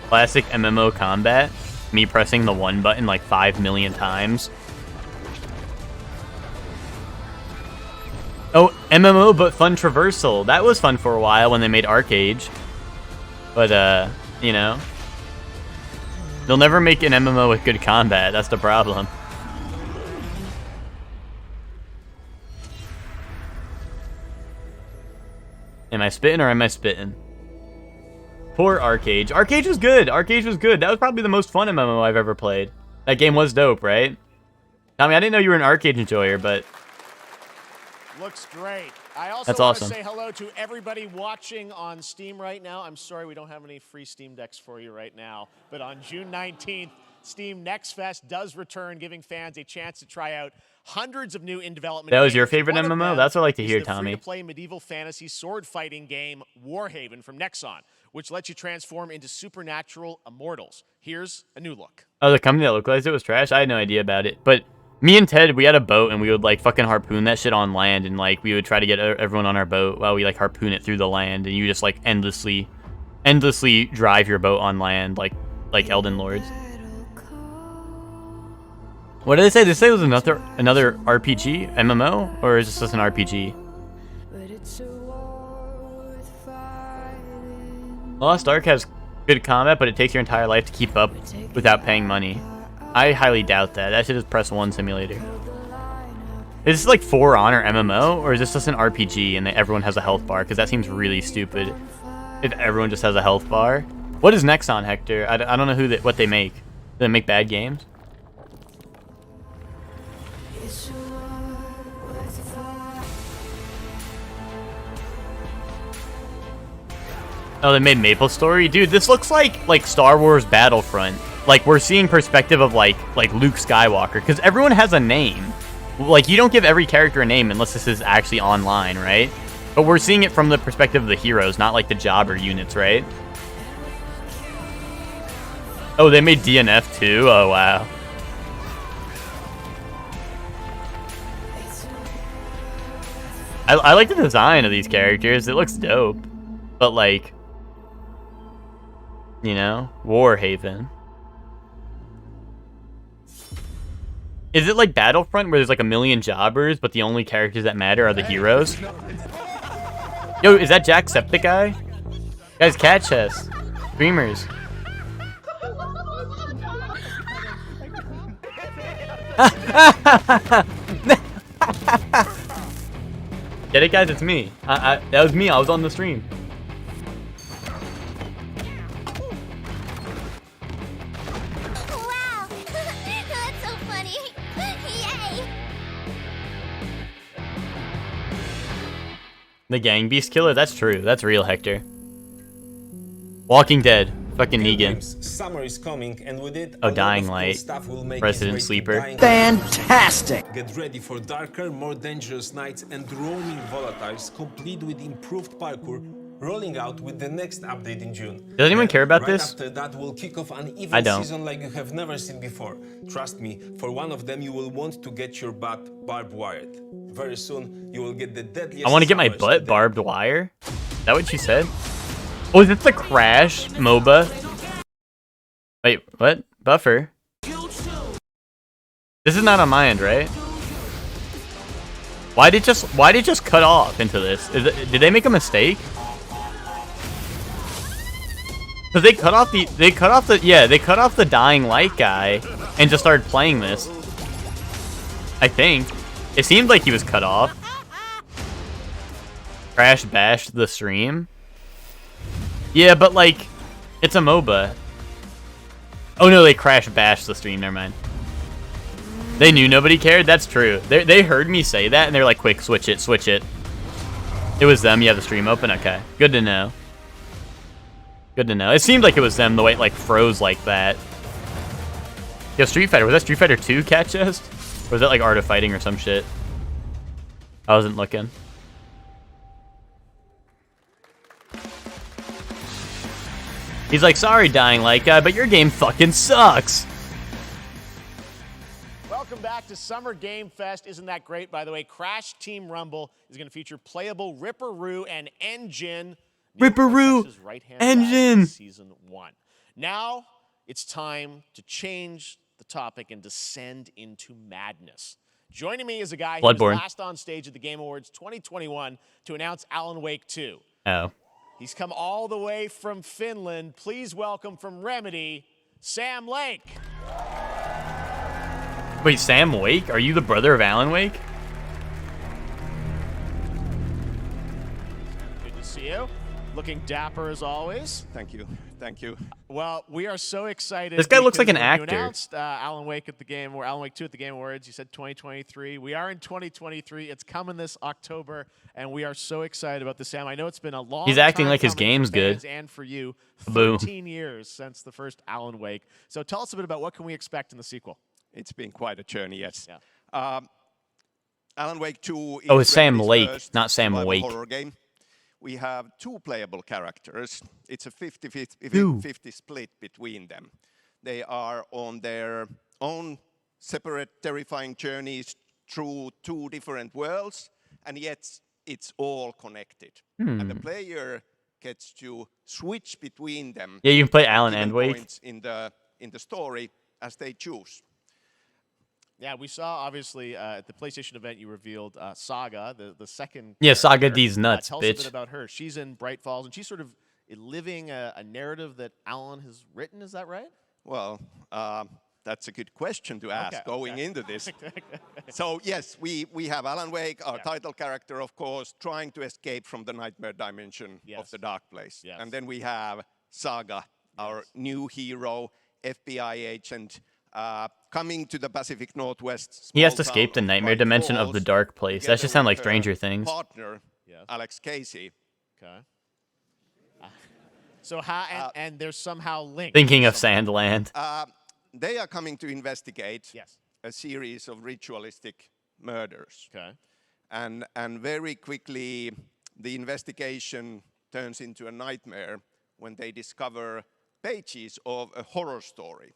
Classic MMO combat. Me pressing the 1 button like 5 million times. Oh, MMO but fun traversal. That was fun for a while when they made ArcAge. But, you know. They'll never make an MMO with good combat. That's the problem. Am I spitting or am I spitting? Poor ArcAge. ArcAge was good. ArcAge was good. That was probably the most fun MMO I've ever played. That game was dope, right? Tommy, I didn't know you were an ArcAge enjoyer, but... Looks great. I also That's want awesome. to say hello to everybody watching on Steam right now. I'm sorry we don't have any free Steam Decks for you right now, but on June 19th, Steam Next Fest does return, giving fans a chance to try out hundreds of new in-development That was games. your favorite One of MMO? them That's what I like to is hear, the Tommy. free-to-play medieval fantasy sword-fighting game Warhaven from Nexon, which lets you transform into supernatural immortals. Here's a new look. Oh, the company that localized it was trash? I had no idea about it. But me and Ted, we had a boat, and we would, like, fucking harpoon that shit on land, and, like, we would try to get everyone on our boat while we, like, harpoon it through the land, and you just, like, endlessly drive your boat on land, like Elden Lords. What did they say? Did they say it was another RPG, MMO? Or is this just an RPG? Lost Ark has good combat, but it takes your entire life to keep up without paying money. I highly doubt that. That should just press 1 simulator. Is this like For Honor MMO, or is this just an RPG and everyone has a health bar? Because that seems really stupid if everyone just has a health bar. What is Nexon, Hector? I don't know what they make. Do they make bad games? Oh, they made MapleStory? Dude, this looks like Star Wars Battlefront. Like, we're seeing perspective of, like Luke Skywalker. Because everyone has a name. Like, you don't give every character a name unless this is actually online, right? But we're seeing it from the perspective of the heroes, not, like, the jobber units, right? Oh, they made DNF, too? Oh, wow. I like the design of these characters. It looks dope. But, like... You know? Warhaven. Is it like Battlefront where there's like a million jobbers, but the only characters that matter are the heroes? Yo, is that Jacksepticeye? Guys, cat chess. Streamers. Get it, guys? It's me. That was me. I was on the stream. Wow! That's so funny! Yay! The Gang Beast Killer? That's true. That's real, Hector. Walking Dead. Fucking Negan. Summer is coming, and with it, Oh, Dying Light. Resident Sleeper. Fantastic! Get ready for darker, more dangerous nights and roaming volatiles, complete with improved parkour, rolling out with the next update in June. Does anyone care about Right this? After that, we'll kick off an I event don't. season like you have never seen before. Trust me, for one of them, you will want to get your butt barbed wired. Very soon, you will get the deadliest. I want to get my butt barbed wire? Is that what she said? Oh, is this the Crash MOBA? Wait, what? Buffer? This is not on my end, right? Why'd it just cut off into this? Did they make a mistake? Cause they cut off the Dying Light guy and just started playing this. I think. It seemed like he was cut off. Crash bashed the stream. Yeah, but like, it's a MOBA. Oh no, they crash bashed the stream, never mind. They knew nobody cared? That's true. They heard me say that and they're like, quick, switch it, switch it. It was them, you have the stream open? Okay, good to know. Good to know. It seemed like it was them, the way it like froze like that. Yo, Street Fighter, was that Street Fighter 2 cat chest? Or was that like Art of Fighting or some shit? I wasn't looking. He's like, sorry, Dying Light guy, but your game fucking sucks. Welcome back to Summer Game Fest. Isn't that great, by the way? Crash Team Rumble is going to feature playable Ripperoo and Engine. Ripperoo, Engine. Season 1. Now, it's time to change the topic and descend into madness. Joining me is a guy who was Bloodborne. last on stage at the Game Awards 2021 to announce Alan Wake 2. Oh. He's come all the way from Finland. Please welcome from Remedy, Sam Lake. Wait, Sam Wake? Are you the brother of Alan Wake? Good to see you. Looking dapper as always. Thank you. Thank you. Well, we are so excited. This guy looks like an because when actor. You announced Alan Wake at the game, or Alan Wake 2 at the Game Awards. You said 2023. We are in 2023. It's coming this October, and we are so excited about this, Sam. I know it's been a long He's acting time like his coming game's for fans good. and for you. Boom. 13 years since the first Alan Wake. So tell us a bit about what can we expect in the sequel. It's been quite a journey, yes. Alan Wake 2 is Oh, it's Sam Remedy's Lake, first not Sam survival Wake. horror game. We have 2 playable characters. It's a 2. 50 split between them. They are on their own separate terrifying journeys through 2 different worlds, and yet it's all connected. And the player gets to switch between them. Yeah, you can play at Alan given and Wake. points in the story as they choose. Yeah, we saw, obviously, at the PlayStation event, you revealed Saga, the second Yeah, Saga character. these nuts, tell us a bitch. bit about her. She's in Bright Falls, and she's sort of living a narrative that Alan has written. Is that right? Well, that's a good question to ask Okay, going okay. into this. So yes, we have Alan Wake, our title character, of course, trying to escape from the nightmare dimension of the dark place. Yes. And then we have Saga, our new hero, FBI agent, coming to the Pacific Northwest. He has to small escape the town of nightmare Bright dimension of the Falls, dark place. That together should sound like with her Stranger Things. Partner, Alex Casey. Okay. So how and they're somehow linked. Thinking of Sandland. They are coming to investigate Yes. a series of ritualistic murders. Okay. And very quickly, the investigation turns into a nightmare when they discover pages of a horror story.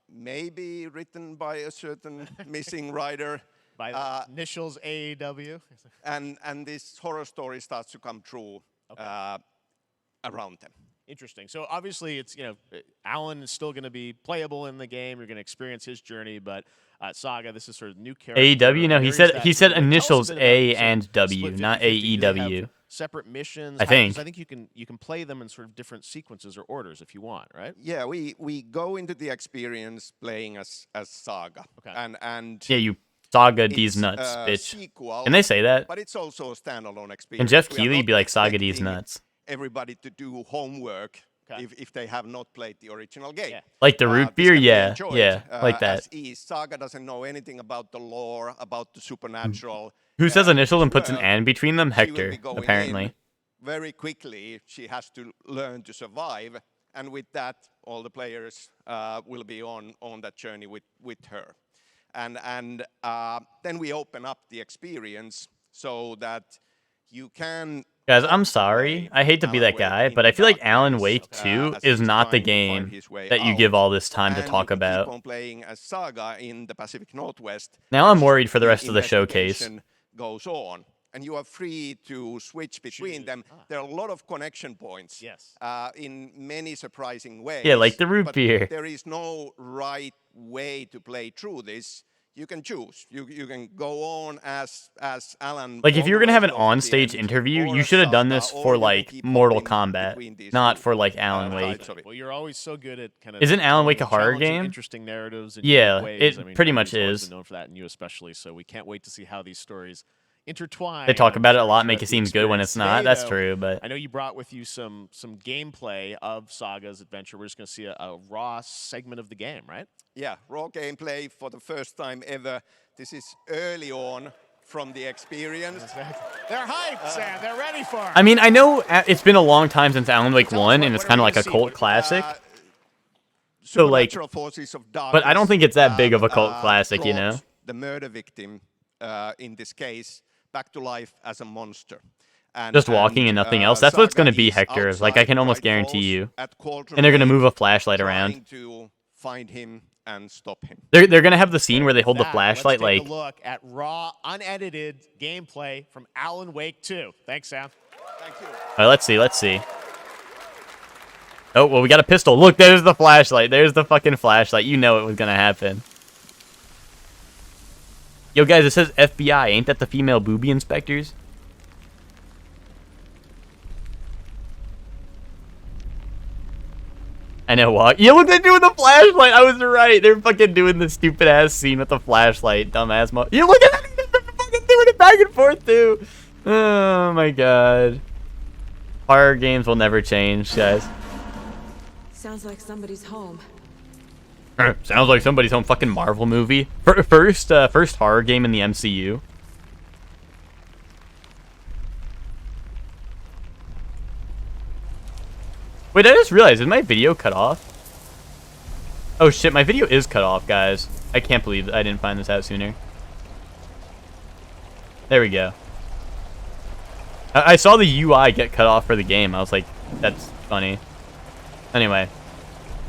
Maybe written by a certain missing writer. By the initials AEW. And this horror story starts to come true around them. Interesting. So obviously, it's Alan is still going to be playable in the game. You're going to experience his journey, but Saga, this is sort of new character. AEW? No, he There is said that- initials tell us a bit about A this, and W, split not 50-50. Do they have AEW. separate missions? I think. 'Cause I think you can play them in sort of different sequences or orders if you want, right? Yeah, we go into the experience playing as Saga. Okay. And Yeah, you Saga D's it's nuts, a bitch. sequel, Can they say that? But it's also a standalone experience. Can Jeff We are Keighley not be like Saga D's expecting nuts? Everybody to do homework if they have not played the original game. Like the root beer? This can be Yeah, enjoyed, yeah, like that. As is. Saga doesn't know anything about the lore, about the supernatural. Who says initials and puts an well, "and" between them? she will Hector, be going apparently. in very quickly, she has to learn to survive, and with that, all the players will be on that journey with her. And then we open up the experience so that you can. Guys, I'm sorry. I hate to be that guy, but I feel like Alan Wake 2 is not the game that you give all this time to talk about. Keep on playing as Saga in the Pacific Northwest. Now I'm worried for the rest of the showcase. Investigation goes on, and you are free to switch between them. There are a lot of connection points. Yes. In many surprising ways. Yeah, like the root but beer. There is no right way to play through this. You can choose. You can go on as Alan. Like, if you were gonna have an Always on-stage the interview, or you should have done Saga, this or for you like keep Mortal hopping Kombat, between these not two. for like Alan Wake. Well, you're always so good at kind of. Isn't Alan Wake a horror challenging game? Interesting narratives. In Yeah, unique ways. it I mean, pretty much Cody's always is. been known for that, and you especially. So we can't wait to see how these stories intertwine. They talk I'm about it a sure lot, throughout make it the seem good when it's experience. not. Today, That's though, true, but I know you brought with you some gameplay of Saga's adventure. We're just going to see a raw segment of the game, right? Yeah, raw gameplay for the first time ever. This is early on from the experience. They're hyped, Sam. They're ready for it. I mean, I know it's been a long time since Alan Wake 1, and it's kind of like a cult classic. So like, Supernatural forces of but I don't darkness think it's that big of a cult have, classic, you know? brought the murder victim, in this case, back to life as a monster. Just walking and nothing else. That's what it's Saga going to be, is Hector. Like, I can almost outside Bright guarantee Falls you. at Cauldron And they're going to Lake, move a flashlight trying around. to find him and stop him. They're going to have the scene where they hold the That, flashlight, let's take like, a look at raw, unedited gameplay from Alan Wake 2. Thanks, Sam. Thank you. all right, let's see. Oh, well, we got a pistol. Look, there's the flashlight. There's the fucking flashlight. You know it was going to happen. Yo, guys, it says FBI. Ain't that the female booby inspectors? I know what. Yeah, look, they're doing the flashlight. I was right. They're fucking doing the stupid ass scene with the flashlight, dumbass mo. Yeah, look at that. They're fucking doing it back and forth too. Oh my god. Horror games will never change, guys. Sounds like somebody's home. Sounds like somebody's home. Fucking Marvel movie. First horror game in the MCU. Wait, I just realized, is my video cut off? Oh shit, my video is cut off, guys. I can't believe I didn't find this out sooner. There we go. I saw the UI get cut off for the game. I was like, that's funny. Anyway,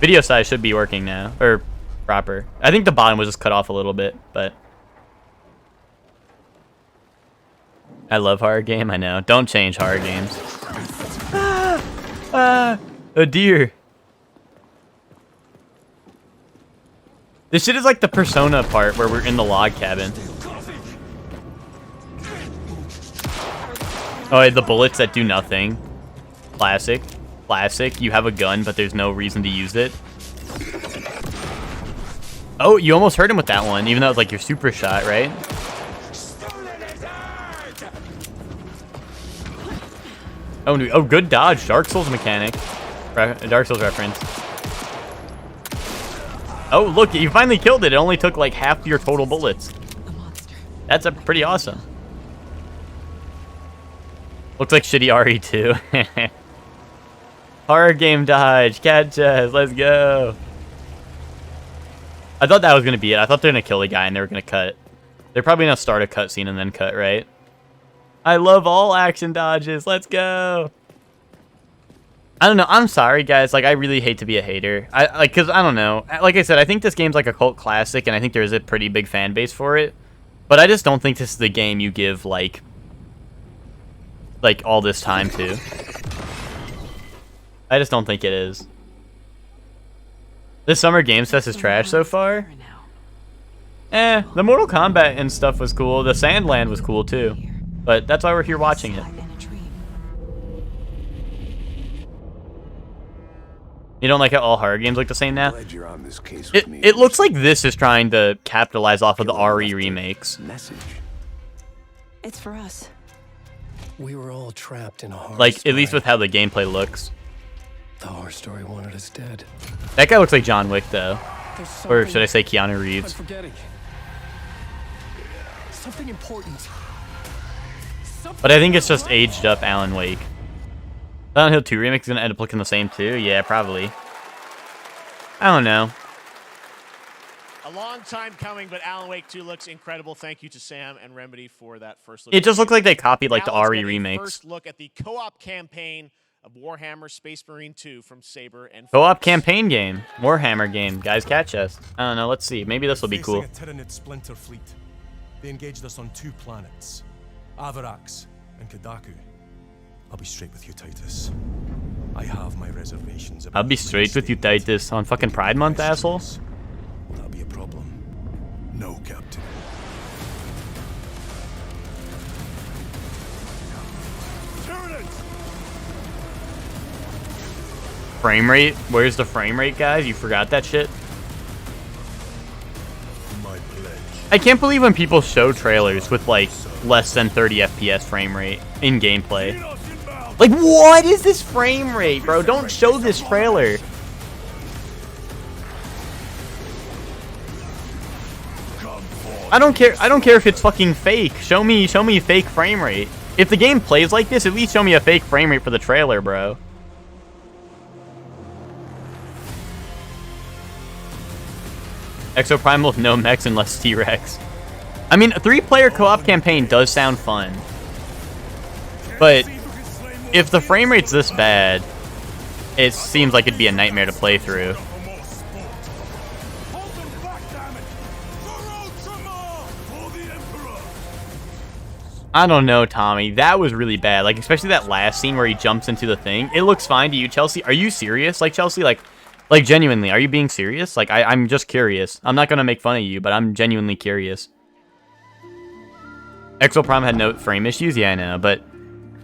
video size should be working now, or proper. I think the bottom was just cut off a little bit, but I love horror game. I know. Don't change horror games. A deer. This shit is like the Persona part where we're in the log cabin. Oh, the bullets that do nothing. Classic. Classic. You have a gun, but there's no reason to use it. Oh, you almost hurt him with that one, even though it was like your super shot, right? Oh, good dodge. Dark Souls mechanic. Dark Souls reference. Oh, look, you finally killed it. It only took like half your total bullets. That's pretty awesome. Looks like shitty RE2. Horror game dodge. Catch us. Let's go. I thought that was going to be it. I thought they were going to kill the guy and they were going to cut. They're probably going to start a cutscene and then cut, right? I love all action dodges. Let's go. I don't know. I'm sorry, guys. Like, I really hate to be a hater. Cause I don't know. Like I said, I think this game's like a cult classic, and I think there is a pretty big fan base for it. But I just don't think this is the game you give like all this time to. I just don't think it is. This Summer Games Fest is trash so far. The Mortal Kombat and stuff was cool. The Sandland was cool too. But that's why we're here watching it. You don't like how all horror games look the same now? Glad you're on this case with me. It looks like this is trying to capitalize off of the RE remakes. Message. It's for us. We were all trapped in a horror Like, story. at least with how the gameplay looks. The horror story wanted us dead. That guy looks like John Wick, though. There's Or something should I say Keanu I'm Reeves? forgetting. Something important. But I think it's just aged up Alan Wake. Silent Hill 2 remake is going to end up looking the same, too? Yeah, probably. I don't know. A long time coming, but Alan Wake 2 looks incredible. Thank you to Sam and Remedy for that first look. It just looked like they copied, like, the Now let's RE get a remakes. First look at the co-op campaign of Warhammer Space Marine 2 from Saber and Co-op campaign game. Warhammer game. Guys, catch us. I don't know. Let's see. Maybe this will be cool. Facing a Tyranid splinter fleet. They engaged us on 2 planets, Avarax and Kadaku. I'll be straight with you, Titus. I have my reservations about I'll be straight with you, Titus. On fucking Pride Month, asshole. Will that be a problem? No, Captain. Frame rate? Where's the frame rate, guys? You forgot that shit? I can't believe when people show trailers with, like, less than 30 FPS frame rate in gameplay. Like, what is this frame rate, bro? Don't show this trailer. I don't care if it's fucking fake. Show me fake frame rate. If the game plays like this, at least show me a fake frame rate for the trailer, bro. Exoprimal with no mechs and less T-Rex. I mean, a 3-player co-op campaign does sound fun. But if the frame rate's this bad, it seems like it'd be a nightmare to play through. I don't know, Tommy. That was really bad. Like, especially that last scene where he jumps into the thing. It looks fine to you, Chelsea. Are you serious? Like, Chelsea, like genuinely, are you being serious? Like, I'm just curious. I'm not gonna make fun of you, but I'm genuinely curious. Exoprime had no frame issues? Yeah, I know, but...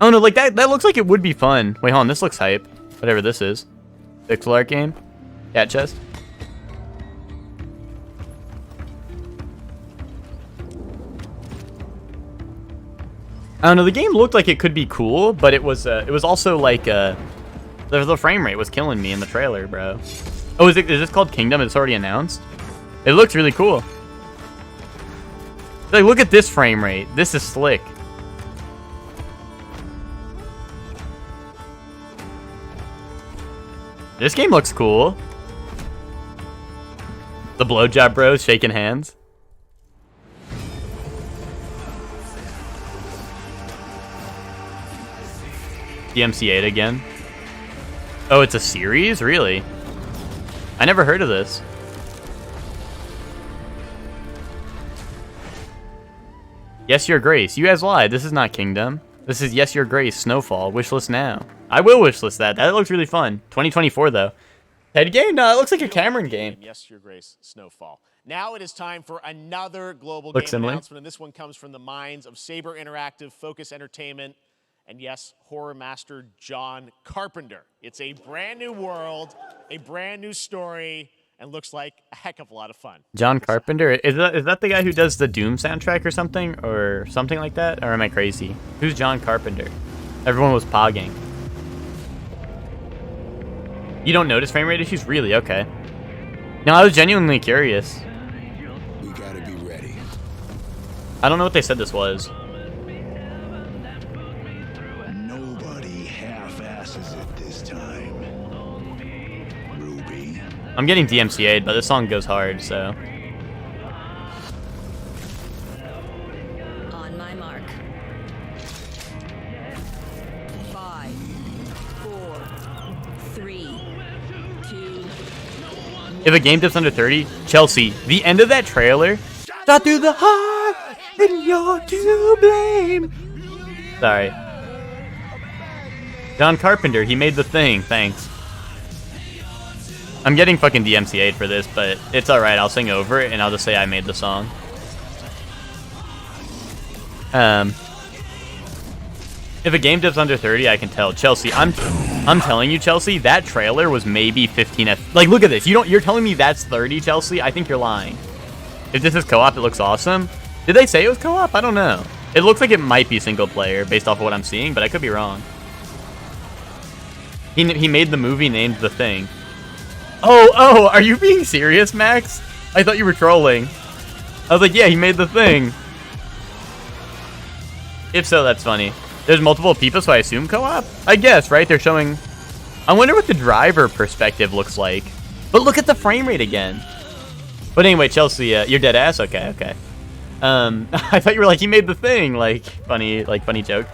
Oh no, like, that looks like it would be fun. Wait, hold on, this looks hype. Whatever this is. Pixel art game? Cat chest? I don't know, the game looked like it could be cool, but it was also like, the frame rate was killing me in the trailer, bro. Oh, is this called Kingdom? It's already announced? It looks really cool. Like, look at this frame rate. This is slick. This game looks cool. The blowjob bros shaking hands. DMC8 again. Oh, it's a series? Really? I never heard of this. Yes, Your Grace. You guys lied. This is not Kingdom. This is Yes, Your Grace, Snowfall. Wishlist now. I will wishlist that. That looks really fun. 2024, though. Head game? No, it looks like a Cameron game. Yes, Your Grace, Snowfall. Now it is time for another global Looks game similar. announcement, and this one comes from the minds of Saber Interactive, Focus Entertainment, and yes, horror master John Carpenter. It's a brand new world, a brand new story, and looks like a heck of a lot of fun. John Carpenter? Is that the guy who does the Doom soundtrack or something? Or something like that? Or am I crazy? Who's John Carpenter? Everyone was pogging. You don't notice frame rate issues? Really? Okay. No, I was genuinely curious. We gotta be ready. I don't know what they said this was. Nobody half-asses it this time. Ruby. I'm getting DMCA'd, but this song goes hard, so. On my mark. 5, 4, 3, 2. If a game dips under 30, Chelsea, the end of that trailer. Shot through the heart, and you're to blame. Sorry. John Carpenter, he made the thing. Thanks. I'm getting fucking DMCA'd for this, but it's alright. I'll sing over it, and I'll just say I made the song. If a game dips under 30, I can tell. Chelsea, I'm... I'm telling you, Chelsea, that trailer was maybe 15 F. Like, look at this. You're telling me that's 30, Chelsea? I think you're lying. If this is co-op, it looks awesome. Did they say it was co-op? I don't know. It looks like it might be single player based off of what I'm seeing, but I could be wrong. He made the movie named The Thing. Oh, are you being serious, Max? I thought you were trolling. I was like, yeah, he made The Thing. If so, that's funny. There's multiple people, so I assume co-op? I guess, right? They're showing... I wonder what the driver perspective looks like. But look at the frame rate again. But anyway, Chelsea, you're dead ass? Okay. I thought you were like, he made The Thing. Like, funny joke.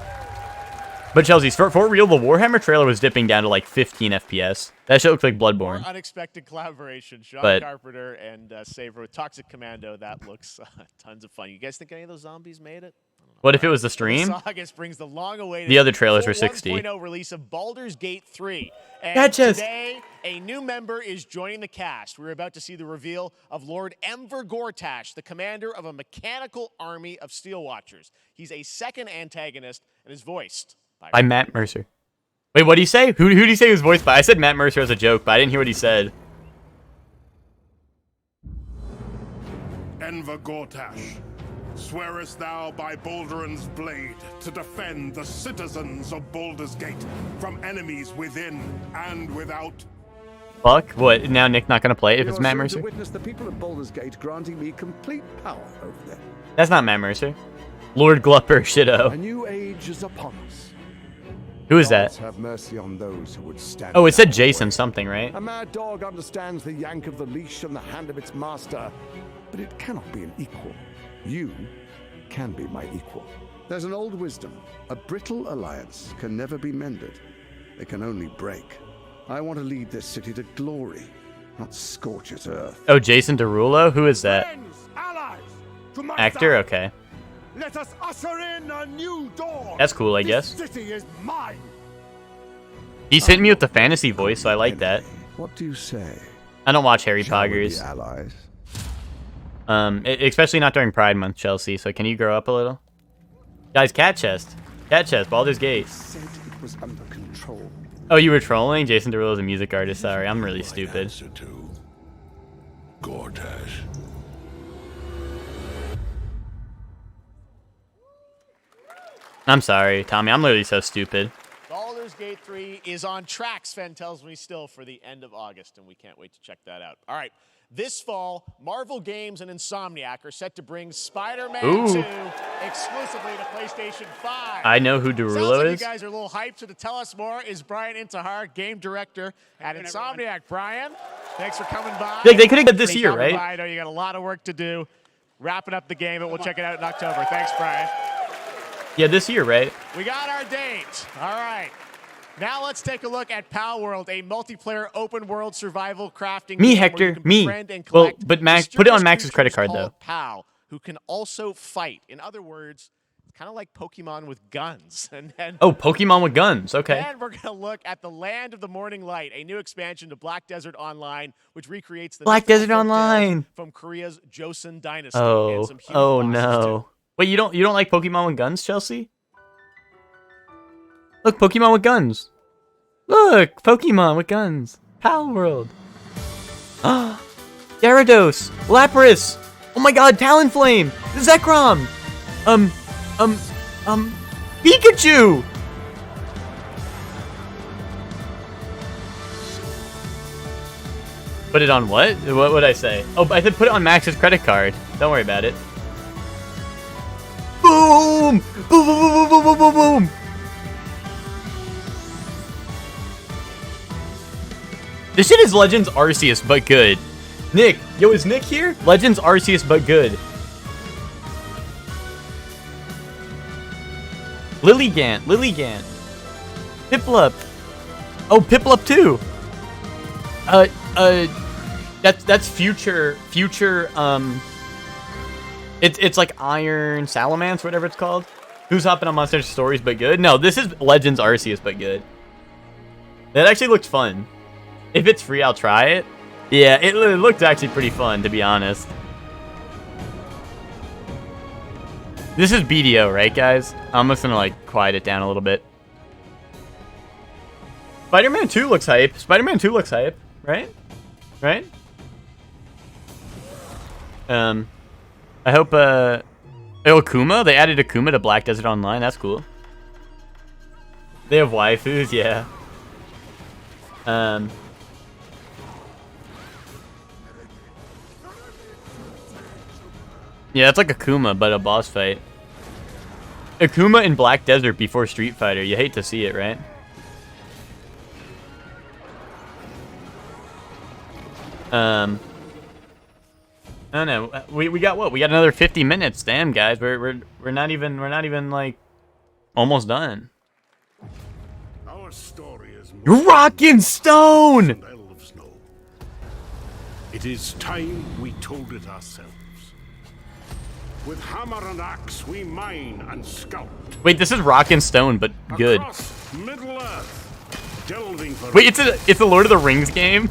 But Chelsea, for real, the Warhammer trailer was dipping down to like 15 FPS. That shit looked like Bloodborne. More unexpected collaboration. Sean Carpenter and Saber with Toxic Commando. That looks tons of fun. You guys think any of those zombies made it? What if it was the stream? August brings the long-awaited. The other trailers were 60. 1.0 release of Baldur's Gate 3. And Gotcha. Today, a new member is joining the cast. We're about to see the reveal of Lord Enver Gortash, the commander of a mechanical army of Steel Watchers. He's a second antagonist and is voiced by Matt Mercer. Wait, what did he say? Who did he say he was voiced by? I said Matt Mercer as a joke, but I didn't hear what he said. Enver Gortash, swearest thou by Balduran's blade to defend the citizens of Baldur's Gate from enemies within and without? Fuck? What? Now Nick not gonna play it if it's Matt Mercer? To witness the people of Baldur's Gate granting me complete power over them. That's not Matt Mercer. Lord Glupper Shitto. A new age is upon us. Who is that? Have mercy on those who would stand. Oh, it said Jason something, right? A mad dog understands the yank of the leash from the hand of its master, but it cannot be an equal. You can be my equal. There's an old wisdom. A brittle alliance can never be mended. It can only break. I want to lead this city to glory, not scorch its earth. Oh, Jason Derulo? Who is that? Friends, allies, to my Actor? side. Okay. Let us usher in a new dawn. That's cool, I guess. This city is mine. He's hitting me with the fantasy voice, so I like that. What do you say? I don't watch Harry Shall we be Poggers. allies? Especially not during Pride Month, Chelsea, so can you grow up a little? Guys, Cat Chest, Baldur's Gate. Said it was under control. Oh, you were trolling? Jason Derulo's a music artist, sorry, I'm really stupid. Gortash. I'm sorry, Tommy, I'm literally so stupid. Baldur's Gate 3 is on track, Sven tells me still, for the end of August, and we can't wait to check that out. All right, this fall, Marvel Games and Insomniac are set to bring Spider-Man 2 exclusively to PlayStation 5. I know who Sounds Derulo like is. you guys are a little hyped, so to tell us more is Brian Intihar, game director at Insomniac. Brian, thanks for coming by. They could have did this Thanks year, for coming right? by. I know you got a lot of work to do. Wrapping up the game, but we'll check it out in October. Thanks, Brian. Yeah, this year, right? We got our date. All right. Now let's take a look at Pal World, a multiplayer open world survival crafting Me, game Hector, where you can me. befriend and Well, collect but Max, put it on mysterious Max's credit creatures card, though. called Pal, who can also fight. In other words, it's kind of like Pokemon with guns. And Oh, Pokemon with guns, okay. then we're going to look at the Land of the Morning Light, a new expansion to Black Desert Online, which recreates the Black mythical Desert folktales Online. from Korea's Joseon Dynasty. And some huge Oh bosses, too. no. Wait, you don't like Pokemon with guns, Chelsea? Look, Pokemon with guns. Look, Pokemon with guns. Pal World. Gyarados, Lapras. Oh my God, Talonflame, Zekrom. Pikachu. Put it on what? What would I say? Oh, I said put it on Max's credit card. Don't worry about it. Boom! Boom! Boom! Boom! Boom! Boom! Boom! Boom! This shit is Legends Arceus, but good. Nick, yo, is Nick here? Legends Arceus, but good. Lilligant. Piplup. Oh, Piplup too. That's future. It's like Iron Salamence, whatever it's called. Who's hopping on Monster Stories, but good? No, this is Legends Arceus, but good. That actually looked fun. If it's free, I'll try it. Yeah, it looked actually pretty fun, to be honest. This is BDO, right, guys? I'm just gonna, like, quiet it down a little bit. Spider-Man 2 looks hype. Spider-Man 2 looks hype, right? Right? I hope, oh, Akuma? They added Akuma to Black Desert Online. That's cool. They have waifus, yeah. Yeah, it's like Akuma, but a boss fight. Akuma in Black Desert before Street Fighter. You hate to see it, right? I don't know. We got what? We got another 50 minutes. Damn, guys, we're not even like almost done. Our story is Rockin' Stone. It is time we told it ourselves. With hammer and axe, we mine and scout. Wait, this is Rockin' Stone, but good. Across Middle Earth, delving for Wait, it's a Lord of the Rings game.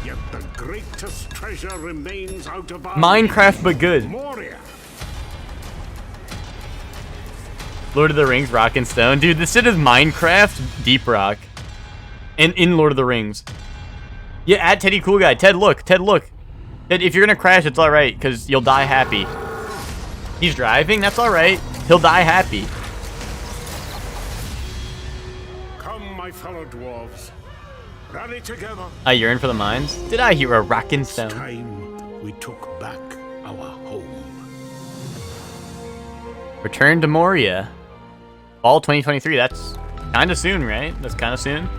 Yet the greatest treasure remains out of our Minecraft, but good. Moria. Lord of the Rings, Rockin' Stone, dude. This shit is Minecraft, Deep Rock, and in Lord of the Rings. Yeah, add Teddy Cool Guy. Ted, look. Ted, look. Ted, if you're gonna crash, it's all right, cause you'll die happy. He's driving. That's all right. He'll die happy. Come, my fellow dwarves. Rally together. I yearn for the mines. Did I hear a Rockin' Stone? It's time we took back our home. Return to Moria. Fall 2023. That's kind of soon, right? That's kind of soon.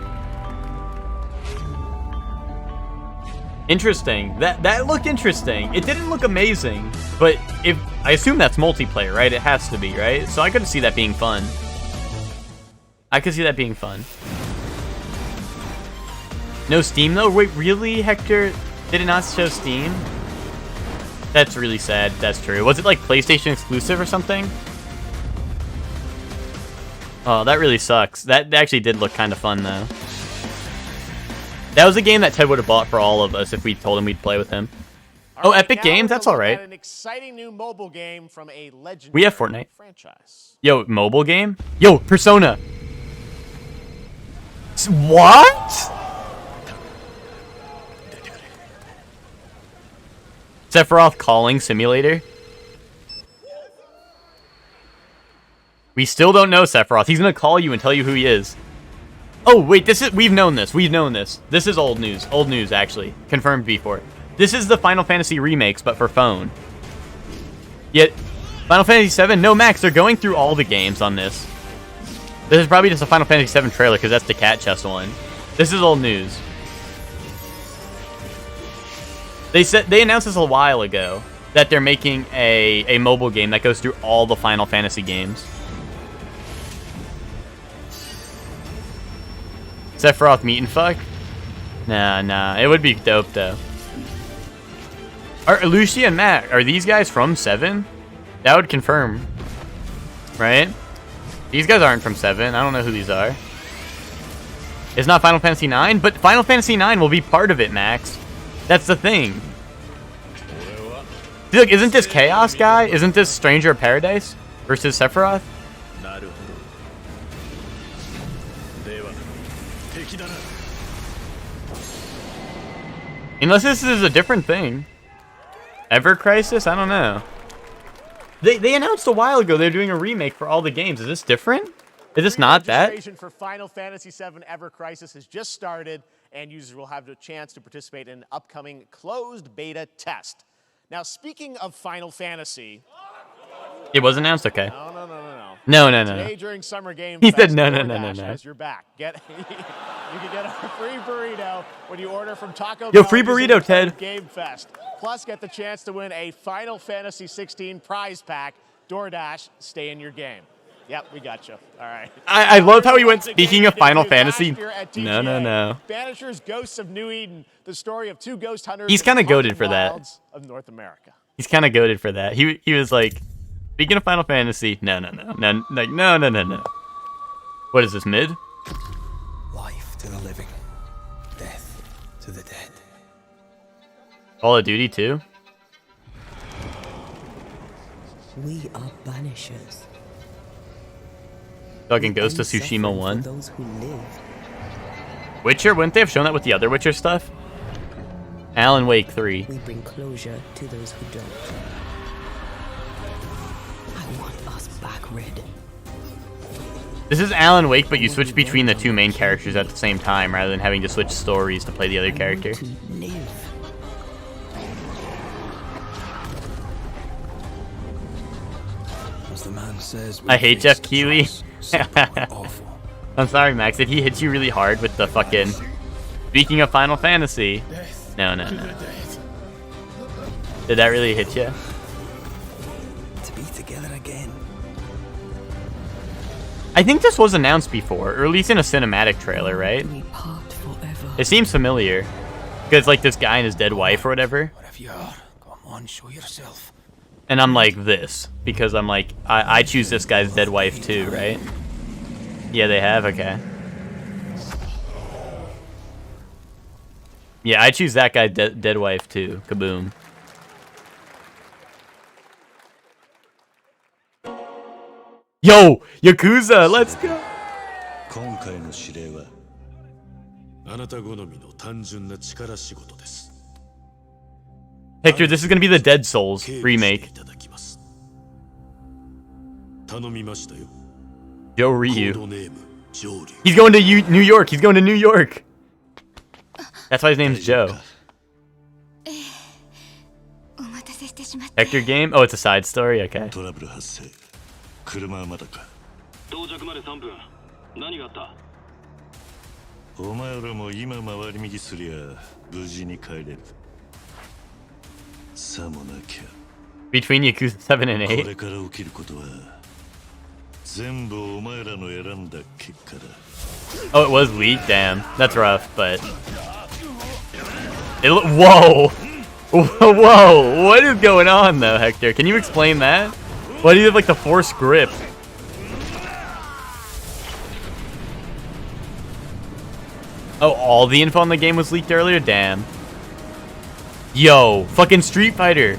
Interesting. That looked interesting. It didn't look amazing, but if I assume that's multiplayer, right? It has to be, right? So I could see that being fun. I could see that being fun. No Steam though? Wait, really, Hector? Did it not show Steam? That's really sad. That's true. Was it like PlayStation exclusive or something? Oh, that really sucks. That actually did look kind of fun though. That was a game that Ted would have bought for all of us if we told him we'd play with him. Oh, Epic Games? That's all right. An exciting new mobile game from a legendary We have Fortnite. franchise. Yo, mobile game? Yo, Persona. What? Sephiroth calling simulator? We still don't know Sephiroth. He's gonna call you and tell you who he is. Oh, wait, we've known this. We've known this. This is old news. Old news, actually. Confirmed before. This is the Final Fantasy remakes, but for phone. Yet, Final Fantasy VII, no, Max, they're going through all the games on this. This is probably just a Final Fantasy VII trailer, because that's the Cat Chest one. This is old news. They announced this a while ago, that they're making a mobile game that goes through all the Final Fantasy games. Sephiroth meet and fuck? Nah. It would be dope, though. Are Lucia and Matt, are these guys from 7? That would confirm. Right? These guys aren't from 7. I don't know who these are. It's not Final Fantasy 9, but Final Fantasy 9 will be part of it, Max. That's the thing. See, look, isn't this Chaos guy? Isn't this Stranger of Paradise versus Sephiroth? Unless this is a different thing. Ever Crisis? I don't know. They announced a while ago they're doing a remake for all the games. Is this different? Is this not that? Registration for Final Fantasy VII Ever Crisis has just started, and users will have the chance to participate in an upcoming closed beta test. Now, speaking of Final Fantasy... It was announced? Okay. No. No. Today during Summer Game He Fest, said no. DoorDash has your back. You can get a free burrito when you order from Taco Bell. Yo, free burrito, Ted. Game Fest. Plus, get the chance to win a Final Fantasy 16 prize pack. DoorDash, stay in your game. Yep, we got you. All right. I love how he went, speaking of Final Fantasy. No. Banishers, Ghosts of New Eden, the story of two ghost hunters. He's kind of goated for that. Of North America. He's kind of goated for that. He was like, speaking of Final Fantasy, no. What is this, mid? Life to the living, death to the dead. Call of Duty 2? We are banishers. Fucking Ghost of Tsushima 1. Witcher? Wouldn't they have shown that with the other Witcher stuff? Alan Wake 3. We bring closure to those who don't. I want us back, Red. This is Alan Wake, but you switch between the two main characters at the same time rather than having to switch stories to play the other character. As the man says, I hate Jeff Keighley. I'm sorry, Max. If he hits you really hard with the fucking... Speaking of Final Fantasy... No. Did that really hit you? To be together again. I think this was announced before, or at least in a cinematic trailer, right? It seems familiar. Because, like, this guy and his dead wife or whatever. Whatever you are, come on, show yourself. And I'm like this, because I'm like, I choose this guy's dead wife too, right? Yeah, they have? Okay. Yeah, I choose that guy's dead wife too. Kaboom. Yo! Yakuza! Let's go! Hector, this is gonna be the Dead Souls remake. Joe Ryu. He's going to New York. He's going to New York. That's why his name's Joe. Hector game? Oh, it's a side story? Okay. Between Yakuza 7 and 8? Oh, it was leaked? Damn. That's rough, but... Whoa! Whoa! What is going on, though, Hector? Can you explain that? Why do you have, like, the force grip? Oh, all the info on the game was leaked earlier? Damn. Yo, fucking Street Fighter.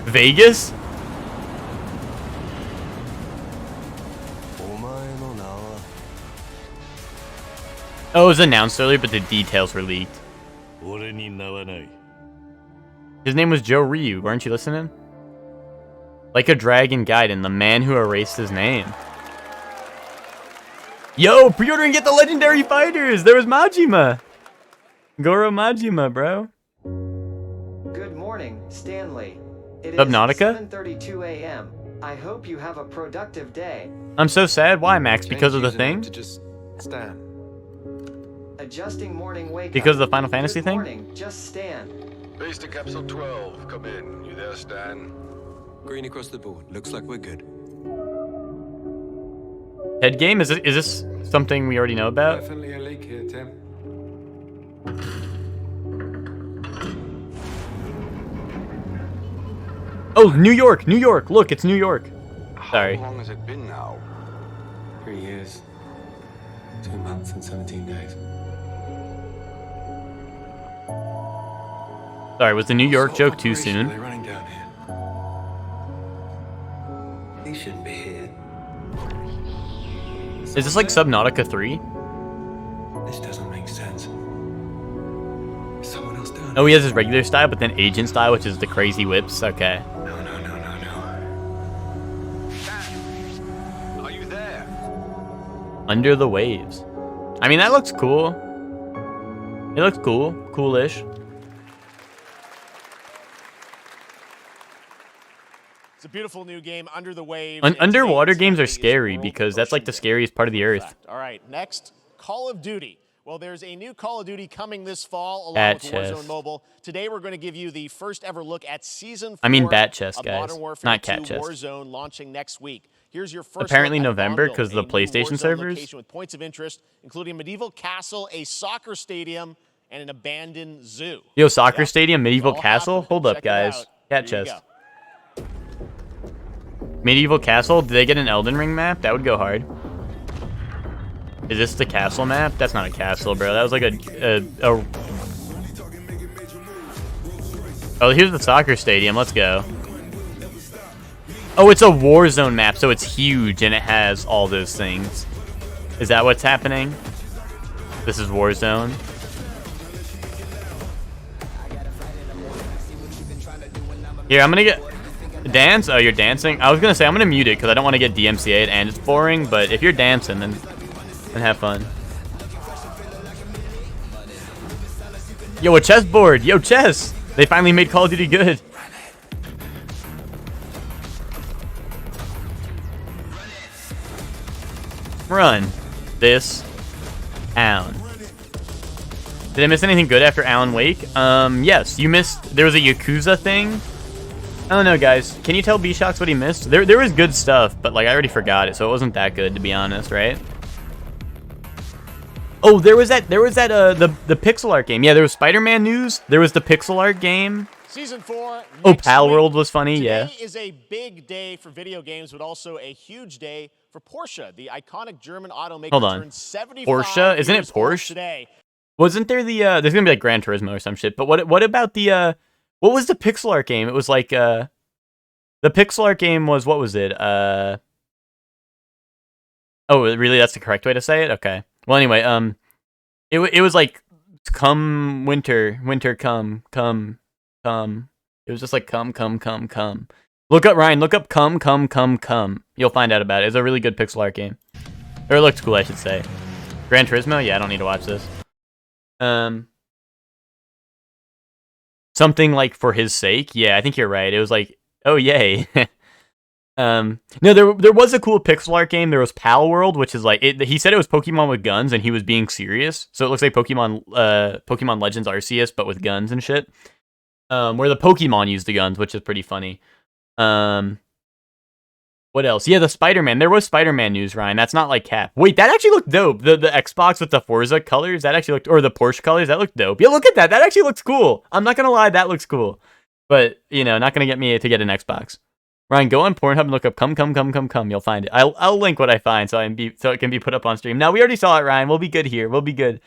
Vegas? Oh, it was announced earlier, but the details were leaked. His name was Joe Ryu, weren't you listening? Like a Dragon Gaiden, the man who erased his name. Yo, pre-order and get the legendary fighters! There was Majima! Goro Majima, bro. Good morning, Stanley. It is Subnautica? 7:32 a.m. I hope you have a productive day. I'm so sad. Why, Max? Because of the thing? To just stand. Adjusting morning wake Because of up. the Final Fantasy Good thing? morning, just stand. Base to Capsule 12, come in. You there, Stan? Green across the board. Looks like we're good. Head game? Is this something we already know about? Definitely a leak here, Tim. Oh, New York! New York! Look, it's New York. Sorry. How long has it been now? 3 years. 2 months and 17 days. Sorry, was the New York joke too soon? They're running down here. He shouldn't be here. Is this like Subnautica 3? This doesn't make sense. Someone else down. Oh, he has his regular style, but then agent style, which is the crazy whips. Okay. Are you there? Under the Waves. I mean, that looks cool. It looks cool. Coolish. It's a beautiful new game, Under the Waves. Underwater games are scary because that's like the scariest part of the earth. All right, next, Call of Duty. Well, there's a new Call of Duty coming this fall along Bat with chest. Warzone Mobile. Today, we're going to give you the first ever look at Season 4 I mean bat chest, of guys, Modern Warfare not 2 cat chest. Warzone launching next week. Here's your first Apparently look at November Bombville, because of the a new PlayStation Warzone servers. location with points of interest, including a medieval castle, a soccer stadium, and an abandoned zoo. Yo, soccer stadium, medieval all castle. happening. Hold up, Check it guys. out. Cat Here you chest. Medieval castle. Did they get an Elden Ring map? That would go hard. Is this the castle map? That's not a castle, bro. That was like a Oh, here's the soccer stadium. Let's go. Oh, it's a Warzone map, so it's huge and it has all those things. Is that what's happening? This is Warzone. Here, I'm gonna get... Dance? Oh, you're dancing? I was gonna say, I'm gonna mute it because I don't want to get DMCA'd and it's boring, but if you're dancing, then have fun. Yo, a chessboard! Yo, chess! They finally made Call of Duty good. Run. This. Alan. Did I miss anything good after Alan Wake? Yes, you missed... There was a Yakuza thing. I don't know, guys. Can you tell B-Shocks what he missed? There was good stuff, but like I already forgot it, so it wasn't that good, to be honest, right? Oh, there was that the pixel art game. Yeah, there was Spider-Man news. There was the pixel art game. Season 4. Oh, Pal World was funny. Today yeah. is a big day for video games, but also a huge day for Porsche. The iconic German automaker Hold on. turned 75 Porsche? Isn't it years old Porsche? today. Wasn't there the there's gonna be like Gran Turismo or some shit? But what about the what was the pixel art game? It was like the pixel art game was, what was it? Oh, really? That's the correct way to say it? Okay. Well, anyway, it was like come winter, come. It was just like come. Look up, Ryan. Look up come. You'll find out about it. It's a really good pixel art game. Or it looked cool, I should say. Gran Turismo? Yeah, I don't need to watch this. Something like For His Sake? Yeah, I think you're right. It was like, oh yay. No, there was a cool pixel art game. There was Pal World, which is like he said it was Pokemon with guns, and he was being serious. So it looks like Pokemon Legends Arceus, but with guns and shit. Where the Pokemon use the guns, which is pretty funny. What else? Yeah, the Spider-Man. There was Spider-Man news, Ryan. That's not like Cap. Wait, that actually looked dope. The Xbox with the Forza colors, that actually looked, or the Porsche colors, that looked dope. Yeah, look at that. That actually looks cool. I'm not gonna lie, that looks cool. But, you know, not gonna get me to get an Xbox. Ryan, go on Pornhub and look up come. You'll find it. I'll link what I find so it can be put up on stream. Now, we already saw it, Ryan. We'll be good here. We'll be good.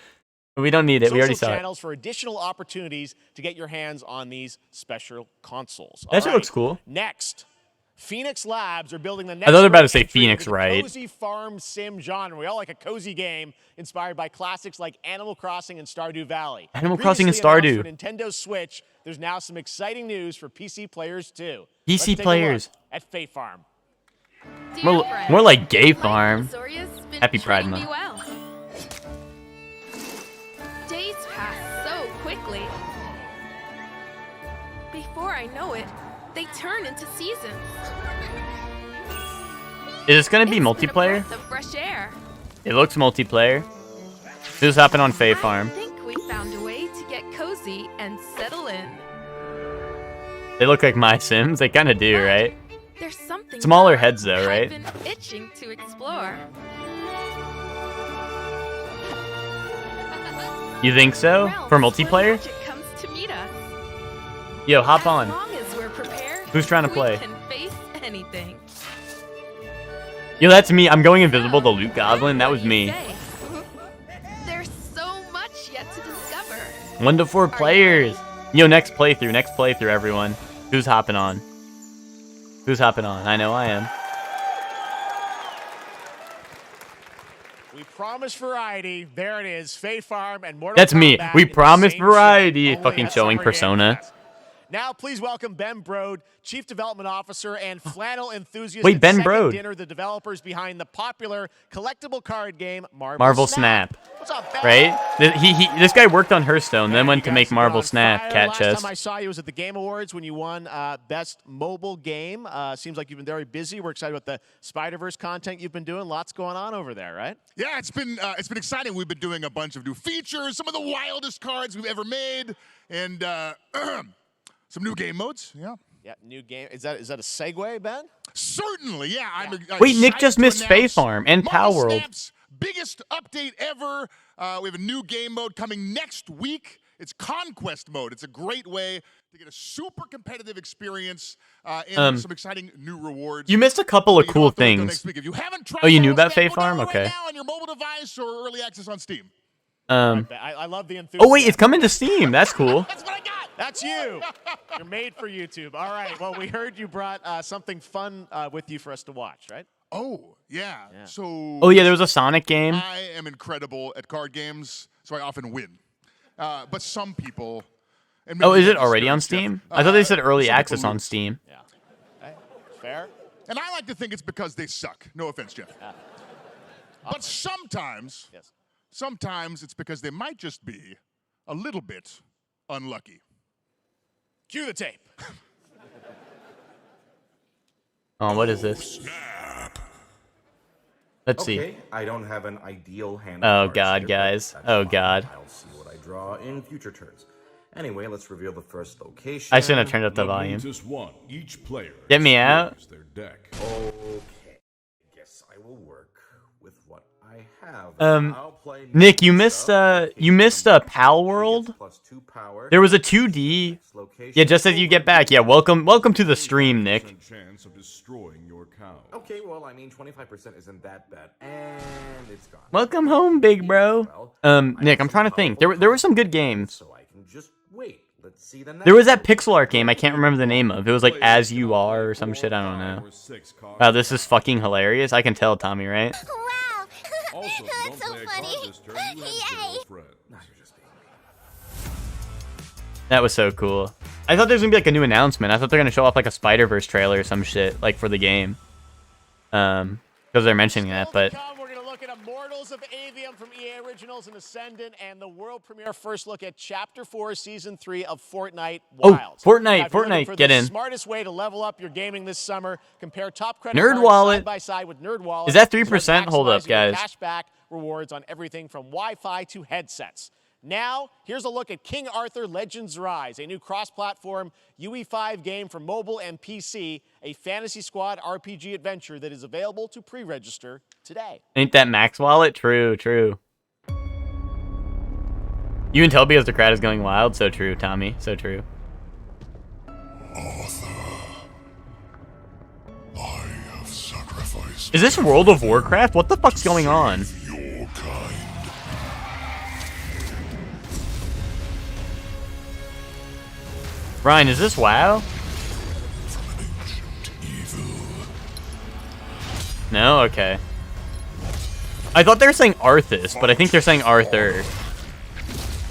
We don't need it. We already saw it. Channels for additional opportunities to get your hands on these special consoles. That shit looks cool. Next, Phoenix Labs are building the next. I thought they were about to say Phoenix, right? Cozy farm sim genre. We all like a cozy game inspired by classics like Animal Crossing and Stardew Valley. Animal Crossing and Previously Stardew. announced for Nintendo Switch. There's now some exciting news for PC players too. PC Let's take players. a look at Fate Farm. More like Gay Farm. Happy Pride Month. Days pass so quickly. Before I know it, they turn into seasons. Is this gonna be multiplayer? The fresh air. It looks multiplayer. This happened on Fae Farm. I think we found a way to get cozy and settle in. They look like My Sims. They kind of do, right? There's something smaller heads though, right? I've been itching to explore. You think so? For multiplayer? Magic comes to meet us. Yo, hop on. As long as we're prepared, Who's trying to play? We can face anything. Yo, that's me. I'm going invisible, the Loot Goblin. That was me. There's so much yet to discover. 1 to 4 players. Yo, next playthrough, everyone. Who's hopping on? Who's hopping on? I know I am. We promised variety. There it is. Fate Farm and Mortal That's me. Kombat We in the promised same variety. show, Fucking only showing at Summer Game Persona. Fest. Now, please welcome Ben Brode, Chief Development Officer and flannel enthusiast. Wait, at Ben Second Brode. Dinner, the developers behind the popular collectible card game Marvel Snap. What's up, Ben? Right? This guy worked on Hearthstone, then went to make Marvel Snap, Cat Last Chest. time I saw you was at the Game Awards when you won Best Mobile Game. Seems like you've been very busy. We're excited about the Spider-Verse content you've been doing. Lots going on over there, right? Yeah, it's been exciting. We've been doing a bunch of new features, some of the wildest cards we've ever made, and some new game modes. Yeah. Yeah, new game. Is that a segue, Ben? Certainly, yeah. Wait, Nick just missed Fae Farm and Pal World. Snap's biggest update ever. We have a new game mode coming next week. It's Conquest mode. It's a great way to get a super competitive experience and some exciting new rewards. You missed a couple of cool things. Next week. If you haven't tried Oh, you knew about Fae Fae Farm? Okay. now on your mobile device or early access on Steam. I love the enthusiasm. Oh wait, it's coming to Steam. That's cool. That's you. You're made for YouTube. All right. Well, we heard you brought something fun with you for us to watch, right? Oh, yeah. So. Oh yeah, there was a Sonic game. I am incredible at card games, so I often win. But some people. And Oh, maybe is it that's already on Jeff. Steam? I thought they said early some access people on lose. Steam. Yeah. Okay. Fair. And I like to think it's because they suck. No offense, Jeff. But sometimes, sometimes it's because they might just be a little bit unlucky. Cue the tape. Oh, what is this? Let's see. Okay, I don't have an ideal hand. Oh of cards god, here, guys. but that's Oh fine. god. I'll see what I draw in future turns. Anyway, let's reveal the first location. I shouldn't have turned up the volume. Just one. Each player Get me out. explores their deck. Okay, guess I will work with what I have. I'll play Nick, you missed Pal World. +2 power. There was a 2D. Yeah, just as you get back. Yeah, welcome to the stream, Nick. Chance of destroying your cow. Okay, well, I mean, 25% isn't that bad, and it's gone. Welcome home, big bro. Nick, I'm trying to think. There were some good games. So I can just wait. Let's see the next. There was that pixel art game I can't remember the name of. It was like As You Are or some shit. I don't know. Wow, this is fucking hilarious. I can tell, Tommy, right? Wow! Also, That's so funny! Yay! That was so cool. I thought there was gonna be like a new announcement. I thought they're gonna show off like a Spider-Verse trailer or some shit, like for the game. Because they're mentioning that, but We're going to look at Immortals of Avium from EA Originals and Ascendant, and the world premiere first look at Chapter 4, Season 3 of Fortnite Wilds. Fortnite, Now, if you're looking Fortnite, for get the in. Smartest way to level up your gaming this summer, compare top credit Nerd cards Wallet. side by side with Nerd Wallet. Is that to 3%? Hold up, maximize your guys. Cashback rewards on everything from Wi-Fi to headsets. Now, here's a look at King Arthur Legends Rise, a new cross-platform UE5 game for mobile and PC, a Fantasy Squad RPG adventure that is available to pre-register today. ain't that Max Wallet? True, true. You can tell because the crowd is going wild. So true, Tommy. So true. Is this World of Warcraft? What the fuck's going on? Ryan, is this WoW? No? Okay. I thought they were saying Arthas, but I think they're saying Arthur.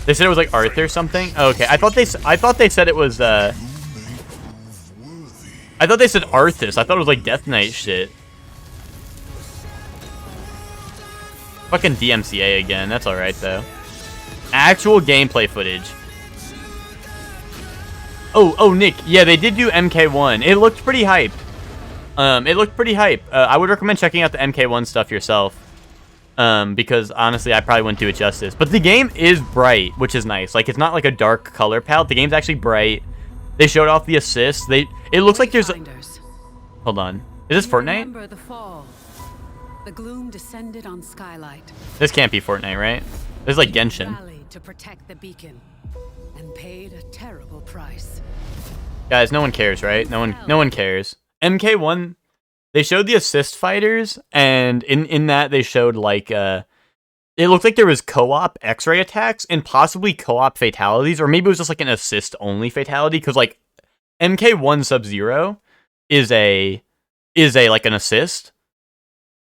They said it was like Arthur something? Oh, okay. I thought they said it was I thought they said Arthas. I thought it was like Death Knight shit. Fucking DMCA again. That's alright though. Actual gameplay footage. Oh, Nick. Yeah, they did do MK1. It looked pretty hype. I would recommend checking out the MK1 stuff yourself. Because honestly, I probably wouldn't do it justice. But the game is bright, which is nice. Like, it's not like a dark color palette. The game's actually bright. They showed off the assists. It looks like there's. Hold on. Is this Fortnite? Remember the fall. The gloom descended on Skylight. This can't be Fortnite, right? This is like Genshin. Rallied to protect the beacon and paid a terrible price. Guys, no one cares, right? No one cares. MK1, they showed the assist fighters, and in that they showed like it looked like there was co-op X-ray attacks and possibly co-op fatalities, or maybe it was just like an assist only fatality, because like MK1 Sub-Zero is a like an assist,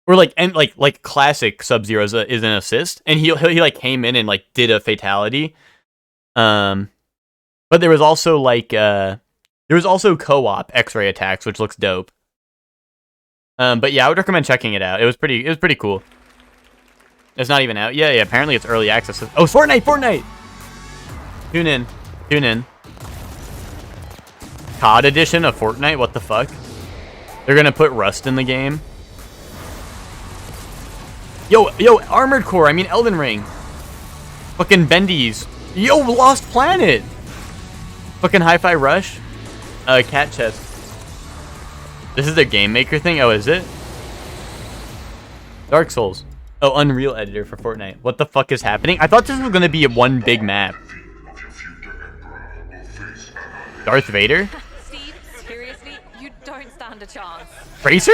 or like and like classic Sub-Zero is an assist, and he like came in and like did a fatality. But there was also like co-op X-ray attacks, which looks dope. But yeah, I would recommend checking it out. It was pretty cool. It's not even out. Yeah, apparently it's early access. Oh, Fortnite! Tune in. COD edition of Fortnite? What the fuck? They're gonna put Rust in the game. Yo, Armored Core, I mean Elden Ring. Fucking Bendy's. Yo, Lost Planet! Fucking Hi-Fi Rush. Cat Chest. This is their game maker thing? Oh, is it? Dark Souls. Oh, Unreal Editor for Fortnite. What the fuck is happening? I thought this was gonna be one big map. Darth Vader? Steve, seriously, you don't stand a chance. Tracer?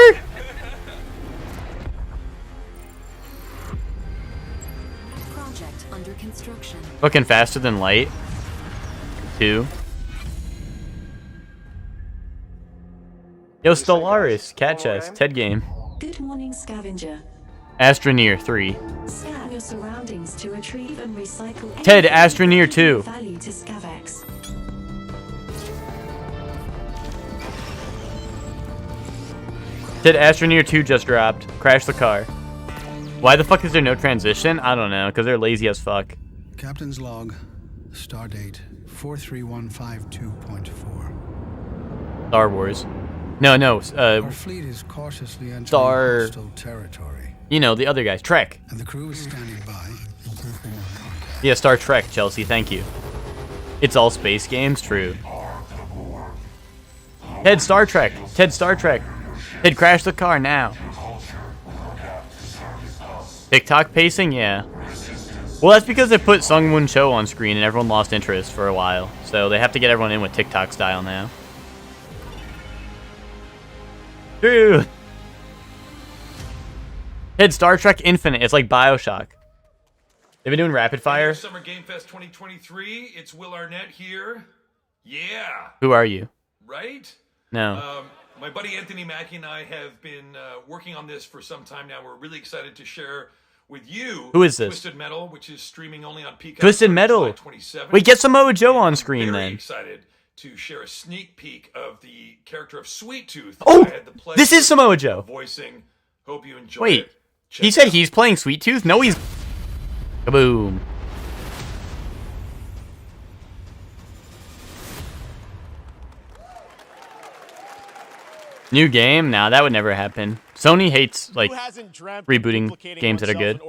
Project under construction. Fucking Faster Than Light. 2. Yo, Stellaris, cat chest, TED game. Good morning, scavenger. Astroneer 3. Scan your surroundings to retrieve and recycle Ted, anything Astroneer of 2. value to Scavax. Ted, Astroneer 2 just dropped. Crash the car. Why the fuck is there no transition? I don't know, because they're lazy as fuck. Captain's log, stardate 43152.4. Star Wars. No, Our fleet is cautiously entering Star... hostile territory. You know, the other guys. Trek. And the crew is standing by. Yeah, Star Trek, Chelsea, thank you. It's all space games? True. Ted, Star Trek. Ted, Star Trek. Ted, crash the car now. TikTok pacing? Yeah. Well, that's because they put Sungwon Cho on screen and everyone lost interest for a while. So they have to get everyone in with TikTok style now. True. Ted, Star Trek Infinite. It's like Bioshock. They've been doing rapid fire. Summer Game Fest 2023. It's Will Arnett here. Yeah. Who are you? Right? No. My buddy Anthony Mackie and I have been working on this for some time now. We're really excited to share with you. Who is this? Twisted Metal, which is streaming only on Peacock. Twisted Metal. Wait, get Samoa Joe on screen Very then. excited to share a sneak peek of the character of Sweet Tooth. Oh, I had the pleasure this is Samoa Joe. of voicing. Hope you enjoy Wait, it. he said he's playing Sweet Tooth? No, he's... Kaboom. New game? Nah, that would never happen. Sony hates, like, rebooting games that are good.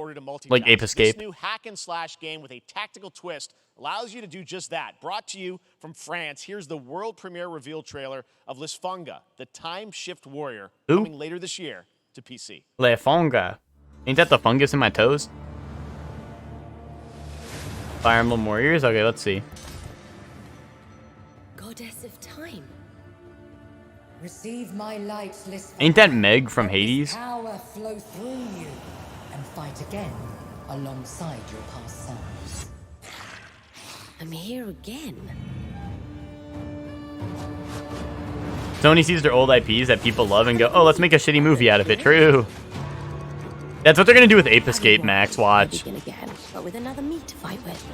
Like Ape Escape. This new hack and slash game with a tactical twist allows you to do just that. Brought to you from France, here's the world premiere reveal trailer of Lisfunga, the Time Shift Warrior, Who? coming later this year to PC. Le Fonga. Ain't that the fungus in my toes? Fire Emblem Warriors? Okay, let's see. Goddess of Time. Receive my light, Lisfunga. Ain't that Meg from Hades? Power flow through you and fight again alongside your past selves. I'm here again. Sony sees their old IPs that people love and go, oh, let's make a shitty movie out of it. True. That's what they're gonna do with Ape Escape, Max. Watch. Again, but with another me to fight with.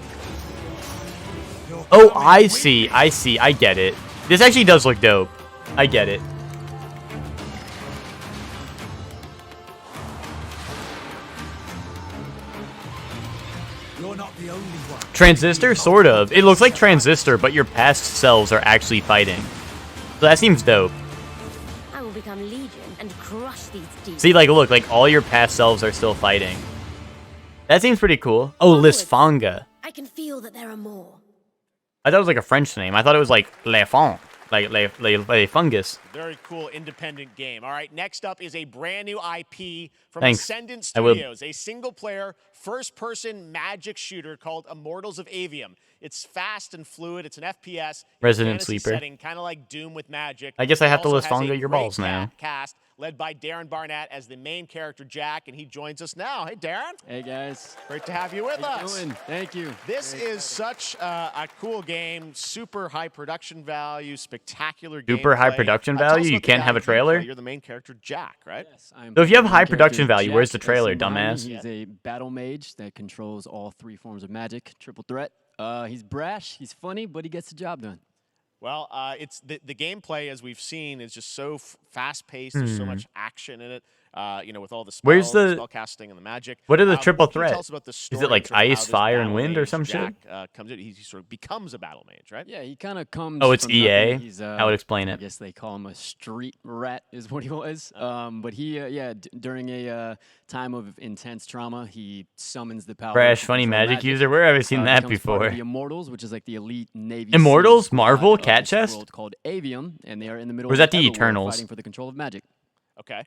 Oh, I see. I get it. This actually does look dope. I get it. You're not the only one. Transistor? Sort of. It looks like Transistor, but your past selves are actually fighting. So that seems dope. I will become Legion and crush these demons. See, like, look, like, all your past selves are still fighting. That seems pretty cool. Oh, Lisfunga. I can feel that there are more. I thought it was like a French name. I thought it was like Le Fond. Like Le Fungus. Very cool independent game. All right, next up is a brand new IP from Thanks. Ascendant I will. Studios, a single-player, first-person magic shooter called Immortals of Avium. It's fast and fluid. It's an FPS. Resident fantasy Sleeper. setting, kind of like Doom with magic. I guess I have It to also list has a Funga your great balls now. Cast led by Darren Barnett as the main character Jack, and he joins us now. Hey, Darren. Hey guys. Great to have you with How you us. doing? Thank you. This is such a cool game. Super high production value, spectacular. Super high gameplay. production Tell us value? You about the can't have a guy you trailer? play. You're the main character, Jack, right? Yes, I'm So if you have the high main production character, value, where's the Jack trailer, Simani. dumbass? He's a battle mage that controls all three forms of magic, triple threat. He's brash, he's funny, but he gets the job done. Well, it's the gameplay, as we've seen, is just so fast-paced. There's so much action in it. You know, with all the spells, Where's the spell casting and the magic. What are the triple what can you threat? tell us about the Is it story like in terms of how ice, this fire, and battle wind or mage some Jack, shit? comes in. He sort of becomes a battle mage, right? Yeah, he kind of comes. Oh, it's from EA? nothing. He's, I would explain I it. guess they call him a street rat, is what he was. But he, during a time of intense trauma, he summons the power. Brash, to funny control magic user? Where have I seen that becomes part of before? The Immortals, which is like the elite Navy. Immortals? SEAL squad Marvel? of Cat this chest? world called Avium, and they are in the middle. Or is of that the Everwar Eternals? Fighting for the control of magic. Okay.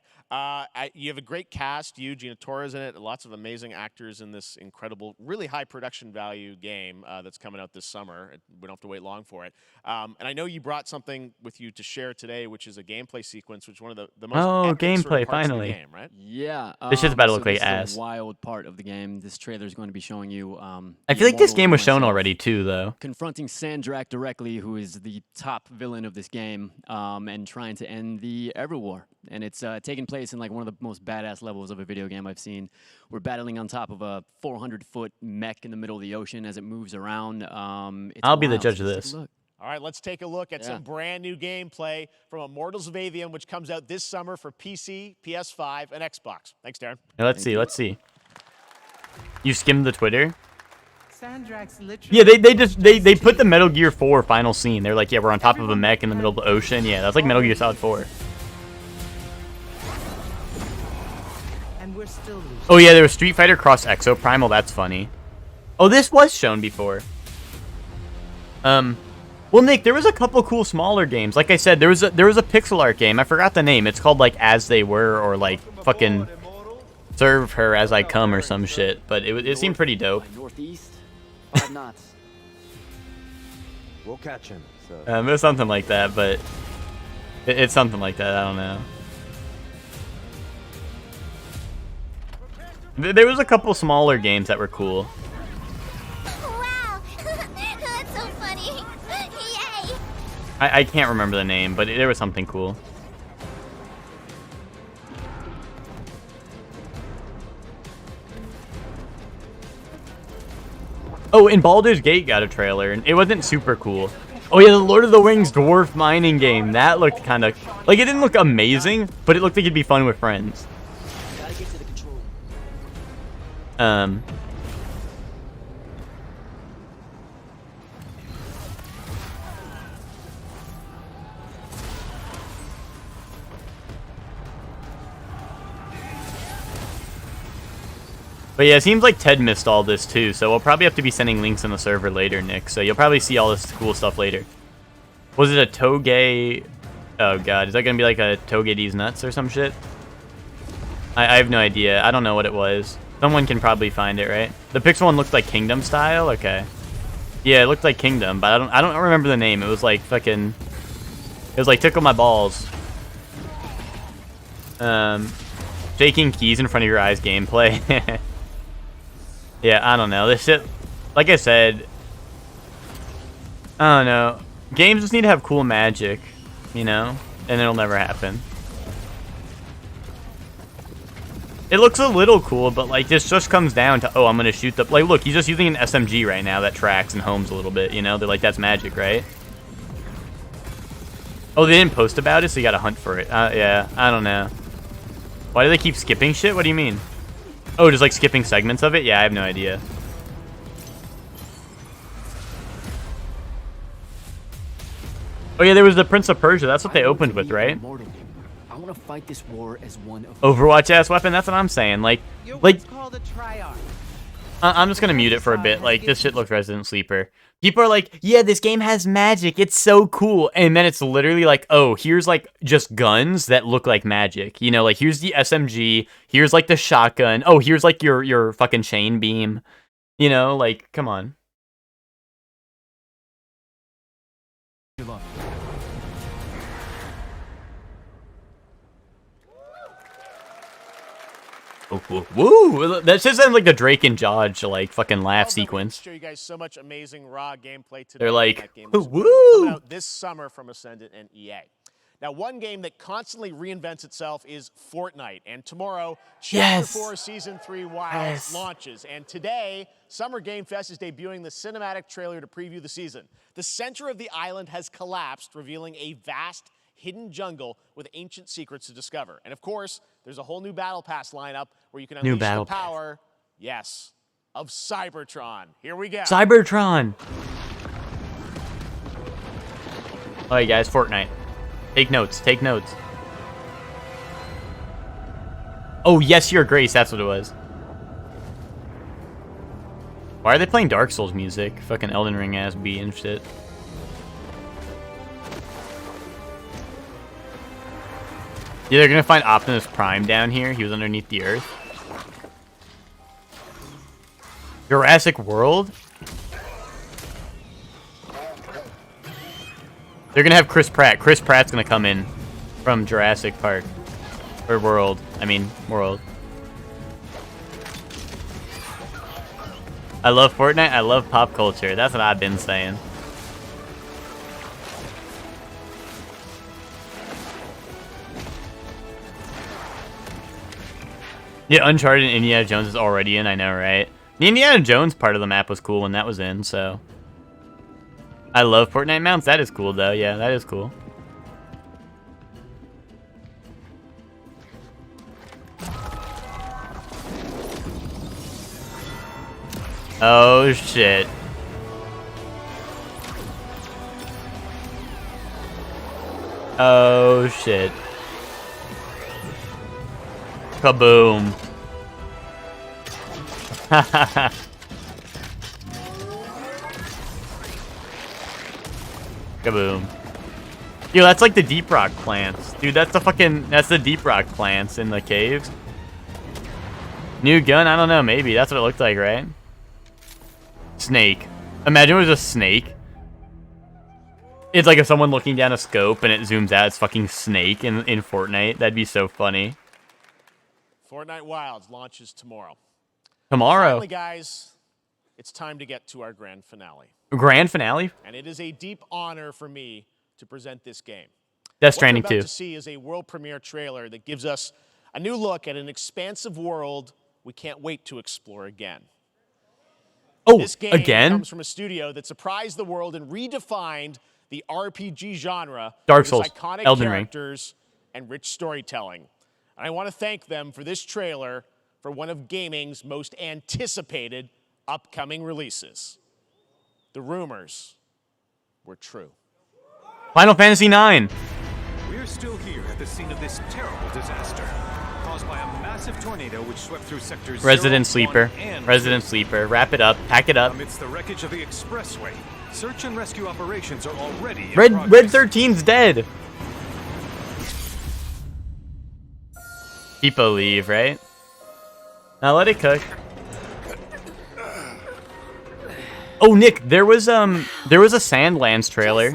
You have a great cast. You, Gina Torres in it. Lots of amazing actors in this incredible, really high production value game that's coming out this summer. We don't have to wait long for it. And I know you brought something with you to share today, which is a gameplay sequence, which is one of the most epic gameplay sort of parts finally. of the game, right? Yeah. This shit's about to look so like this is ass. a wild part of the game. This trailer is going to be showing you. I feel like this game was shown already too, though. Confronting Sandrak directly, who is the top villain of this game, and trying to end the Everwar. And it's taking place in like one of the most badass levels of a video game I've seen. We're battling on top of a 400-foot mech in the middle of the ocean as it moves around. I'll be the judge of this. All right, let's take a look at some brand new gameplay from Immortals of Avium, which comes out this summer for PC, PS5, and Xbox. Thanks, Darren. Now, let's see. You skimmed the Twitter? Sandrak's literally Yeah, they put the Metal Gear 4 final scene. They're like, yeah, we're on top of a mech in the middle of the ocean. Yeah, that's like Metal Gear Solid 4. and we're still losing. Oh yeah, there was Street Fighter Cross Exoprimal. That's funny. Oh, this was shown before. Well, Nick, there was a couple cool smaller games. Like I said, there was a pixel art game. I forgot the name. It's called like As They Were or like fucking Serve Her As I Come or some shit. But it seemed pretty dope. Northeast, 5 knots. We'll catch him. So. It was something like that, but it's something like that. I don't know. There was a couple smaller games that were cool. Wow, that's so funny. Yay! I can't remember the name, but there was something cool. Oh, and Baldur's Gate got a trailer, and it wasn't super cool. Oh yeah, the Lord of the Rings dwarf mining game. That looked kind of... Like, it didn't look amazing, but it looked like it'd be fun with friends. Gotta get to the control. But yeah, it seems like Ted missed all this too, so we'll probably have to be sending links in the server later, Nick. So you'll probably see all this cool stuff later. Was it a Toge... Oh god, is that gonna be like a Toge D's Nuts or some shit? I have no idea. I don't know what it was. Someone can probably find it, right? The pixel one looked like Kingdom style? Okay. Yeah, it looked like Kingdom, but I don't remember the name. It was like fucking... It was like Tickle My Balls. Shaking keys in front of your eyes gameplay. Yeah, I don't know. This shit, like I said, I don't know. Games just need to have cool magic, you know? And it'll never happen. It looks a little cool, but like this just comes down to, oh, I'm going to shoot the... Like, look, he's just using an SMG right now that tracks and homes a little bit, you know? They're like, that's magic, right? Oh, they didn't post about it, so you got to hunt for it. Yeah, I don't know. Why do they keep skipping shit? What do you mean? Oh, just like skipping segments of it? Yeah, I have no idea. Oh yeah, there was the Prince of Persia. That's what they opened with, right? I want to fight this war as one of Overwatch ass weapon. That's what I'm saying. Like, I'm just gonna mute it for a bit. Like, this shit looks Resident Sleeper. People are like, yeah, this game has magic. It's so cool. And then it's literally like, oh, here's like just guns that look like magic. You know, like here's the SMG. Here's like the shotgun. Oh, here's like your fucking chain beam. You know, like, come on. Good luck. Woo! That just sounds like the Drake and Dodge like fucking laugh sequence. Show you guys so much amazing raw gameplay today. They're like, woo! Coming out this summer from Ascendant and EA. Now, one game that constantly reinvents itself is Fortnite, and tomorrow, Chapter 4 Season 3 Wild launches. And today, Summer Game Fest is debuting the cinematic trailer to preview the season. The center of the island has collapsed, revealing a vast hidden jungle with ancient secrets to discover. And of course, there's a whole new Battle Pass lineup where you can unleash the power, yes, of Cybertron. Here we go. Cybertron. All right, guys, Fortnite. Take notes. Take notes. Oh, yes, Your Grace. That's what it was. Why are they playing Dark Souls music? Fucking Elden Ring ass beat and shit. Yeah, they're gonna find Optimus Prime down here. He was underneath the earth. Jurassic World? They're gonna have Chris Pratt. Chris Pratt's gonna come in from Jurassic Park. Or World. I mean, World. I love Fortnite. I love pop culture. That's what I've been saying. Yeah, Uncharted and Indiana Jones is already in. I know, right? The Indiana Jones part of the map was cool when that was in, so... I love Fortnite mounts. That is cool, though. Yeah, that is cool. Oh, shit. Oh, shit. Kaboom. Kaboom. Yo, that's like the deep rock plants. Dude, that's the deep rock plants in the caves. New gun? I don't know, maybe. That's what it looked like, right? Snake. Imagine it was a snake. It's like if someone looking down a scope and it zooms out, it's fucking Snake in Fortnite. That'd be so funny. Fortnite Wilds launches tomorrow. Tomorrow. Finally, guys, it's time to get to our grand finale. Grand finale? And it is a deep honor for me to present this game. Death Stranding 2. What you're about to see is a world premiere trailer that gives us a new look at an expansive world we can't wait to explore again. Oh, this game again? comes from a studio that surprised the world and redefined the RPG genre Dark with Souls, its iconic Elden Ring. characters and rich storytelling. And I want to thank them for this trailer for one of gaming's most anticipated upcoming releases. The rumors were true. Final Fantasy IX. We're still here at the scene of this terrible disaster caused by a massive tornado which swept through sectors Resident 0, 1, Sleeper. and Resident Sleeper. Wrap it up. Pack it up. amidst the wreckage of the expressway. Search and rescue operations are already in Red progress. 13's dead. People leave, right? Now let it cook. Oh, Nick, there was a Sandlands trailer,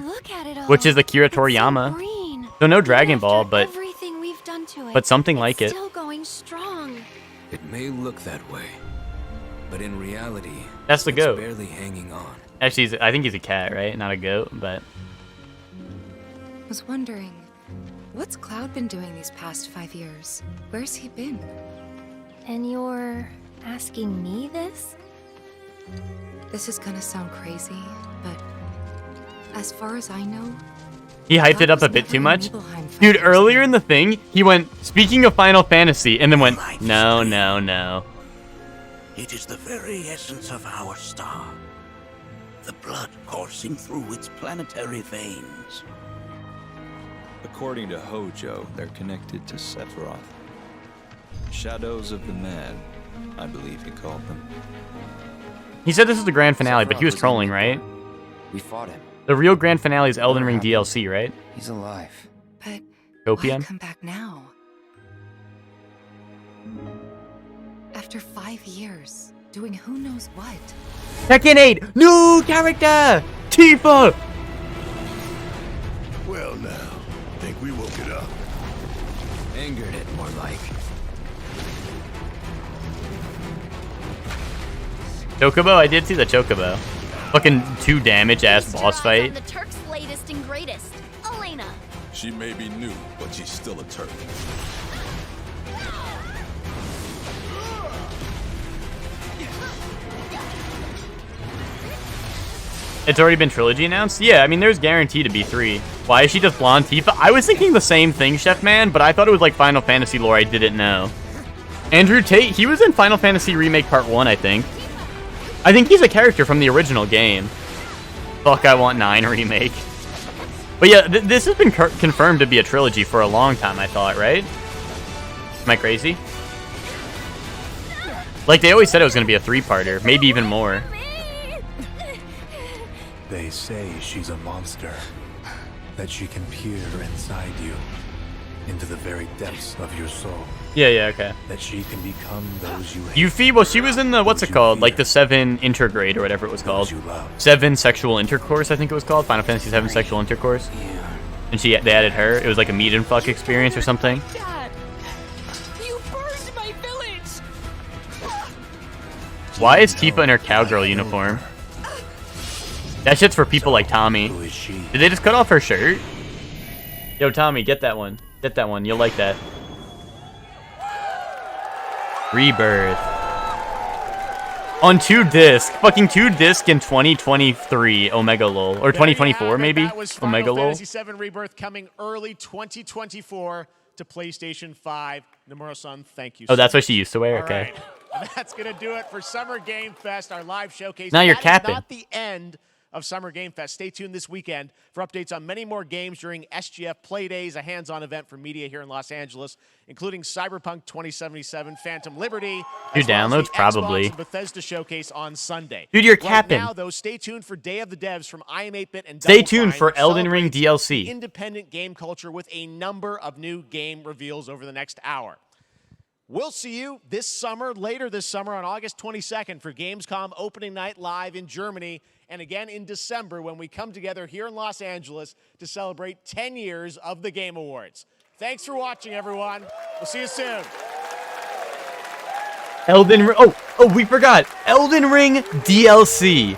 which is Akira Toriyama. So no Dragon Ball, but something like it. Still going strong. It may look that way, but in reality, That's the it's goat. barely hanging on. Actually, I think he's a cat, right? Not a goat, but Was wondering, what's Cloud been doing these past 5 years? Where's he been? And you're asking me this? This is gonna sound crazy, but as far as I know, he hyped it up a bit too much. Dude, earlier in the thing, he went, speaking of Final Fantasy, and then went, no, no, no. It is the very essence of our star. The blood coursing through its planetary veins. According to Hojo, they're connected to Sephiroth. Shadows of the Mad, I believe he called them. He said this is the grand finale, but he was trolling, right? We fought him. The real grand finale is Elden Ring DLC, right? He's alive. but Copium? why come back now? After 5 years, doing who knows what. Tekken 8, new character, Tifa. Well now, think we woke it up. Angered it, more like. Chocobo, I did see the Chocobo. Fucking 2 damage ass boss fight. The Turk's latest and greatest, Elena. She may be new, but she's still a Turk. It's already been trilogy announced? Yeah, I mean, there's guaranteed to be 3. Why is she just blonde Tifa? I was thinking the same thing, Chef Man, but I thought it was like Final Fantasy lore. I didn't know. Andrew Tate, he was in Final Fantasy Remake Part 1, I think. I think he's a character from the original game. Fuck, I want 9 remake. But yeah, this has been confirmed to be a trilogy for a long time, I thought, right? Am I crazy? Like, they always said it was going to be a 3-parter, maybe even more. They say she's a monster, that she can peer inside you. into the very depths of your soul. Yeah, okay. That she can become those you hate. Yuffie, well, she was in the, what's it called? Like the 7 intergrade or whatever it was called. 7 sexual intercourse, I think it was called. Final Fantasy 7 sexual intercourse. And they added her. It was like a meet and fuck experience or something. Dad, you burned my village. Why is Tifa in her cowgirl uniform? That shit's for people like Tommy. Did they just cut off her shirt? Yo, Tommy, get that one. Get that one. You'll like that. Rebirth. On 2 disc. Fucking 2 disc in 2023. Omega lol. Or 2024 maybe? That was Omega lol. Final Fantasy VII Rebirth coming early 2024 to PlayStation 5. Nomura-san, thank you. Oh, that's what she used to wear? All Okay. right. That's going to do it for Summer Game Fest, our live showcase. Now you're That is capping. not the end of Summer Game Fest. Stay tuned this weekend for updates on many more games during SGF Play Days, a hands-on event for media here in Los Angeles, including Cyberpunk 2077, Phantom Liberty, Dude, as well as downloads the probably. Xbox and Bethesda showcase on Sunday. Dude, you're Right capping. now, though, stay tuned for Day of the Devs from I Am 8-Bit and Stay Double tuned Fine, for which Elden Ring celebrates DLC. independent game culture with a number of new game reveals over the next hour. We'll see you this summer, later this summer on August 22nd for Gamescom opening night live in Germany, and again in December when we come together here in Los Angeles to celebrate 10 years of the Game Awards. Thanks for watching, everyone. We'll see you soon. Elden Ring. Oh, we forgot. Elden Ring DLC.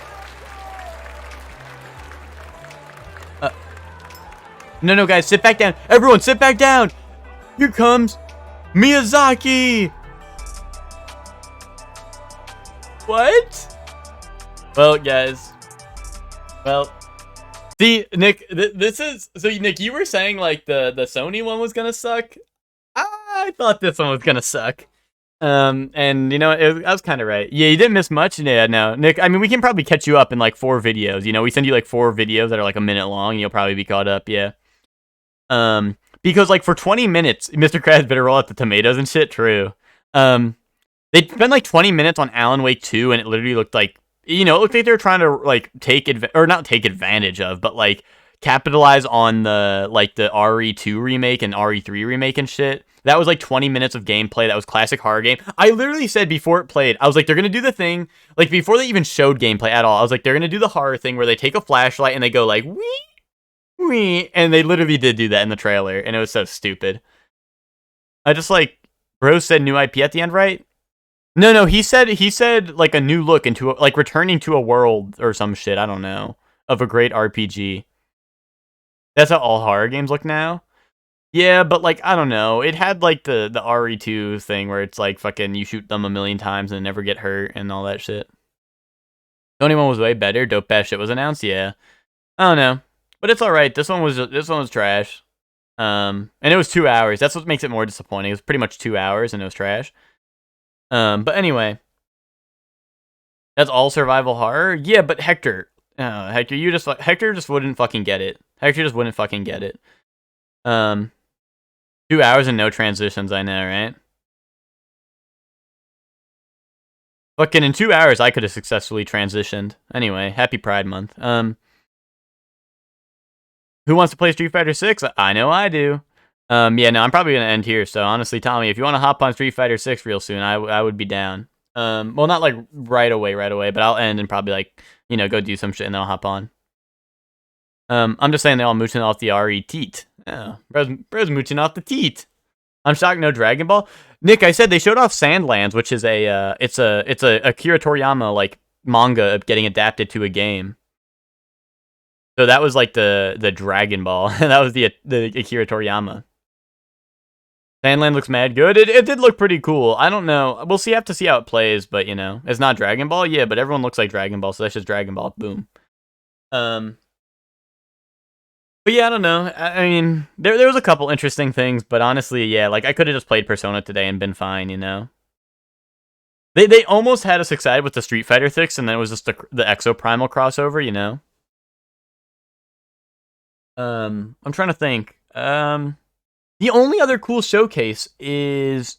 No, guys, sit back down. Everyone, sit back down. Here comes Miyazaki. What? Well, guys. Well, see, Nick, this is so. Nick, you were saying like the Sony one was gonna suck. I thought this one was gonna suck. And you know, I was kind of right. Yeah, you didn't miss much. Yeah, no, Nick. I mean, we can probably catch you up in like 4 videos. You know, we send you like 4 videos that are like a minute long, and you'll probably be caught up. Yeah. Because like for 20 minutes, Mr. Krabs better roll out the tomatoes and shit. True. They spent like 20 minutes on Alan Wake 2, and it literally looked like, you know, it looked like they were trying to like not take advantage of, but like capitalize on the like the RE2 remake and RE3 remake and shit. That was like 20 minutes of gameplay. That was classic horror game. I literally said before it played, I was like, they're going to do the thing, like before they even showed gameplay at all, I was like, they're going to do the horror thing where they take a flashlight and they go like, wee, and they literally did do that in the trailer, and it was so stupid. I just like, bro said new IP at the end, right? No, he said like a new look into like returning to a world or some shit, I don't know, of a great RPG. That's how all horror games look now. Yeah, but like, I don't know. It had like the RE2 thing where it's like fucking you shoot them a million times and never get hurt and all that shit. The only one was way better. Dope ass shit was announced. Yeah, I don't know, but it's all right. This one was trash. And it was 2 hours. That's what makes it more disappointing. It was pretty much 2 hours and it was trash. But anyway, that's all survival horror. Yeah, but Hector, Hector just wouldn't fucking get it. Hector just wouldn't fucking get it. 2 hours and no transitions, I know, right? Fucking in 2 hours, I could have successfully transitioned. Anyway, happy Pride Month. Who wants to play Street Fighter 6? I know I do. Yeah, no, I'm probably gonna end here. So honestly, Tommy, if you want to hop on Street Fighter 6 real soon, I would be down. Well, not like right away, but I'll end and probably like, you know, go do some shit and then I'll hop on. I'm just saying they're all mooching off the RE teat. Oh, bro's mooching off the teat. I'm shocked no Dragon Ball. Nick, I said they showed off Sandlands, which is it's a Akira Toriyama like manga getting adapted to a game. So that was like the Dragon Ball. That was the Akira Toriyama. Sandland looks mad good. It did look pretty cool. I don't know. We'll have to see how it plays, but you know, it's not Dragon Ball, yeah, but everyone looks like Dragon Ball, so that's just Dragon Ball. Boom. But yeah, I don't know. I mean, there was a couple interesting things, but honestly, yeah, like I could have just played Persona today and been fine, you know. They almost had us excited with the Street Fighter 6, and then it was just the Exoprimal crossover, you know. I'm trying to think. The only other cool showcase is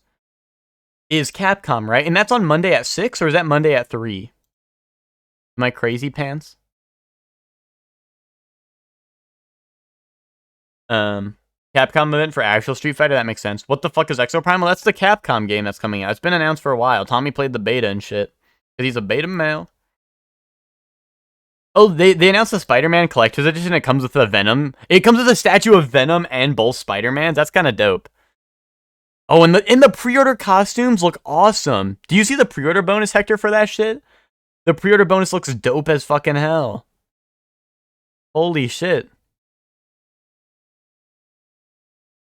Capcom, right? And that's on Monday at 6, or is that Monday at 3? Am I crazy pants? Capcom event for actual Street Fighter? That makes sense. What the fuck is Exoprimal? That's the Capcom game that's coming out. It's been announced for a while. Tommy played the beta and shit. Because he's a beta male. Oh, they announced the Spider-Man Collector's Edition. It comes with a Venom. It comes with a statue of Venom and both Spider-Mans. That's kind of dope. Oh, and the pre-order costumes look awesome. Do you see the pre-order bonus, Hector, for that shit? The pre-order bonus looks dope as fucking hell. Holy shit.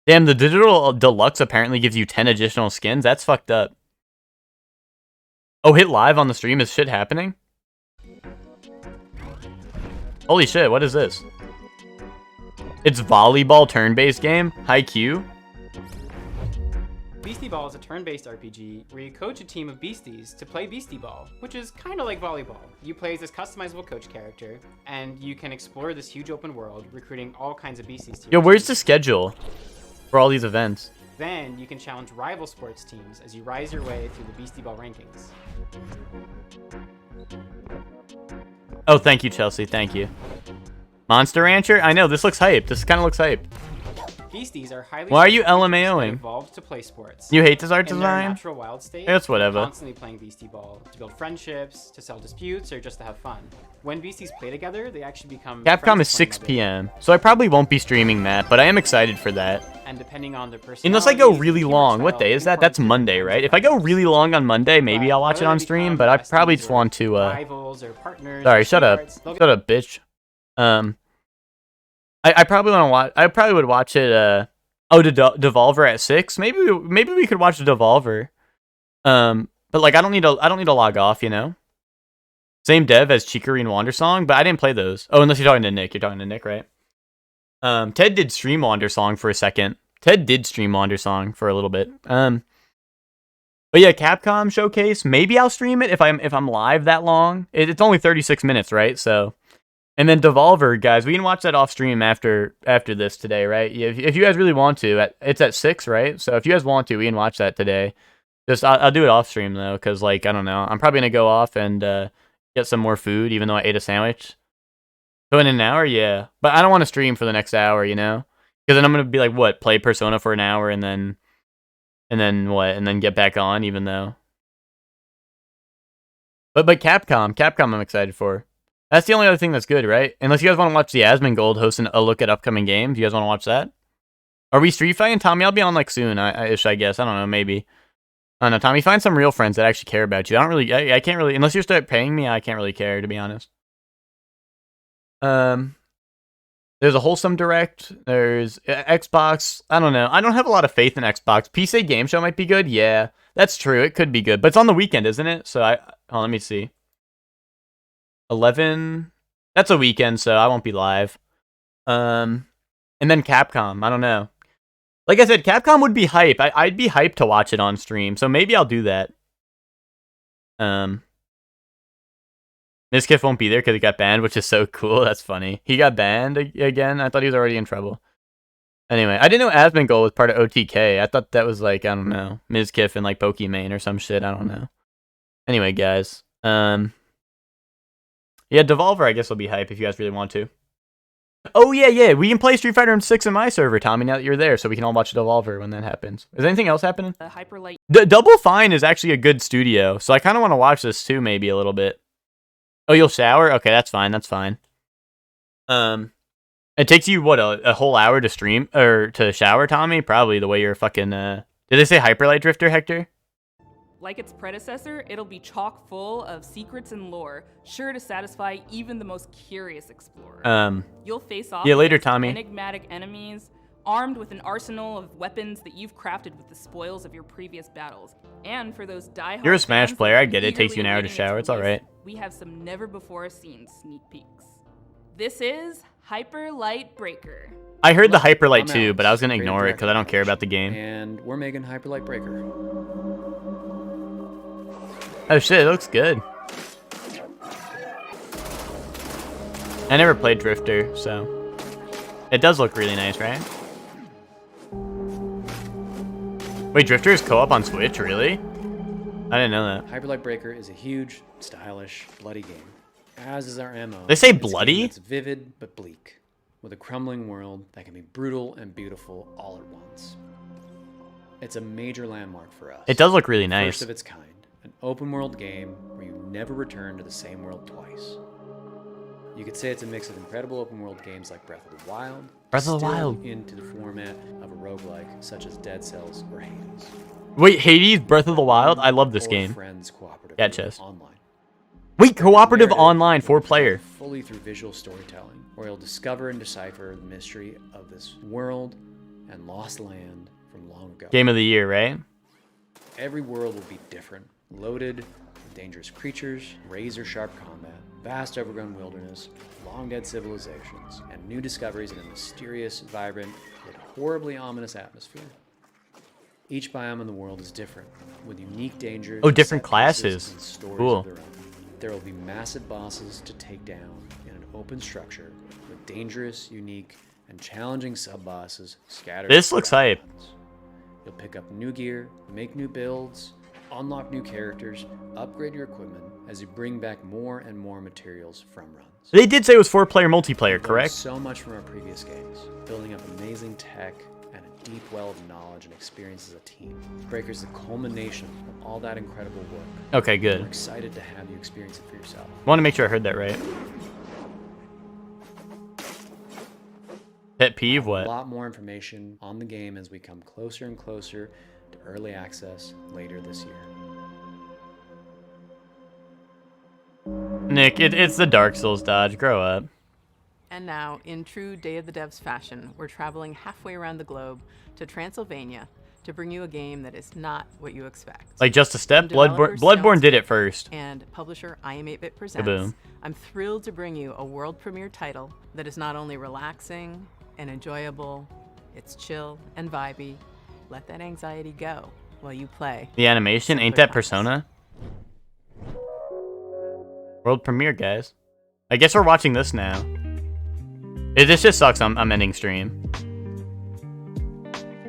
Damn, the digital deluxe apparently gives you 10 additional skins. That's fucked up. Oh, hit live on the stream. Is shit happening? Holy shit, what is this? It's volleyball turn-based game? Haikyuu? Beastie Ball is a turn-based RPG where you coach a team of beasties to play Beastie Ball, which is kind of like volleyball. You play as this customizable coach character, and you can explore this huge open world, recruiting all kinds of beasties to Yo, your where's team. the schedule for all these events? Then you can challenge rival sports teams as you rise your way through the Beastie Ball rankings. Oh, thank you, Chelsea. Thank you. Monster Rancher? I know, this looks hype. This kind of looks hype. Beasties are highly Why are you social LMAOing? and evolved to play sports. You hate this art In their design? natural wild state, It's whatever. they're constantly playing Beastie Ball to build friendships, to settle disputes, or just to have fun. When beasties play together, they actually become Capcom friends is with one 6 another. p.m. So I probably won't be streaming that, but I am excited for that. And depending on their Unless I go personalities, really humor long. What style, day is that? That's Monday, right? If I go really long on Monday, maybe I'll watch it on stream, but I probably just want to, rivals or partners Sorry, or shut up. sweethearts, they'll Shut up, bitch. I probably want to watch, I probably would watch it, Devolver at 6. Maybe we could watch Devolver. But like, I don't need to log off, you know? Same dev as Chicory and Wandersong, but I didn't play those. Oh, unless you're talking to Nick. You're talking to Nick, right? Ted did stream Wandersong for a second. Ted did stream Wandersong for a little bit. But yeah, Capcom showcase. Maybe I'll stream it if I'm live that long. It's only 36 minutes, right? So, and then Devolver, guys, we can watch that off stream after this today, right? If you guys really want to, it's at 6, right? So if you guys want to, we can watch that today. Just I'll do it off stream though, because like I don't know, I'm probably gonna go off and get some more food, even though I ate a sandwich. So in an hour, yeah. But I don't want to stream for the next hour, you know? Because then I'm going to be like, what, play Persona for an hour and then what? And then get back on, even though. But Capcom I'm excited for. That's the only other thing that's good, right? Unless you guys want to watch the Asmongold hosting a look at upcoming games. You guys want to watch that? Are we street fighting? Tommy, I'll be on like soon, I guess. I don't know, maybe. I don't know, Tommy, find some real friends that actually care about you. I can't really, unless you start paying me, I can't really care, to be honest. There's a Wholesome Direct. There's Xbox. I don't know. I don't have a lot of faith in Xbox. PC Game Show might be good. Yeah, that's true. It could be good, but it's on the weekend, isn't it? So let me see. 11. That's a weekend, so I won't be live. And then Capcom. I don't know. Like I said, Capcom would be hype. I'd be hyped to watch it on stream, so maybe I'll do that. Mizkif won't be there because he got banned, which is so cool. That's funny. He got banned again? I thought he was already in trouble. Anyway, I didn't know Asmongold was part of OTK. I thought that was like, I don't know, Mizkif and like Pokimane or some shit. I don't know. Anyway, guys. Yeah, Devolver I guess will be hype if you guys really want to. Oh, yeah. We can play Street Fighter 6 in my server, Tommy, now that you're there, so we can all watch Devolver when that happens. Is anything else happening? Hyperlight. Double Fine is actually a good studio, so I kind of want to watch this too, maybe a little bit. Oh, you'll shower? Okay, that's fine. It takes you, what, a whole hour to stream, or to shower, Tommy? Probably the way you're fucking, Did they say Hyperlight Drifter, Hector? Like its predecessor, it'll be chock full of secrets and lore, sure to satisfy even the most curious explorer. You'll face off yeah, later, against Tommy. enigmatic enemies, armed with an arsenal of weapons that you've crafted with the spoils of your previous battles. And for those diehard You're a Smash fans player, that I are get it. It takes you an eagerly hour to awaiting shower, its it's alright. release, we have some never-before-seen sneak peeks. This is Hyper Light Breaker. I heard the Hyperlight I'm too, Alex, but I was going to creative ignore it director because I don't care about the game. And we're making Hyperlight Breaker. Oh shit, it looks good. I never played Drifter, so it does look really nice, right? Wait, Drifter is co-op on Switch, really? I didn't know that. Hyperlight Breaker is a huge, stylish, bloody game. As is our MO. They say It's a game bloody? It's vivid but bleak. with a crumbling world that can be brutal and beautiful all at once. It's a major landmark for us. It does look really nice. First of its kind, an open world game where you never return to the same world twice. You could say it's a mix of incredible open world games like Breath of the Wild, Breath of the Wild, into the format of a roguelike such as Dead Cells or Hades. Wait, Hades, Breath of the Wild? I love this Or game. Friends cooperative Yeah, chess. online. Wait, cooperative Narrative online, 4-player. Fully through visual storytelling, where you'll discover and decipher the mystery of this world and lost land from long ago. Game of the year, right? Every world will be different, loaded with dangerous creatures, razor-sharp combat, vast overgrown wilderness, long-dead civilizations, and new discoveries in a mysterious, vibrant, yet horribly ominous atmosphere. Each biome in the world is different, with unique dangers. Oh, different set pieces, classes. and stories Cool. of their own. There will be massive bosses to take down in an open structure with dangerous, unique, and challenging sub-bosses scattered. This looks throughout the hype. lands. You'll pick up new gear, make new builds, unlock new characters, upgrade your equipment as you bring back more and more materials from runs. They did say it was 4-player multiplayer, We've learned correct? so much from our previous games, building up amazing tech and a deep well of knowledge and experience as a team. Breaker's the culmination of all that incredible work. Okay, good. We're excited to have you experience it for yourself. Want to make sure I heard that right. Pet peeve, A what? lot more information on the game as we come closer and closer to early access later this year. Nick, it's the Dark Souls dodge. Grow up. And now, in true Day of the Devs fashion, we're traveling halfway around the globe to Transylvania to bring you a game that is not what you expect. Like just a step? From Bloodborne developers did it first. And publisher iam8bit Presents. Kaboom. I'm thrilled to bring you a world premiere title that is not only relaxing and enjoyable, it's chill and vibey. Let that anxiety go while you play. The animation, ain't that Persona? World premiere, guys. I guess we're watching this now. This just sucks. I'm ending stream.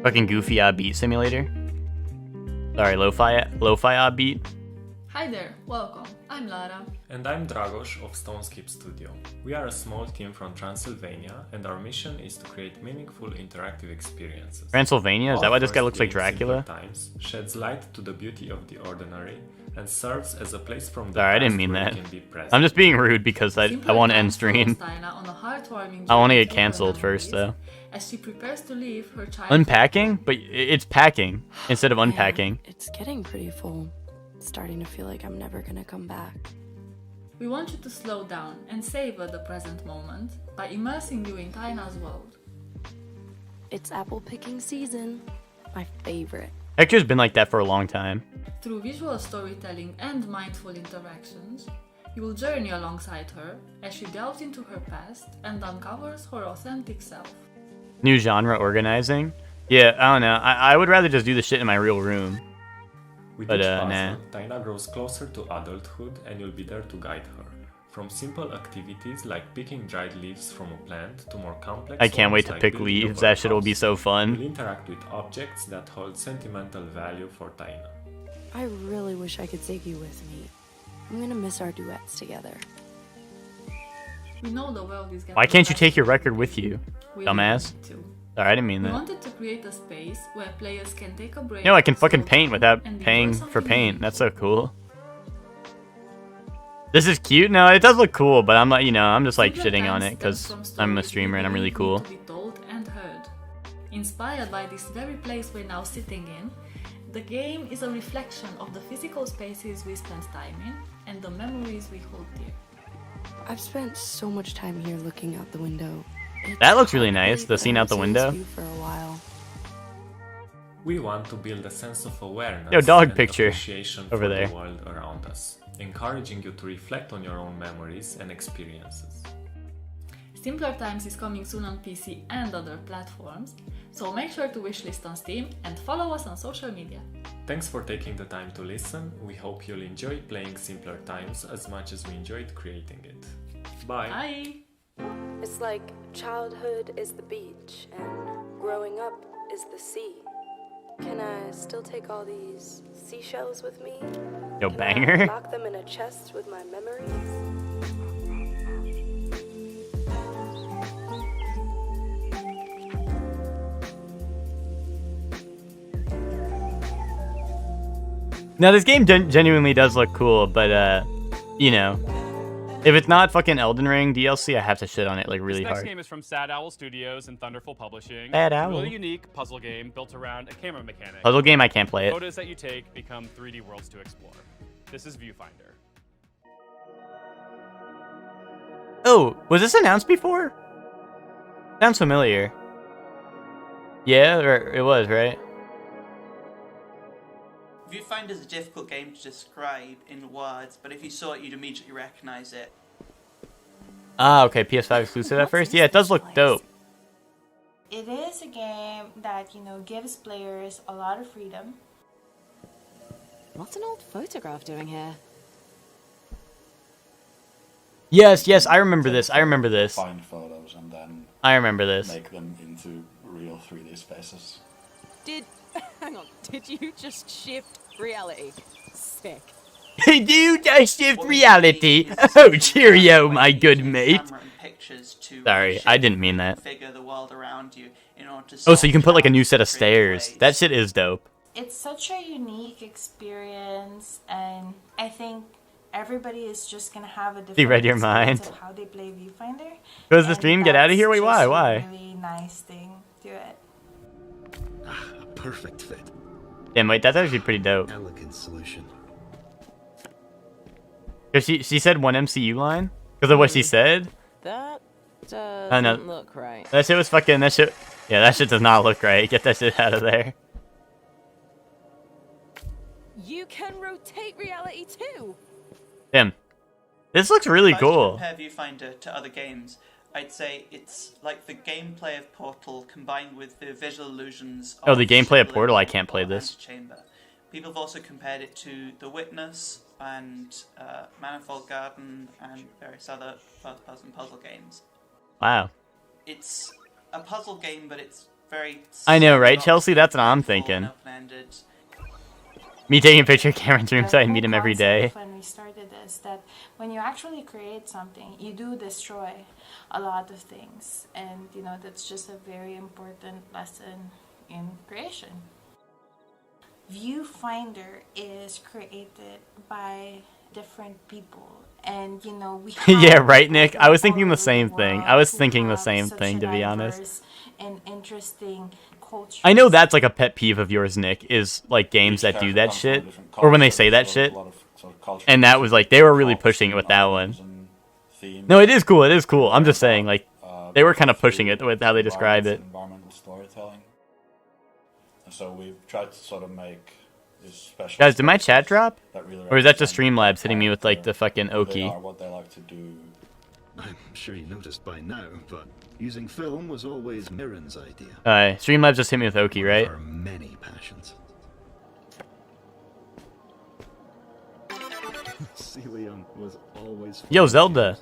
Fucking goofy beat simulator. Sorry, lo-fi beat. Hi there, welcome. I'm Lara. And I'm Dragos of Stoneskip Studio. We are a small team from Transylvania, and our mission is to create meaningful interactive experiences. Transylvania? Is that why this guy looks like Dracula? Times sheds light to the beauty of the ordinary and serves as a place from the Sorry, I didn't past mean where that. we can be present. I'm just being rude because I want to end stream. I want to get cancelled first, though. As she prepares to leave her child. Unpacking? But it's packing instead of unpacking. It's getting pretty full. It's starting to feel like I'm never gonna come back. We want you to slow down and savor the present moment by immersing you in Taina's world. It's apple picking season. My favorite. Hector's been like that for a long time. Through visual storytelling and mindful interactions, you will journey alongside her as she delves into her past and uncovers her authentic self. New genre organizing? Yeah, I don't know. I would rather just do the shit in my real room. With But each puzzle, nah. Taina grows closer to adulthood, and you'll be there to guide her. From simple activities like picking dried leaves from a plant to more complex I can't ones wait to like pick building a leaves. That shit will birdhouse, be so fun. You'll interact with objects that hold sentimental value for Taina. I really wish I could take you with me. I'm gonna miss our duets together. We know the world is getting Why can't you faster. take your record with you, We dumbass? wanted to. Sorry, I didn't mean We that. wanted to create a space where players can take a break. You know, I can slow fucking paint down, without and paying enjoy for something paint. That's so cool. This is cute. No, it does look cool, but I'm like, you know, I'm just like Simpler shitting on times it because stems from I'm a stories streamer we and I'm really believe cool. need to be told and heard. Inspired by this very place we're now sitting in, the game is a reflection of the physical spaces we spend time in and the memories we hold dear. I've spent so much time here looking out the window. It's That looks really hard to nice, believe the that scene I out the haven't seen this window. view for a while. We want to build a sense of awareness Yo, dog and picture appreciation over for there. the world around us, encouraging you to reflect on your own memories and experiences. Simpler Times is coming soon on PC and other platforms, so make sure to wishlist on Steam and follow us on social media. Thanks for taking the time to listen. We hope you'll enjoy playing Simpler Times as much as we enjoyed creating it. Bye! Bye! It's like childhood is the beach and growing up is the sea. Can I still take all these seashells with me? Yo, Can banger. I lock them in a chest with my memories? Now this game genuinely does look cool, but you know, if it's not fucking Elden Ring DLC, I have to shit on it like really This next hard. game is from Sad Owl Studios and Thunderful Publishing. Sad It's a Owl. really unique puzzle game built around a camera mechanic. Puzzle game, I can't play it. Photos that you take become 3D worlds to explore. This is Viewfinder. Oh, was this announced before? Sounds familiar. Yeah, or it was, right? Viewfinder is a difficult game to describe in words, but if you saw it, you'd immediately recognize it. Ah, okay, PS5 exclusive at first? Yeah, it does look dope. It is a game that, you know, gives players a lot of freedom. What's an old photograph doing here? Yes, I remember this. I remember this. Find photos and then I remember this. make them into real 3D spaces. Hang on, did you just shift reality? Sick. Dude, I shift reality. Oh, cheerio, my good mate. Sorry, I didn't mean that. Figure the world around you in order to Oh, so you can put like a new set of stairs. That shit is dope. It's such a unique experience, and I think everybody is just gonna have a different read your experience mind. of how they play Viewfinder. Close the and stream, get out of here? Wait, that's why? just Why? A really nice thing to it. A perfect fit. Damn, wait, that's actually pretty dope. Elegant solution. Cause she said one MCU line? Because of what she said? That Oh, no. doesn't look right. That shit was fucking, that shit, yeah, that shit does not look right. Get that shit out of there. You can rotate reality too. Damn. This looks really If I was to cool. compare Viewfinder to other games, I'd say it's like the gameplay of Portal combined with the visual illusions Oh, of the gameplay of Shibboleth Portal, I can't play this. Chamber. People have also compared it to The Witness and Manifold Garden and various other first-person puzzle games. Wow. It's a puzzle game, but it's very... I know, right, Chelsea? That's what I'm thinking. open-ended. Me taking a picture of Cameron's room so I meet him every day. When we started this, that when you actually create something, you do destroy a lot of things, and you know that's just a very important lesson in creation. Viewfinder is created by different people, and you know we Yeah, have right, Nick? I was thinking the all same over thing. world I was who thinking the have same such thing, a to be honest. diverse and interesting culture. I know that's like a pet peeve of yours, Nick, is like games that do that shit. Or when they say that shit. And that was like, they were really pushing it with that one. No, it is cool, it is cool. I'm just saying, like, they were kind of pushing it with how they described it. Environmental storytelling. And so we've tried to sort of make this special. Guys, did my chat drop? that really Or is that just represent Streamlabs hitting me with like the fucking who they Oki? are, what they like to do. I'm sure you noticed by now, but using film was always Mirren's idea. Streamlabs just hit me with Oki, right? There are many passions. Celion was always. Yo, Zelda.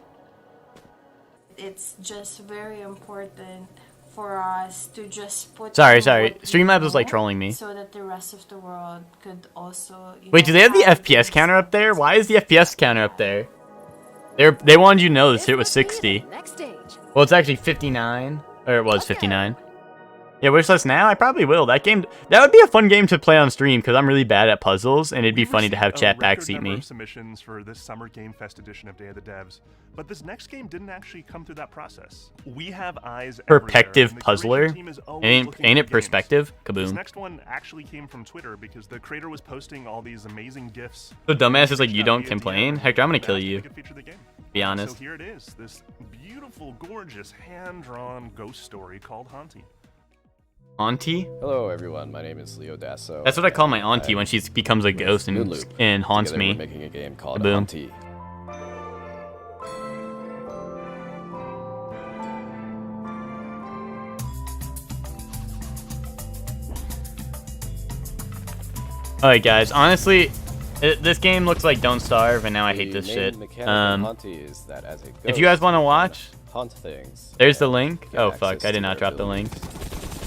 It's just very important for us to just put Sorry. in what we Streamlabs was like know trolling me. so that the rest of the world could also Wait, do they have the FPS counter up there? Why is the FPS counter up there? They wanted you to know this shit was 60. Next stage. Well, it's actually 59. Or it was 59. Yeah, wish list now? I probably will. That would be a fun game to play on stream, because I'm really bad at puzzles, and it'd be funny to have chat backseat me. Submissions for this Summer Game Fest edition of Day of the Devs, but this next game didn't actually come through that process. We have eyes Perspective everywhere, and the puzzler? curation team is always Ain't looking it for games. perspective? This Kaboom. next one actually came from Twitter because the creator was posting all these amazing GIFs. The dumbass is like, you don't complain? Hector, I'm gonna kill you. Be honest. So here it is, this beautiful, gorgeous, hand-drawn ghost story called Haunty. Auntie? Hello everyone, my name is Leo Dasso. That's what I call my auntie when she becomes a ghost and haunts Together me. We're making a game called Kaboom. Haunty. Alright guys, honestly, this game looks like Don't Starve, and now I hate this shit. Is that as a If you guys want to watch, hunt things, there's the link. get Oh fuck, access I did to not their drop the link.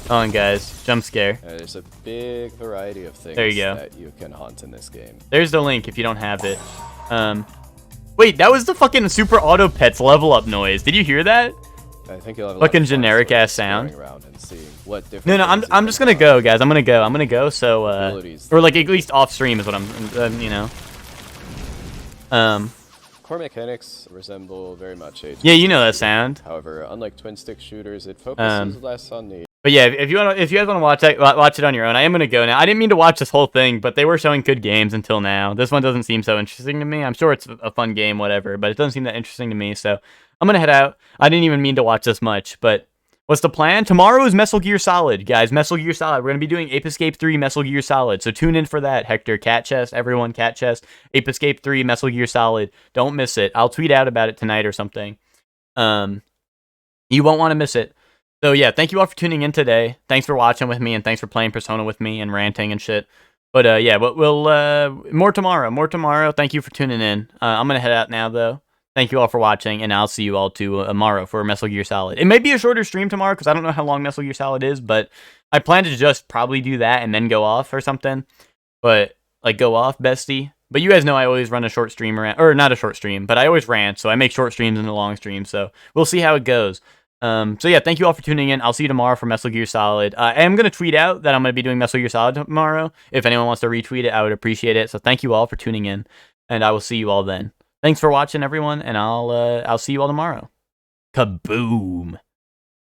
Hold on guys, jump scare. There's a big variety of things There you go. that you can hunt in this game. There's the link if you don't have it. Wait, that was the fucking Super Auto Pets level up noise. Did you hear that? I think you'll have a lot Fucking of fun generic sort of ass sound. exploring around and seeing what different No, things you I'm can just gonna find. go, guys. I'm gonna go. So, Abilities. or like at least off stream is what I'm, you know. Core mechanics resemble very much a Yeah, you know that twin-stick sound. shooter. However, unlike twin-stick shooters, it focuses less on the But yeah, if you guys want to watch it on your own, I am gonna go now. I didn't mean to watch this whole thing, but they were showing good games until now. This one doesn't seem so interesting to me. I'm sure it's a fun game, whatever, but it doesn't seem that interesting to me. So I'm gonna head out. I didn't even mean to watch this much, but what's the plan? Tomorrow is Metal Gear Solid, guys. Metal Gear Solid. We're gonna be doing Ape Escape 3, Metal Gear Solid. So tune in for that. Hector, Cat Chest, everyone, Cat Chest, Ape Escape 3, Metal Gear Solid. Don't miss it. I'll tweet out about it tonight or something. You won't want to miss it. So yeah, thank you all for tuning in today. Thanks for watching with me, and thanks for playing Persona with me and ranting and shit. But yeah, we'll more tomorrow. Thank you for tuning in. I'm gonna head out now though. Thank you all for watching, and I'll see you all tomorrow for Metal Gear Solid. It may be a shorter stream tomorrow because I don't know how long Metal Gear Solid is, but I plan to just probably do that and then go off or something. But like go off, bestie. But you guys know I always run a short stream around, or not a short stream, but I always rant, so I make short streams into long streams. So we'll see how it goes. So yeah, thank you all for tuning in. I'll see you tomorrow for Metal Gear Solid. I am going to tweet out that I'm going to be doing Metal Gear Solid tomorrow. If anyone wants to retweet it, I would appreciate it. So thank you all for tuning in, and I will see you all then. Thanks for watching, everyone, and I'll see you all tomorrow. Kaboom!